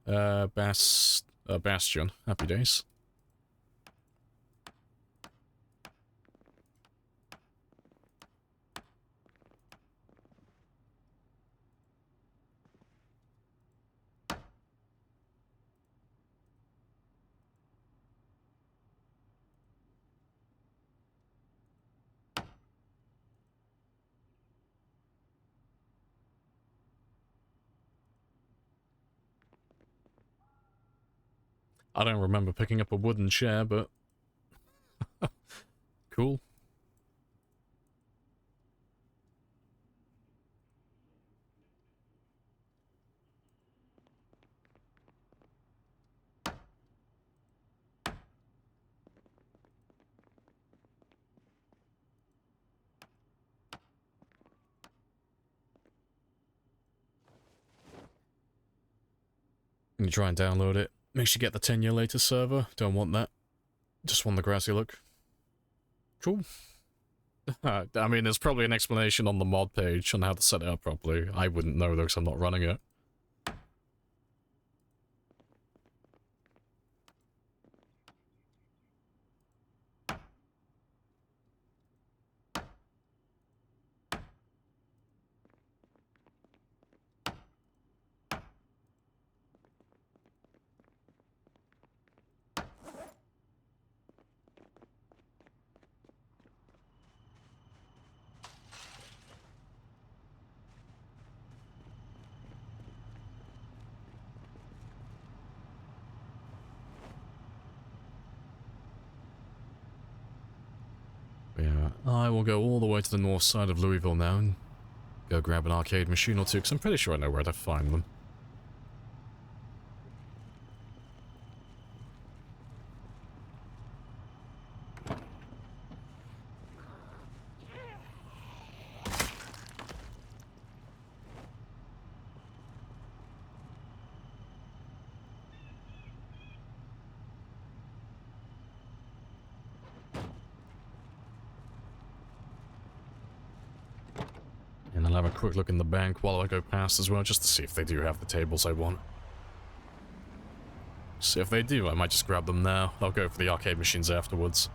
Bastion. Happy days. I don't remember picking up a wooden chair, but... cool. You try and download it. Make sure you get the 10 year later server. Don't want that. Just want the grassy look. Cool. I mean, there's probably an explanation on the mod page on how to set it up properly. I wouldn't know though, because I'm not running it. Yeah, I will go all the way to the north side of Louisville now and go grab an arcade machine or two, because I'm pretty sure I know where to find them. And I'll have a quick look in the bank while I go past as well, just to see if they do have the tables I want. See if they do, I might just grab them now. I'll go for the arcade machines afterwards.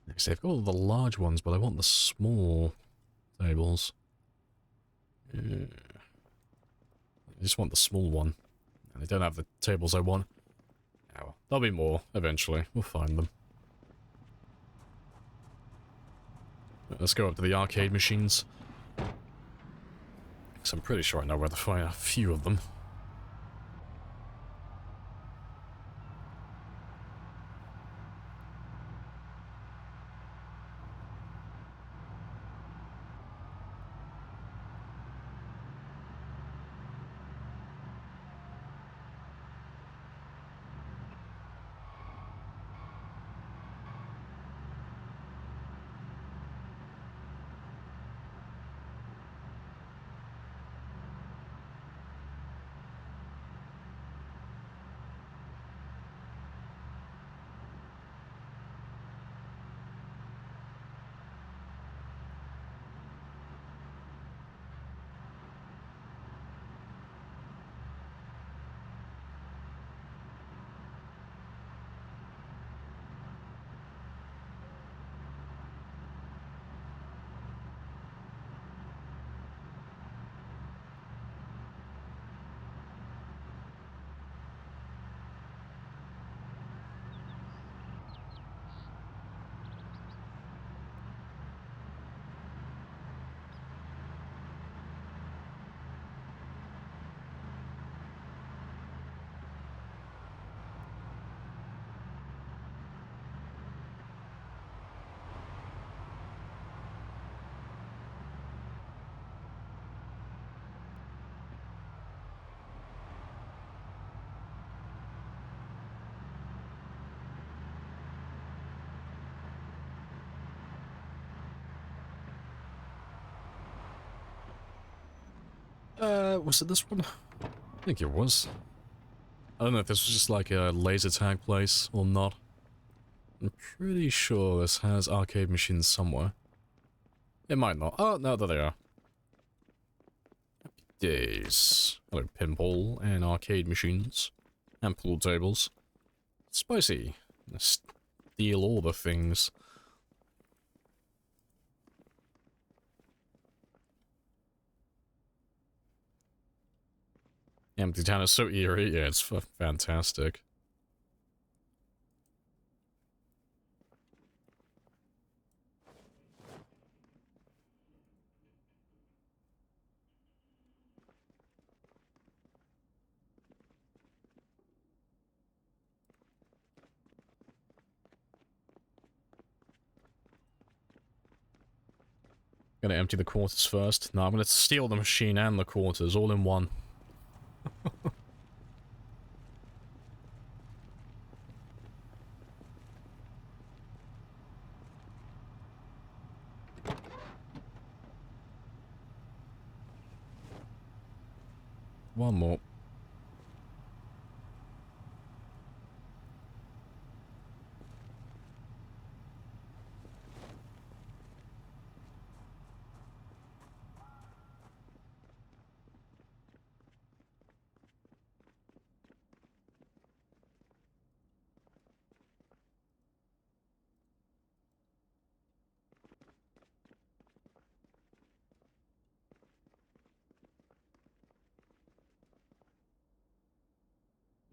Next, they've got all the large ones, but I want the small tables. Yeah. I just want the small one. And they don't have the tables I want. Oh, well, there'll be more, eventually. We'll find them. Let's go up to the arcade machines. Because I'm pretty sure I know where to find a few of them. Was it this one? I think it was. I don't know if this was just like a laser tag place or not. I'm pretty sure this has arcade machines somewhere. It might not. Oh, no, there they are. Happy days. Hello, pinball and arcade machines. And pool tables. Spicy. Steal all the things. Empty town is so eerie. Yeah, it's fantastic. Gonna empty the quarters first. No, I'm gonna steal the machine and the quarters all in one. One more.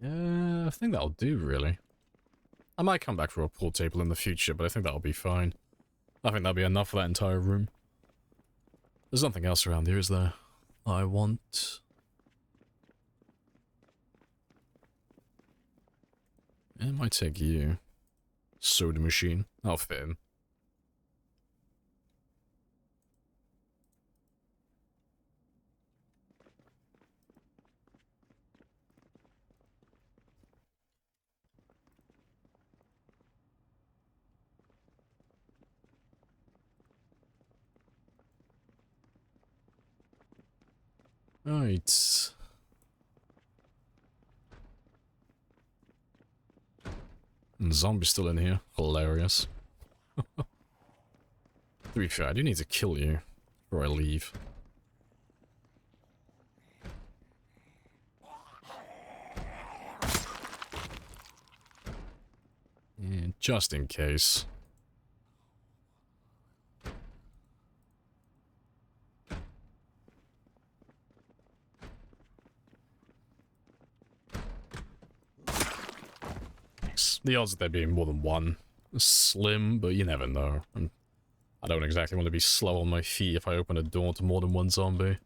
I think that'll do, really. I might come back for a pool table in the future, but I think that'll be fine. I think that'll be enough for that entire room. There's nothing else around here, is there? I want... It might take you. Soda machine. I'll fit in. Right. And zombie's still in here. Hilarious. To be fair, I do need to kill you before I leave. Yeah, just in case. The odds of there being more than one are slim, but you never know. I don't exactly want to be slow on my feet if I open a door to more than one zombie.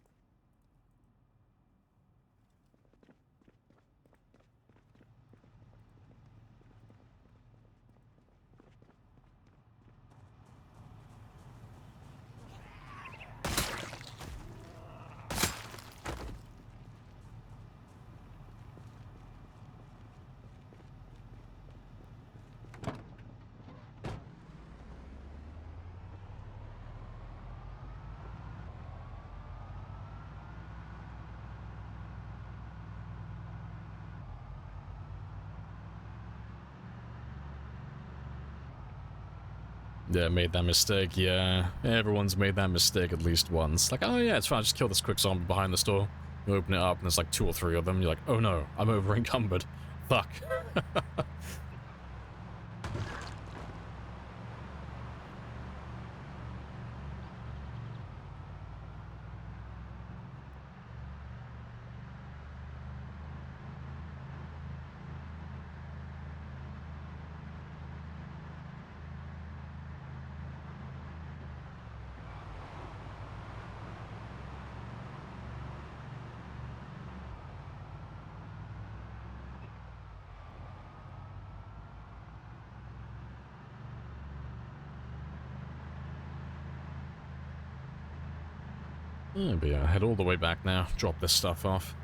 Yeah, made that mistake, yeah. Everyone's made that mistake at least once. Like, oh yeah, it's fine, just kill this quick zombie behind the store. You open it up and there's like 2 or 3 of them. You're like, oh no, I'm over encumbered. Fuck. But yeah, head all the way back now. Drop this stuff off.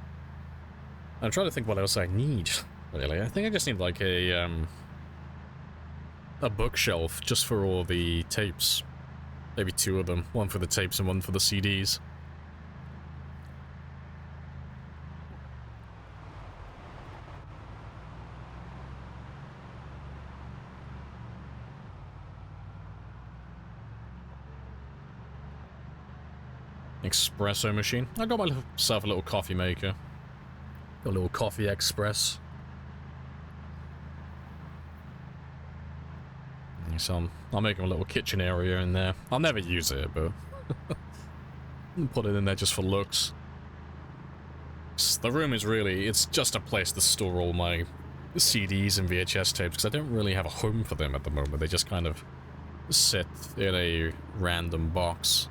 I'm trying to think what else I need, really. I think I just need like a bookshelf just for all the tapes. Maybe 2 of them. One for the tapes and one for the CDs. espresso machine. I got myself a little coffee maker. Got a little coffee express. So I'll make him a little kitchen area in there. I'll never use it, but put it in there just for looks. The room is really, it's just a place to store all my CDs and VHS tapes, because I don't really have a home for them at the moment. They just kind of sit in a random box.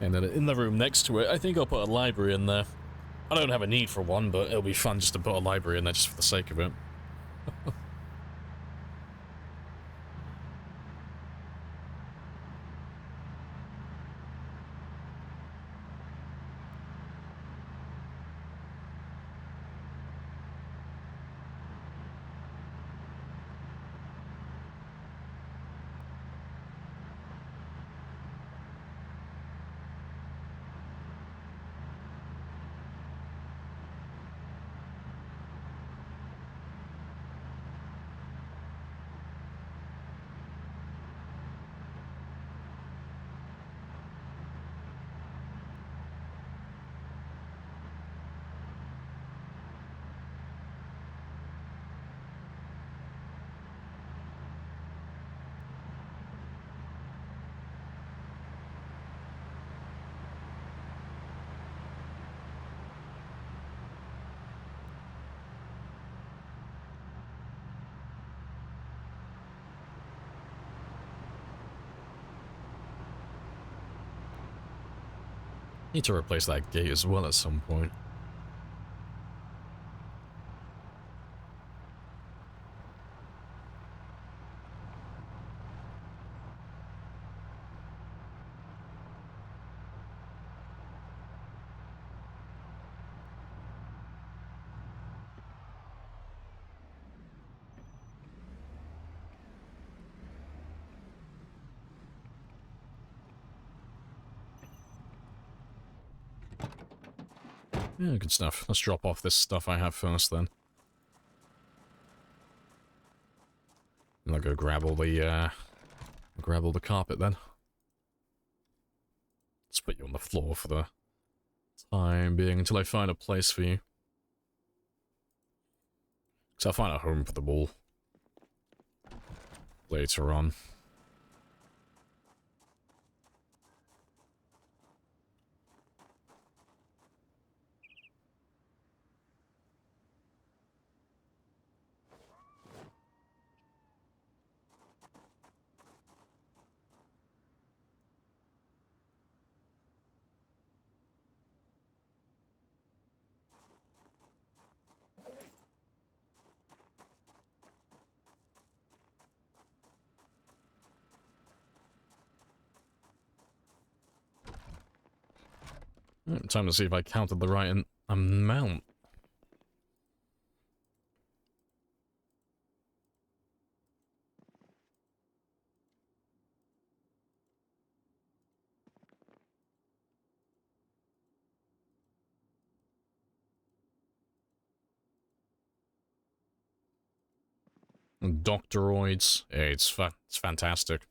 And then in the room next to it, I think I'll put a library in there. I don't have a need for one, but it'll be fun just to put a library in there just for the sake of it. Need to replace that gate as well at some point. Yeah, good stuff. Let's drop off this stuff I have first, then. And I'll go grab all the carpet, then. Let's put you on the floor for the time being until I find a place for you. Because I'll find a home for the ball later on. Time to see if I counted the right amount. Doctoroids. Yeah, it's fantastic.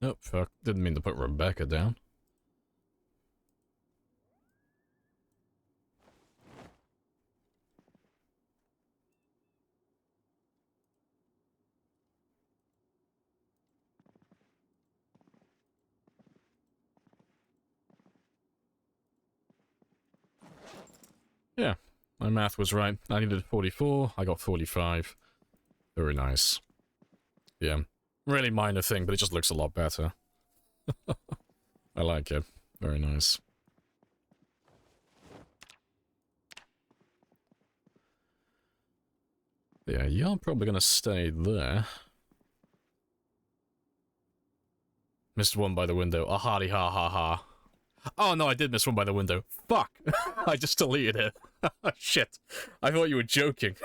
Oh, fuck. Didn't mean to put Rebecca down. Yeah, my math was right. I needed 44, I got 45. Very nice. Yeah, really minor thing, but it just looks a lot better. I like it. Very nice. Yeah, you're probably gonna stay there. Missed one by the window. A hardy ha ha ha. Oh no, I did miss one by the window. Fuck! I just deleted it. Shit. I thought you were joking.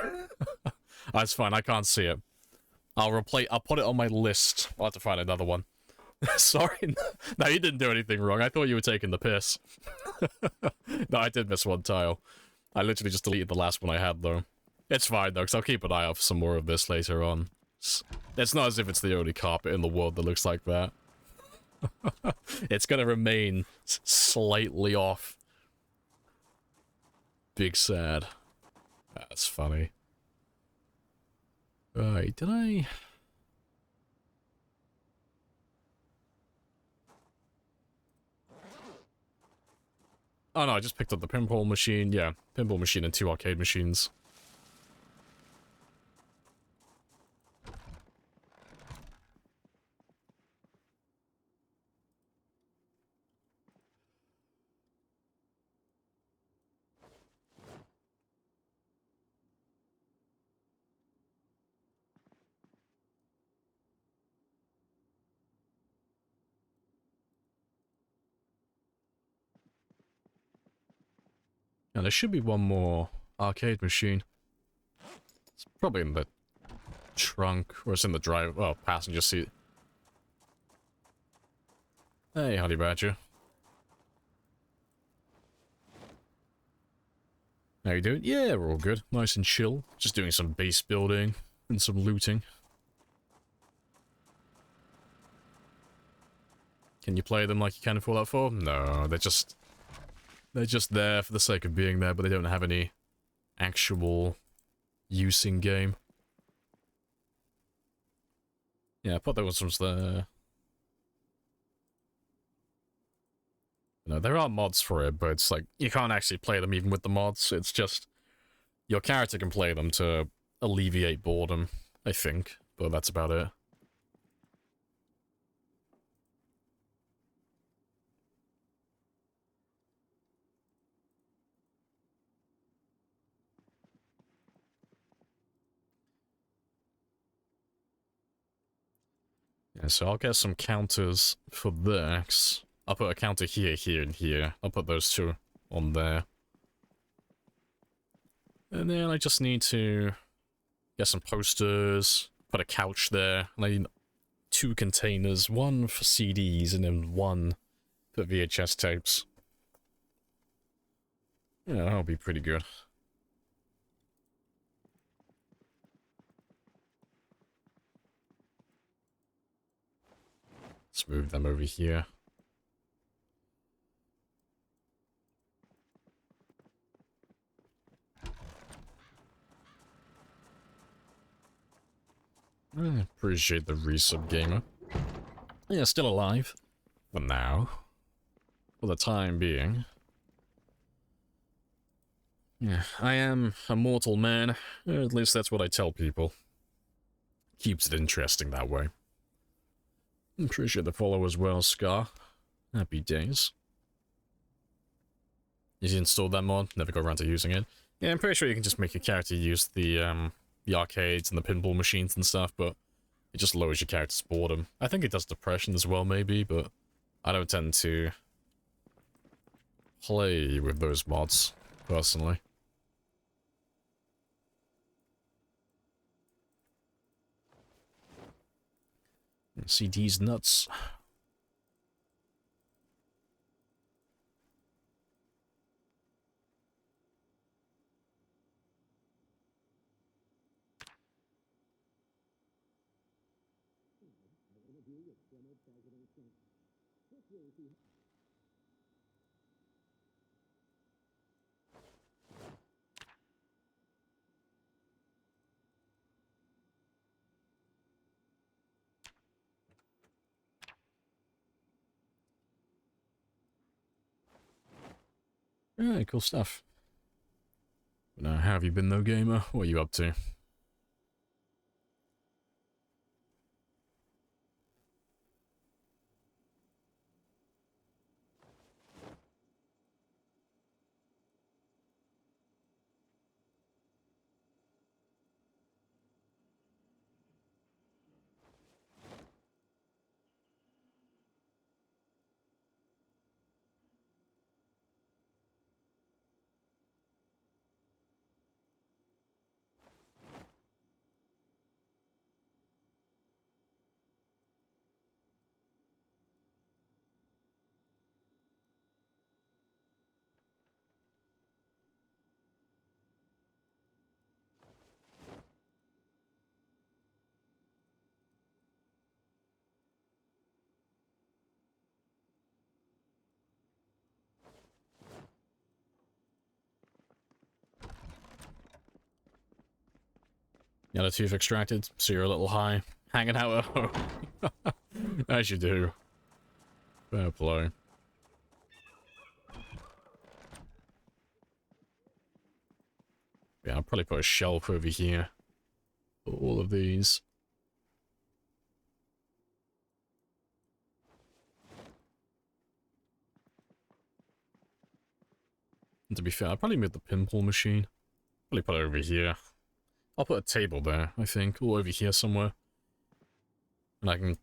That's fine, I can't see it. I'll put it on my list. I'll have to find another one. Sorry. No, you didn't do anything wrong. I thought you were taking the piss. No, I did miss one tile. I literally just deleted the last one I had, though. It's fine, though, because I'll keep an eye out for some more of this later on. It's not as if it's the only carpet in the world that looks like that. It's gonna remain slightly off. Big sad. That's funny. Right, did I... Oh no, I just picked up the pinball machine. Yeah, pinball machine and 2 arcade machines. And there should be one more arcade machine. It's probably in the trunk, or it's in the drive, well, passenger seat. Hey, Honey Badger. How you doing? Yeah, we're all good. Nice and chill. Just doing some base building and some looting. Can you play them like you can in Fallout 4? No, they're just there for the sake of being there, but they don't have any actual use in game. Yeah, I thought there was some there. No, there are mods for it, but it's like, you can't actually play them even with the mods. It's just, your character can play them to alleviate boredom, I think, but that's about it. Yeah, so I'll get some counters for this. I'll put a counter here, here, and here. I'll put those 2 on there. And then I just need to get some posters, put a couch there, and I need 2 containers, 1 for CDs and then 1 for VHS tapes. Yeah, that'll be pretty good. Let's move them over here. I appreciate the resub, gamer. Yeah, still alive. For now. For the time being. Yeah, I am a mortal man. At least that's what I tell people. Keeps it interesting that way. Appreciate the follow as well, Scar. Happy days. You installed that mod? Never got around to using it. Yeah, I'm pretty sure you can just make your character use the arcades and the pinball machines and stuff, but it just lowers your character's boredom. I think it does depression as well, maybe, but I don't tend to play with those mods, personally. CD's nuts. Alright, cool stuff. Now, how have you been though, gamer? What are you up to? You had a tooth extracted, so you're a little high. Hanging out at home. As you do. Fair play. Yeah, I'll probably put a shelf over here for all of these. And to be fair, I'll probably move the pinball machine. Probably put it over here. I'll put a table there, I think, or over here somewhere. And I can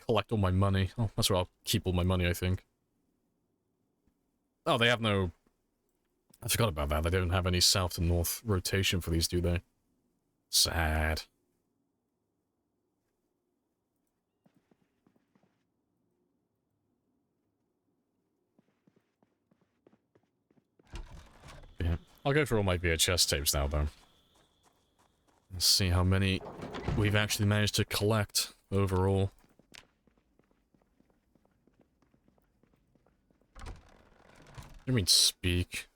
collect all my money. Oh, that's where I'll keep all my money, I think. Oh, they have no... I forgot about that. They don't have any south to north rotation for these, do they? Sad. Yeah. I'll go through all my VHS tapes now, though. Let's see how many we've actually managed to collect overall. You mean speak?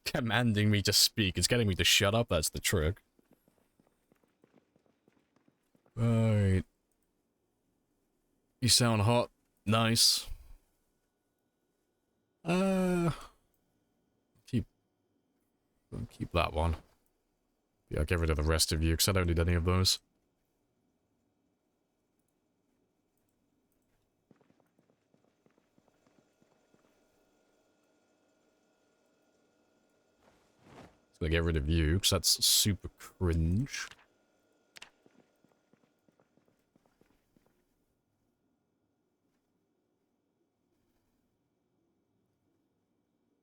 Commanding me to speak. It's getting me to shut up, that's the trick. Right. You sound hot. Nice. Keep that one. Yeah, I'll get rid of the rest of you, because I don't need any of those. So I get rid of you, because that's super cringe.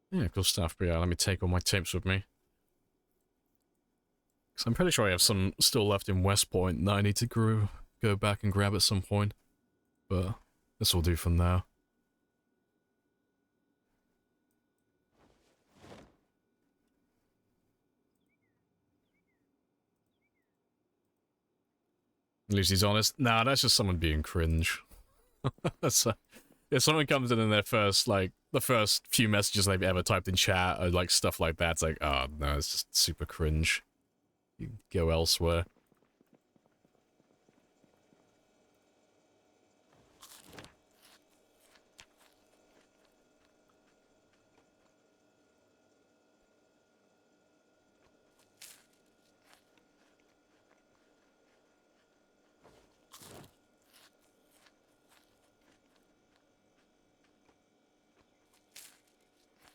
Yeah, cool stuff. But yeah, let me take all my tapes with me. Because I'm pretty sure I have some still left in West Point that I need to go back and grab at some point. But this will do for now. At least he's honest. Nah, that's just someone being cringe. That's if someone comes in their first, like, the first few messages they've ever typed in chat or, like, stuff like that, it's like, oh, no, it's just super cringe. You go elsewhere.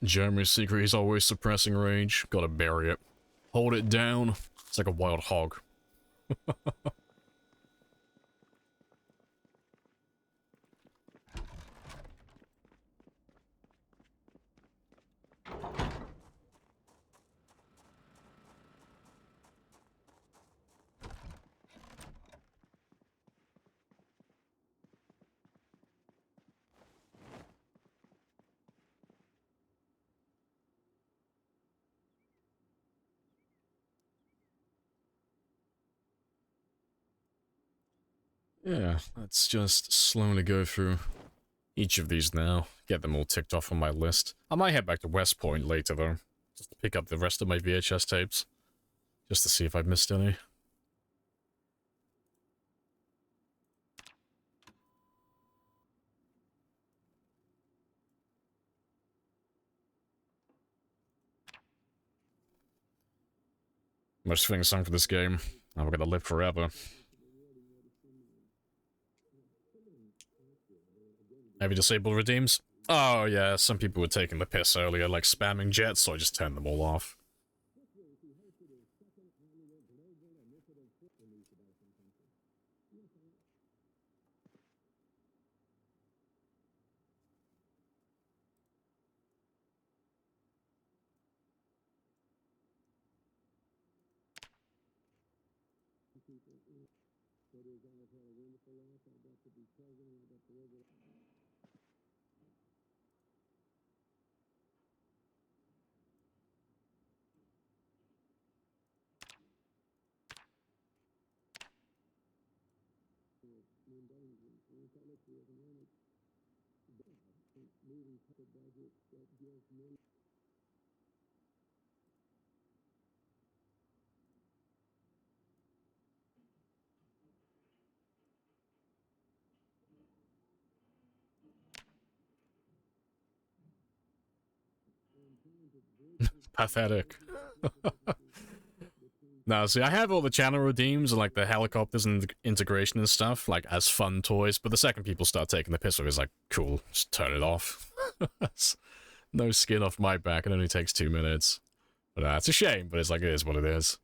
Jeremy's secret is always suppressing rage. Gotta bury it. Hold it down. It's like a wild hog. Yeah, let's just slowly go through each of these now. Get them all ticked off on my list. I might head back to West Point later, though. Just to pick up the rest of my VHS tapes. Just to see if I missed any. Most things sung for this game. I'm gonna live forever. Have you disabled redeems? Oh yeah, some people were taking the piss earlier, like spamming jets, so I just turned them all off. Pathetic. No, see, I have all the channel redeems and like the helicopters and the integration and stuff, like as fun toys, but the second people start taking the piss off, it's like, cool, just turn it off. No skin off my back, it only takes 2 minutes. But it's a shame, but it's like, it is what it is.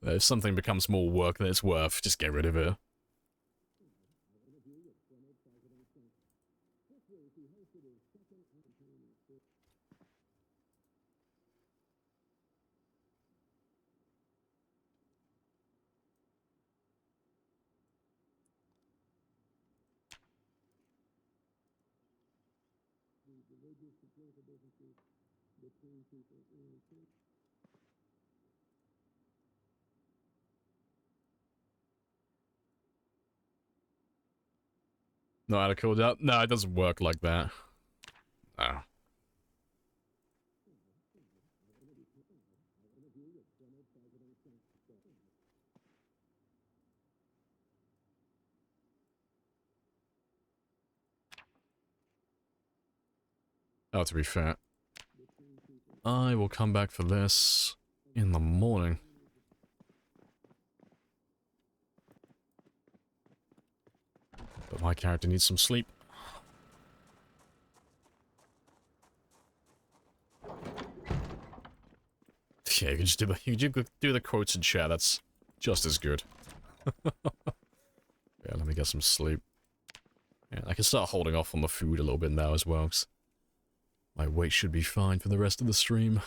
If something becomes more work than it's worth, just get rid of it. Know how to cool down? No, it doesn't work like that. No. Oh, to be fair, I will come back for this in the morning. But my character needs some sleep. Yeah, you can just do the quotes in chat. That's just as good. Yeah, let me get some sleep. Yeah, I can start holding off on the food a little bit now as well, 'cause my weight should be fine for the rest of the stream.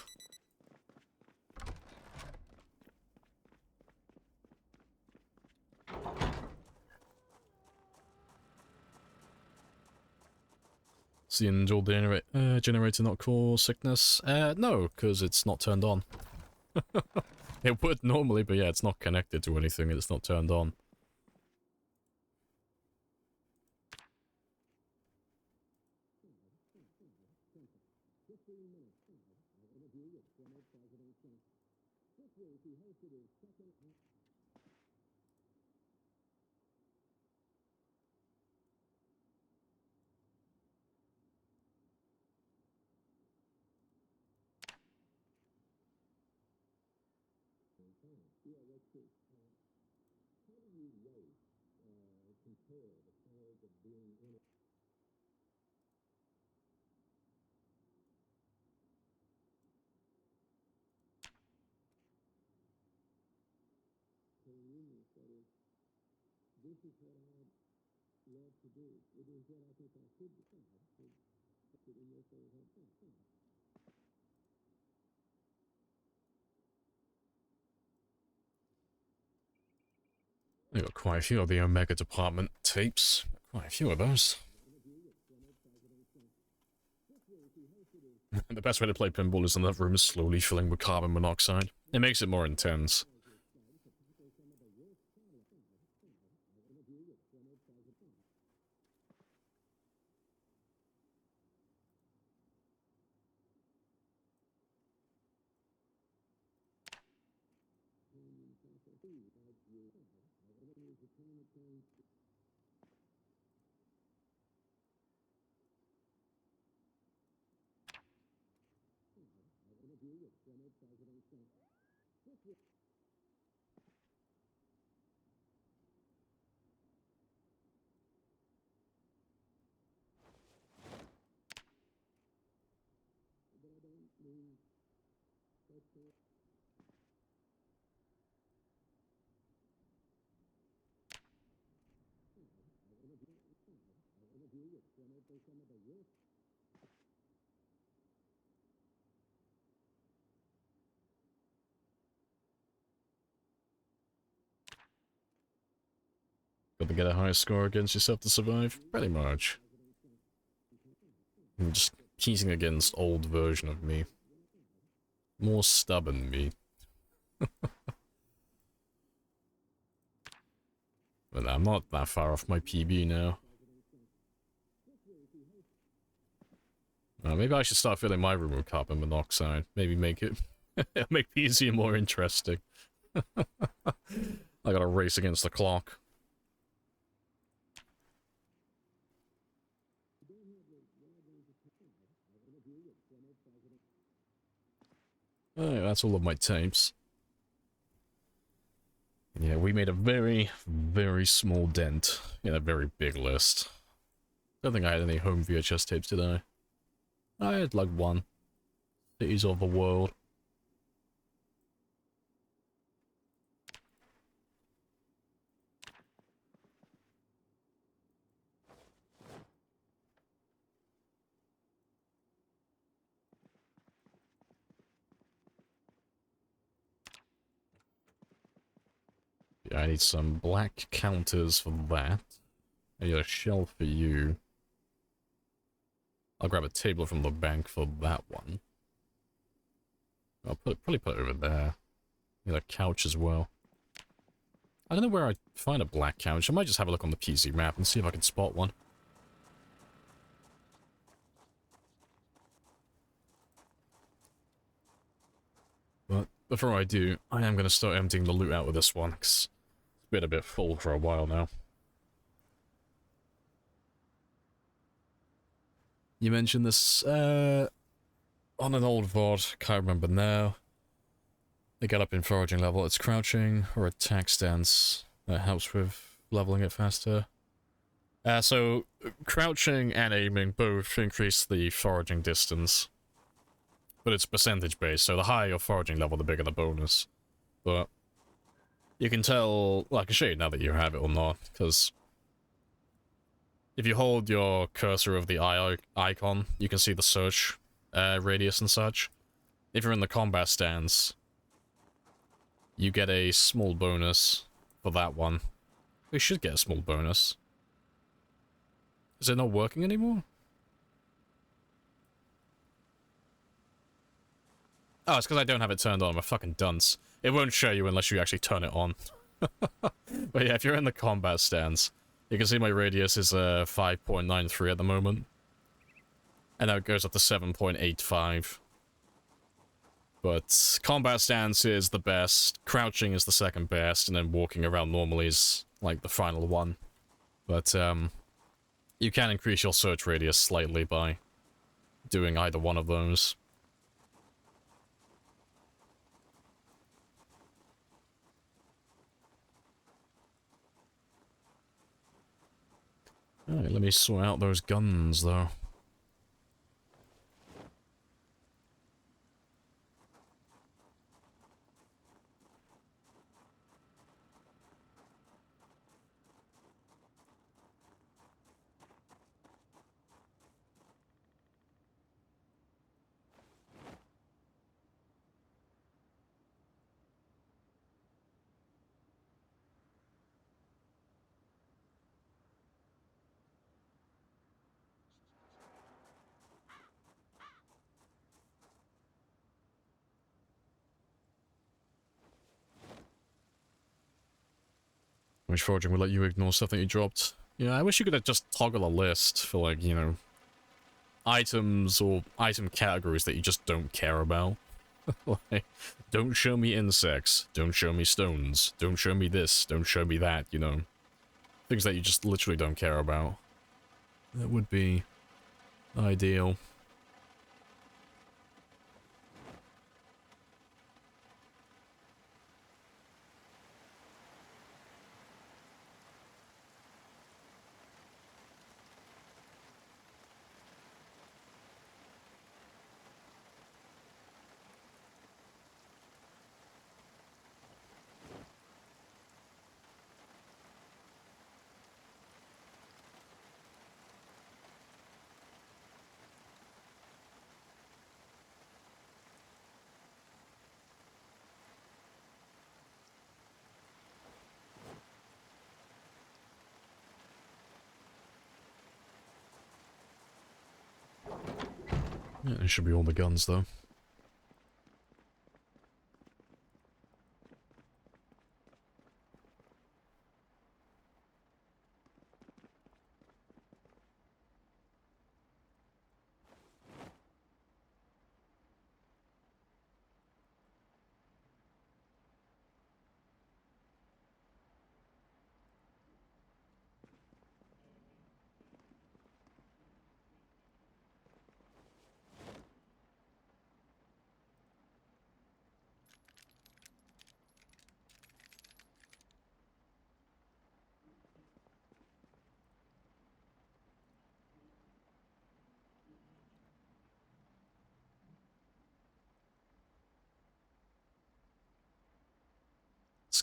Is the individual generator not cause sickness? No, because it's not turned on. It would normally, but yeah, it's not connected to anything, it's not turned on. I got quite a few of the Omega Department tapes. Quite a few of those. The best way to play pinball is in that room is slowly filling with carbon monoxide. It makes it more intense. Got to get a higher score against yourself to survive? Pretty much. I'm just cheating against old version of me. More stubborn me. But I'm not that far off my PB now. Maybe I should start filling my room with carbon monoxide. Maybe make it make PZ more interesting. I gotta race against the clock. Oh, that's all of my tapes. Yeah, we made a very, very small dent in a very big list. Don't think I had any home VHS tapes today. I had like one. Cities of the World. Yeah, I need some black counters for that. I need a shelf for you. I'll grab a table from the bank for that one. I'll probably put it over there. Need a couch as well. I don't know where I'd find a black couch. I might just have a look on the PC map and see if I can spot one. But before I do, I am going to start emptying the loot out with this one, because it's been a bit full for a while now. You mentioned this, on an old VOD, can't remember now. They get up in foraging level, it's crouching or attack stance that helps with leveling it faster. So crouching and aiming both increase the foraging distance, but it's percentage based, so the higher your foraging level, the bigger the bonus. But you can tell, well, I can show you now that you have it or not, because if you hold your cursor of the eye icon, you can see the search radius and such. If you're in the combat stance, you get a small bonus for that one. We should get a small bonus. Is it not working anymore? Oh, it's because I don't have it turned on. I'm a fucking dunce. It won't show you unless you actually turn it on. But yeah, if you're in the combat stance, you can see my radius is 5.93 at the moment. And now it goes up to 7.85. But combat stance is the best, crouching is the second best, and then walking around normally is like the final one. But you can increase your search radius slightly by doing either one of those. Alright, let me sort out those guns though. Which foraging will let you ignore stuff that you dropped. Yeah, I wish you could have just toggle a list for, like, you know, items or item categories that you just don't care about. Like, don't show me insects, don't show me stones, don't show me this, don't show me that, you know. Things that you just literally don't care about. That would be ideal. Yeah, it should be all the guns, though.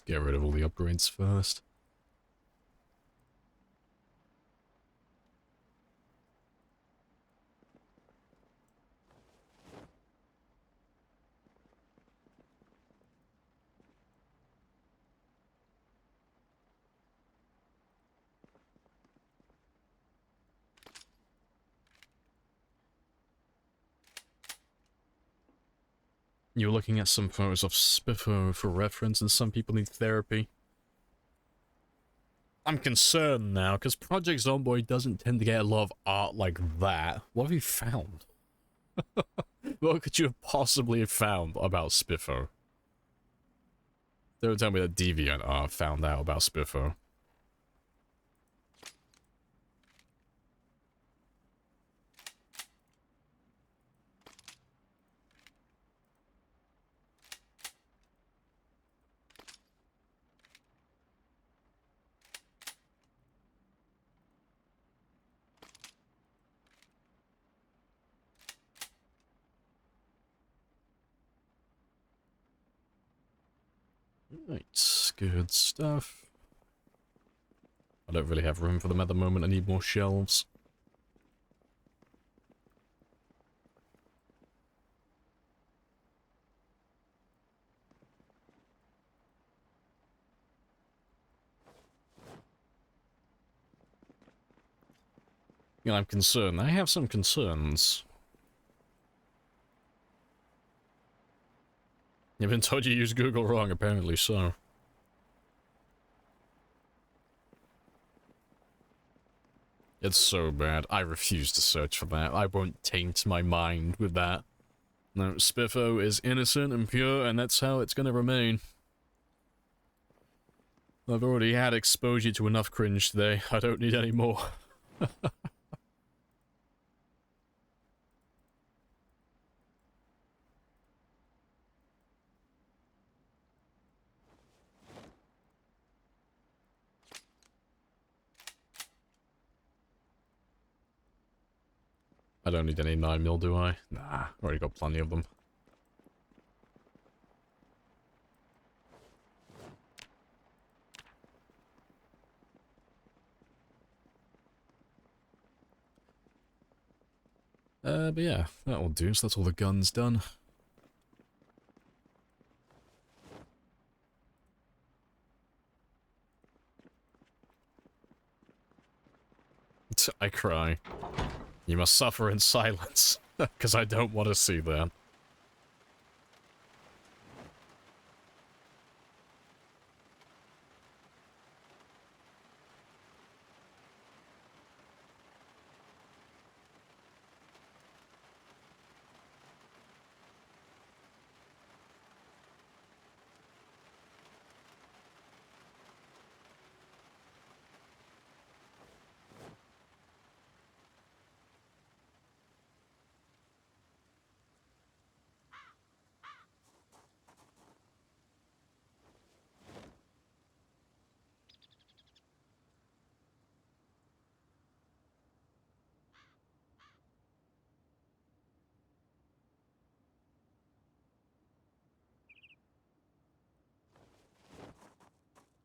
get rid of all the upgrades first. You're looking at some photos of Spiffo for reference, and some people need therapy. I'm concerned now, because Project Zomboid doesn't tend to get a lot of art like that. What have you found? What could you have possibly have found about Spiffo? Don't tell me that Deviant art found out about Spiffo. Right, good stuff. I don't really have room for them at the moment. I need more shelves. Yeah, I'm concerned. I have some concerns. You've been told you used Google wrong, apparently so. It's so bad. I refuse to search for that. I won't taint my mind with that. No, Spiffo is innocent and pure, and that's how it's gonna remain. I've already had exposure to enough cringe today. I don't need any more. I don't need any 9mm, do I? Nah, already got plenty of them. But yeah, that'll do, so that's all the guns done. I cry. You must suffer in silence, because I don't want to see that.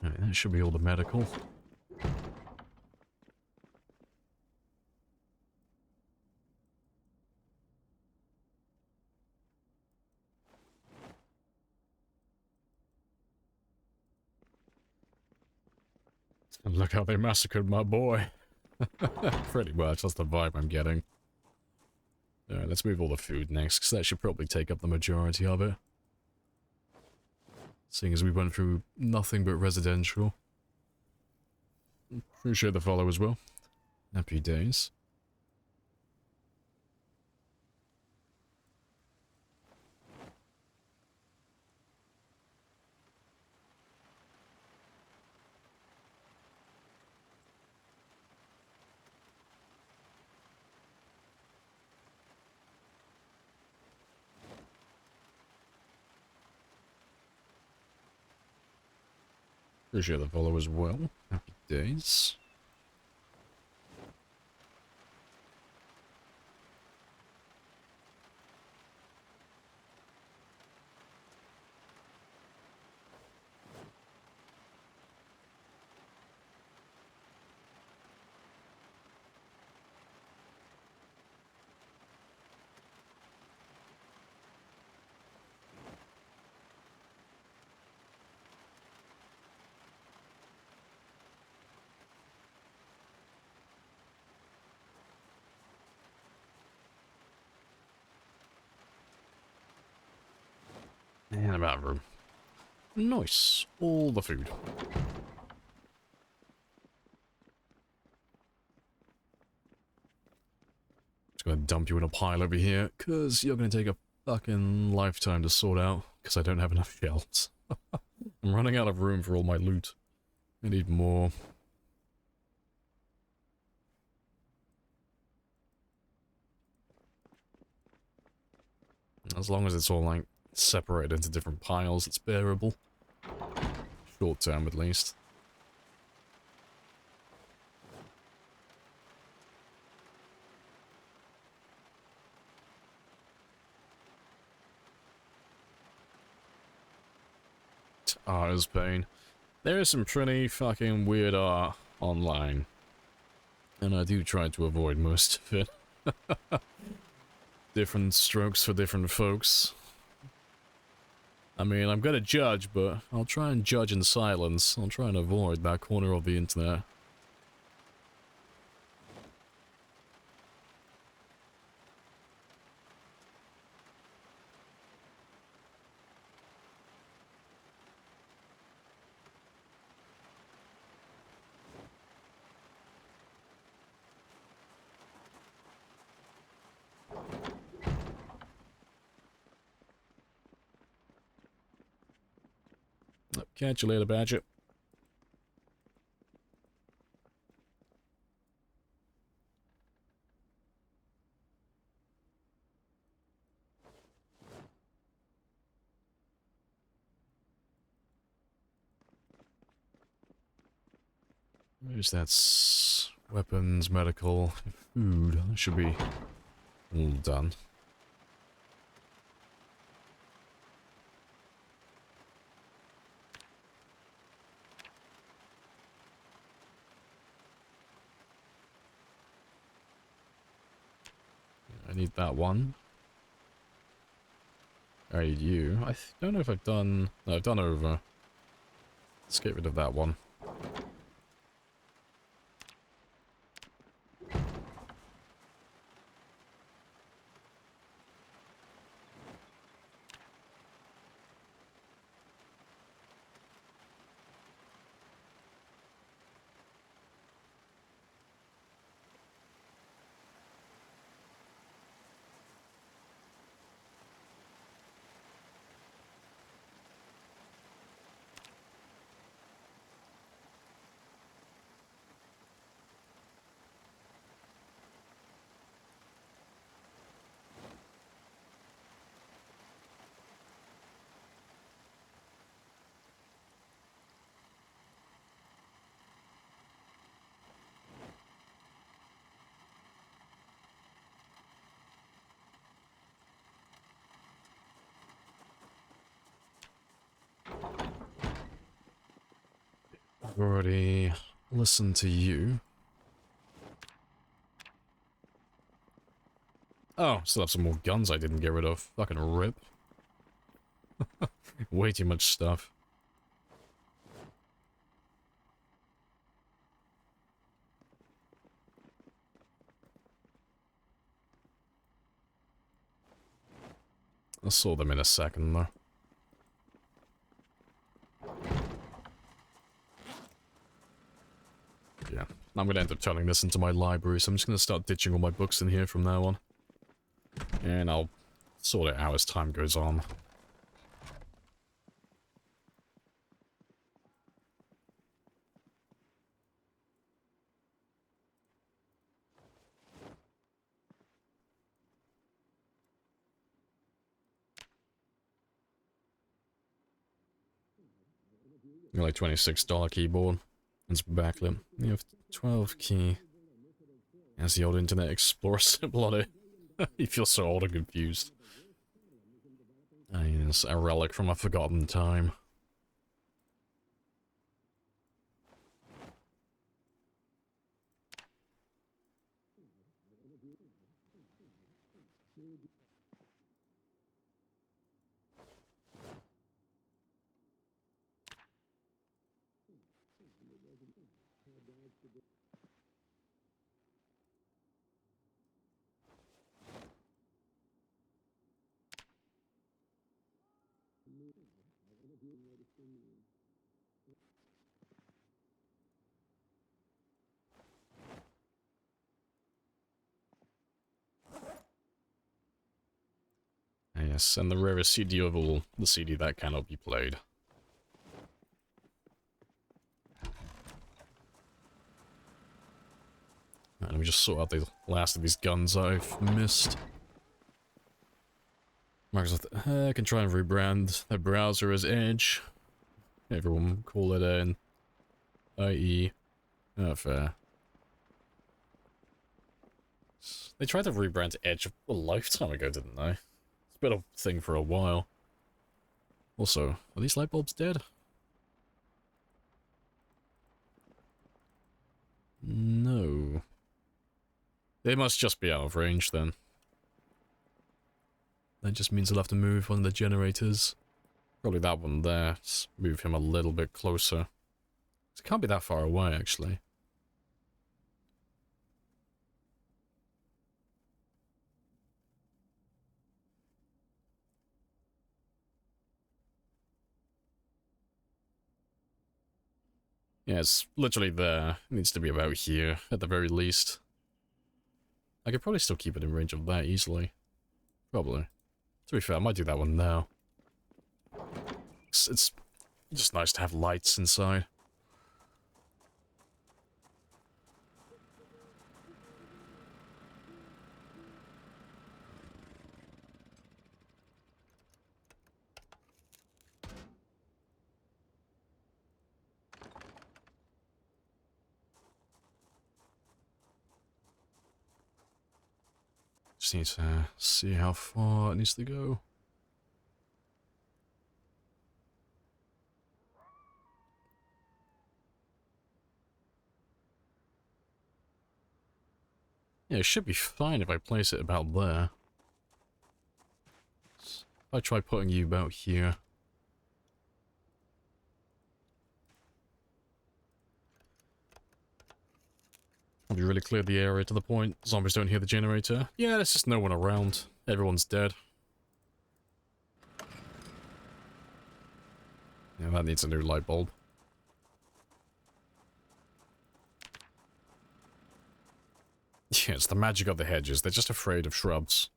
Alright, that should be all the medical. And look how they massacred my boy. Pretty much, that's the vibe I'm getting. Alright, let's move all the food next, because that should probably take up the majority of it. Seeing as we went through nothing but residential. Appreciate the follow as well. Happy days. Appreciate the follow as well. Happy days. And a bathroom. Nice. All the food. Just gonna dump you in a pile over here, because you're gonna take a fucking lifetime to sort out, because I don't have enough shelves. I'm running out of room for all my loot. I need more. As long as it's all, like, separated into different piles, it's bearable. Short term, at least. Art is pain. There is some pretty fucking weird art online. And I do try to avoid most of it. Different strokes for different folks. I mean, I'm gonna judge, but I'll try and judge in silence. I'll try and avoid that corner of the internet. Catch you later, Badger. Where's that? Weapons, medical, food. That should be all done. I need that one. I need you. I don't know if I've done... No, I've done over. Let's get rid of that one. I've already listened to you. Oh, still have some more guns I didn't get rid of. Fucking rip. Way too much stuff. I'll sort them in a second, though. Yeah, I'm gonna end up turning this into my library, so I'm just gonna start ditching all my books in here from now on. And I'll sort it out as time goes on. Like $26 keyboard. It's backlit. You have 12 key. Has the old Internet Explorer symbol on it. You feel so old and confused. It's a relic from a forgotten time. Yes, and the rarest CD of all, the CD that cannot be played. Right, let me just sort out the last of these guns I've missed. Microsoft can try and rebrand their browser as Edge. Everyone call it an IE. Not fair. They tried to rebrand Edge a lifetime ago, didn't they? It's been a thing for a while. Also, are these light bulbs dead? No. They must just be out of range then. That just means I'll have to move one of the generators. Probably that one there. Let's move him a little bit closer. It can't be that far away, actually. Yeah, it's literally there. It needs to be about here, at the very least. I could probably still keep it in range of that easily. Probably. To be fair, I might do that one now. It's just nice to have lights inside. Just need to see how far it needs to go. Yeah, it should be fine if I place it about there. If I try putting you about here. Have you really cleared the area to the point zombies don't hear the generator? Yeah, there's just no one around. Everyone's dead. Yeah, that needs a new light bulb. Yeah, it's the magic of the hedges. They're just afraid of shrubs.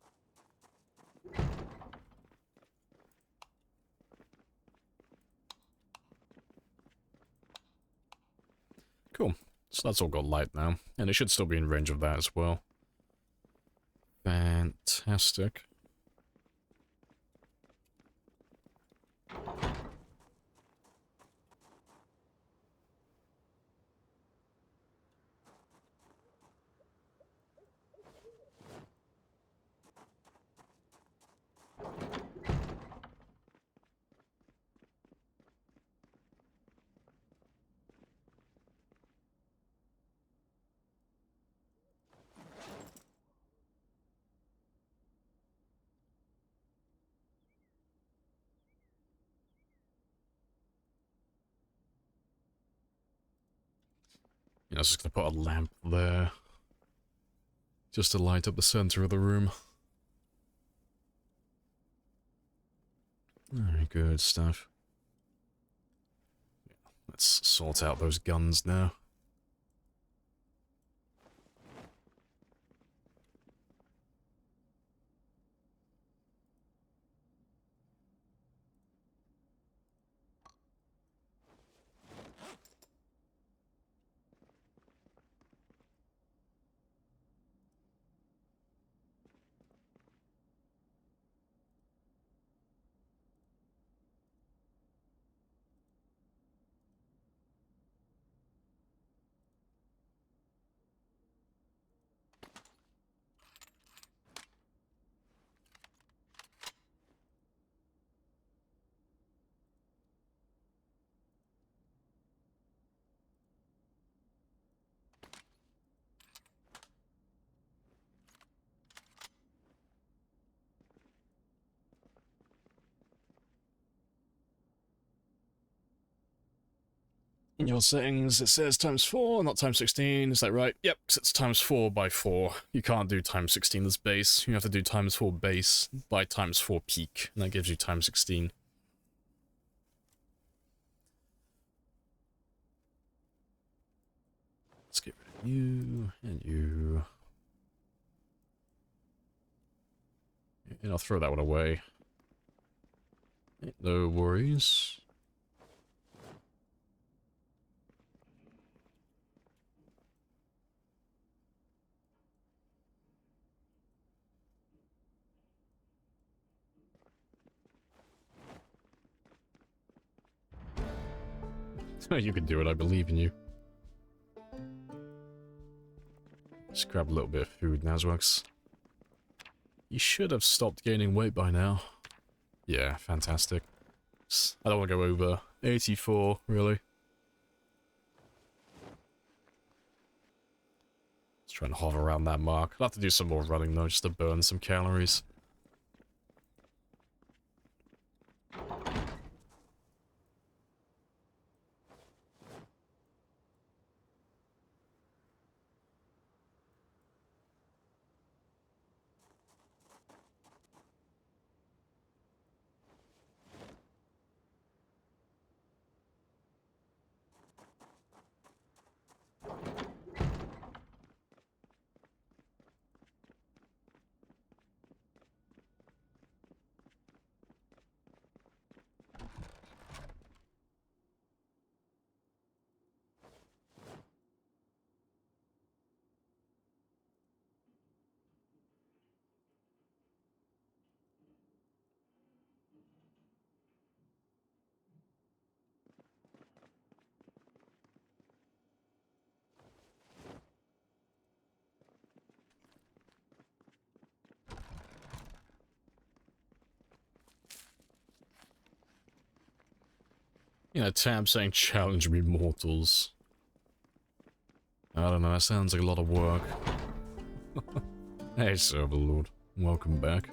Cool. So that's all got light now. And it should still be in range of that as well. Fantastic. You know, I was just gonna put a lamp there. Just to light up the center of the room. Very good stuff. Let's sort out those guns now. In your settings, it says times 4, not times 16. Is that right? Yep, because it's times 4 by 4. You can't do times 16 as base. You have to do times 4 base by times 4 peak, and that gives you times 16. Let's get rid of you and you. And I'll throw that one away. No worries. You can do it, I believe in you. Just grab a little bit of food, Nazwax. You should have stopped gaining weight by now. Yeah, fantastic. I don't want to go over 84, really. Let's try and hover around that mark. I'll have to do some more running though, just to burn some calories. You know, tab saying challenge me mortals. I don't know, that sounds like a lot of work. Hey, Serverlord. Welcome back.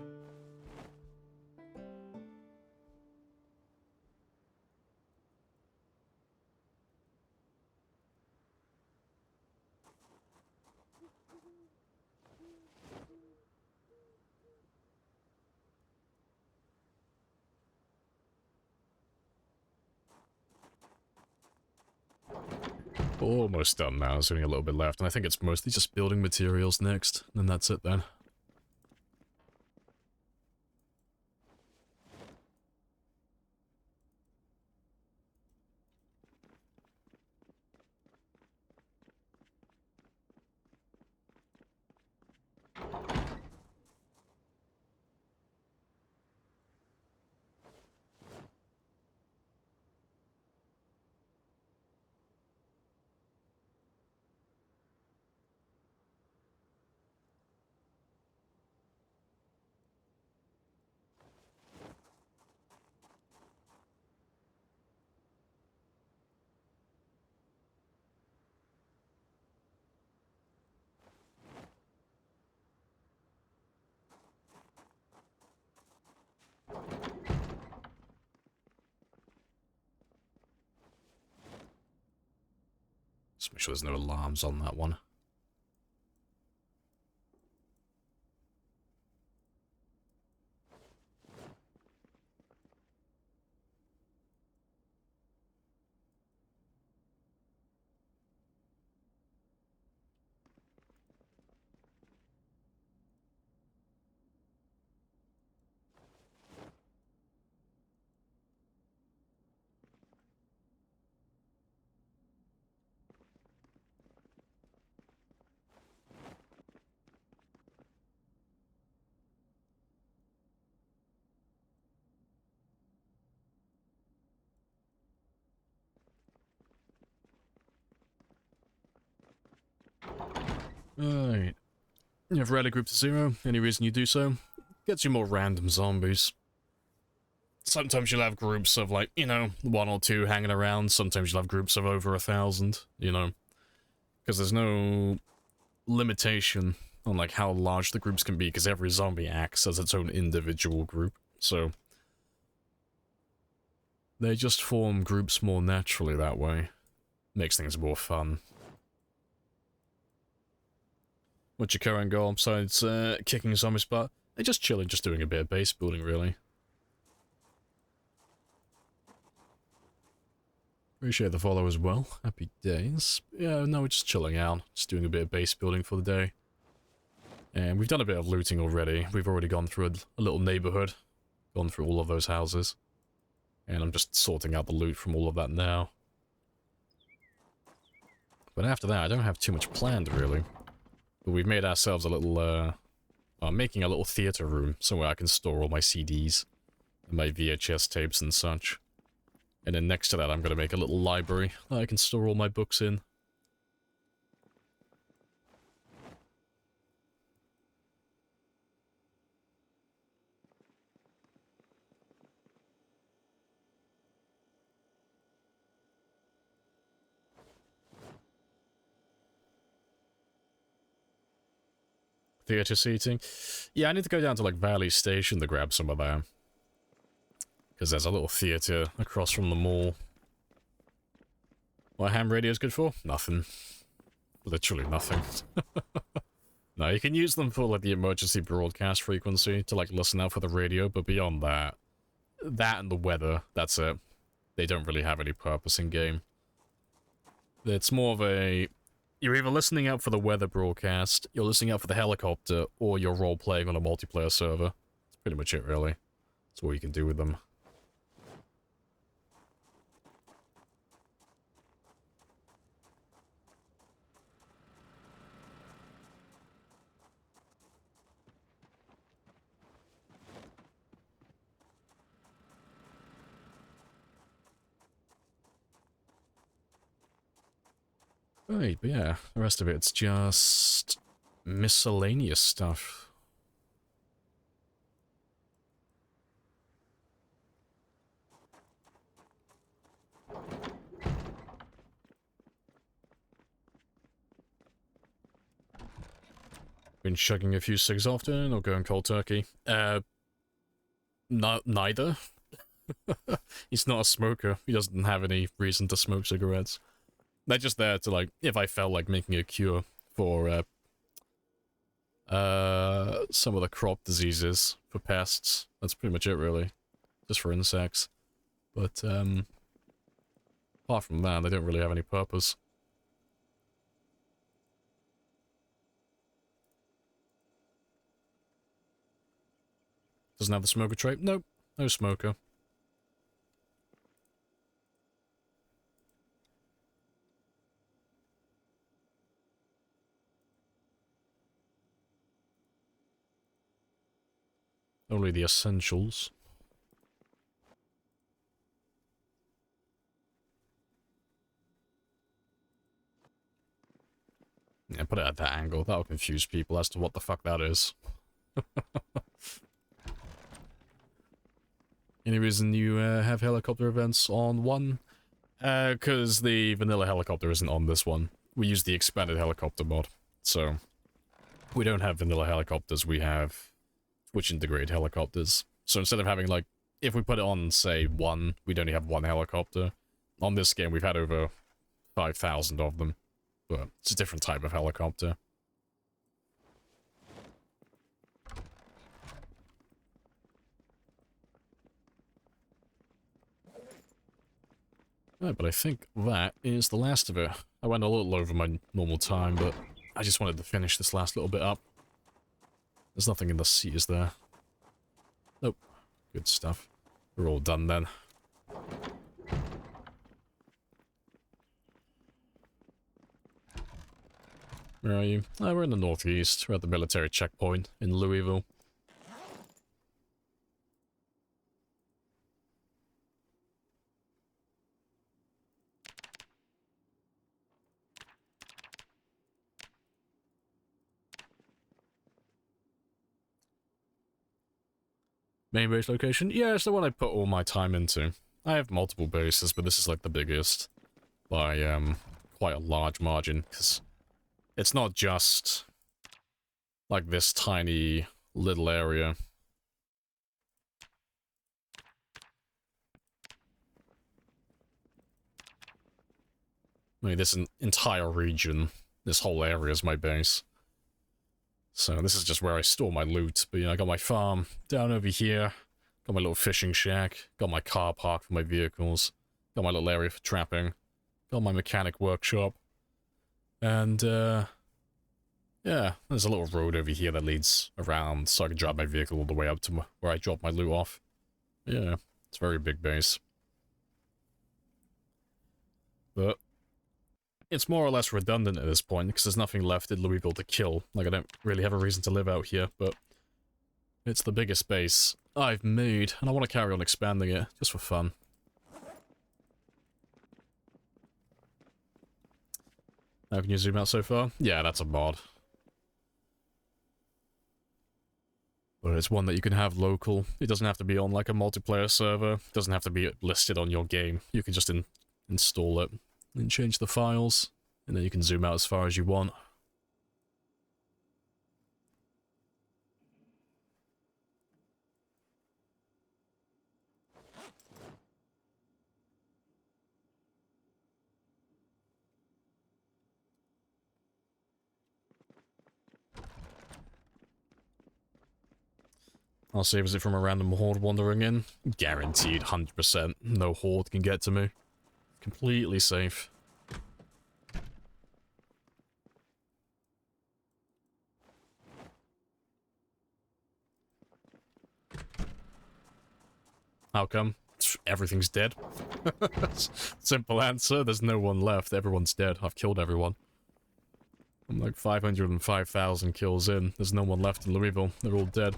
Almost done now, there's only a little bit left, and I think it's mostly just building materials next, and that's it then. Just make sure there's no alarms on that one. Alright. You have rally group to 0. Any reason you do so? Gets you more random zombies. Sometimes you'll have groups of, like, you know, 1 or 2 hanging around. Sometimes you'll have groups of over 1,000, you know. Because there's no limitation on, like, how large the groups can be, because every zombie acts as its own individual group. So they just form groups more naturally that way. Makes things more fun. What's your current goal besides kicking zombies' butt? They're just chilling, just doing a bit of base building, really. Appreciate the follow as well. Happy days. Yeah, no, we're just chilling out. Just doing a bit of base building for the day. And we've done a bit of looting already. We've already gone through a little neighborhood. Gone through all of those houses. And I'm just sorting out the loot from all of that now. But after that, I don't have too much planned, really. But we've made ourselves a little, making a little theater room, somewhere I can store all my CDs, and my VHS tapes and such. And then next to that, I'm going to make a little library that I can store all my books in. Theater seating. Yeah, I need to go down to, like, Valley Station to grab some of that. Because there's a little theater across from the mall. What ham radio is good for? Nothing. Literally nothing. No, you can use them for, like, the emergency broadcast frequency to, like, listen out for the radio, but beyond that, that and the weather, that's it. They don't really have any purpose in game. It's more of a... You're either listening out for the weather broadcast, you're listening out for the helicopter, or you're role-playing on a multiplayer server. That's pretty much it, really. That's all you can do with them. Right, but yeah, the rest of it's just miscellaneous stuff. Been chugging a few cigs often or going cold turkey? Neither. He's not a smoker. He doesn't have any reason to smoke cigarettes. They're just there to, like, if I felt like making a cure for, some of the crop diseases for pests. That's pretty much it, really. Just for insects. But, apart from that, they don't really have any purpose. Doesn't have the smoker trait? Nope. No smoker. Only the essentials. Yeah, put it at that angle. That'll confuse people as to what the fuck that is. Any reason you have helicopter events on one? Because the vanilla helicopter isn't on this one. We use the expanded helicopter mod. So, we don't have vanilla helicopters, we have Twitch integrated helicopters. So instead of having, like, if we put it on, say, one, we'd only have one helicopter. On this game, we've had over 5,000 of them. But it's a different type of helicopter. Right, but I think that is the last of it. I went a little over my normal time, but I just wanted to finish this last little bit up. There's nothing in the sea, is there? Nope. Good stuff. We're all done then. Where are you? Oh, we're in the northeast. We're at the military checkpoint in Louisville. Main base location? Yeah, it's the one I put all my time into. I have multiple bases, but this is like the biggest by quite a large margin, because it's not just like this tiny little area. I mean, this entire region, this whole area is my base. So this is just where I store my loot. But, you know, I got my farm down over here. Got my little fishing shack. Got my car park for my vehicles. Got my little area for trapping. Got my mechanic workshop. And, yeah, there's a little road over here that leads around so I can drive my vehicle all the way up to where I drop my loot off. Yeah, it's a very big base. But it's more or less redundant at this point because there's nothing left in Louisville to kill. Like, I don't really have a reason to live out here, but it's the biggest base I've made, and I want to carry on expanding it just for fun. How can you zoom out so far? Yeah, that's a mod. But it's one that you can have local. It doesn't have to be on like a multiplayer server. It doesn't have to be listed on your game. You can just install it and change the files, and then you can zoom out as far as you want. I'll save it from a random horde wandering in. Guaranteed, 100%. No horde can get to me. Completely safe. How come? Everything's dead. Simple answer, there's no one left. Everyone's dead. I've killed everyone. I'm like 505,000 kills in. There's no one left in Louisville. They're all dead.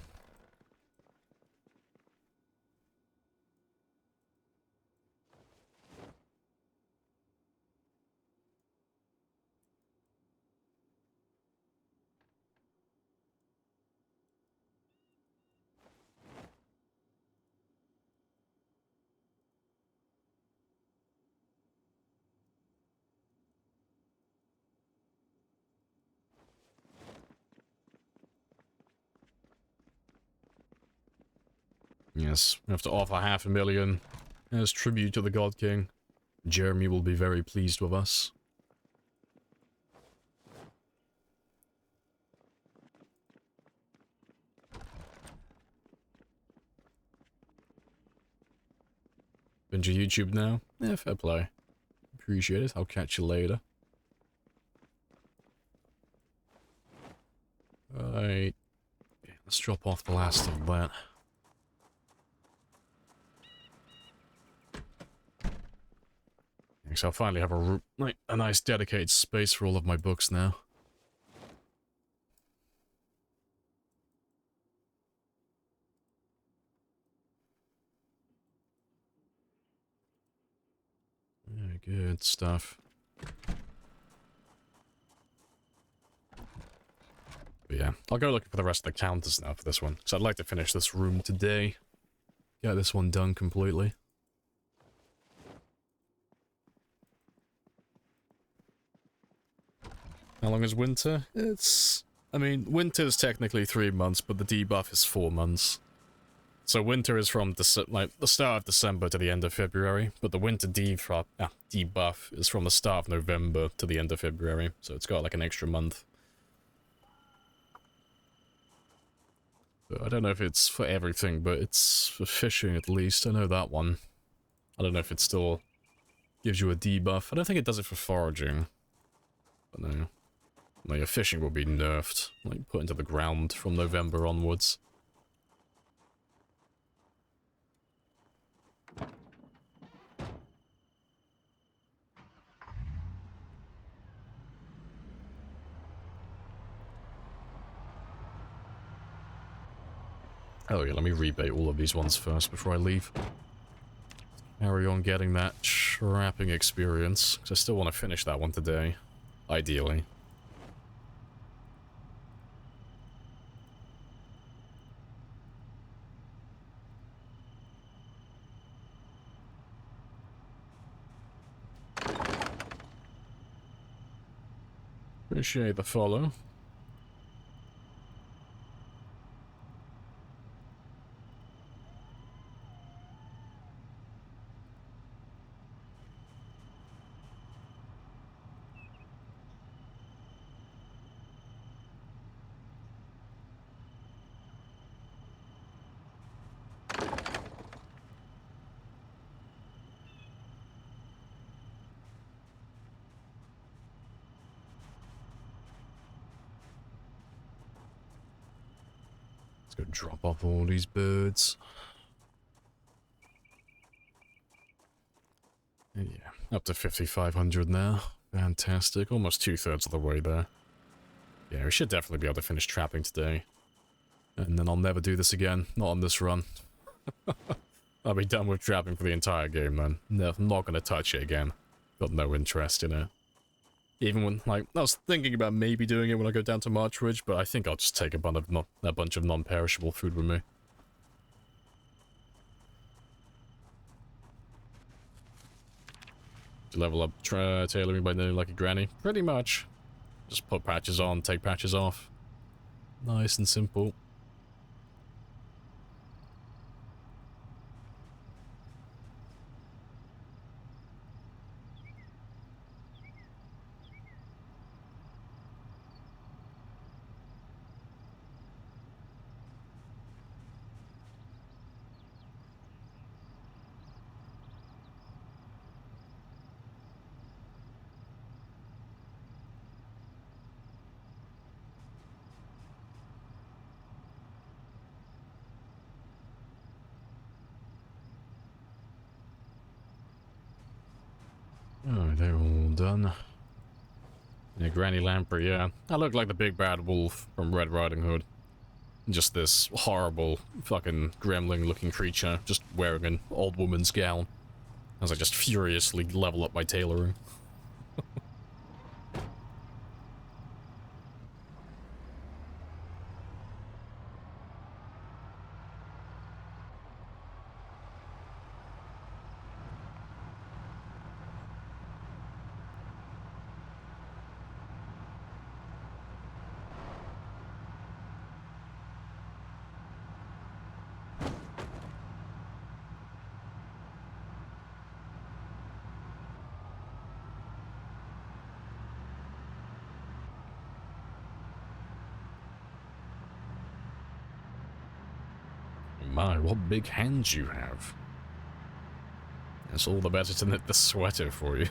Yes, we have to offer 500,000 as tribute to the God King. Jeremy will be very pleased with us. Binge your YouTube now? Yeah, fair play. Appreciate it. I'll catch you later. Right. Okay, let's drop off the last of that. So I'll finally have a nice dedicated space for all of my books now. Yeah, good stuff. But yeah, I'll go looking for the rest of the counters now for this one. So I'd like to finish this room today. Get this one done completely. How long is winter? I mean, winter is technically 3 months, but the debuff is 4 months. So winter is from the start of December to the end of February, but the winter debuff is from the start of November to the end of February, so it's got like an extra month. But I don't know if it's for everything, but it's for fishing at least. I know that one. I don't know if it still gives you a debuff. I don't think it does it for foraging. But no. No, your fishing will be nerfed, like put into the ground from November onwards. Oh yeah, let me rebate all of these ones first before I leave. Carry on getting that trapping experience, because I still want to finish that one today, ideally. Appreciate the follow. Go drop off all these birds. Yeah, up to 5,500 now. Fantastic. Almost 2/3 of the way there. Yeah, we should definitely be able to finish trapping today. And then I'll never do this again. Not on this run. I'll be done with trapping for the entire game, man. No, I'm not gonna touch it again. Got no interest in it. Even when, like, I was thinking about maybe doing it when I go down to March Ridge, but I think I'll just take a bunch of non-perishable food with me. To level up tailoring by doing like a granny? Pretty much. Just put patches on, take patches off. Nice and simple. Oh, they're all done. Yeah, Granny Lamprey, yeah. I look like the big bad wolf from Red Riding Hood. Just this horrible, fucking gremlin-looking creature, just wearing an old woman's gown. As I just furiously level up my tailoring. My, what big hands you have. It's all the better to knit the sweater for you.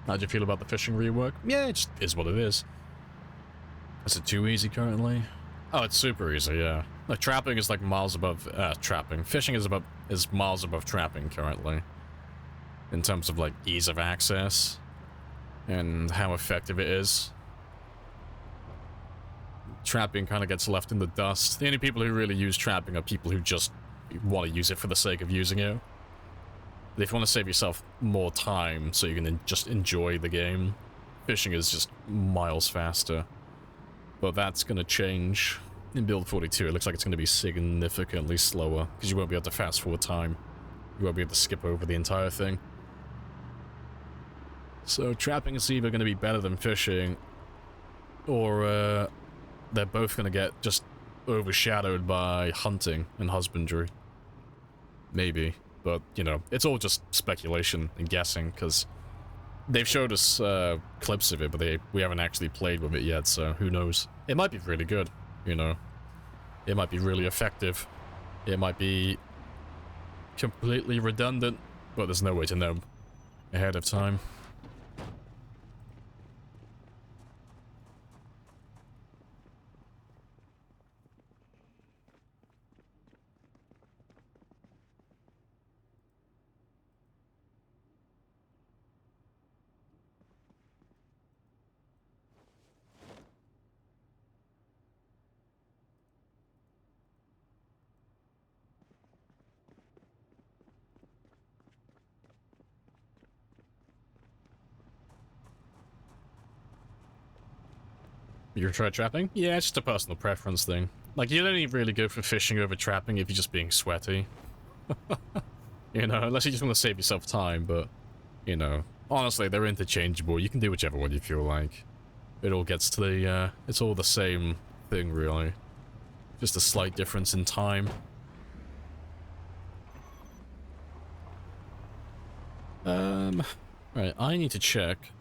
How do you feel about the fishing rework? Yeah, it just is what it is. Is it too easy currently? Oh, it's super easy, yeah. Like, trapping is like miles above, trapping. Fishing is miles above trapping currently. In terms of, like, ease of access. And how effective it is. Trapping kind of gets left in the dust. The only people who really use trapping are people who just want to use it for the sake of using it. But if you want to save yourself more time so you can just enjoy the game, fishing is just miles faster. But that's going to change. In Build 42, it looks like it's going to be significantly slower, because you won't be able to fast forward time. You won't be able to skip over the entire thing. So trapping is either going to be better than fishing, or they're both going to get just overshadowed by hunting and husbandry. Maybe, but, you know, it's all just speculation and guessing, because they've showed us clips of it, but we haven't actually played with it yet, so who knows. It might be really good, you know. It might be really effective. It might be completely redundant, but there's no way to know ahead of time. You try trapping? Yeah, it's just a personal preference thing. Like, you'd only really go for fishing over trapping if you're just being sweaty. You know, unless you just want to save yourself time, but, you know, honestly, they're interchangeable. You can do whichever one you feel like. It all gets to the, it's all the same thing, really. Just a slight difference in time. Right, I need to check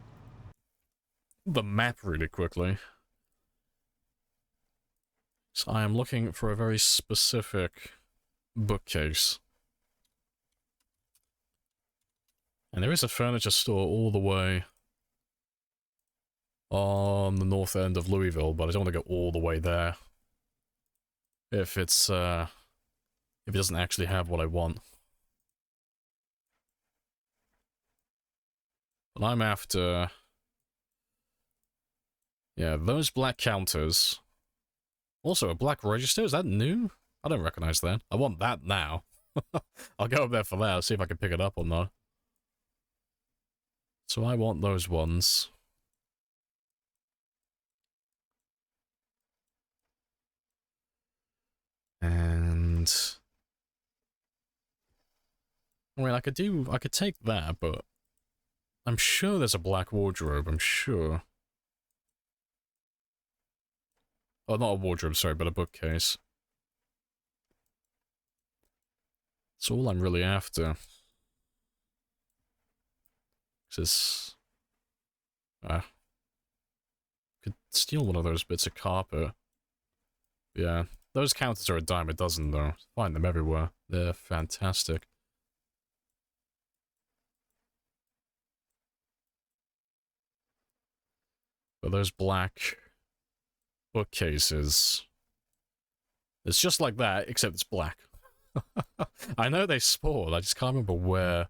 the map really quickly. So I am looking for a very specific bookcase. And there is a furniture store all the way on the north end of Louisville, but I don't want to go all the way there. If it's, if it doesn't actually have what I want. But I'm after... yeah, those black counters. Also, a black register? Is that new? I don't recognize that. I want that now. I'll go up there for that, see if I can pick it up or not. So I want those ones. And... I mean, I could take that, but... I'm sure there's a black wardrobe, I'm sure. Oh, not a wardrobe, sorry, but a bookcase. That's all I'm really after. This... could steal one of those bits of carpet. Yeah, those counters are a dime a dozen, though. Find them everywhere. They're fantastic. But those black bookcases... it's just like that, except it's black. I know they spawn, I just can't remember where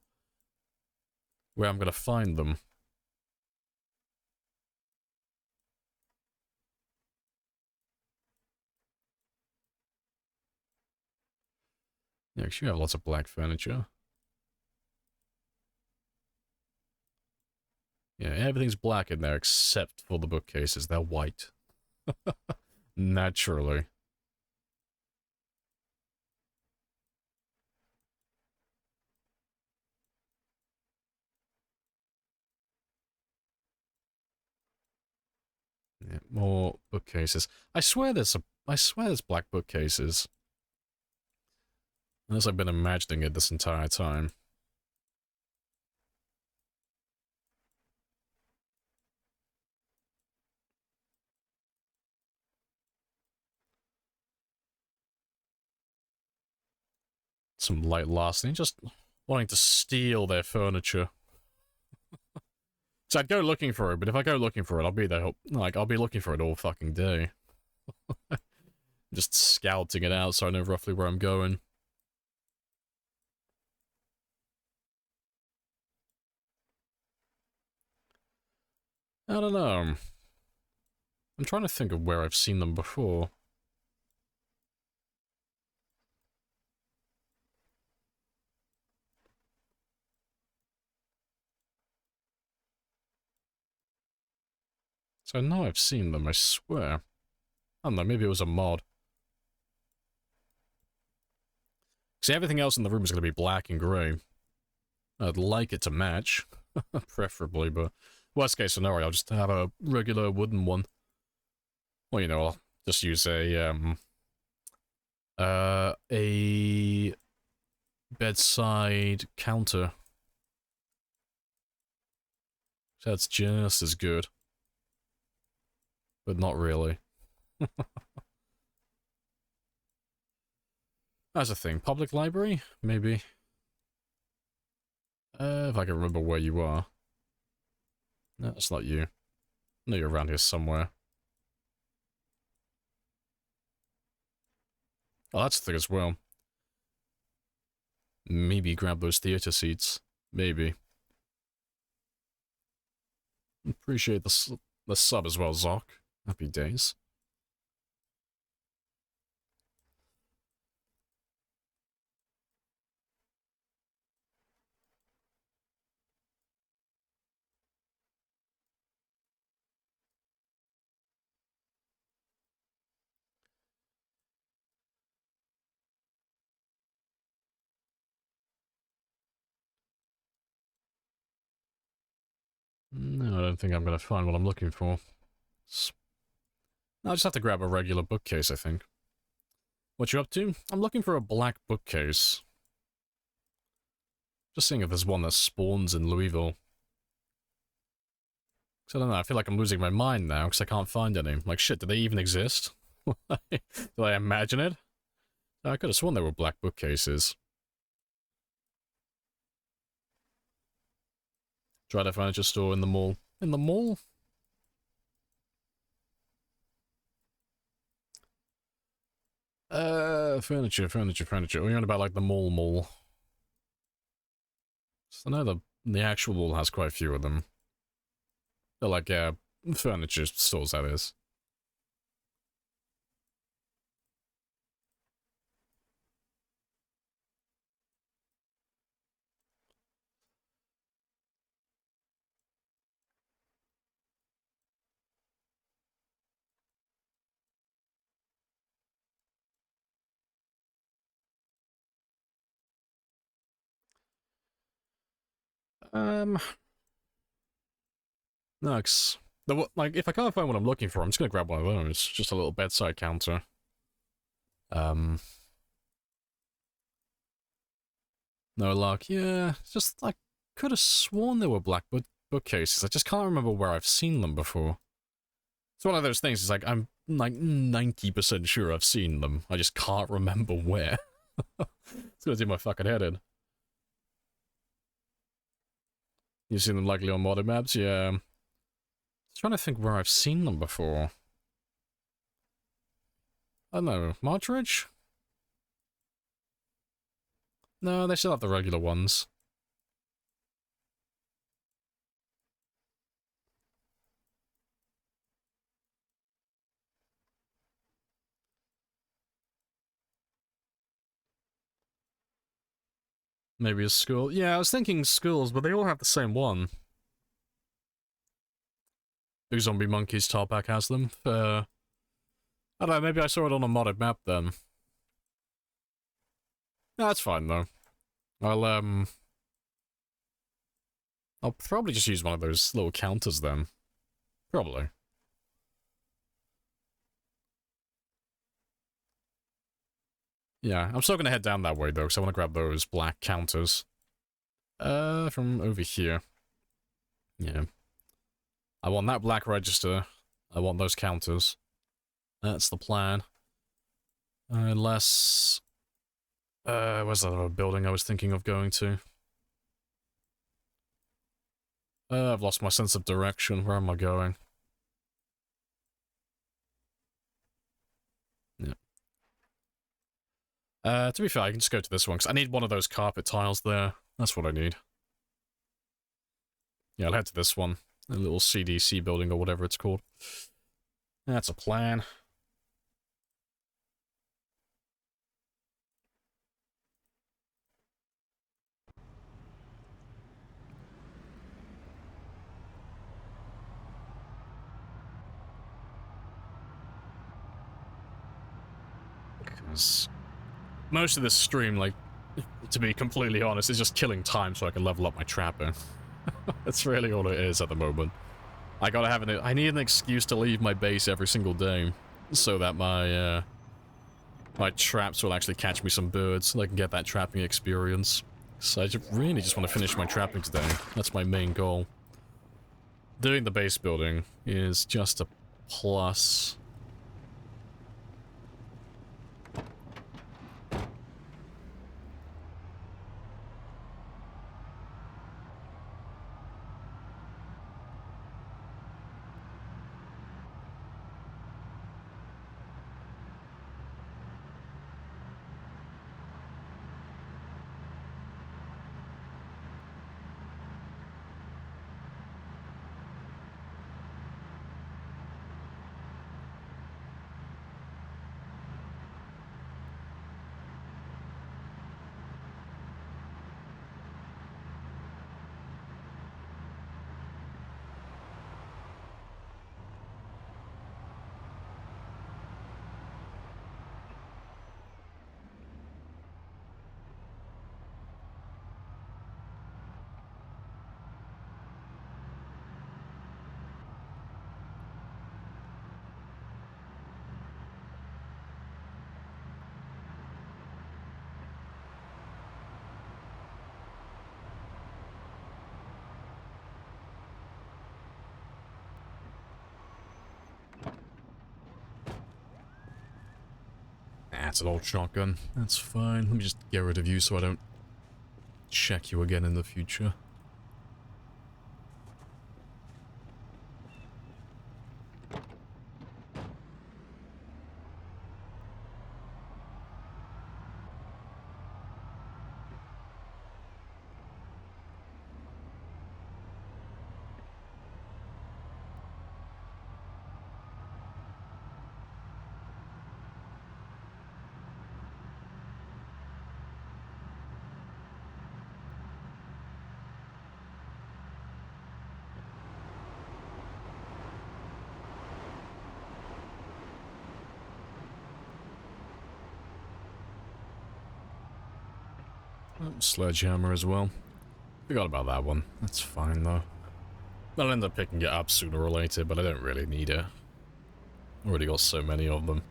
I'm gonna find them. Yeah, 'cause you have lots of black furniture. Yeah, everything's black in there except for the bookcases. They're white. Naturally. Yeah, more bookcases. I swear there's black bookcases. Unless I've been imagining it this entire time. Some light lasting, just wanting to steal their furniture. So I'd go looking for it, but if I go looking for it, I'll be there, like, I'll be looking for it all fucking day. Just scouting it out so I know roughly where I'm going. I don't know. I'm trying to think of where I've seen them before. So I know I've seen them, I swear. I don't know, maybe it was a mod. See, everything else in the room is going to be black and grey. I'd like it to match, preferably, but worst case scenario, I'll just have a regular wooden one. Well, you know, I'll just use a bedside counter. So that's just as good. But not really. That's a thing. Public library? Maybe. If I can remember where you are. No, that's not you. I know you're around here somewhere. Oh, that's the thing as well. Maybe grab those theater seats. Maybe. Appreciate the sub as well, Zoc. Happy days. No, I don't think I'm going to find what I'm looking for. I'll just have to grab a regular bookcase, I think. What you up to? I'm looking for a black bookcase. Just seeing if there's one that spawns in Louisville. Because I don't know, I feel like I'm losing my mind now because I can't find any. Like, shit, do they even exist? Did I imagine it? I could have sworn they were black bookcases. Tried a furniture store in the mall. In the mall? Furniture. We're on about like the mall. So I know the actual mall has quite a few of them. They're like, furniture stores, that is. No, like, if I can't find what I'm looking for, I'm just gonna grab one of those. Just a little bedside counter. No luck. Yeah, it's just, I could have sworn they were black bookcases. I just can't remember where I've seen them before. It's one of those things, it's like, I'm like 90% sure I've seen them. I just can't remember where. It's gonna do my fucking head in. You've seen them likely on modded maps? Yeah. Just trying to think where I've seen them before. I don't know, Marchridge? No, they still have the regular ones. Maybe a school. Yeah, I was thinking schools, but they all have the same one. Big Zombie Monkeys top pack has them. I don't know, maybe I saw it on a modded map then. No, that's fine though. I'll probably just use one of those little counters then. Probably. Yeah, I'm still gonna head down that way though, because I want to grab those black counters. From over here. Yeah. I want that black register. I want those counters. That's the plan. Unless... where's that other building I was thinking of going to? I've lost my sense of direction. Where am I going? Yeah. To be fair, I can just go to this one, because I need one of those carpet tiles there. That's what I need. Yeah, I'll head to this one. A little CDC building or whatever it's called. That's a plan. Because most of this stream, like, to be completely honest, is just killing time so I can level up my trapper. That's really all it is at the moment. I gotta have I need an excuse to leave my base every single day so that my my traps will actually catch me some birds so I can get that trapping experience. So I really just want to finish my trapping today. That's my main goal. Doing the base building is just a plus. That's an old shotgun. That's fine. Let me just get rid of you so I don't check you again in the future. Sledgehammer as well. Forgot about that one. That's fine though. I'll end up picking it up sooner or later, but I don't really need it. Already got so many of them.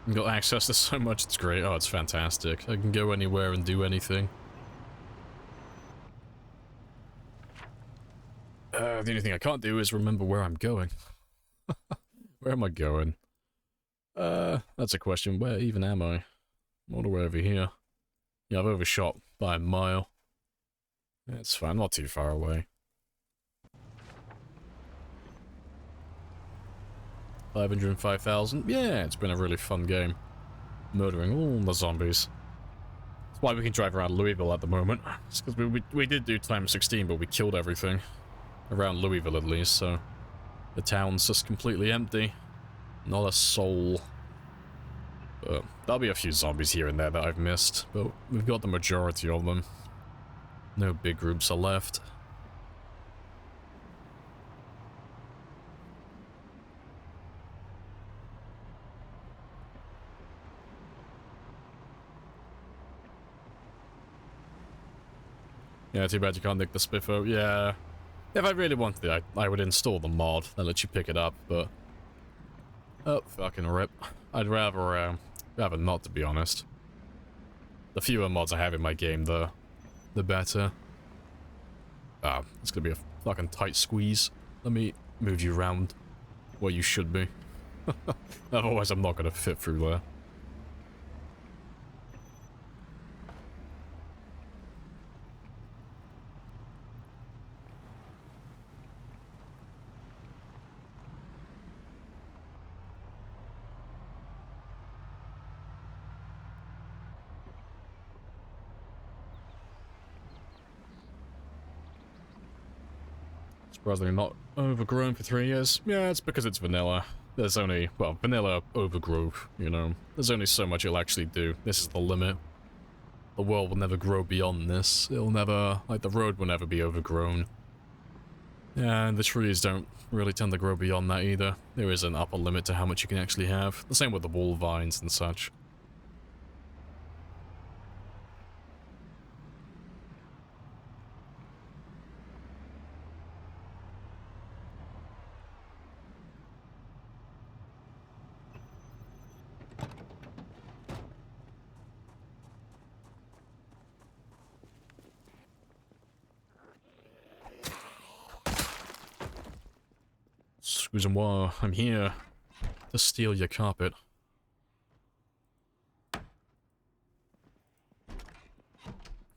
I've got access to so much, it's great. Oh, it's fantastic. I can go anywhere and do anything. The only thing I can't do is remember where I'm going. Where am I going? That's a question. Where even am I? I'm all the way over here. Yeah, I've overshot by a mile. It's fine, not too far away. 505,000. Yeah, it's been a really fun game. Murdering all the zombies. That's why we can drive around Louisville at the moment. It's because we did do times 16, but we killed everything. Around Louisville at least, so... The town's just completely empty. Not a soul. But there'll be a few zombies here and there that I've missed, but we've got the majority of them. No big groups are left. Yeah, too bad you can't nick the Spiffo. Yeah. If I really wanted it, I would install the mod that lets you pick it up, but... Oh, fucking rip. I'd rather not, to be honest. The fewer mods I have in my game, the better. Ah, it's gonna be a fucking tight squeeze. Let me move you around where you should be. Otherwise, I'm not gonna fit through there. Surprisingly not overgrown for 3 years. Yeah, it's because it's vanilla. There's only, well, vanilla overgrowth, you know. There's only so much it'll actually do. This is the limit. The world will never grow beyond this. It'll never, like, the road will never be overgrown. Yeah, and the trees don't really tend to grow beyond that either. There is an upper limit to how much you can actually have. The same with the wall vines and such. Excusez-moi, I'm here to steal your carpet.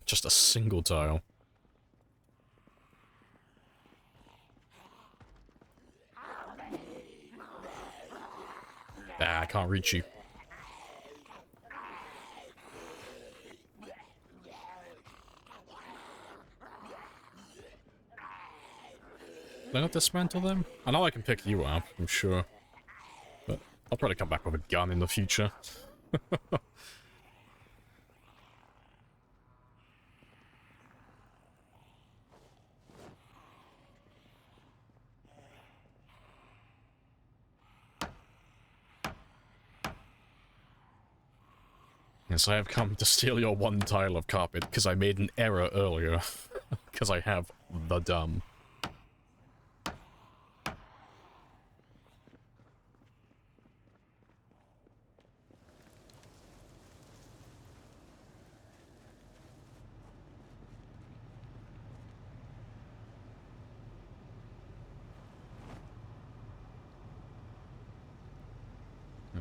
Just a single tile. Ah, I can't reach you. Can I not dismantle them? I know I can pick you up, I'm sure. But I'll probably come back with a gun in the future. Yes, I have come to steal your one tile of carpet, because I made an error earlier. Because I have the dumb.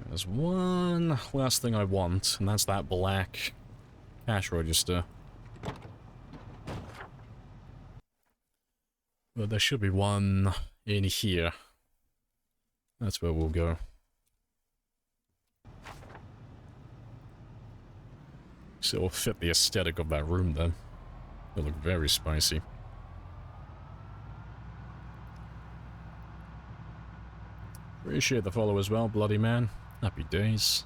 There's one last thing I want, and that's that black cash register. But there should be one in here. That's where we'll go. So it'll fit the aesthetic of that room then. It'll look very spicy. Appreciate the follow as well, bloody man. Happy days.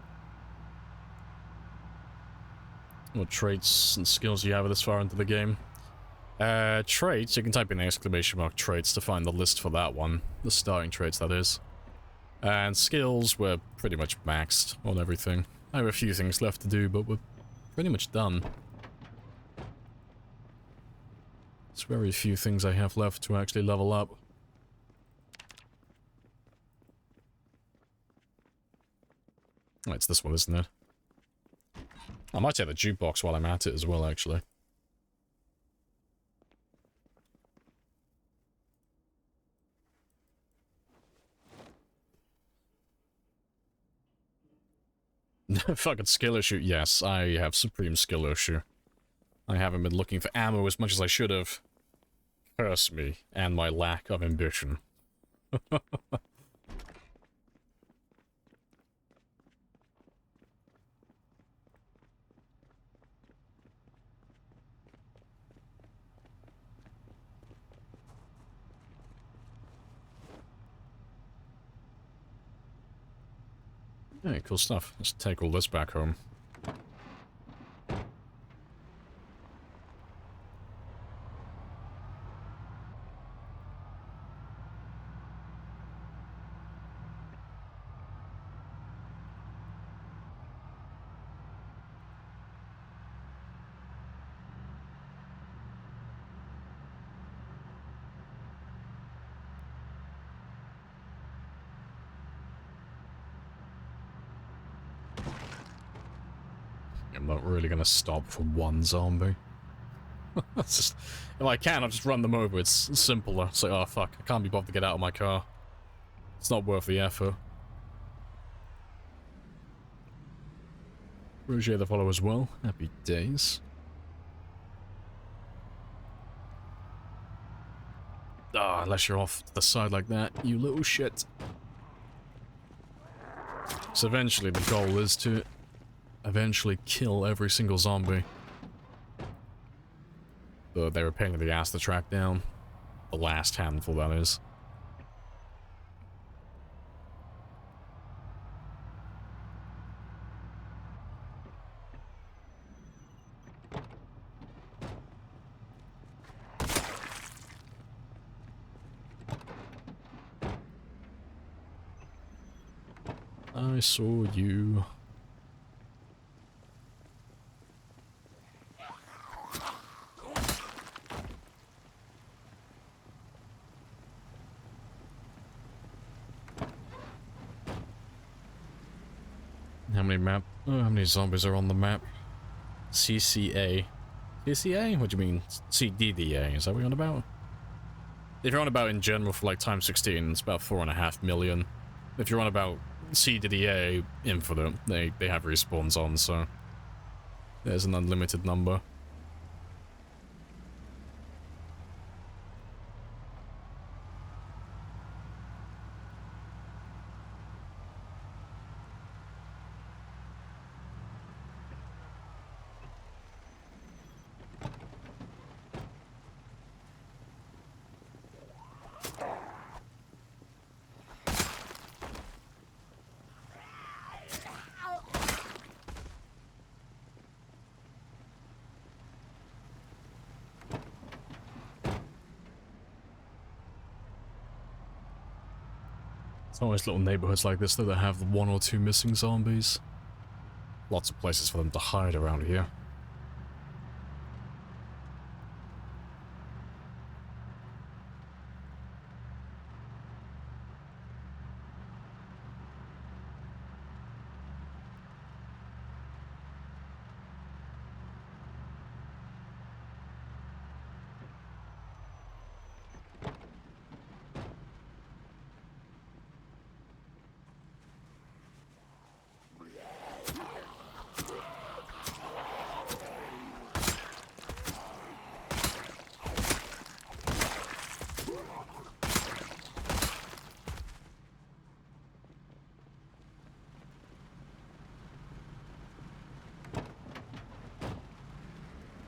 What traits and skills do you have this far into the game? Traits, you can type in exclamation mark traits to find the list for that one. The starting traits, that is. And skills, we're pretty much maxed on everything. I have a few things left to do, but we're pretty much done. There's very few things I have left to actually level up. Oh, it's this one, isn't it? I might take the jukebox while I'm at it as well, actually. Fucking skill issue. Yes, I have supreme skill issue. I haven't been looking for ammo as much as I should have. Curse me, and my lack of ambition. Hey, cool stuff. Let's take all this back home. I'm not really gonna stop for one zombie. It's just, if I can, I'll just run them over. It's simpler. It's like, oh fuck, I can't be bothered to get out of my car. It's not worth the effort. Appreciate the follow as well. Happy days. Ah, unless you're off to the side like that, you little shit. So eventually the goal is to eventually kill every single zombie. Though they were a pain in the ass to track down. The last handful, that is. I saw you. How many zombies are on the map? CCA. CCA? What do you mean? CDDA? Is that what you're on about? If you're on about in general for like times 16, it's about 4.5 million. If you're on about CDDA Infinite, they have respawns on, so there's an unlimited number. It's always little neighborhoods like this that have one or two missing zombies. Lots of places for them to hide around here.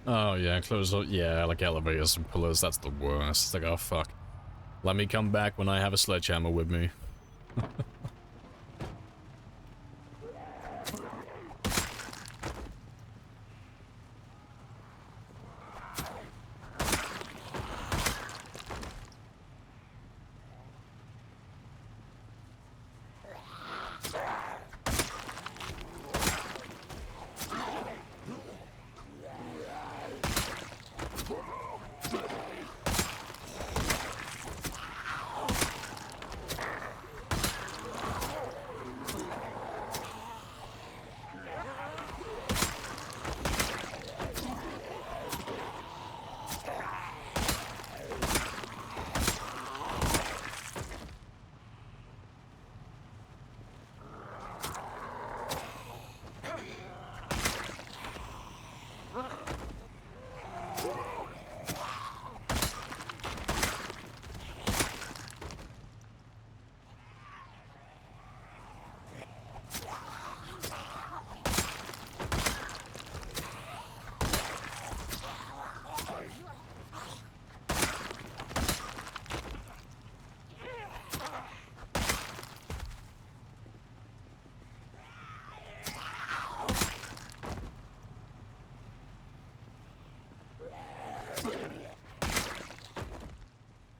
Oh, yeah, close up. Yeah, like elevators and pillars, that's the worst. It's like, oh, fuck. Let me come back when I have a sledgehammer with me.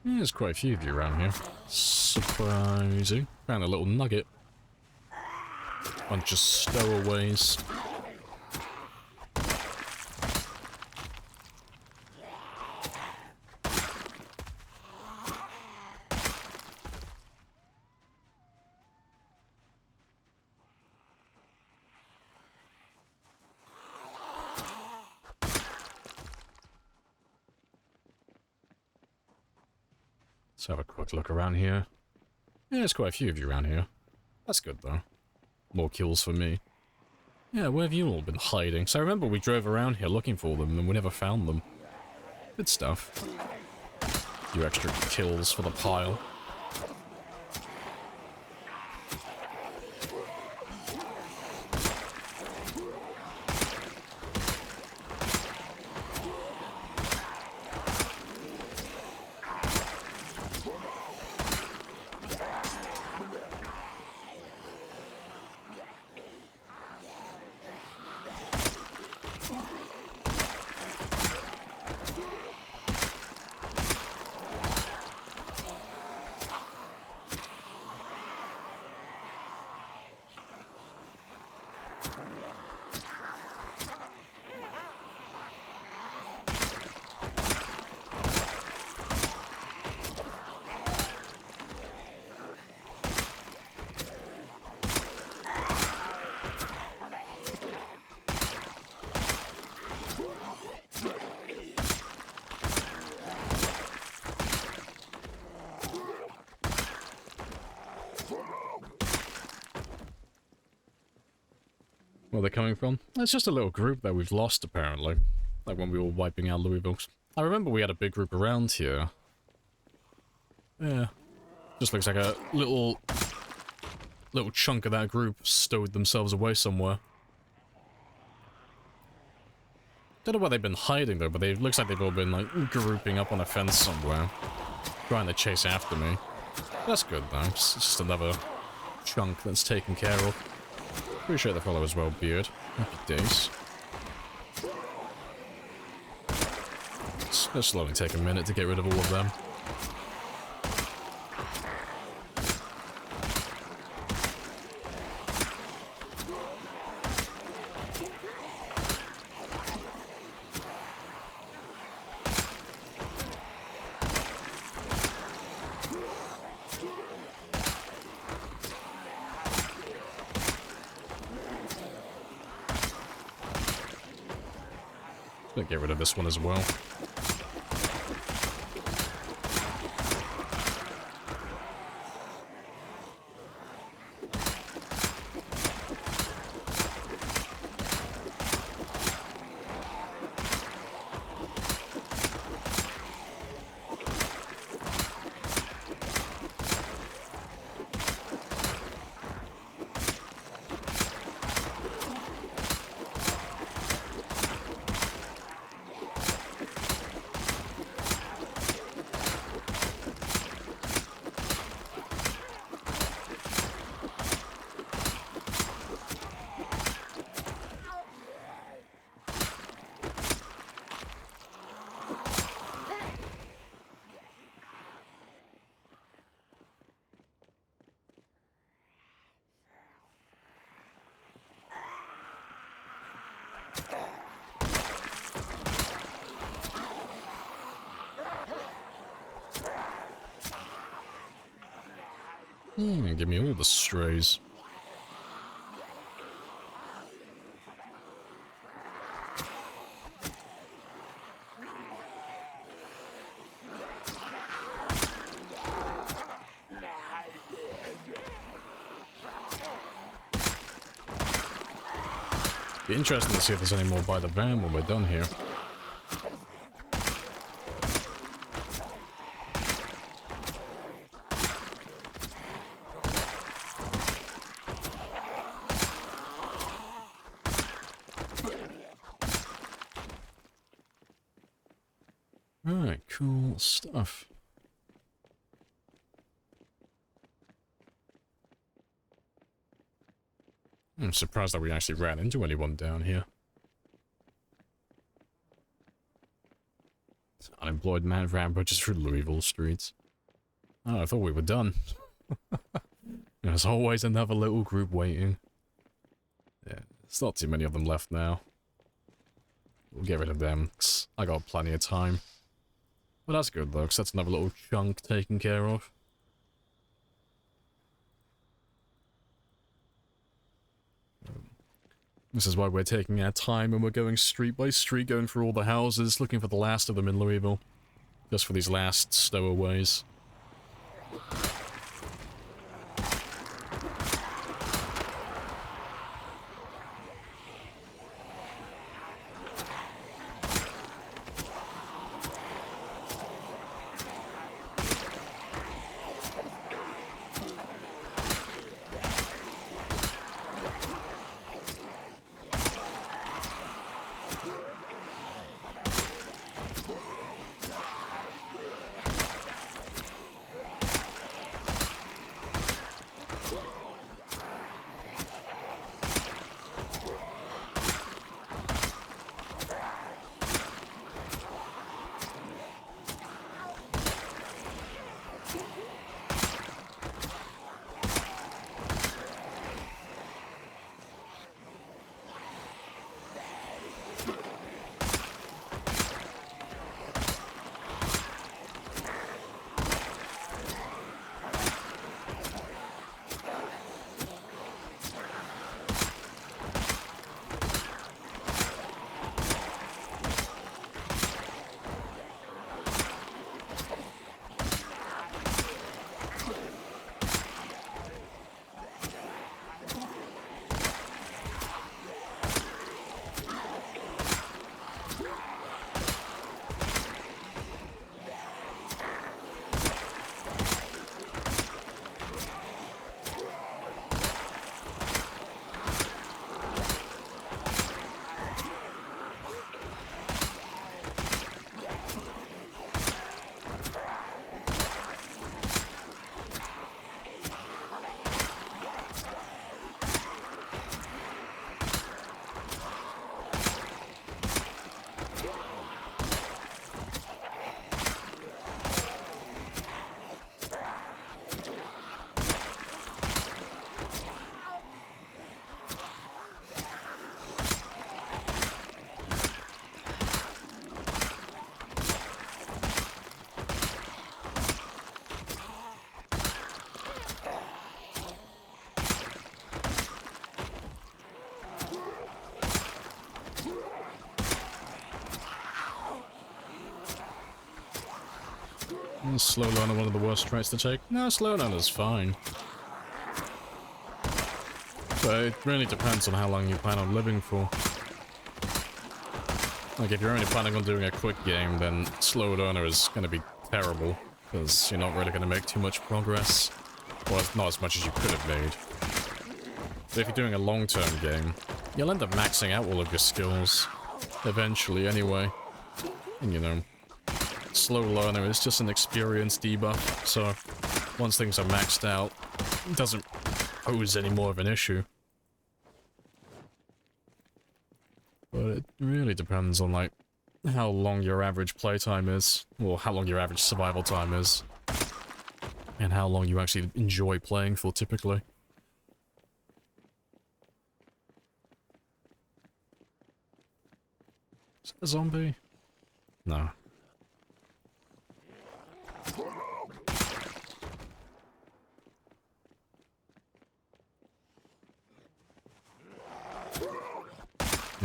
Yeah, there's quite a few of you around here. Surprising. Found a little nugget. Bunch of stowaways. Let's have a quick look around here. Yeah, there's quite a few of you around here. That's good, though. More kills for me. Yeah, where have you all been hiding? So I remember we drove around here looking for them, and we never found them. Good stuff. A few extra kills for the pile. Where they're coming from? It's just a little group that we've lost, apparently. Like when we were wiping out Louisville. I remember we had a big group around here. Yeah. Just looks like a little chunk of that group stowed themselves away somewhere. Don't know where they've been hiding though, but it looks like they've all been like grouping up on a fence somewhere. Trying to chase after me. That's good though. It's just another chunk that's taken care of. Appreciate the follow as well, Beard. Happy days. Let's slowly take a minute to get rid of all of them. Let's get rid of this one as well. Give me all the strays. Be interesting to see if there's any more by the van when we're done here. Alright, cool stuff. I'm surprised that we actually ran into anyone down here. Unemployed man rampages through Louisville streets. Oh, I thought we were done. There's always another little group waiting. Yeah, there's not too many of them left now. We'll get rid of them, 'cause I got plenty of time. But that's good though, 'cause that's another little chunk taken care of. This is why we're taking our time and we're going street by street, going through all the houses, looking for the last of them in Louisville. Just for these last stowaways. Slow learner, one of the worst traits to take? No, slow learner's fine. But it really depends on how long you plan on living for. Like, if you're only planning on doing a quick game, then slow learner is going to be terrible, because you're not really going to make too much progress. Or not as much as you could have made. But if you're doing a long-term game, you'll end up maxing out all of your skills. Eventually, anyway. And, you know, slow learner is just an experience debuff, so once things are maxed out, it doesn't pose any more of an issue. But it really depends on, like, how long your average playtime is, or how long your average survival time is, and how long you actually enjoy playing for, typically. Is that a zombie? No.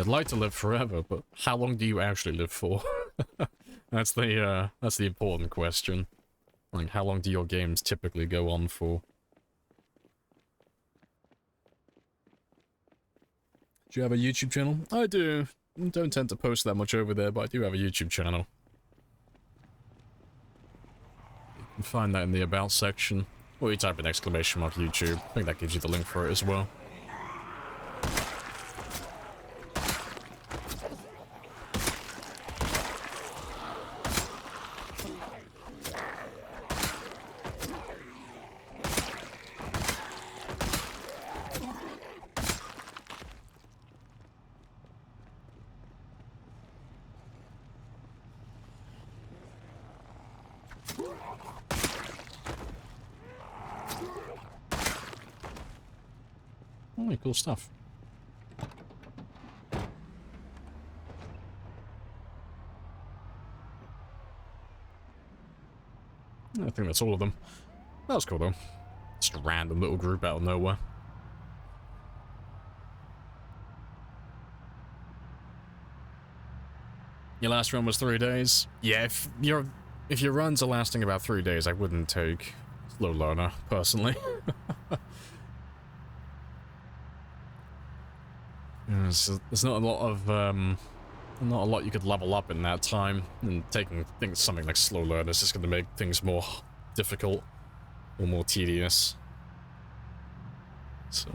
I'd like to live forever, but how long do you actually live for? That's the important question. Like, how long do your games typically go on for? Do you have a YouTube channel? I do. Don't tend to post that much over there, but I do have a YouTube channel. You can find that in the About section. Or you type in exclamation mark YouTube. I think that gives you the link for it as well. Oh, cool stuff. I think that's all of them. That was cool though. Just a random little group out of nowhere. Your last run was 3 days? Yeah, if your runs are lasting about 3 days, I wouldn't take slow learner, personally. There's not a lot of, not a lot you could level up in that time, and taking something like slow learner is just going to make things more difficult or more tedious. So...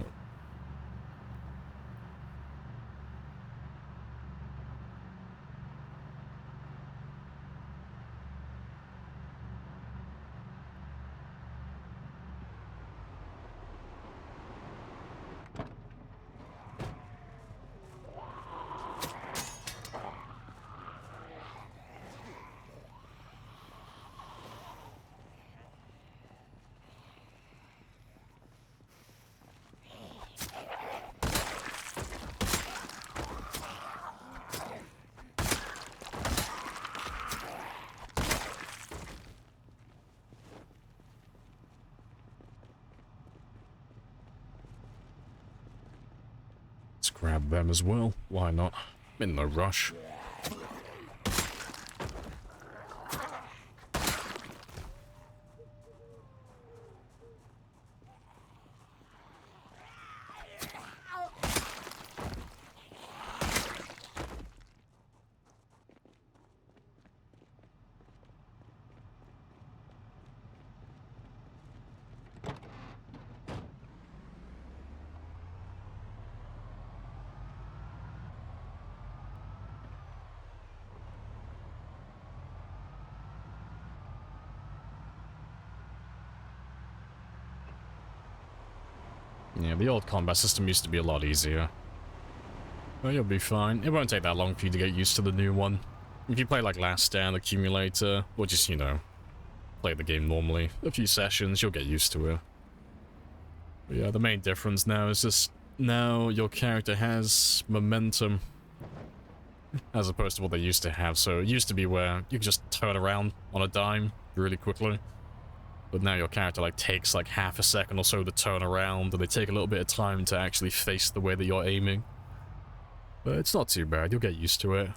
grab them as well. Why not? I'm in no rush. Yeah, the old combat system used to be a lot easier. But you'll be fine. It won't take that long for you to get used to the new one. If you play like Last Stand, Accumulator, or just, you know, play the game normally, a few sessions, you'll get used to it. But yeah, the main difference now is just, now your character has momentum, as opposed to what they used to have. So it used to be where you could just turn around on a dime really quickly. But now your character like takes like half a second or so to turn around, and they take a little bit of time to actually face the way that you're aiming. But it's not too bad, you'll get used to it.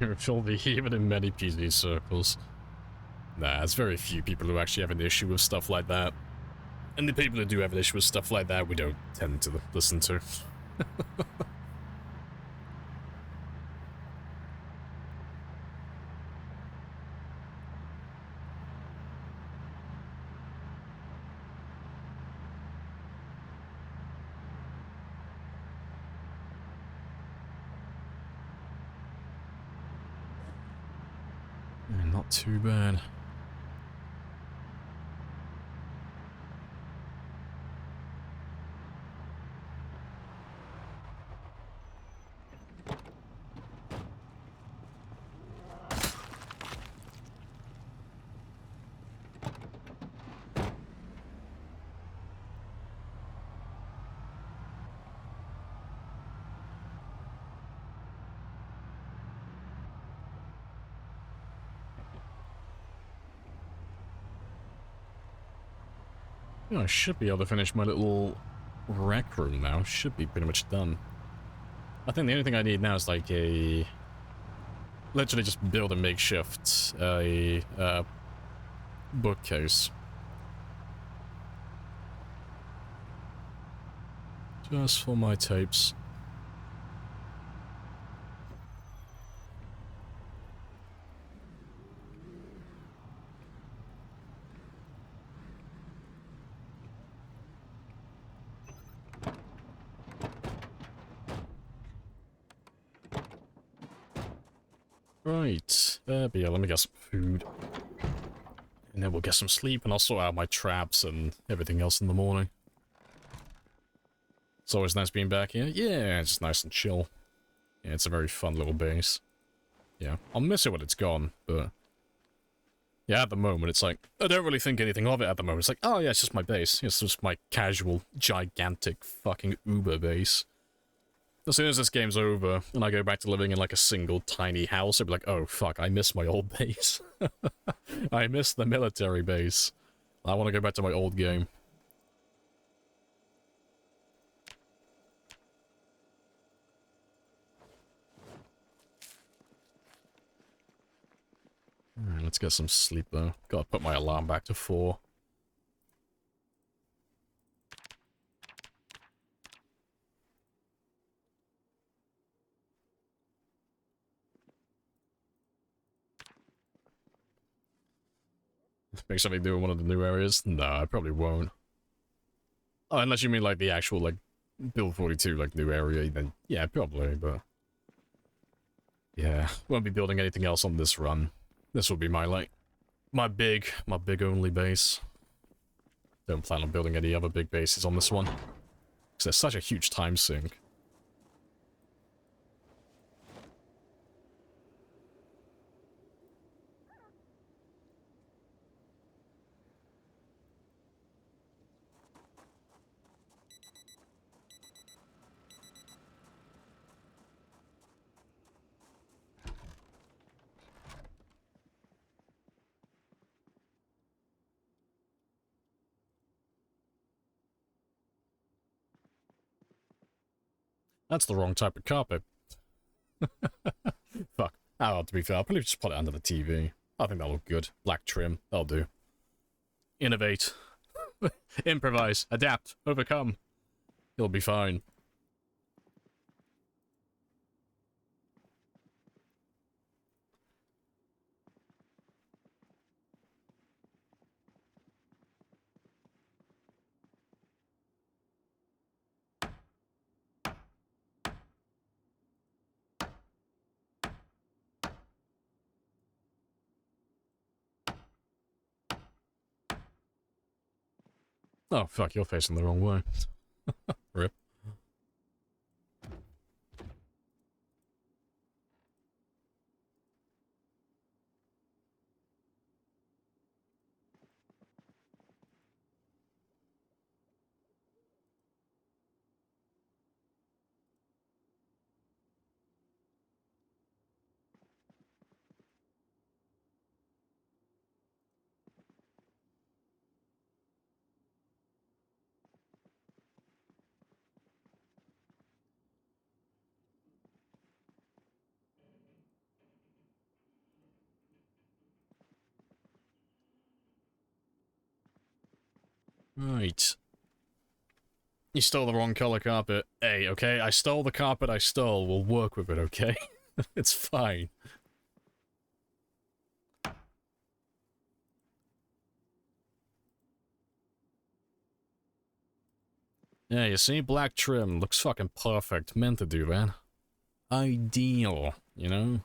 Will be even in many PC circles. Nah, it's very few people who actually have an issue with stuff like that. And the people who do have an issue with stuff like that, we don't tend to listen to. Not too bad. Yeah, I should be able to finish my little rec room now. Should be pretty much done. I think the only thing I need now is like a... Literally just build a makeshift bookcase. Just for my tapes. Right, but yeah, let me get some food. And then we'll get some sleep, and I'll sort out my traps and everything else in the morning. It's always nice being back here. Yeah, it's just nice and chill. Yeah, it's a very fun little base. Yeah, I'll miss it when it's gone, but... Yeah, at the moment, it's like, I don't really think anything of it at the moment. It's like, oh yeah, it's just my base. It's just my casual, gigantic, fucking Uber base. As soon as this game's over, and I go back to living in like a single tiny house, I'll be like, oh fuck, I miss my old base. I miss the military base. I want to go back to my old game. Alright, let's get some sleep though. Gotta put my alarm back to 4. Make something new in one of the new areas? No, I probably won't. Oh, unless you mean like the actual, like, Build 42, like, new area, then yeah, probably, but... Yeah, won't be building anything else on this run. This will be my, like, my big only base. Don't plan on building any other big bases on this one. Because there's such a huge time sink. That's the wrong type of carpet. Fuck. Oh, to be fair, I'll probably just put it under the TV. I think that'll look good. Black trim. That'll do. Innovate. Improvise. Adapt. Overcome. It'll be fine. Oh, fuck, you're facing the wrong way. Rip. Right. You stole the wrong color carpet. Hey, okay? I stole the carpet I stole. We'll work with it, okay? It's fine. Yeah, you see? Black trim. Looks fucking perfect. Meant to do that. Ideal, you know?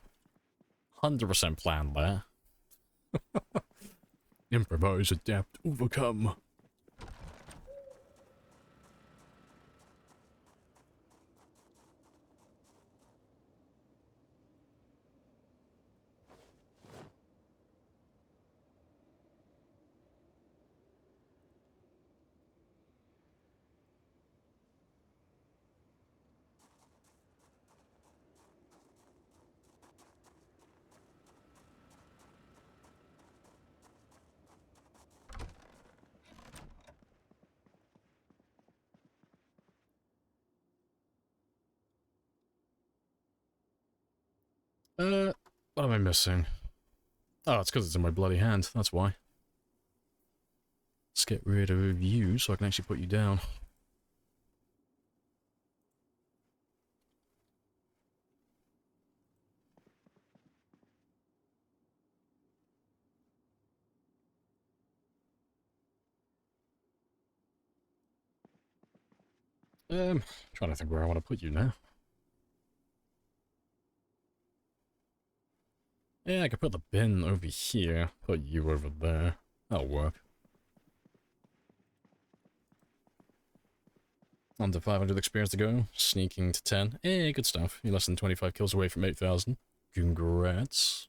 100% planned there. Improvise, adapt, overcome. What am I missing? Oh, it's because it's in my bloody hand, that's why. Let's get rid of you so I can actually put you down. Trying to think where I want to put you now. Yeah, I could put the bin over here, put you over there. That'll work. Under 500 experience to go, sneaking to 10. Eh, good stuff. You're less than 25 kills away from 8,000. Congrats.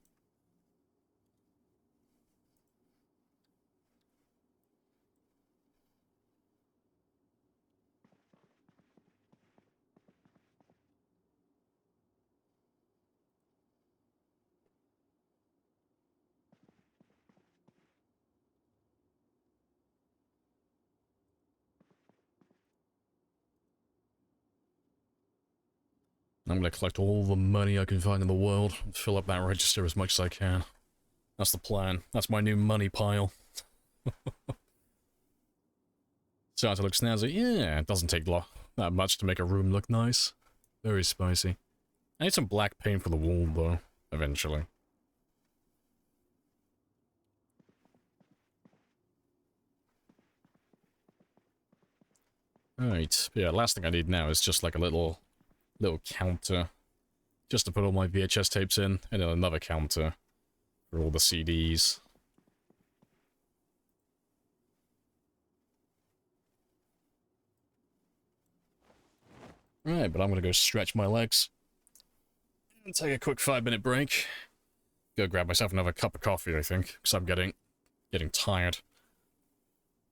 I'm gonna collect all the money I can find in the world and fill up that register as much as I can. That's the plan. That's my new money pile. Starting to look snazzy. Yeah, it doesn't take that much to make a room look nice. Very spicy. I need some black paint for the wall, though, eventually. Right, yeah, last thing I need now is just like a little counter. Just to put all my VHS tapes in, and then another counter for all the CDs. Right, but I'm gonna go stretch my legs. And take a quick 5-minute break. Go grab myself another cup of coffee, I think, because I'm getting tired.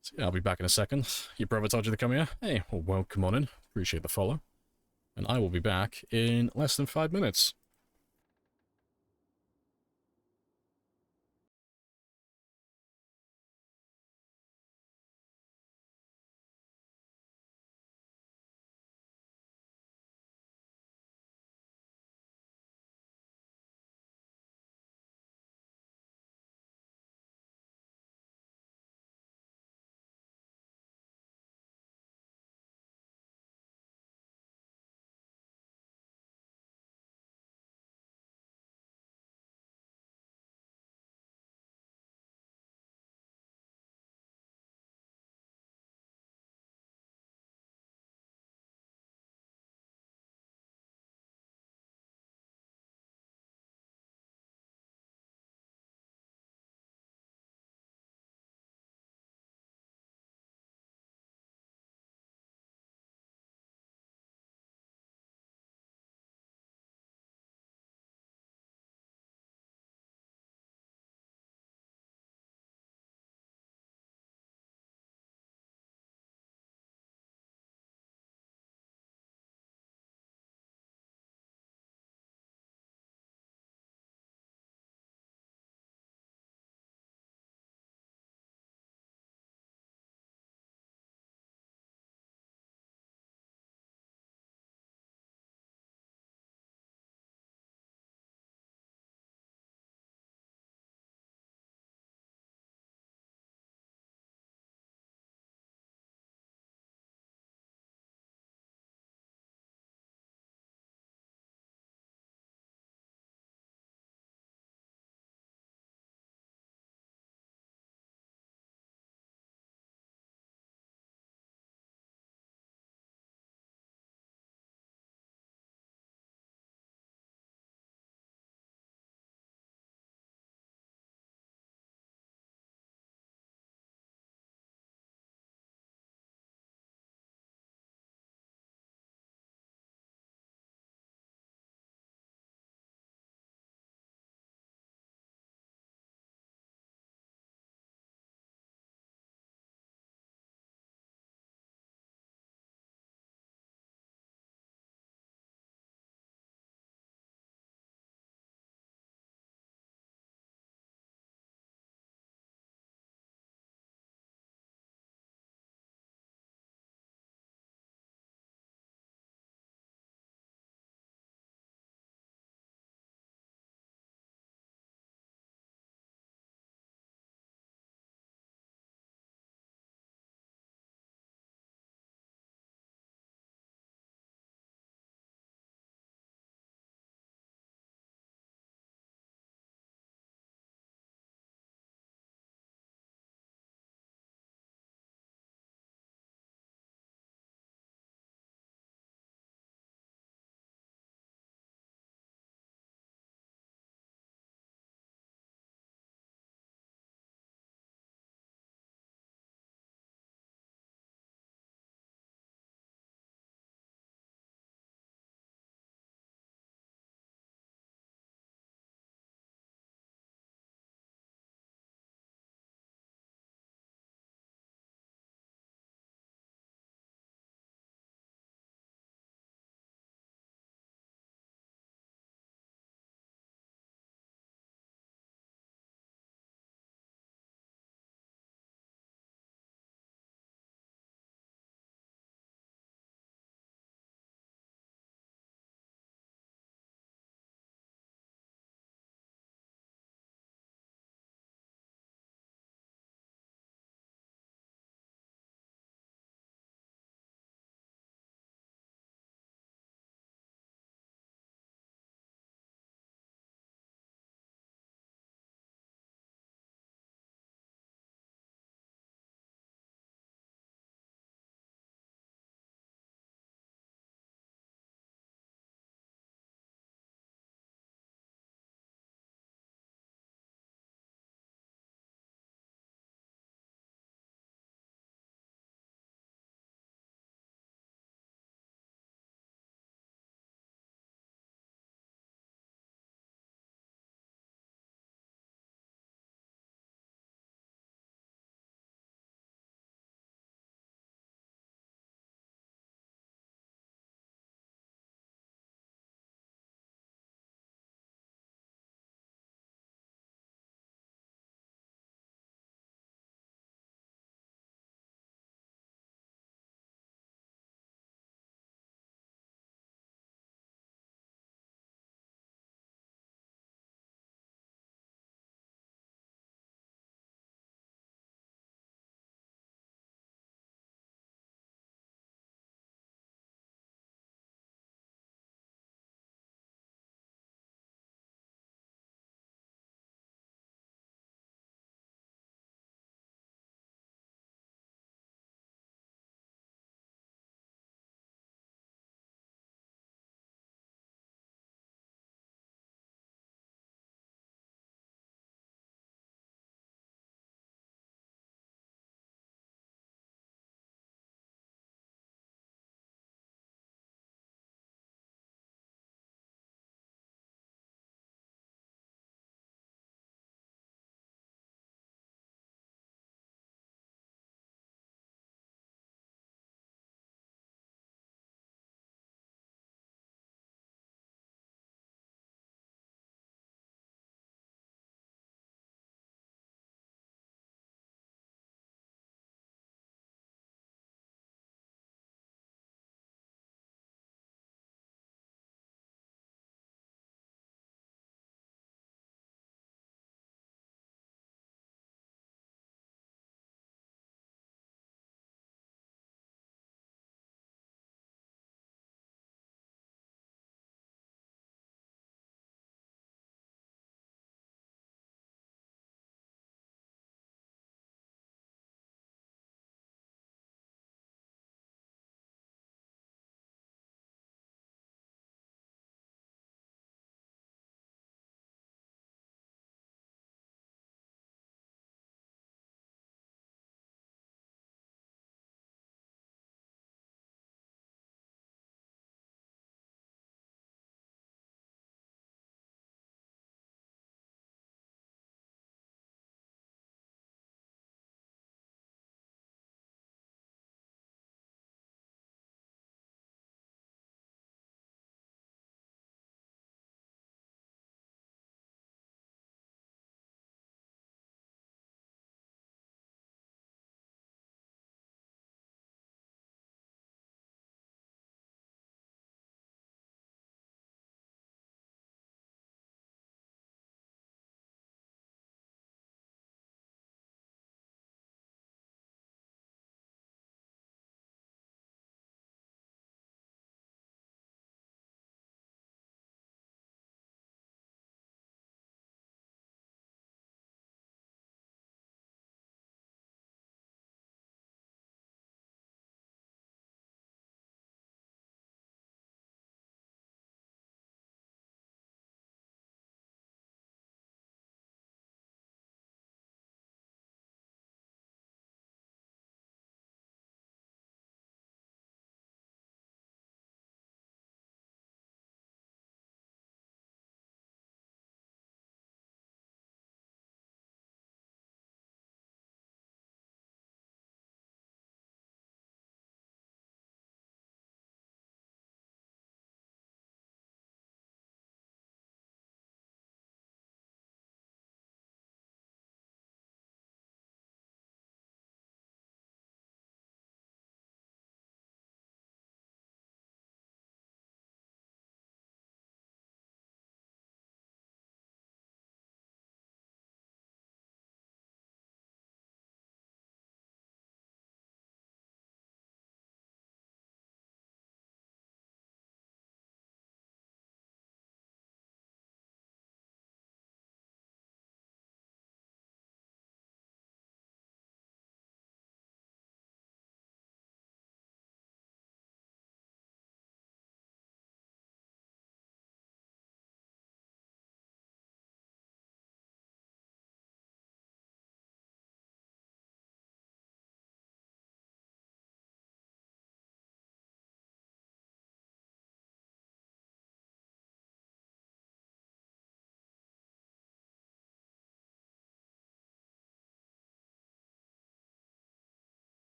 So yeah, I'll be back in a second. Your brother told you to come here? Hey, well, come on in. Appreciate the follow. And I will be back in less than 5 minutes.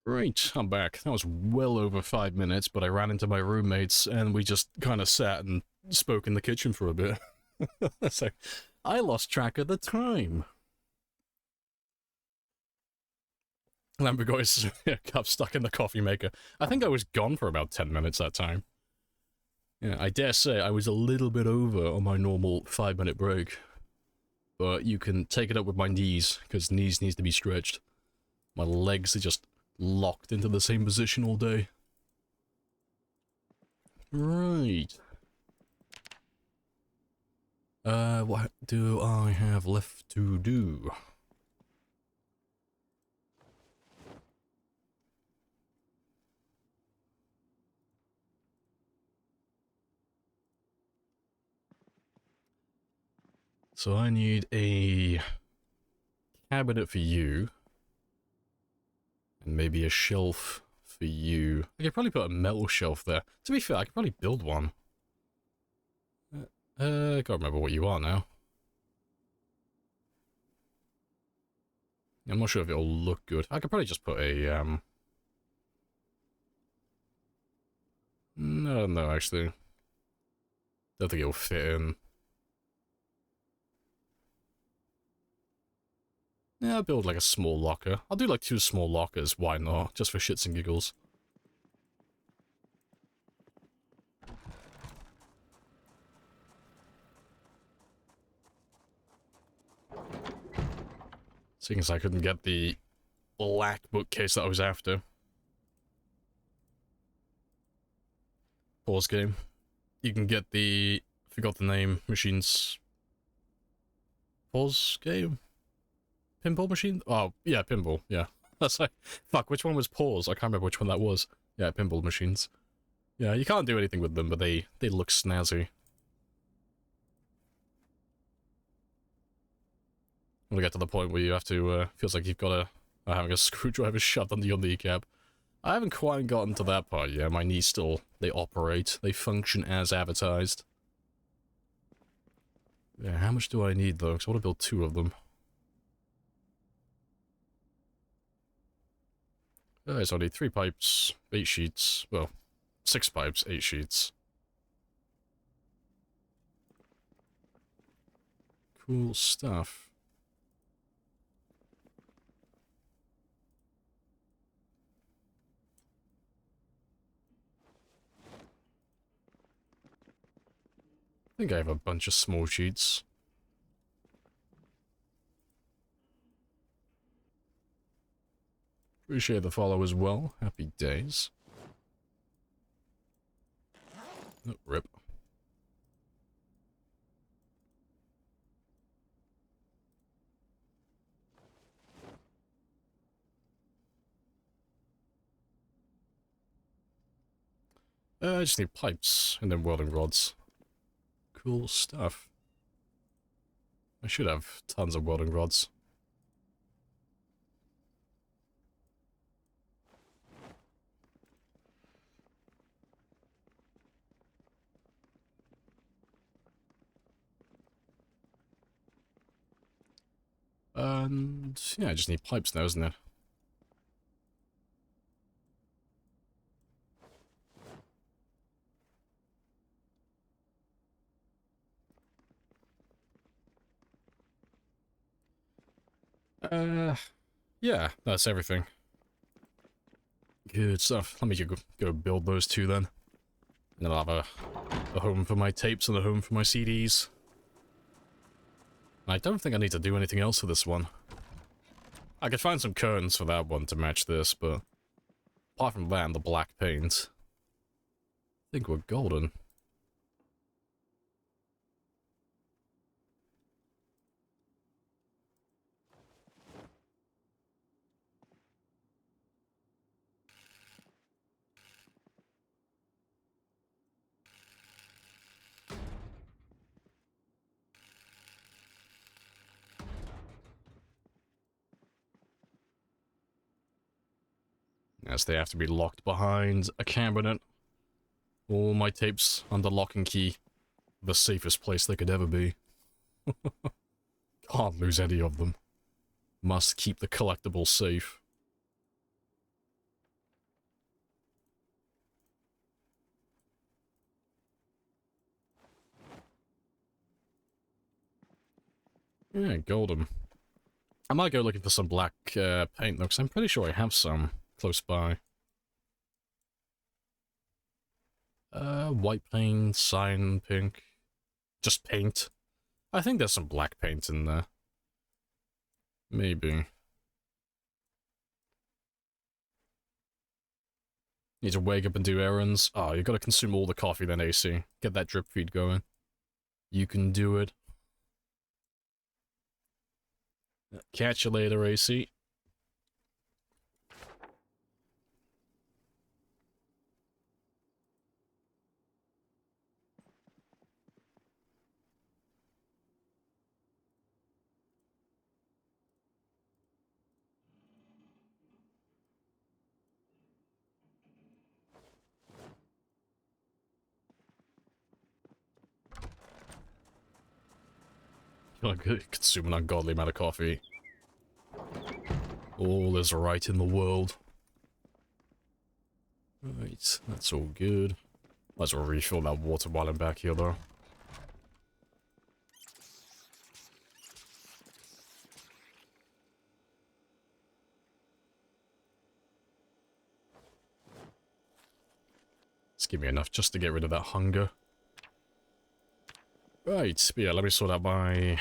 Right, I'm back. That was well over 5 minutes, but I ran into my roommates and we just kind of sat and spoke in the kitchen for a bit. So, I lost track of the time. Lamprey got his cup stuck in the coffee maker. I think I was gone for about 10 minutes that time. Yeah, I dare say I was a little bit over on my normal 5-minute break. But you can take it up with my knees, because knees needs to be stretched. My legs are just locked into the same position all day. Right. What do I have left to do? So I need a cabinet for you. And maybe a shelf for you. I could probably put a metal shelf there. To be fair, I could probably build one. I can't remember what you are now. I'm not sure if it'll look good. I could probably just put a, no, actually. Don't think it'll fit in. Yeah, I'll build like a small locker. I'll do like 2 small lockers, why not? Just for shits and giggles. Seeing as I couldn't get the black bookcase that I was after. Pause game. You can get the... forgot the name. Machines... Pause game? Pinball machine? Oh, yeah, pinball, yeah. That's like... Fuck, which one was pause? I can't remember which one that was. Yeah, pinball machines. Yeah, you can't do anything with them, but they look snazzy. When we get to the point where you have to, feels like you've got having a screwdriver shoved under your kneecap. I haven't quite gotten to that part yet. My knees still, they operate. They function as advertised. Yeah, how much do I need, though? Because I want to build 2 of them. So I need 3 pipes, 8 sheets. Well, 6 pipes, 8 sheets. Cool stuff. I think I have a bunch of small sheets. Appreciate the follow as well. Happy days. Oh, rip. I just need pipes and then welding rods. Cool stuff. I should have tons of welding rods. And yeah, I just need pipes now, isn't it? Yeah, that's everything. Good stuff. Let me go build those 2 then. And then I'll have a home for my tapes and a home for my CDs. I don't think I need to do anything else for this one. I could find some curtains for that one to match this, but apart from that and the black paint, I think we're golden. Yes, they have to be locked behind a cabinet. All my tapes under lock and key. The safest place they could ever be. Can't lose any of them. Must keep the collectibles safe. Yeah, golden. I might go looking for some black paint though, because I'm pretty sure I have some close by. White paint, cyan pink. Just paint. I think there's some black paint in there. Maybe. Need to wake up and do errands. Oh, you gotta consume all the coffee then, AC. Get that drip feed going. You can do it. Catch you later, AC. You're gonna consume an ungodly amount of coffee. All is right in the world. Right, that's all good. Might as well refill that water while I'm back here, though. Just give me enough just to get rid of that hunger. Right, but yeah, let me sort out my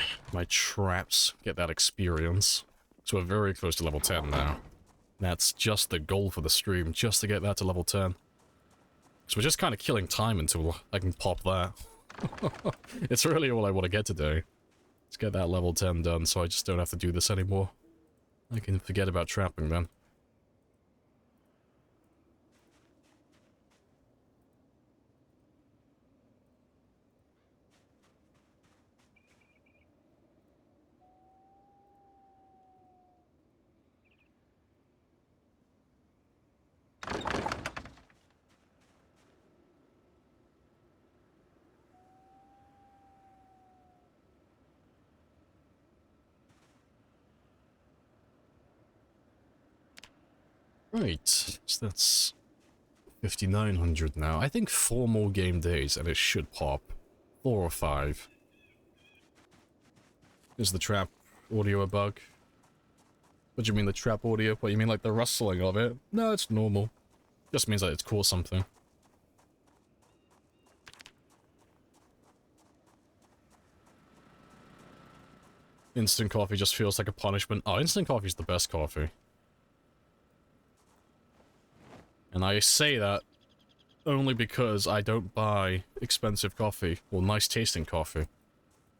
traps, get that experience. So we're very close to level 10 now. That's just the goal for the stream, just to get that to level 10. So we're just kind of killing time until I can pop that. It's really all I want to get today. Let's get that level 10 done so I just don't have to do this anymore. I can forget about trapping then. Right, so that's 5,900 now. I think 4 more game days and it should pop. 4 or 5. Is the trap audio a bug? What do you mean the trap audio? What, you mean like the rustling of it? No, it's normal. Just means that it's caught something. Instant coffee just feels like a punishment. Oh, instant coffee's the best coffee. And I say that only because I don't buy expensive coffee or nice tasting coffee.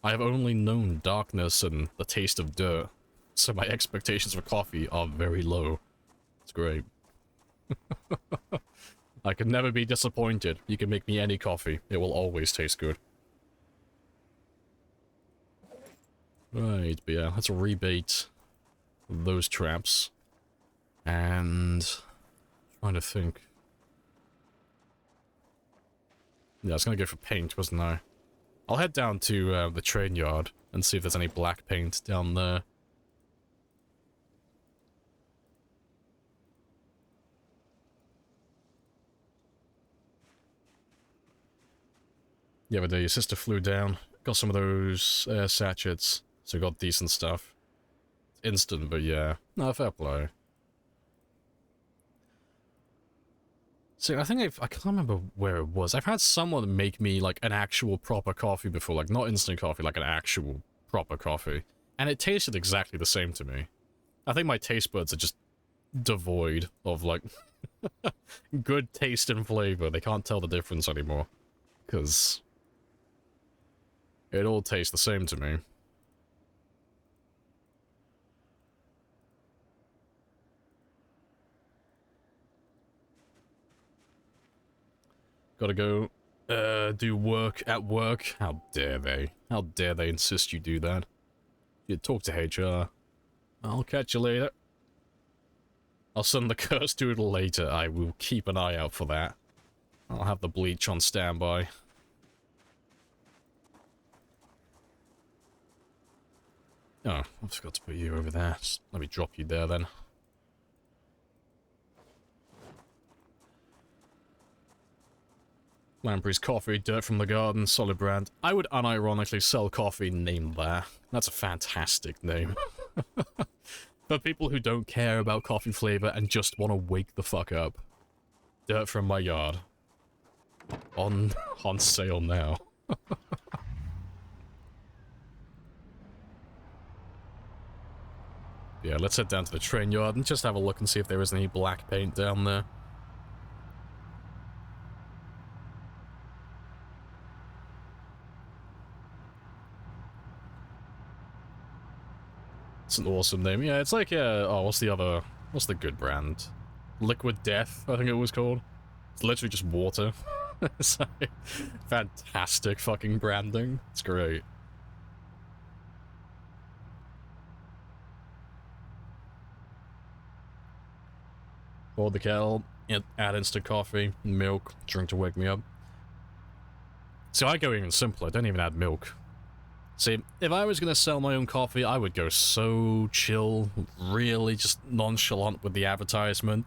I have only known darkness and the taste of dirt, so my expectations for coffee are very low. It's great. I can never be disappointed. You can make me any coffee. It will always taste good. Right, but yeah, let's rebait those traps. And... trying to think. Yeah, I was gonna go for paint, wasn't I? I'll head down to the train yard and see if there's any black paint down there. The other day, your sister flew down, got some of those sachets, so got decent stuff. Instant, but yeah. No, fair play. So I think I can't remember where it was. I've had someone make me like an actual proper coffee before, like not instant coffee, like an actual proper coffee. And it tasted exactly the same to me. I think my taste buds are just devoid of like good taste and flavor. They can't tell the difference anymore. Because it all tastes the same to me. Gotta go, do work at work. How dare they? How dare they insist you do that? You talk to HR. I'll catch you later. I'll send the curse doodle later. I will keep an eye out for that. I'll have the bleach on standby. Oh, I forgot to put you over there. Just let me drop you there then. Lamprey's coffee, dirt from the garden, solid brand. I would unironically sell coffee named there. That's a fantastic name. For people who don't care about coffee flavor and just want to wake the fuck up. Dirt from my yard. On sale now. Yeah, let's head down to the train yard and just have a look and see if there is any black paint down there. It's an awesome name. Yeah, it's like, oh, what's the good brand? Liquid Death, I think it was called. It's literally just water. It's like, fantastic fucking branding. It's great. Boil the kettle, add instant coffee, milk, drink to wake me up. So I go even simpler, don't even add milk. See, if I was going to sell my own coffee, I would go so chill, really just nonchalant with the advertisement.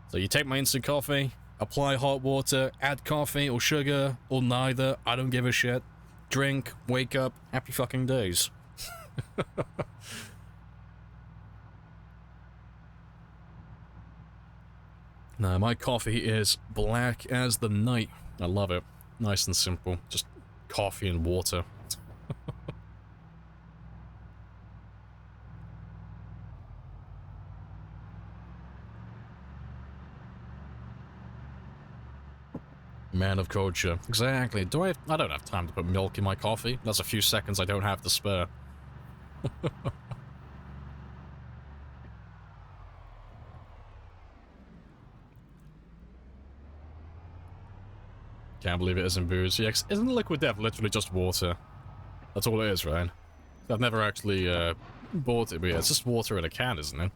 So you take my instant coffee, apply hot water, add coffee or sugar, or neither, I don't give a shit. Drink, wake up, happy fucking days. No, my coffee is black as the night. I love it. Nice and simple. Just coffee and water. Man of culture. Exactly. I don't have time to put milk in my coffee. That's a few seconds I don't have to spare. Can't believe it isn't booze. Yeah, isn't Liquid Death literally just water? That's all it is, right? I've never actually bought it, but yeah, it's just water in a can, isn't it?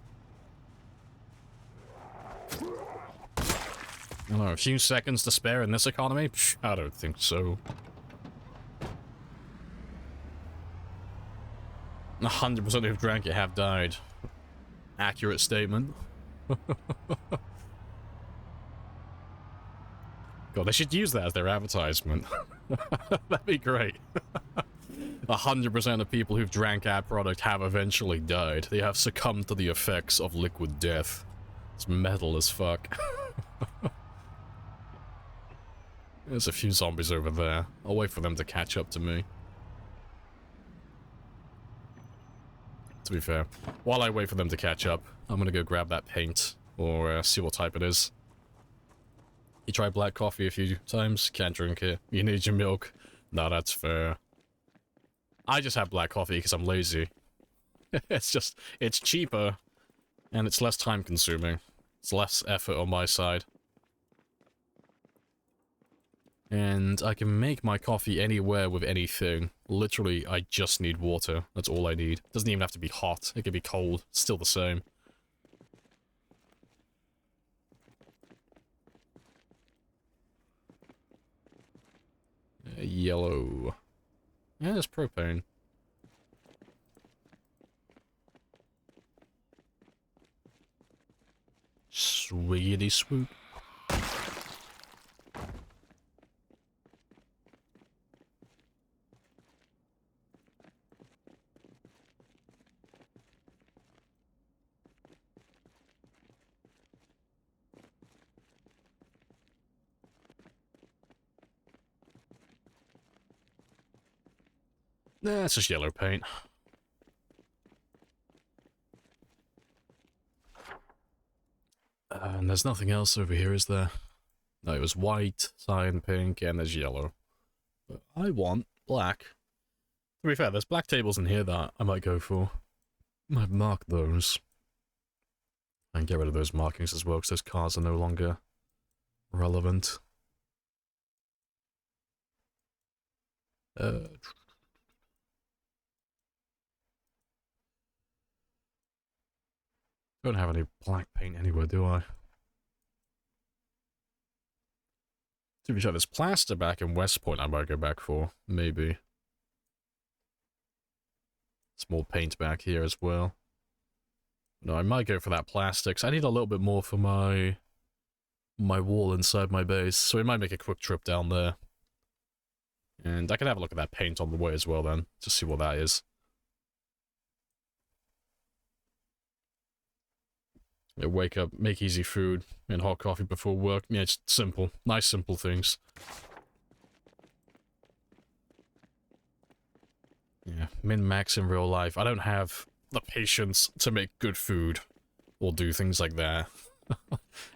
I don't know, a few seconds to spare in this economy? Psh, I don't think so. 100% who've drank it have died. Accurate statement. God, they should use that as their advertisement. That'd be great. 100% of people who've drank our product have eventually died. They have succumbed to the effects of liquid death. It's metal as fuck. There's a few zombies over there. I'll wait for them to catch up to me. To be fair, while I wait for them to catch up, I'm gonna go grab that paint, or see what type it is. You tried black coffee a few times, can't drink it. You need your milk. No, that's fair. I just have black coffee because I'm lazy. It's cheaper, and it's less time consuming. It's less effort on my side. And I can make my coffee anywhere with anything. Literally, I just need water. That's all I need. It doesn't even have to be hot. It can be cold. It's still the same. Yellow. Yeah, there's propane. Swiggity swoop. Nah, it's just yellow paint. And there's nothing else over here, is there? No, it was white, cyan, pink, and there's yellow. But I want black. To be fair, there's black tables in here that I might go for. I've marked those. I can get rid of those markings as well, because those cars are no longer relevant. Don't have any black paint anywhere, do I? To be sure, there's plaster back in West Point I might go back for. Maybe. Small paint back here as well. No, I might go for that plastic. I need a little bit more for my wall inside my base, so we might make a quick trip down there. And I can have a look at that paint on the way as well then, to see what that is. Yeah, wake up, make easy food, and hot coffee before work. Yeah, it's simple. Nice, simple things. Yeah, min-max in real life. I don't have the patience to make good food or do things like that.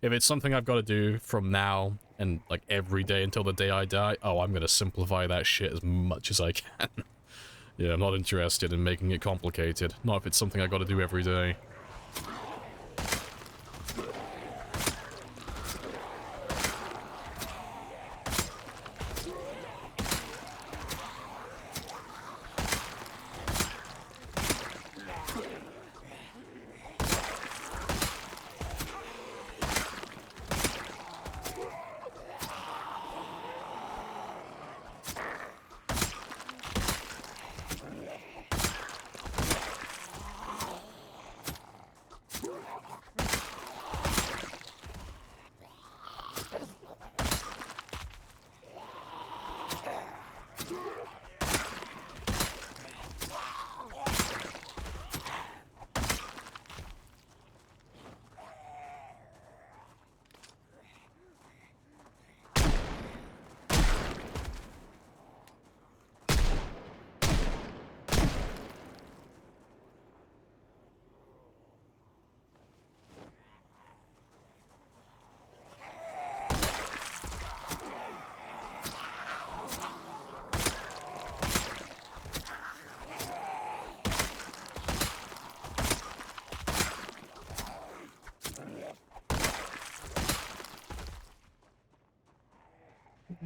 If it's something I've got to do from now and like every day until the day I die, oh, I'm gonna simplify that shit as much as I can. Yeah, I'm not interested in making it complicated. Not if it's something I got to do every day.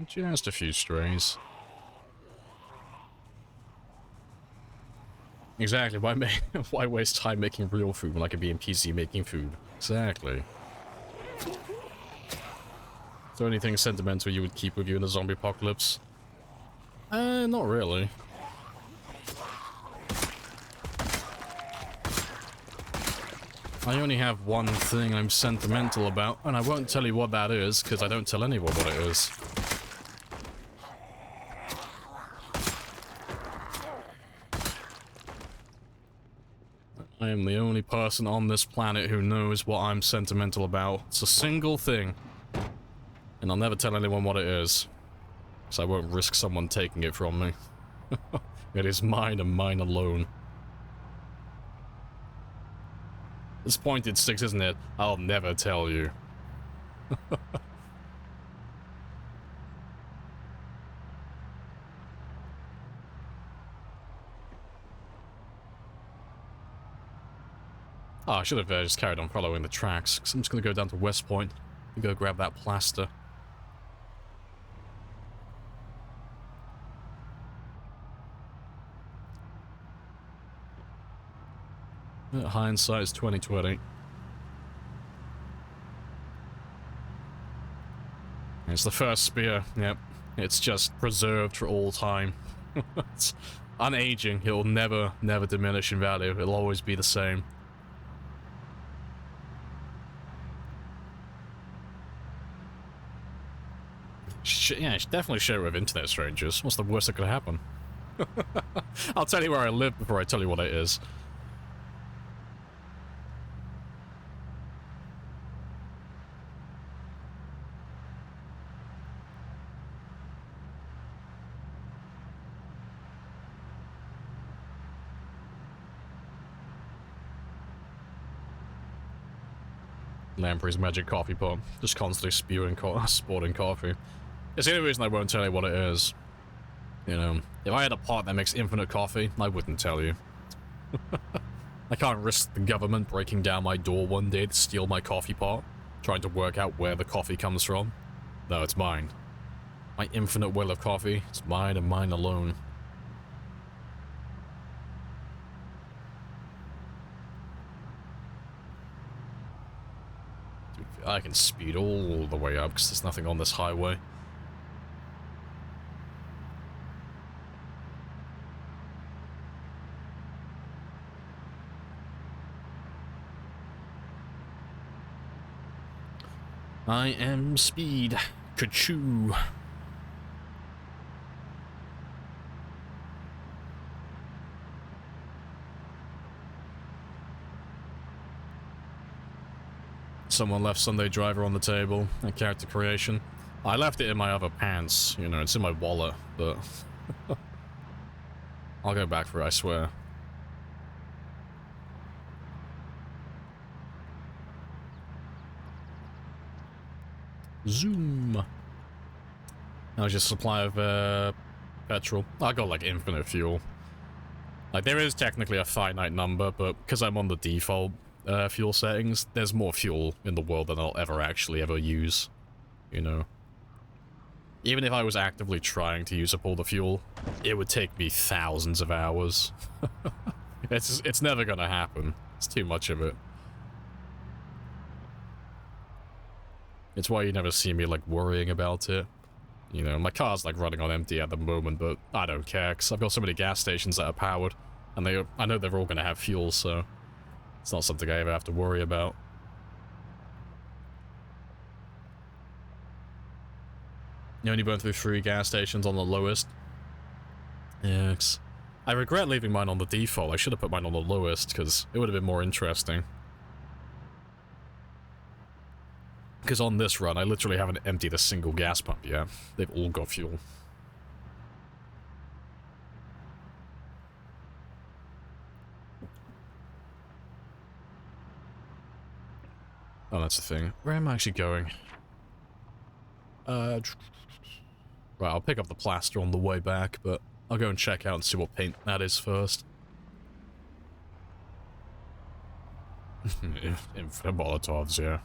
Just a few strays. Exactly, why waste time making real food when I could be in PC making food? Exactly. Is there anything sentimental you would keep with you in a zombie apocalypse? Not really. I only have one thing I'm sentimental about, and I won't tell you what that is, because I don't tell anyone what it is. I am the only person on this planet who knows what I'm sentimental about. It's a single thing. And I'll never tell anyone what it is. Because I won't risk someone taking it from me. It is mine and mine alone. It's pointed sticks, isn't it? I'll never tell you. Oh, I should have just carried on following the tracks, because I'm just going to go down to West Point and go grab that plaster. Hindsight is 2020. It's the first spear, yep. It's just preserved for all time. It's unaging, it'll never diminish in value, it'll always be the same. Yeah, definitely share it with internet strangers. What's the worst that could happen? I'll tell you where I live before I tell you what it is. Lamprey's magic coffee pot. Just constantly spewing sporting coffee. It's the only reason I won't tell you what it is. You know, if I had a pot that makes infinite coffee, I wouldn't tell you. I can't risk the government breaking down my door one day to steal my coffee pot, trying to work out where the coffee comes from. No, it's mine. My infinite well of coffee, it's mine and mine alone. Dude, I can speed all the way up because there's nothing on this highway. I am speed. Ka-choo. Someone left Sunday Driver on the table and character creation. I left it in my other pants, you know, it's in my wallet, but I'll go back for it, I swear. Zoom. How's your supply of petrol? I got like infinite fuel. Like there is technically a finite number, but because I'm on the default fuel settings, there's more fuel in the world than I'll ever use, you know. Even if I was actively trying to use up all the fuel, it would take me thousands of hours. It's never gonna happen. It's too much of it. It's why you never see me, like, worrying about it. You know, my car's, like, running on empty at the moment, but I don't care, because I've got so many gas stations that are powered, and I know they're all gonna have fuel, so it's not something I ever have to worry about. You only burn through 3 gas stations on the lowest. Yeah, I regret leaving mine on the default. I should have put mine on the lowest, because it would have been more interesting. Because on this run, I literally haven't emptied a single gas pump yet. They've all got fuel. Oh, that's the thing. Where am I actually going? Right, I'll pick up the plaster on the way back, but I'll go and check out and see what paint that is first. Infinite Molotovs, yeah.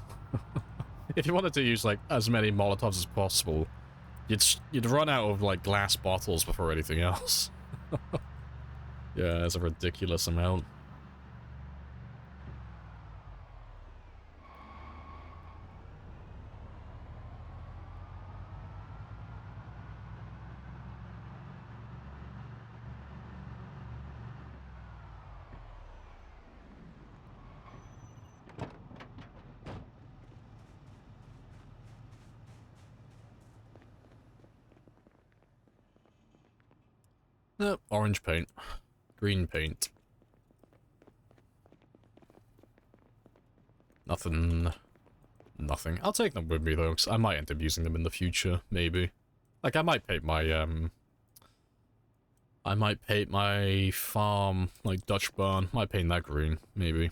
If you wanted to use, like, as many Molotovs as possible, you'd run out of, like, glass bottles before anything else. Yeah, it's a ridiculous amount. Nope, orange paint. Green paint. Nothing. Nothing. I'll take them with me, though, because I might end up using them in the future, maybe. Like, I might paint my farm, like, Dutch barn. Might paint that green, maybe.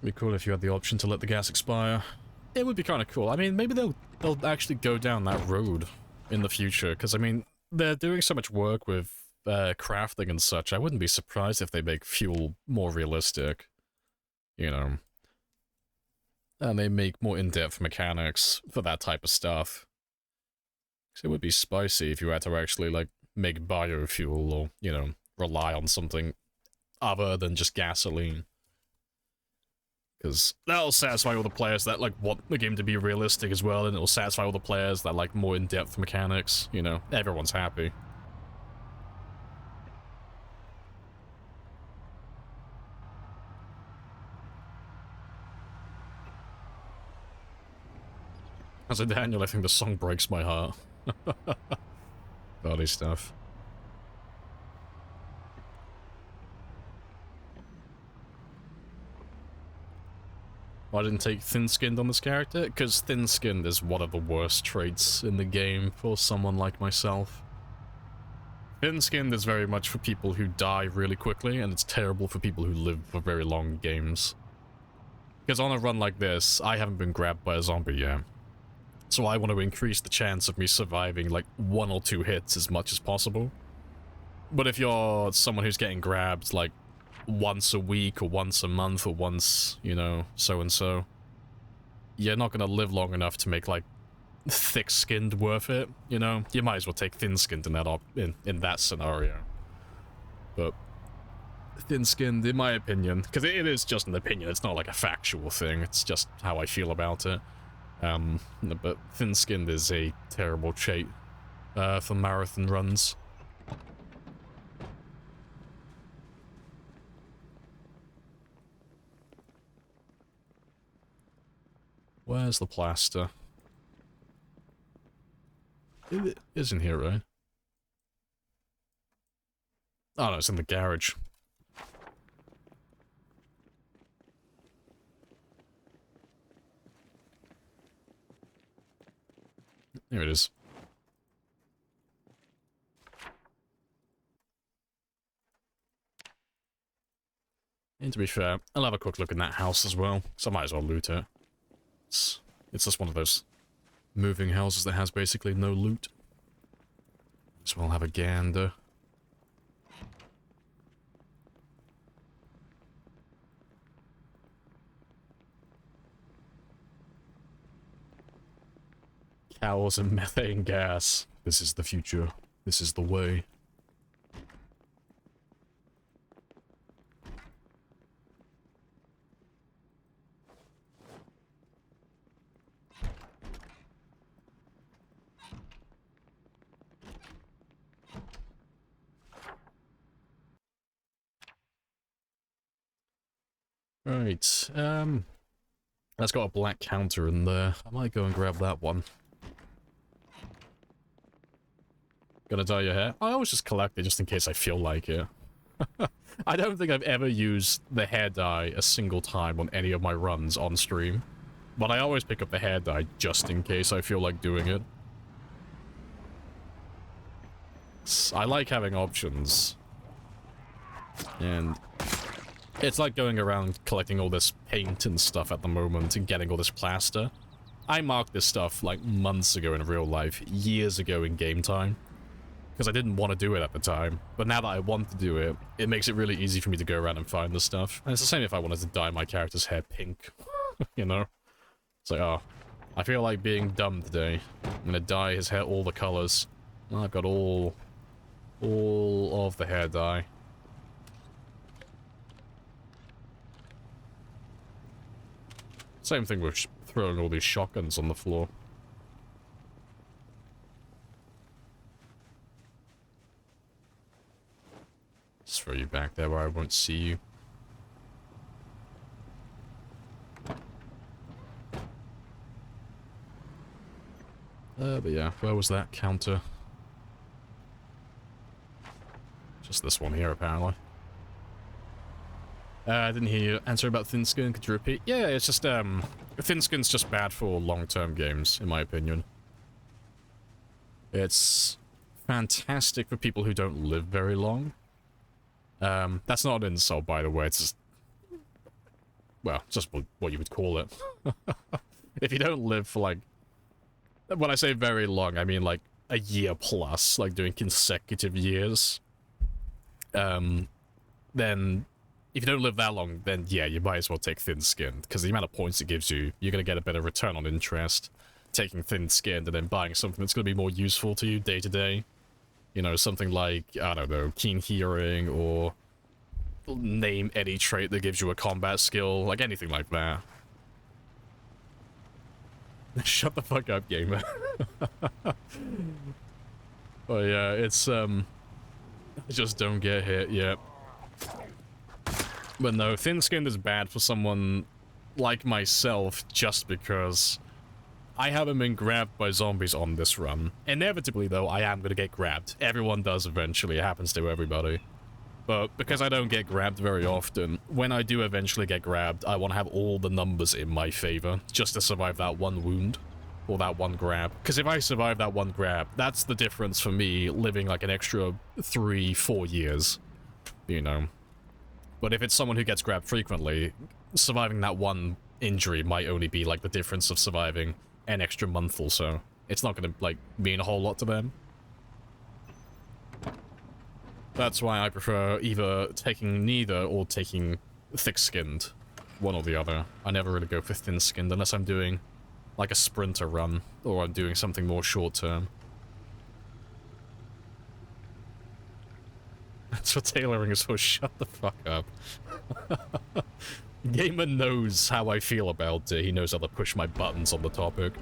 It'd be cool if you had the option to let the gas expire. It would be kind of cool. I mean, maybe they'll actually go down that road in the future, because, I mean, they're doing so much work with crafting and such. I wouldn't be surprised if they make fuel more realistic, you know. And they make more in-depth mechanics for that type of stuff. Because it would be spicy if you had to actually, like, make biofuel or, you know, rely on something other than just gasoline. Because that'll satisfy all the players that, like, want the game to be realistic as well, and it'll satisfy all the players that like more in-depth mechanics, you know, everyone's happy. As a Daniel, I think the song breaks my heart. Body stuff. I didn't take thin-skinned on this character, because thin-skinned is one of the worst traits in the game for someone like myself. Thin-skinned is very much for people who die really quickly, and it's terrible for people who live for very long games. Because on a run like this, I haven't been grabbed by a zombie yet. So I want to increase the chance of me surviving like 1 or 2 hits as much as possible. But if you're someone who's getting grabbed like once a week or once a month or once, you know, so-and-so, you're not gonna live long enough to make, like, thick-skinned worth it, you know? You might as well take thin-skinned in that scenario. But thin-skinned, in my opinion, because it is just an opinion, it's not like a factual thing, it's just how I feel about it. But thin-skinned is a terrible trait for marathon runs. Where's the plaster? It isn't here, right? Oh no, it's in the garage. Here it is. And to be fair, I'll have a quick look in that house as well, so I might as well loot it. It's just one of those moving houses that has basically no loot. So I'll have a gander. Cows and methane gas. This is the future. This is the way. Right, that's got a black counter in there. I might go and grab that one. Gonna dye your hair? I always just collect it just in case I feel like it. I don't think I've ever used the hair dye a single time on any of my runs on stream. But I always pick up the hair dye just in case I feel like doing it. I like having options. And it's like going around collecting all this paint and stuff at the moment and getting all this plaster. I marked this stuff like months ago in real life, years ago in game time. Because I didn't want to do it at the time. But now that I want to do it, it makes it really easy for me to go around and find this stuff. And it's the same if I wanted to dye my character's hair pink. You know? It's like, oh, I feel like being dumb today. I'm gonna dye his hair all the colors. Well, I've got all of the hair dye. Same thing with throwing all these shotguns on the floor. Just throw you back there where I won't see you. But yeah, where was that counter? Just this one here, apparently. I didn't hear you answer about thin skin. Could you repeat? Yeah, it's just, thin skin's just bad for long-term games, in my opinion. It's fantastic for people who don't live very long. That's not an insult, by the way. It's just, well, just what you would call it. If you don't live for, like, when I say very long, I mean, like, a year plus, like, doing consecutive years. Then, if you don't live that long, then, yeah, you might as well take thin-skinned, because the amount of points it gives you, you're going to get a better return on interest taking thin-skinned and then buying something that's going to be more useful to you day-to-day. You know, something like, I don't know, keen hearing, or name any trait that gives you a combat skill, like anything like that. Shut the fuck up, gamer. Oh yeah, it's, just don't get hit yet. But no, thin-skinned is bad for someone like myself, just because I haven't been grabbed by zombies on this run. Inevitably, though, I am gonna get grabbed. Everyone does eventually, it happens to everybody. But because I don't get grabbed very often, when I do eventually get grabbed, I want to have all the numbers in my favor, just to survive that one wound, or that one grab. Because if I survive that one grab, that's the difference for me living like an extra 3-4 years, you know. But if it's someone who gets grabbed frequently, surviving that one injury might only be like the difference of surviving an extra month or so. It's not going to, like, mean a whole lot to them. That's why I prefer either taking neither or taking thick-skinned. One or the other. I never really go for thin-skinned unless I'm doing, like, a sprinter run, or I'm doing something more short-term. That's what tailoring is for. Shut the fuck up. Gamer knows how I feel about it. He knows how to push my buttons on the topic.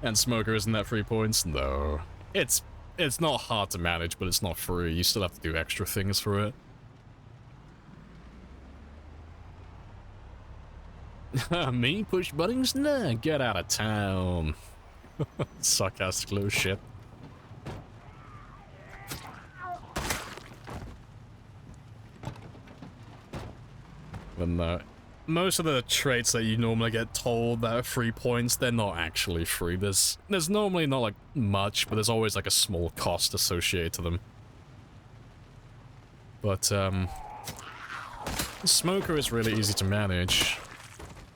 And Smoker, isn't that 3 points? No. It's it's not hard to manage, but it's not free. You still have to do extra things for it. Me push buttons? Nah, get out of town. Sarcastic little shit. But most of the traits that you normally get told that are free points, they're not actually free. There's normally not like much, but there's always like a small cost associated to them. But Smoker is really easy to manage.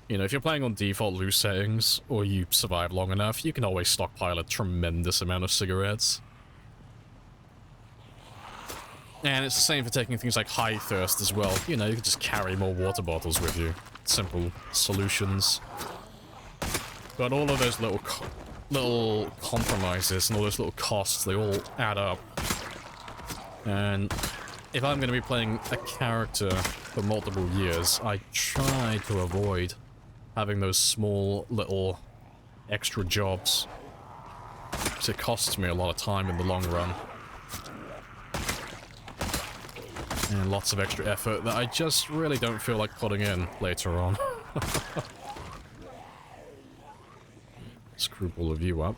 You know, if you're playing on default loose settings, or you survive long enough, you can always stockpile a tremendous amount of cigarettes. And it's the same for taking things like high thirst as well. You know, you can just carry more water bottles with you. Simple solutions. But all of those little compromises and all those little costs, they all add up. And if I'm going to be playing a character for multiple years, I try to avoid having those small little extra jobs. Because it costs me a lot of time in the long run. And lots of extra effort that I just really don't feel like putting in later on. Screw all of you up.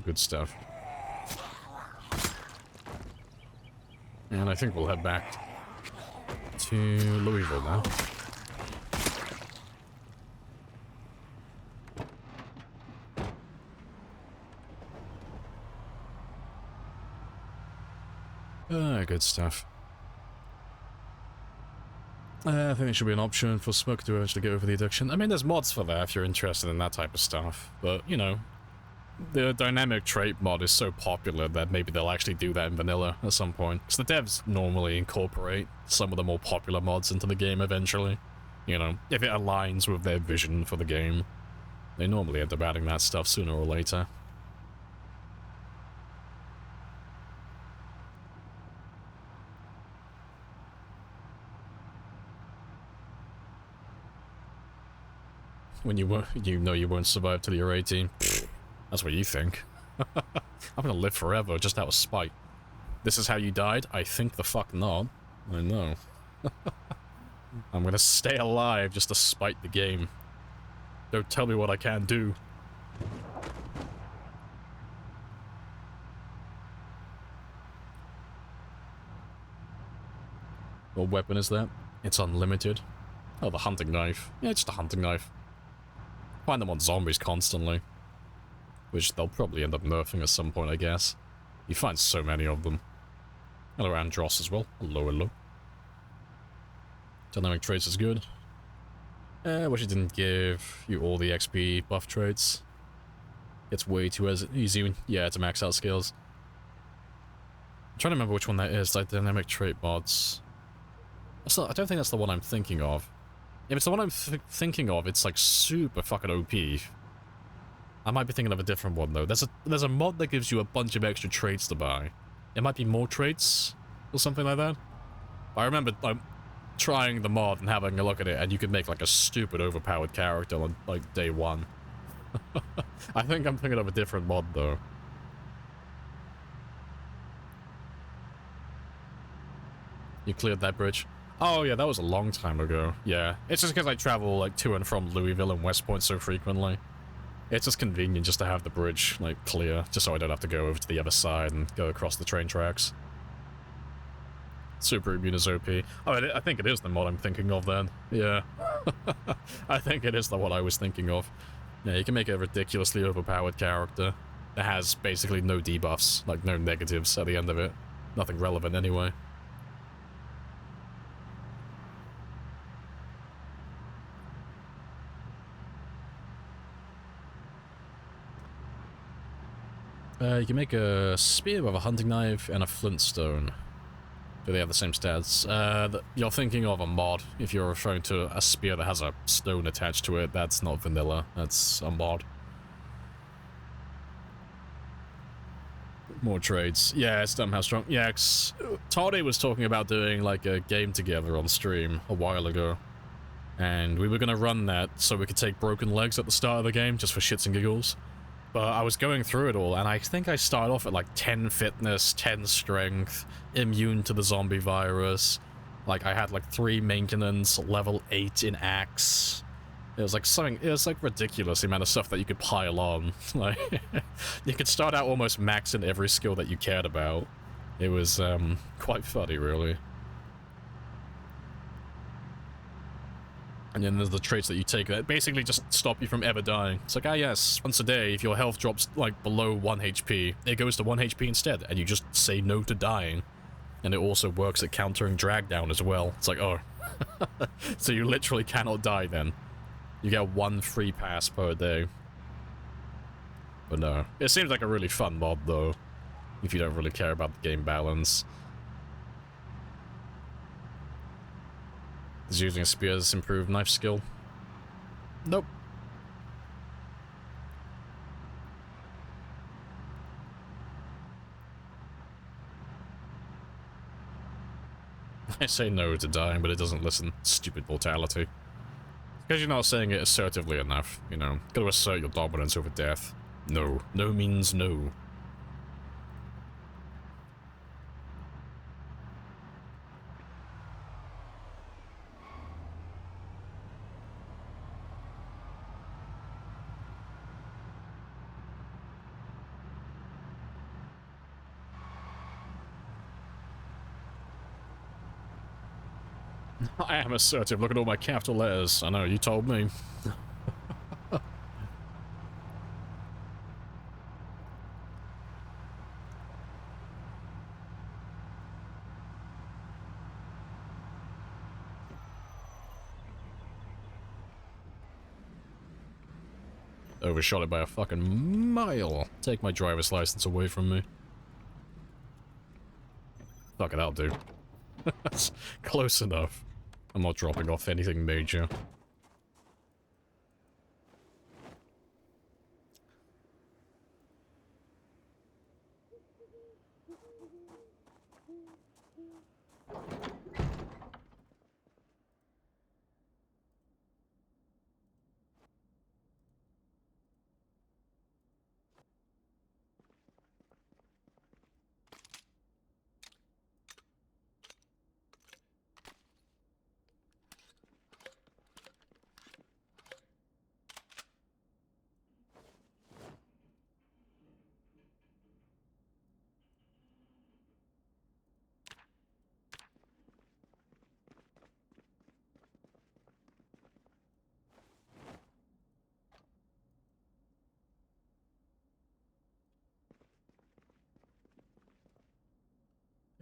Good stuff. And I think we'll head back to Louisville now. Good stuff. I think it should be an option for Smoke to actually get over the addiction. I mean, there's mods for that if you're interested in that type of stuff, but, you know, the dynamic trait mod is so popular that maybe they'll actually do that in vanilla at some point. Because the devs normally incorporate some of the more popular mods into the game eventually. You know, if it aligns with their vision for the game, they normally end up adding that stuff sooner or later. When you know you won't survive till you're 18. That's what you think. I'm gonna live forever just out of spite. This is how you died? I think the fuck not. I know. I'm gonna stay alive just to spite the game. Don't tell me what I can't do. What weapon is that? It's unlimited. Oh, the hunting knife. Yeah, it's just a hunting knife. Find them on zombies constantly. Which they'll probably end up nerfing at some point, I guess. You find so many of them. Hello, Andros as well. Hello, hello. Dynamic traits is good. Wish it didn't give you all the XP buff traits. It's way too easy, yeah, to max out skills. I'm trying to remember which one that is, like dynamic trait mods. I don't think that's the one I'm thinking of. If it's the one I'm thinking of, it's like super fucking OP. I might be thinking of a different one though. There's a mod that gives you a bunch of extra traits to buy. It might be more traits or something like that. I remember trying the mod and having a look at it, and you could make like a stupid overpowered character on like day one. I think I'm thinking of a different mod though. You cleared that bridge? Oh yeah, that was a long time ago. Yeah, it's just because I travel like to and from Louisville and West Point so frequently. It's just convenient just to have the bridge, like, clear, just so I don't have to go over to the other side and go across the train tracks. Super Immune is OP. Oh, I think it is the mod I'm thinking of then. Yeah. I think it is the one I was thinking of. Yeah, you can make a ridiculously overpowered character. that has basically no debuffs, like no negatives at the end of it. Nothing relevant anyway. You can make a spear with a hunting knife and a flintstone. Do they have the same stats? You're thinking of a mod. If you're referring to a spear that has a stone attached to it, that's not vanilla. That's a mod. More trades. Yeah, it's dumb how strong. Yeah, Tardy was talking about doing like a game together on stream a while ago. And we were going to run that so we could take broken legs at the start of the game, just for shits and giggles. But I was going through it all, and I think I started off at like 10 fitness, 10 strength, immune to the zombie virus. Like, I had like 3 maintenance, level 8 in axe. It was like something, it was like ridiculous the amount of stuff that you could pile on. Like, you could start out almost maxing every skill that you cared about. It was quite funny, really. And then there's the traits that you take that basically just stop you from ever dying. It's like, ah yes, once a day, if your health drops like below 1 HP, it goes to 1 HP instead, and you just say no to dying. And it also works at countering drag down as well. It's like, oh. So you literally cannot die then. You get 1 free pass per day. But no. It seems like a really fun mod though, if you don't really care about the game balance. Is using a spear as improved knife skill? Nope. I say no to dying, but it doesn't listen. Stupid mortality. Because you're not saying it assertively enough, you know. Gotta assert your dominance over death. No. No means no. I am assertive, look at all my capital letters. I know, you told me. Overshot it by a fucking mile. Take my driver's license away from me. Fuck it, I'll do. That's close enough. I'm not dropping off anything major.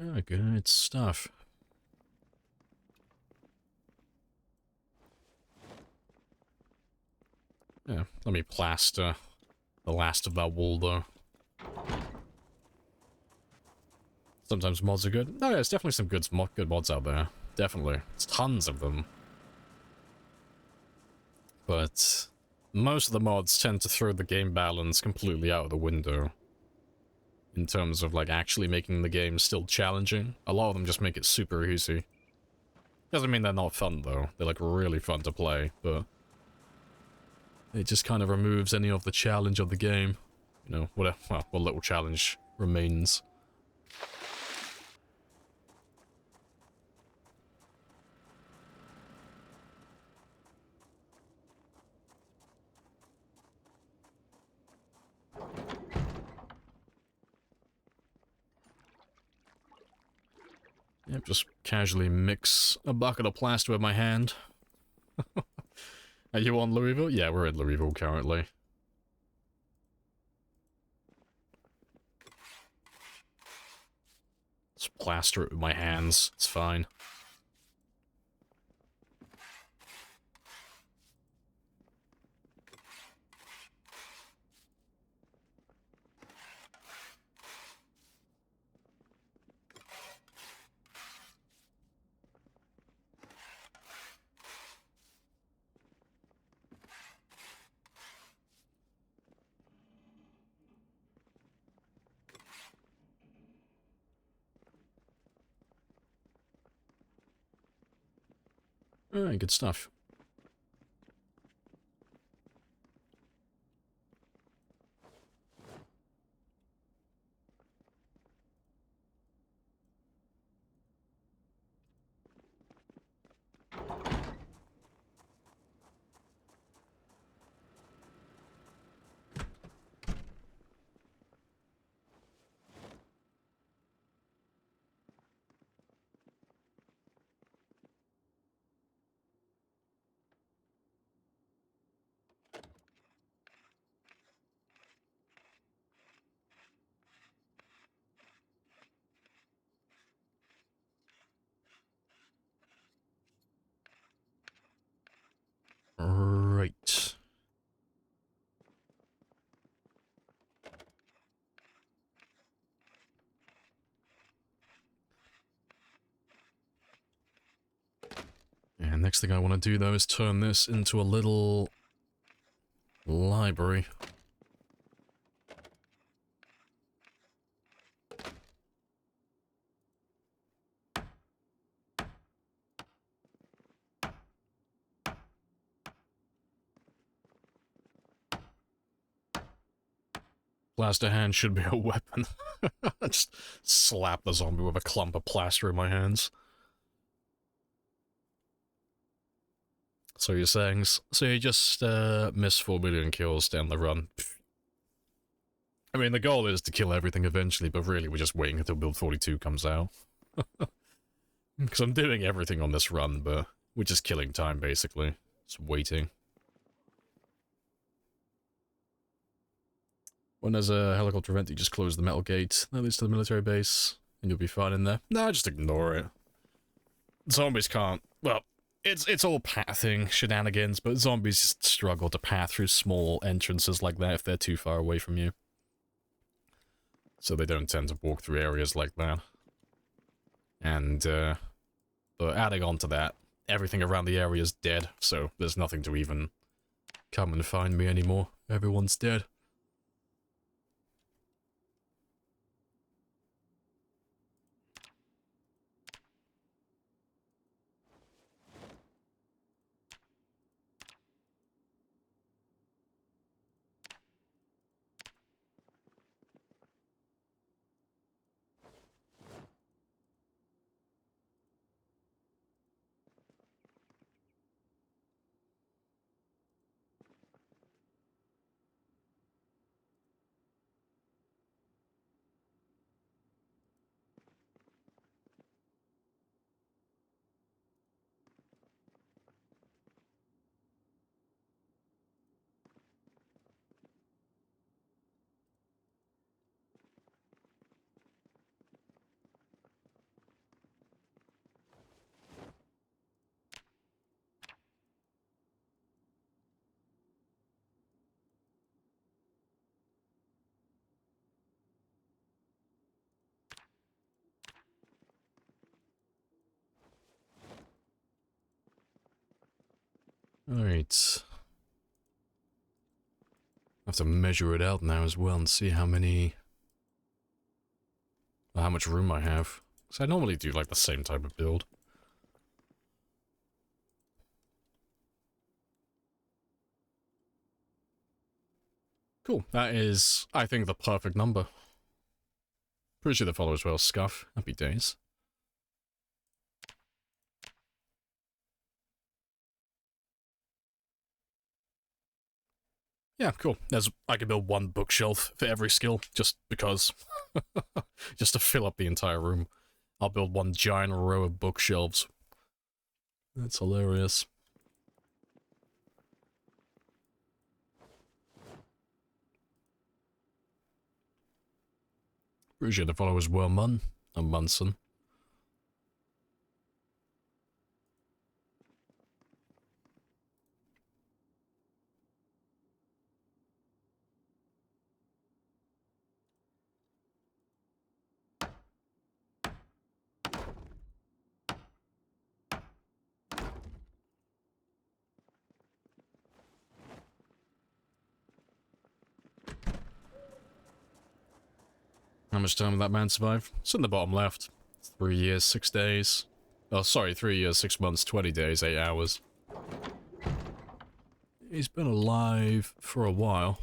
Oh, good stuff. Yeah, let me plaster the last of that wall, though. Sometimes mods are good. No, yeah, there's definitely some good mods out there. Definitely. There's tons of them. But most of the mods tend to throw the game balance completely out of the window. In terms of, like, actually making the game still challenging. A lot of them just make it super easy. Doesn't mean they're not fun, though. They're, like, really fun to play, but it just kind of removes any of the challenge of the game. You know, what little challenge remains. Yep, just casually mix a bucket of plaster with my hand. Are you on Louisville? Yeah, we're in Louisville currently. Just plaster it with my hands. It's fine. Alright, good stuff. Right. And next thing I want to do, though, is turn this into a little library. Plaster hand should be a weapon. Just slap the zombie with a clump of plaster in my hands. So you're saying, so you just miss 4 million kills down the run. I mean, the goal is to kill everything eventually, but really we're just waiting until build 42 comes out. Because I'm doing everything on this run, but we're just killing time, basically. Just waiting. When there's a helicopter event, you just close the metal gate. That leads to the military base, and you'll be fine in there. No, just ignore it. Zombies can't. Well, it's all pathing shenanigans, but zombies just struggle to path through small entrances like that if they're too far away from you. So they don't tend to walk through areas like that. And, but adding on to that, everything around the area is dead, so there's nothing to even come and find me anymore. Everyone's dead. Alright. I have to measure it out now as well and see how many... how much room I have. So I normally do like the same type of build. Cool. That is, I think, the perfect number. Appreciate the follow as well, Scuff. Happy days. Yeah, cool. I can build one bookshelf for every skill, just because. Just to fill up the entire room. I'll build one giant row of bookshelves. That's hilarious. Appreciate the follow as well, Mun. A Munson. How much time did that man survive? It's in the bottom left. 3 years, 6 days. Oh, sorry, 3 years, 6 months, 20 days, 8 hours. He's been alive for a while.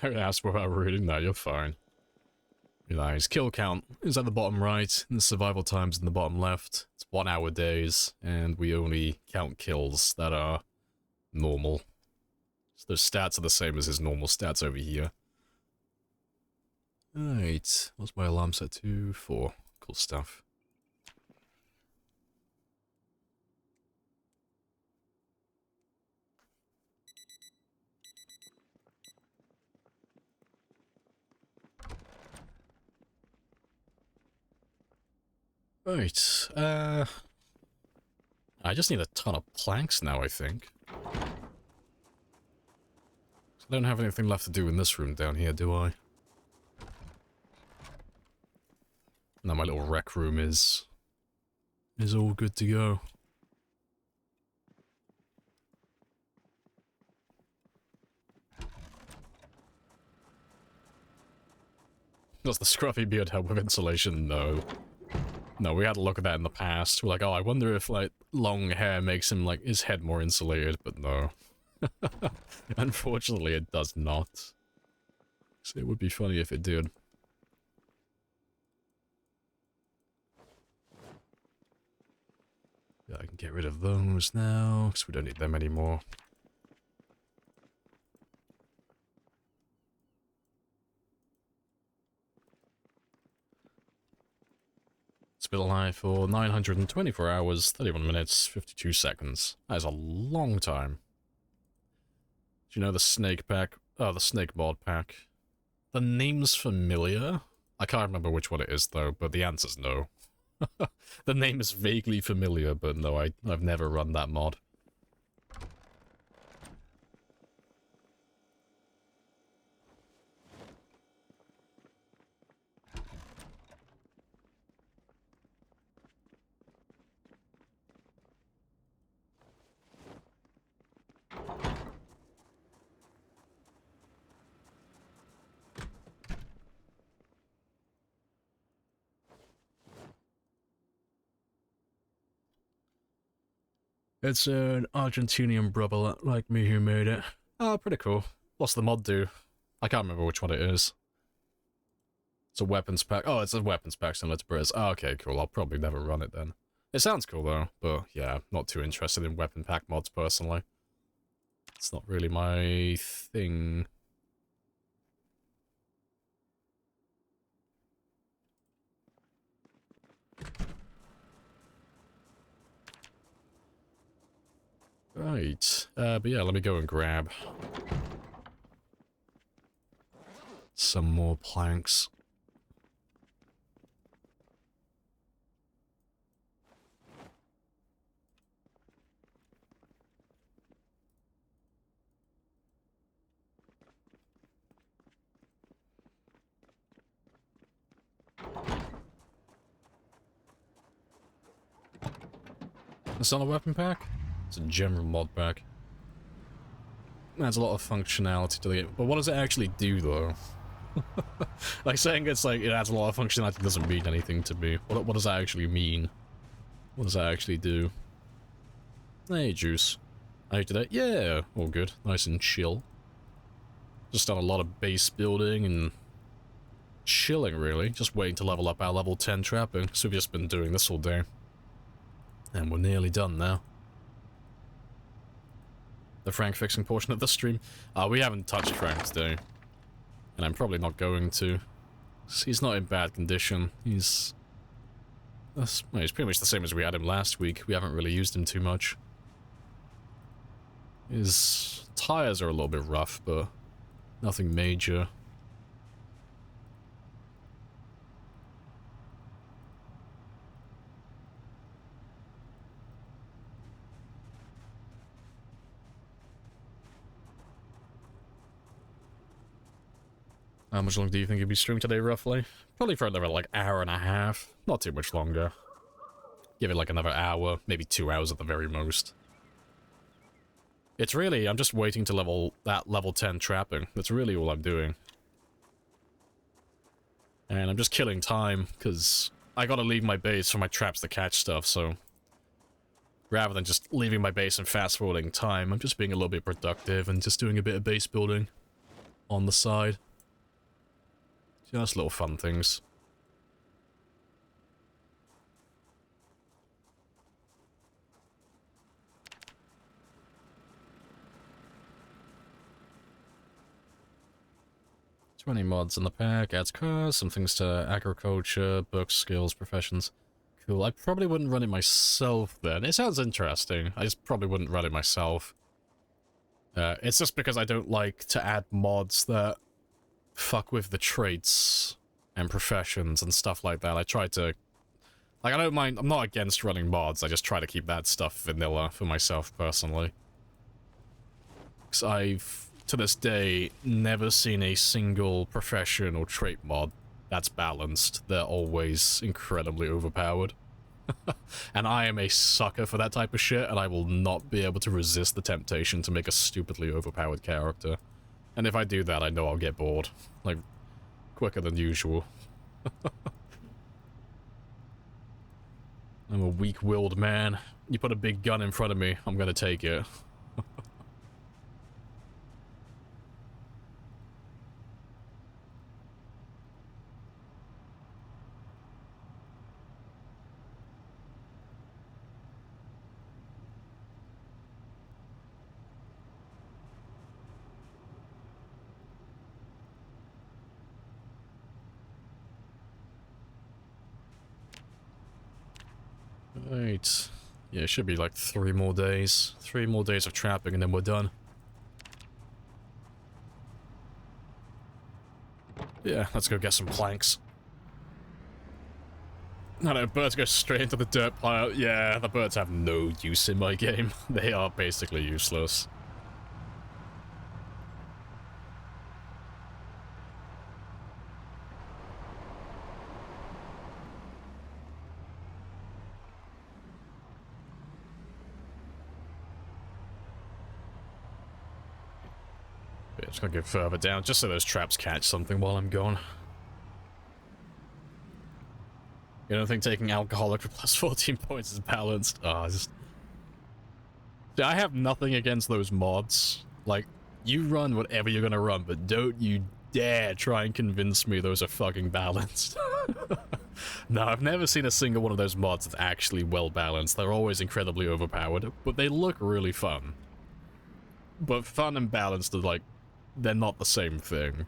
Ask without reading that, you're fine. His kill count is at the bottom right, and the survival time's in the bottom left. It's 1 hour days, and we only count kills that are normal. So those stats are the same as his normal stats over here. Right, what's my alarm set to? 4. Cool stuff. Right, I just need a ton of planks now, I think. I don't have anything left to do in this room down here, do I? No, my little rec room is all good to go. Does the scruffy beard help with insulation? No. No, we had a look at that in the past. We're like, oh, I wonder if, like, long hair makes him, like, his head more insulated, but no. Unfortunately, it does not. So it would be funny if it did. Yeah, I can get rid of those now, because we don't need them anymore. It's been alive for 924 hours, 31 minutes, 52 seconds. That is a long time. Do you know the snake pack? Oh, the snake mod pack. The name's familiar. I can't remember which one it is, though, but the answer's no. The name is vaguely familiar, but no, I've never run that mod. It's an Argentinian brother like me who made it. Oh, pretty cool. What's the mod do? I can't remember which one it is. It's a weapons pack. Oh, it's a weapons pack similar to Briz. Oh, okay, cool. I'll probably never run it then. It sounds cool though, but yeah, not too interested in weapon pack mods personally. It's not really my thing. Right, but yeah, let me go and grab some more planks. It's not a weapon pack? It's a general mod pack. Adds a lot of functionality to the game. But what does it actually do, though? Like, saying it's like, it adds a lot of functionality doesn't mean anything to me. What does that actually mean? What does that actually do? Hey, Juice. How you today? Yeah, all good. Nice and chill. Just done a lot of base building and chilling, really. Just waiting to level up our level 10 trapping. So we've just been doing this all day. And we're nearly done now. the Frank fixing portion of the stream. We haven't touched Frank today. And I'm probably not going to. He's not in bad condition. He's pretty much the same as we had him last week. We haven't really used him too much. His tires are a little bit rough, but nothing major. How much longer do you think you'll be streaming today, roughly? Probably for another, like, hour and a half. Not too much longer. Give it, like, another hour, maybe 2 hours at the very most. It's really, I'm just waiting to level 10 trapping. That's really all I'm doing. And I'm just killing time, because I gotta leave my base for my traps to catch stuff, so... Rather than just leaving my base and fast-forwarding time, I'm just being a little bit productive and just doing a bit of base building on the side. Just little fun things. Twenty mods in the pack, adds cars, some things to agriculture, books, skills, professions. Cool, I probably wouldn't run it myself then. It sounds interesting, I just probably wouldn't run it myself. It's just because I don't like to add mods that fuck with the traits and professions and stuff like that. I try to... Like, I don't mind... I'm not against running mods, I just try to keep that stuff vanilla for myself, personally. Because I've, to this day, never seen a single profession or trait mod that's balanced. They're always incredibly overpowered. And I am a sucker for that type of shit, and I will not be able to resist the temptation to make a stupidly overpowered character. And if I do that, I know I'll get bored. Like, quicker than usual. I'm a weak-willed man. You put a big gun in front of me, I'm gonna take it. Right. Yeah, it should be like 3 more days. 3 more days of trapping and then we're done. Yeah, let's go get some planks. No, birds go straight into the dirt pile. Yeah, the birds have no use in my game. They are basically useless. Just gonna go further down, just so those traps catch something while I'm gone. You don't think taking alcoholic for plus 14 points is balanced? Just... See, I have nothing against those mods. Like, you run whatever you're gonna run, but don't you dare try and convince me those are fucking balanced. No, I've never seen a single one of those mods that's actually well balanced. They're always incredibly overpowered, but they look really fun. But fun and balanced are like... They're not the same thing.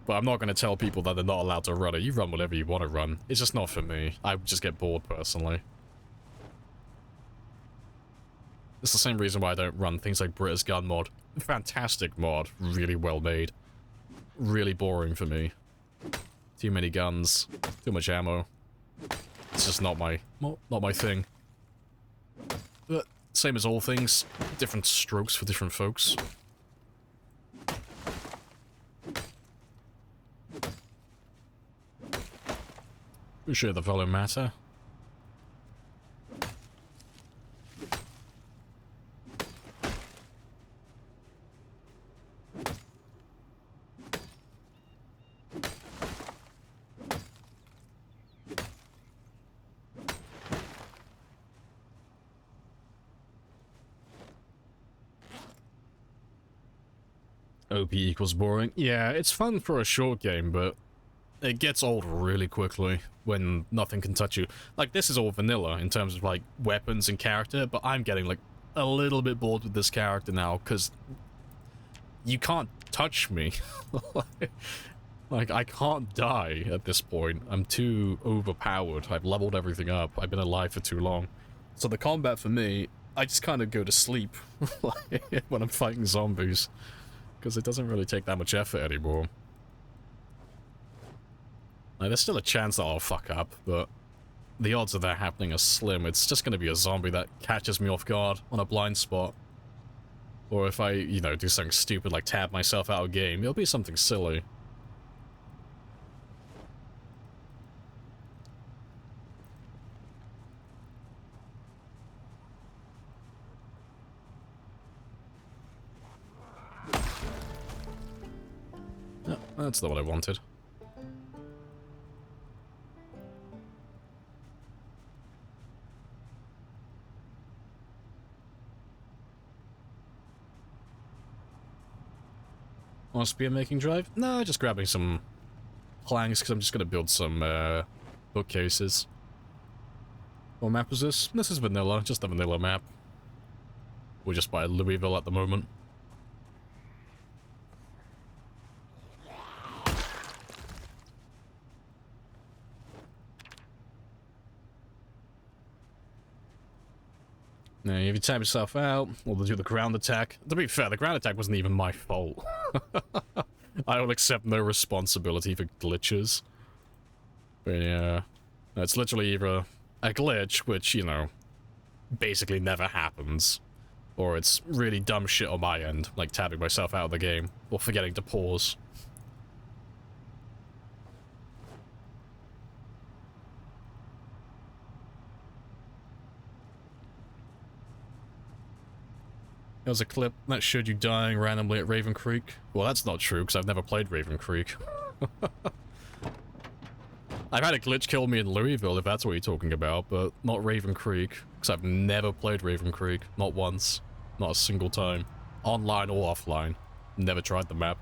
But I'm not going to tell people that they're not allowed to run it. You run whatever you want to run. It's just not for me. I just get bored, personally. It's the same reason why I don't run things like Brita's Gun mod. Fantastic mod. Really well made. Really boring for me. Too many guns. Too much ammo. It's just not my thing. But same as all things. Different strokes for different folks. Appreciate the follow, Matter. OP equals boring. Yeah, it's fun for a short game, but it gets old really quickly when nothing can touch you. Like, this is all vanilla in terms of, like, weapons and character, but I'm getting, like, a little bit bored with this character now, because you can't touch me. Like, I can't die at this point. I'm too overpowered. I've leveled everything up. I've been alive for too long. So the combat for me, I just kind of go to sleep when I'm fighting zombies, because it doesn't really take that much effort anymore. Like, there's still a chance that I'll fuck up, but the odds of that happening are slim. It's just going to be a zombie that catches me off guard on a blind spot. Or if I, you know, do something stupid like tab myself out of game, it'll be something silly. No, that's not what I wanted. Want a spear making drive? No, just grabbing some planks because I'm just going to build some bookcases. What map is this? This is vanilla, just a vanilla map. We're just by Louisville at the moment. Now, if you tap yourself out, or do the ground attack. To be fair, the ground attack wasn't even my fault. I will accept no responsibility for glitches. But yeah, it's literally either a glitch, which, you know, basically never happens, or it's really dumb shit on my end, like tabbing myself out of the game, or forgetting to pause. There was a clip that showed you dying randomly at Raven Creek. Well, that's not true, because I've never played Raven Creek. I've had a glitch kill me in Louisville, if that's what you're talking about, but not Raven Creek, because I've never played Raven Creek. Not once. Not a single time. Online or offline. Never tried the map.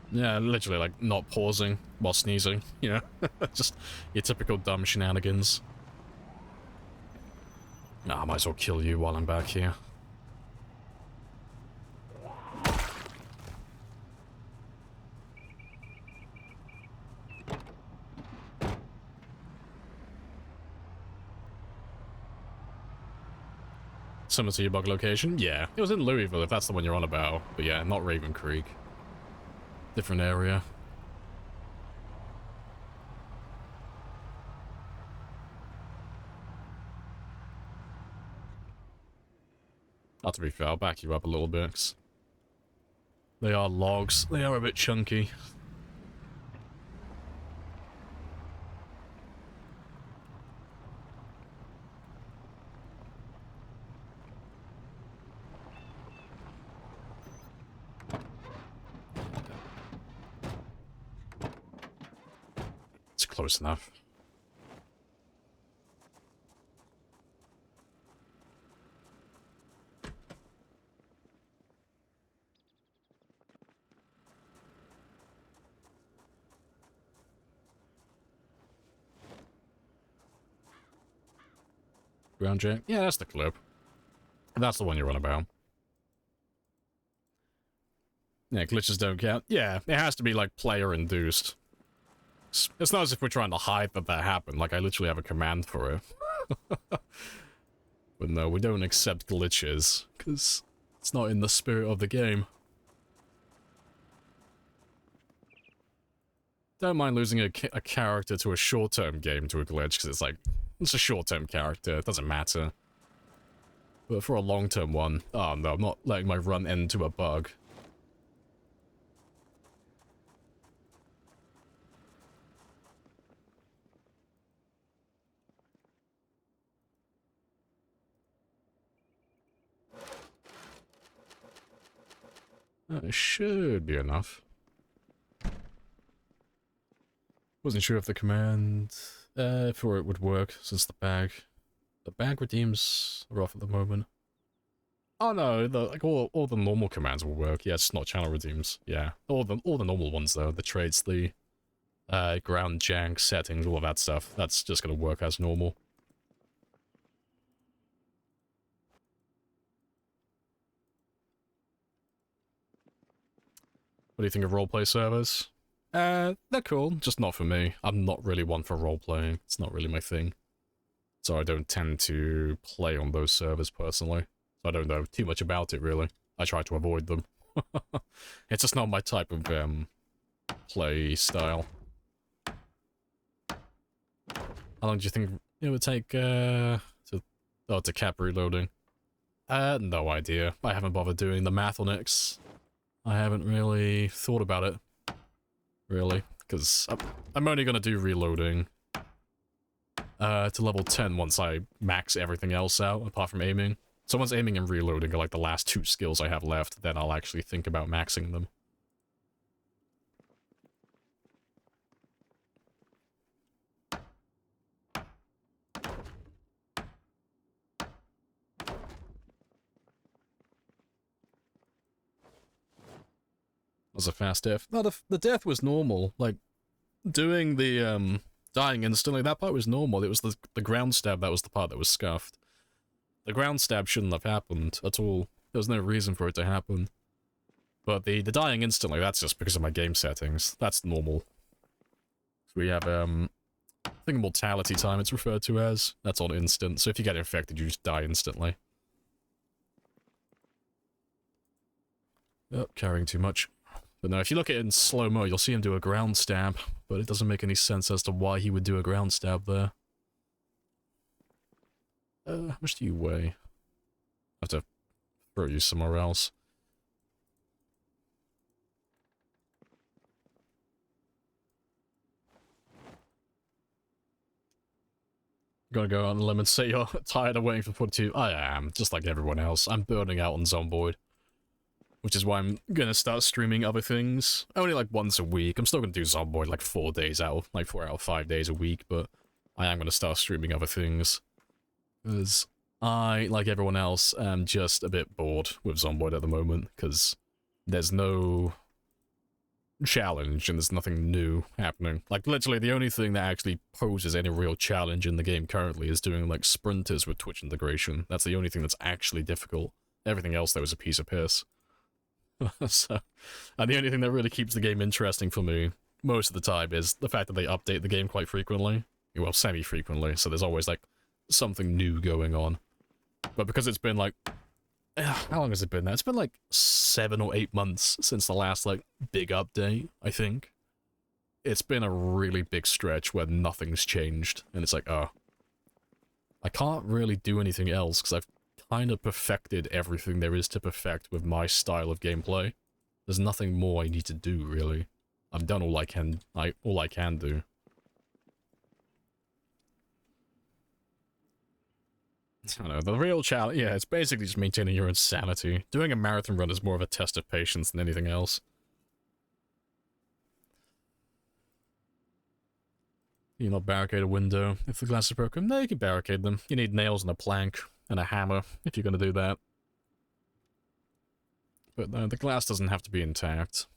Yeah, literally, like, not pausing while sneezing, you know? Just your typical dumb shenanigans. Nah, I might as well kill you while I'm back here. Similar to your bug location? Yeah, it was in Louisville, if that's the one you're on about. But yeah, not Raven Creek. Different area. Not to be fair, I'll back you up a little bit, 'cause they are logs. They are a bit chunky. It's close enough. Ground jack? Yeah, that's the clip. That's the one you're on about. Yeah, glitches don't count. Yeah, it has to be, like, player-induced. It's not as if we're trying to hide that that happened. Like, I literally have a command for it. But no, we don't accept glitches, because it's not in the spirit of the game. Don't mind losing a character to a short-term game to a glitch, because it's like, it's a short-term character, it doesn't matter. But for a long-term one, oh no, I'm not letting my run end to a bug. It should be enough. Wasn't sure if the command for it would work, since the bag The bag redeems are off at the moment. Oh no, all the normal commands will work. Yeah, it's not channel redeems. Yeah, all the normal ones though. The trades, the ground jank settings, all of that stuff. That's just gonna work as normal. What do you think of roleplay servers? They're cool, just not for me. I'm not really one for roleplaying. It's not really my thing. So I don't tend to play on those servers personally. I don't know too much about it, really. I try to avoid them. It's just not my type of, play style. How long do you think it would take, to cap reloading? No idea. I haven't bothered doing the math on X. I haven't really thought about it. Really. Because I'm only gonna do reloading to level 10 once I max everything else out, apart from aiming. So once aiming and reloading are like the last two skills I have left, then I'll actually think about maxing them. Was a fast death. No, the death was normal. Like, doing the, dying instantly, that part was normal. It was the ground stab that was the part that was scuffed. The ground stab shouldn't have happened at all. There was no reason for it to happen. But the dying instantly, that's just because of my game settings. That's normal. So we have, I think mortality time it's referred to as. That's on instant, so if you get infected, you just die instantly. Oh, carrying too much. But no, if you look at it in slow-mo, you'll see him do a ground stab, but it doesn't make any sense as to why he would do a ground stab there. How much do you weigh? I have to throw you somewhere else. Gonna go on a limb and say you're tired of waiting for 42. I am, just like everyone else. I'm burning out on Zomboid. Which is why I'm gonna start streaming other things. Only like once a week. I'm still gonna do Zomboid like 4 out of 5 days a week, but I am gonna start streaming other things. Because I, like everyone else, am just a bit bored with Zomboid at the moment, because there's no challenge and there's nothing new happening. Like, literally, the only thing that actually poses any real challenge in the game currently is doing, like, sprinters with Twitch integration. That's the only thing that's actually difficult. Everything else, though, is a piece of piss. So, and the only thing that really keeps the game interesting for me, most of the time, is the fact that they update the game quite frequently. Well, semi-frequently, so there's always, like, something new going on. But because it's been, like... How long has it been now? It's been, like, 7 or 8 months since the last, like, big update, I think. It's been a really big stretch where nothing's changed, and it's like, oh. I can't really do anything else, because I've kind of perfected everything there is to perfect with my style of gameplay. There's nothing more I need to do, really. I've done all I can do. I don't know, the real challenge, yeah, it's basically just maintaining your insanity. Doing a marathon run is more of a test of patience than anything else. You not barricade a window if the glass is broken? No, you can barricade them. You need nails and a plank and a hammer if you're going to do that. But no, the glass doesn't have to be intact.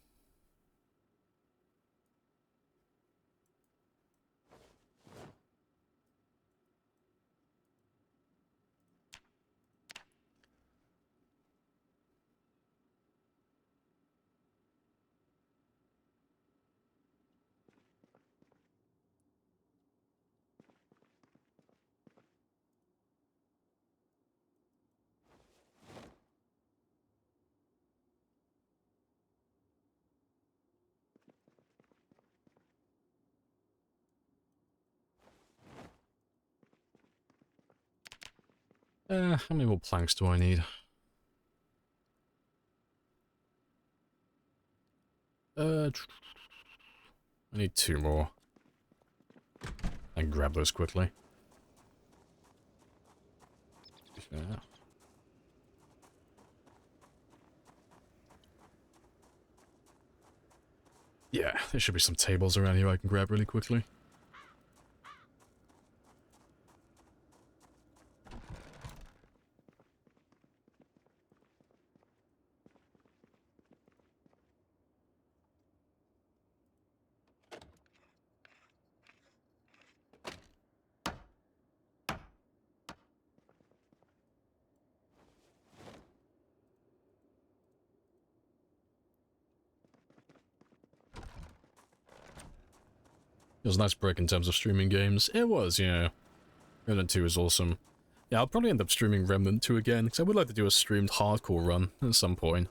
How many more planks do I need? I need 2 more. I can grab those quickly. Yeah. Yeah, there should be some tables around here I can grab really quickly. It was a nice break in terms of streaming games. It was, yeah. Remnant 2 is awesome. Yeah, I'll probably end up streaming Remnant 2 again, because I would like to do a streamed hardcore run at some point.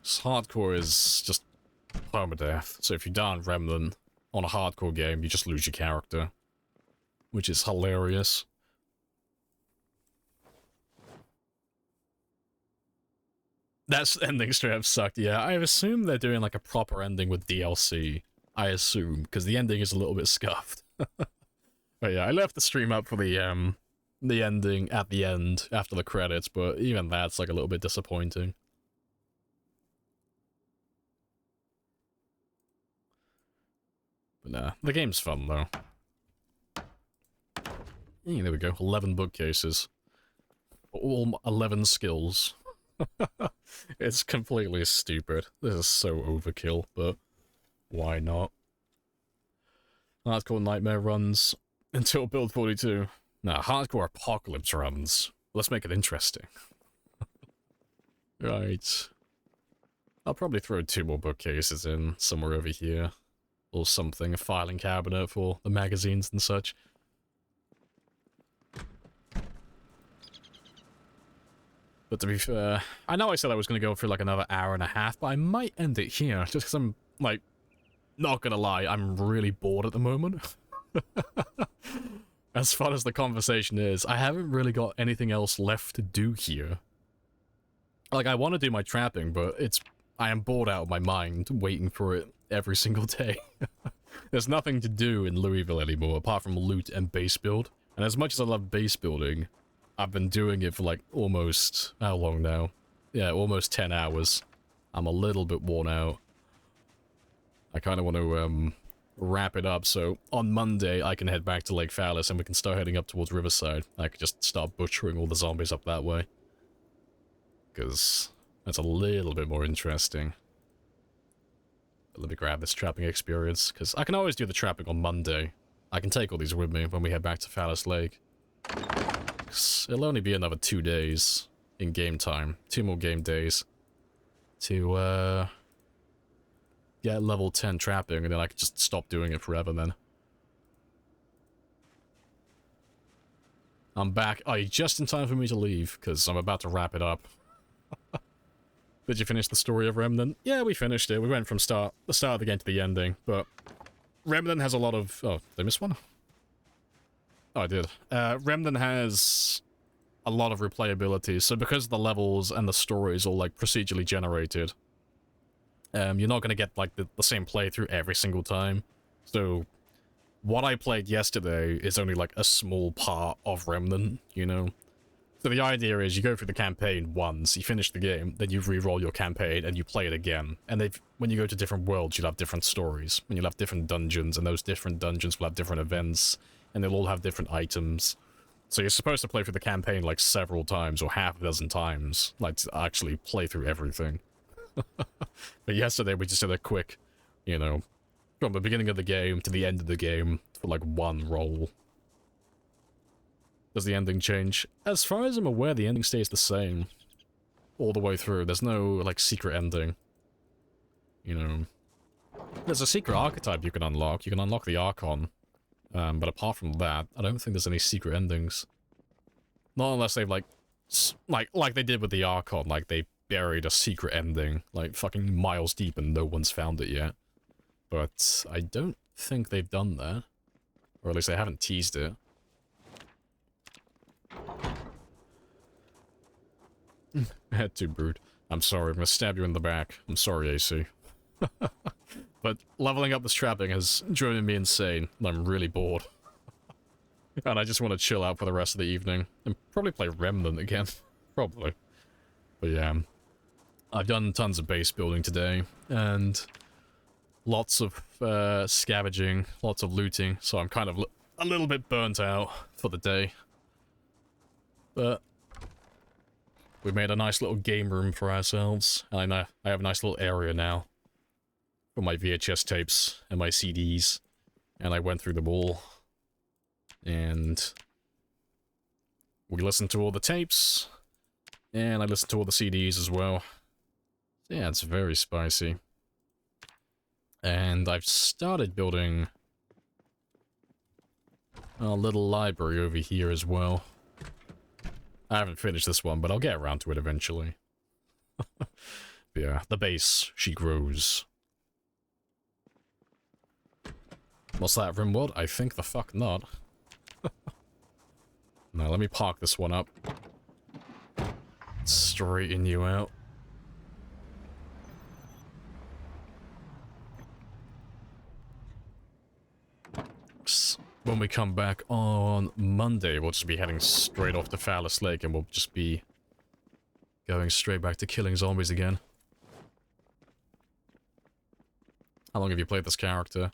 'Cause hardcore is just permadeath, so if you die on Remnant on a hardcore game, you just lose your character. Which is hilarious. That ending straight up sucked, yeah. I assume they're doing like a proper ending with DLC. I assume, because the ending is a little bit scuffed. But yeah, I left the stream up for the ending at the end, after the credits, but even that's like a little bit disappointing. But nah, the game's fun though. Yeah, there we go, 11 bookcases. All 11 skills. It's completely stupid. This is so overkill, but why not? Hardcore Nightmare runs until build 42. Nah, hardcore Apocalypse runs. Let's make it interesting. Right. I'll probably throw 2 more bookcases in, somewhere over here. Or something, a filing cabinet for the magazines and such. But to be fair, I know I said I was going to go for like another hour and a half, but I might end it here, just because I'm, like, not gonna lie, I'm really bored at the moment. As far as the conversation is, I haven't really got anything else left to do here. Like, I want to do my trapping, but I am bored out of my mind waiting for it every single day. There's nothing to do in Louisville anymore, apart from loot and base build. And as much as I love base building, I've been doing it for like almost, how long now? Yeah, almost 10 hours. I'm a little bit worn out. I kind of want to wrap it up, so on Monday I can head back to Lake Phallus and we can start heading up towards Riverside. I could just start butchering all the zombies up that way. Because that's a little bit more interesting. Let me grab this trapping experience, because I can always do the trapping on Monday. I can take all these with me when we head back to Phallus Lake. 'Cause it'll only be another 2 days in game time. 2 more game days. To, get level 10 trapping, and then I could just stop doing it forever then. I'm back. Oh, you're just in time for me to leave, because I'm about to wrap it up. Did you finish the story of Remnant? Yeah, we finished it. We went from the start of the game to the ending, but Remnant has a lot of... Oh, did I miss one? Oh, I did. Remnant has a lot of replayability, so because the levels and the story is all, like, procedurally generated, you're not going to get, like, the same playthrough every single time. So, what I played yesterday is only, like, a small part of Remnant, you know? So the idea is you go through the campaign once, you finish the game, then you re-roll your campaign and you play it again. And when you go to different worlds, you'll have different stories, and you'll have different dungeons, and those different dungeons will have different events, and they'll all have different items. So you're supposed to play through the campaign, like, several times, or half a dozen times, like, to actually play through everything. But yesterday we just did a quick, you know, from the beginning of the game to the end of the game for, like, one roll. Does the ending change? As far as I'm aware, the ending stays the same all the way through. There's no, like, secret ending. You know, there's a secret archetype you can unlock. You can unlock the Archon. But apart from that, I don't think there's any secret endings. Not unless they've, like they did with the Archon, like, they buried a secret ending, like, fucking miles deep and no one's found it yet. But I don't think they've done that. Or at least they haven't teased it. I had to, Brood. I'm sorry, I'm gonna stab you in the back. I'm sorry, AC. But leveling up this trapping has driven me insane, and I'm really bored. And I just want to chill out for the rest of the evening, and probably play Remnant again. Probably. But yeah, I've done tons of base building today, and lots of scavenging, lots of looting, so I'm kind of a little bit burnt out for the day. But we made a nice little game room for ourselves, and I have a nice little area now for my VHS tapes and my CDs, and I went through them all, and we listened to all the tapes, and I listened to all the CDs as well. Yeah, it's very spicy. And I've started building a little library over here as well. I haven't finished this one, but I'll get around to it eventually. Yeah, the base, she grows. What's that, Rimworld? I think the fuck not. Now, let me park this one up. Straighten you out. When we come back on Monday, we'll just be heading straight off to Phallus Lake, and we'll just be going straight back to killing zombies again. How long have you played this character?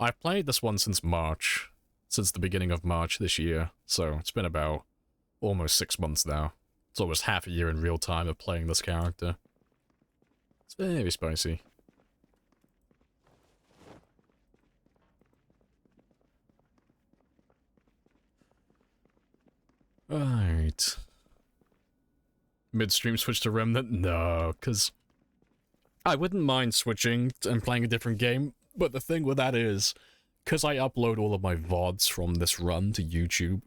I've played this one since March. Since the beginning of March this year. So, it's been about almost 6 months now. It's almost half a year in real time of playing this character. It's very spicy. Right. Midstream switch to Remnant? No, because I wouldn't mind switching and playing a different game, but the thing with that is, because I upload all of my VODs from this run to YouTube,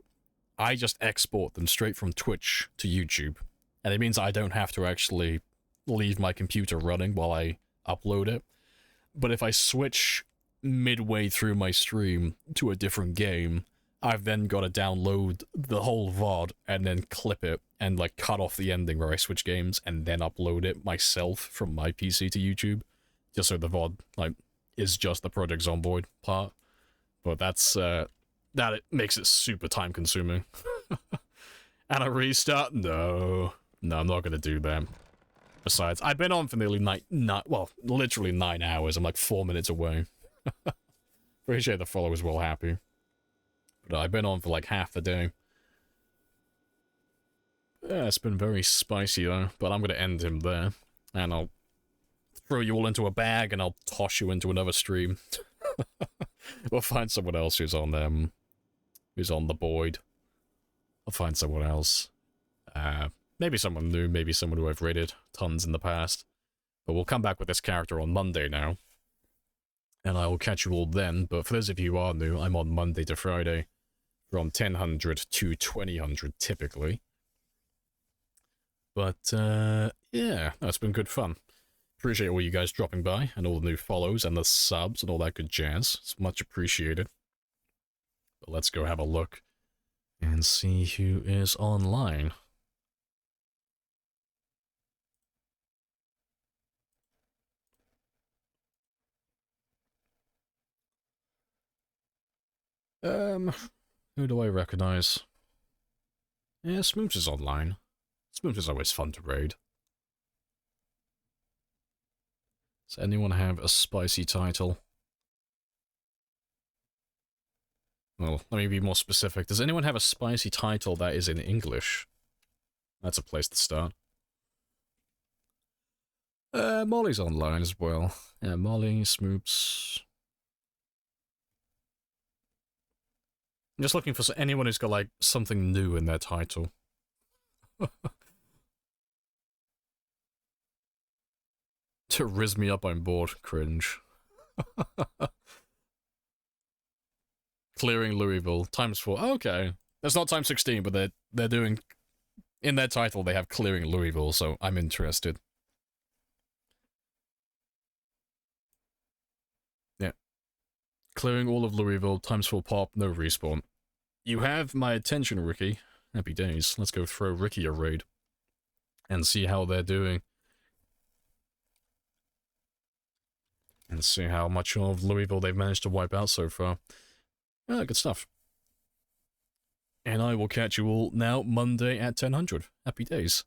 I just export them straight from Twitch to YouTube. And it means I don't have to actually leave my computer running while I upload it. But if I switch midway through my stream to a different game, I've then got to download the whole VOD and then clip it and like cut off the ending where I switch games and then upload it myself from my PC to YouTube. Just so the VOD like is just the Project Zomboid part. But that's that it makes it super time consuming. And a restart? No. No, I'm not gonna do that. Besides, I've been on for nearly literally 9 hours. I'm like 4 minutes away. Appreciate the followers were all happy. But I've been on for like half the day. Yeah, it's been very spicy though, but I'm gonna end him there. And I'll throw you all into a bag and I'll toss you into another stream. We'll find someone else who's on the board. I'll find someone else. Maybe someone new, maybe someone who I've rated tons in the past. But we'll come back with this character on Monday now. And I will catch you all then, but for those of you who are new, I'm on Monday to Friday. From 1000 to 2000 typically. But, yeah, that's been good fun. Appreciate all you guys dropping by, and all the new follows, and the subs, and all that good jazz. It's much appreciated. But let's go have a look, and see who is online. Who do I recognize? Yeah, Smoops is online. Smoops is always fun to raid. Does anyone have a spicy title? Well, let me be more specific. Does anyone have a spicy title that is in English? That's a place to start. Molly's online as well. Yeah, Molly, Smoops. I'm just looking for anyone who's got, like, something new in their title. To riz me up, I'm bored. Cringe. Clearing Louisville. Times 4. Oh, okay. That's not times 16, but they're doing... In their title, they have Clearing Louisville, so I'm interested. Yeah. Clearing all of Louisville, times 4 pop, no respawn. You have my attention, Ricky. Happy days. Let's go throw Ricky a raid. And see how they're doing. And see how much of Louisville they've managed to wipe out so far. Yeah, good stuff. And I will catch you all now Monday at 1000. Happy days.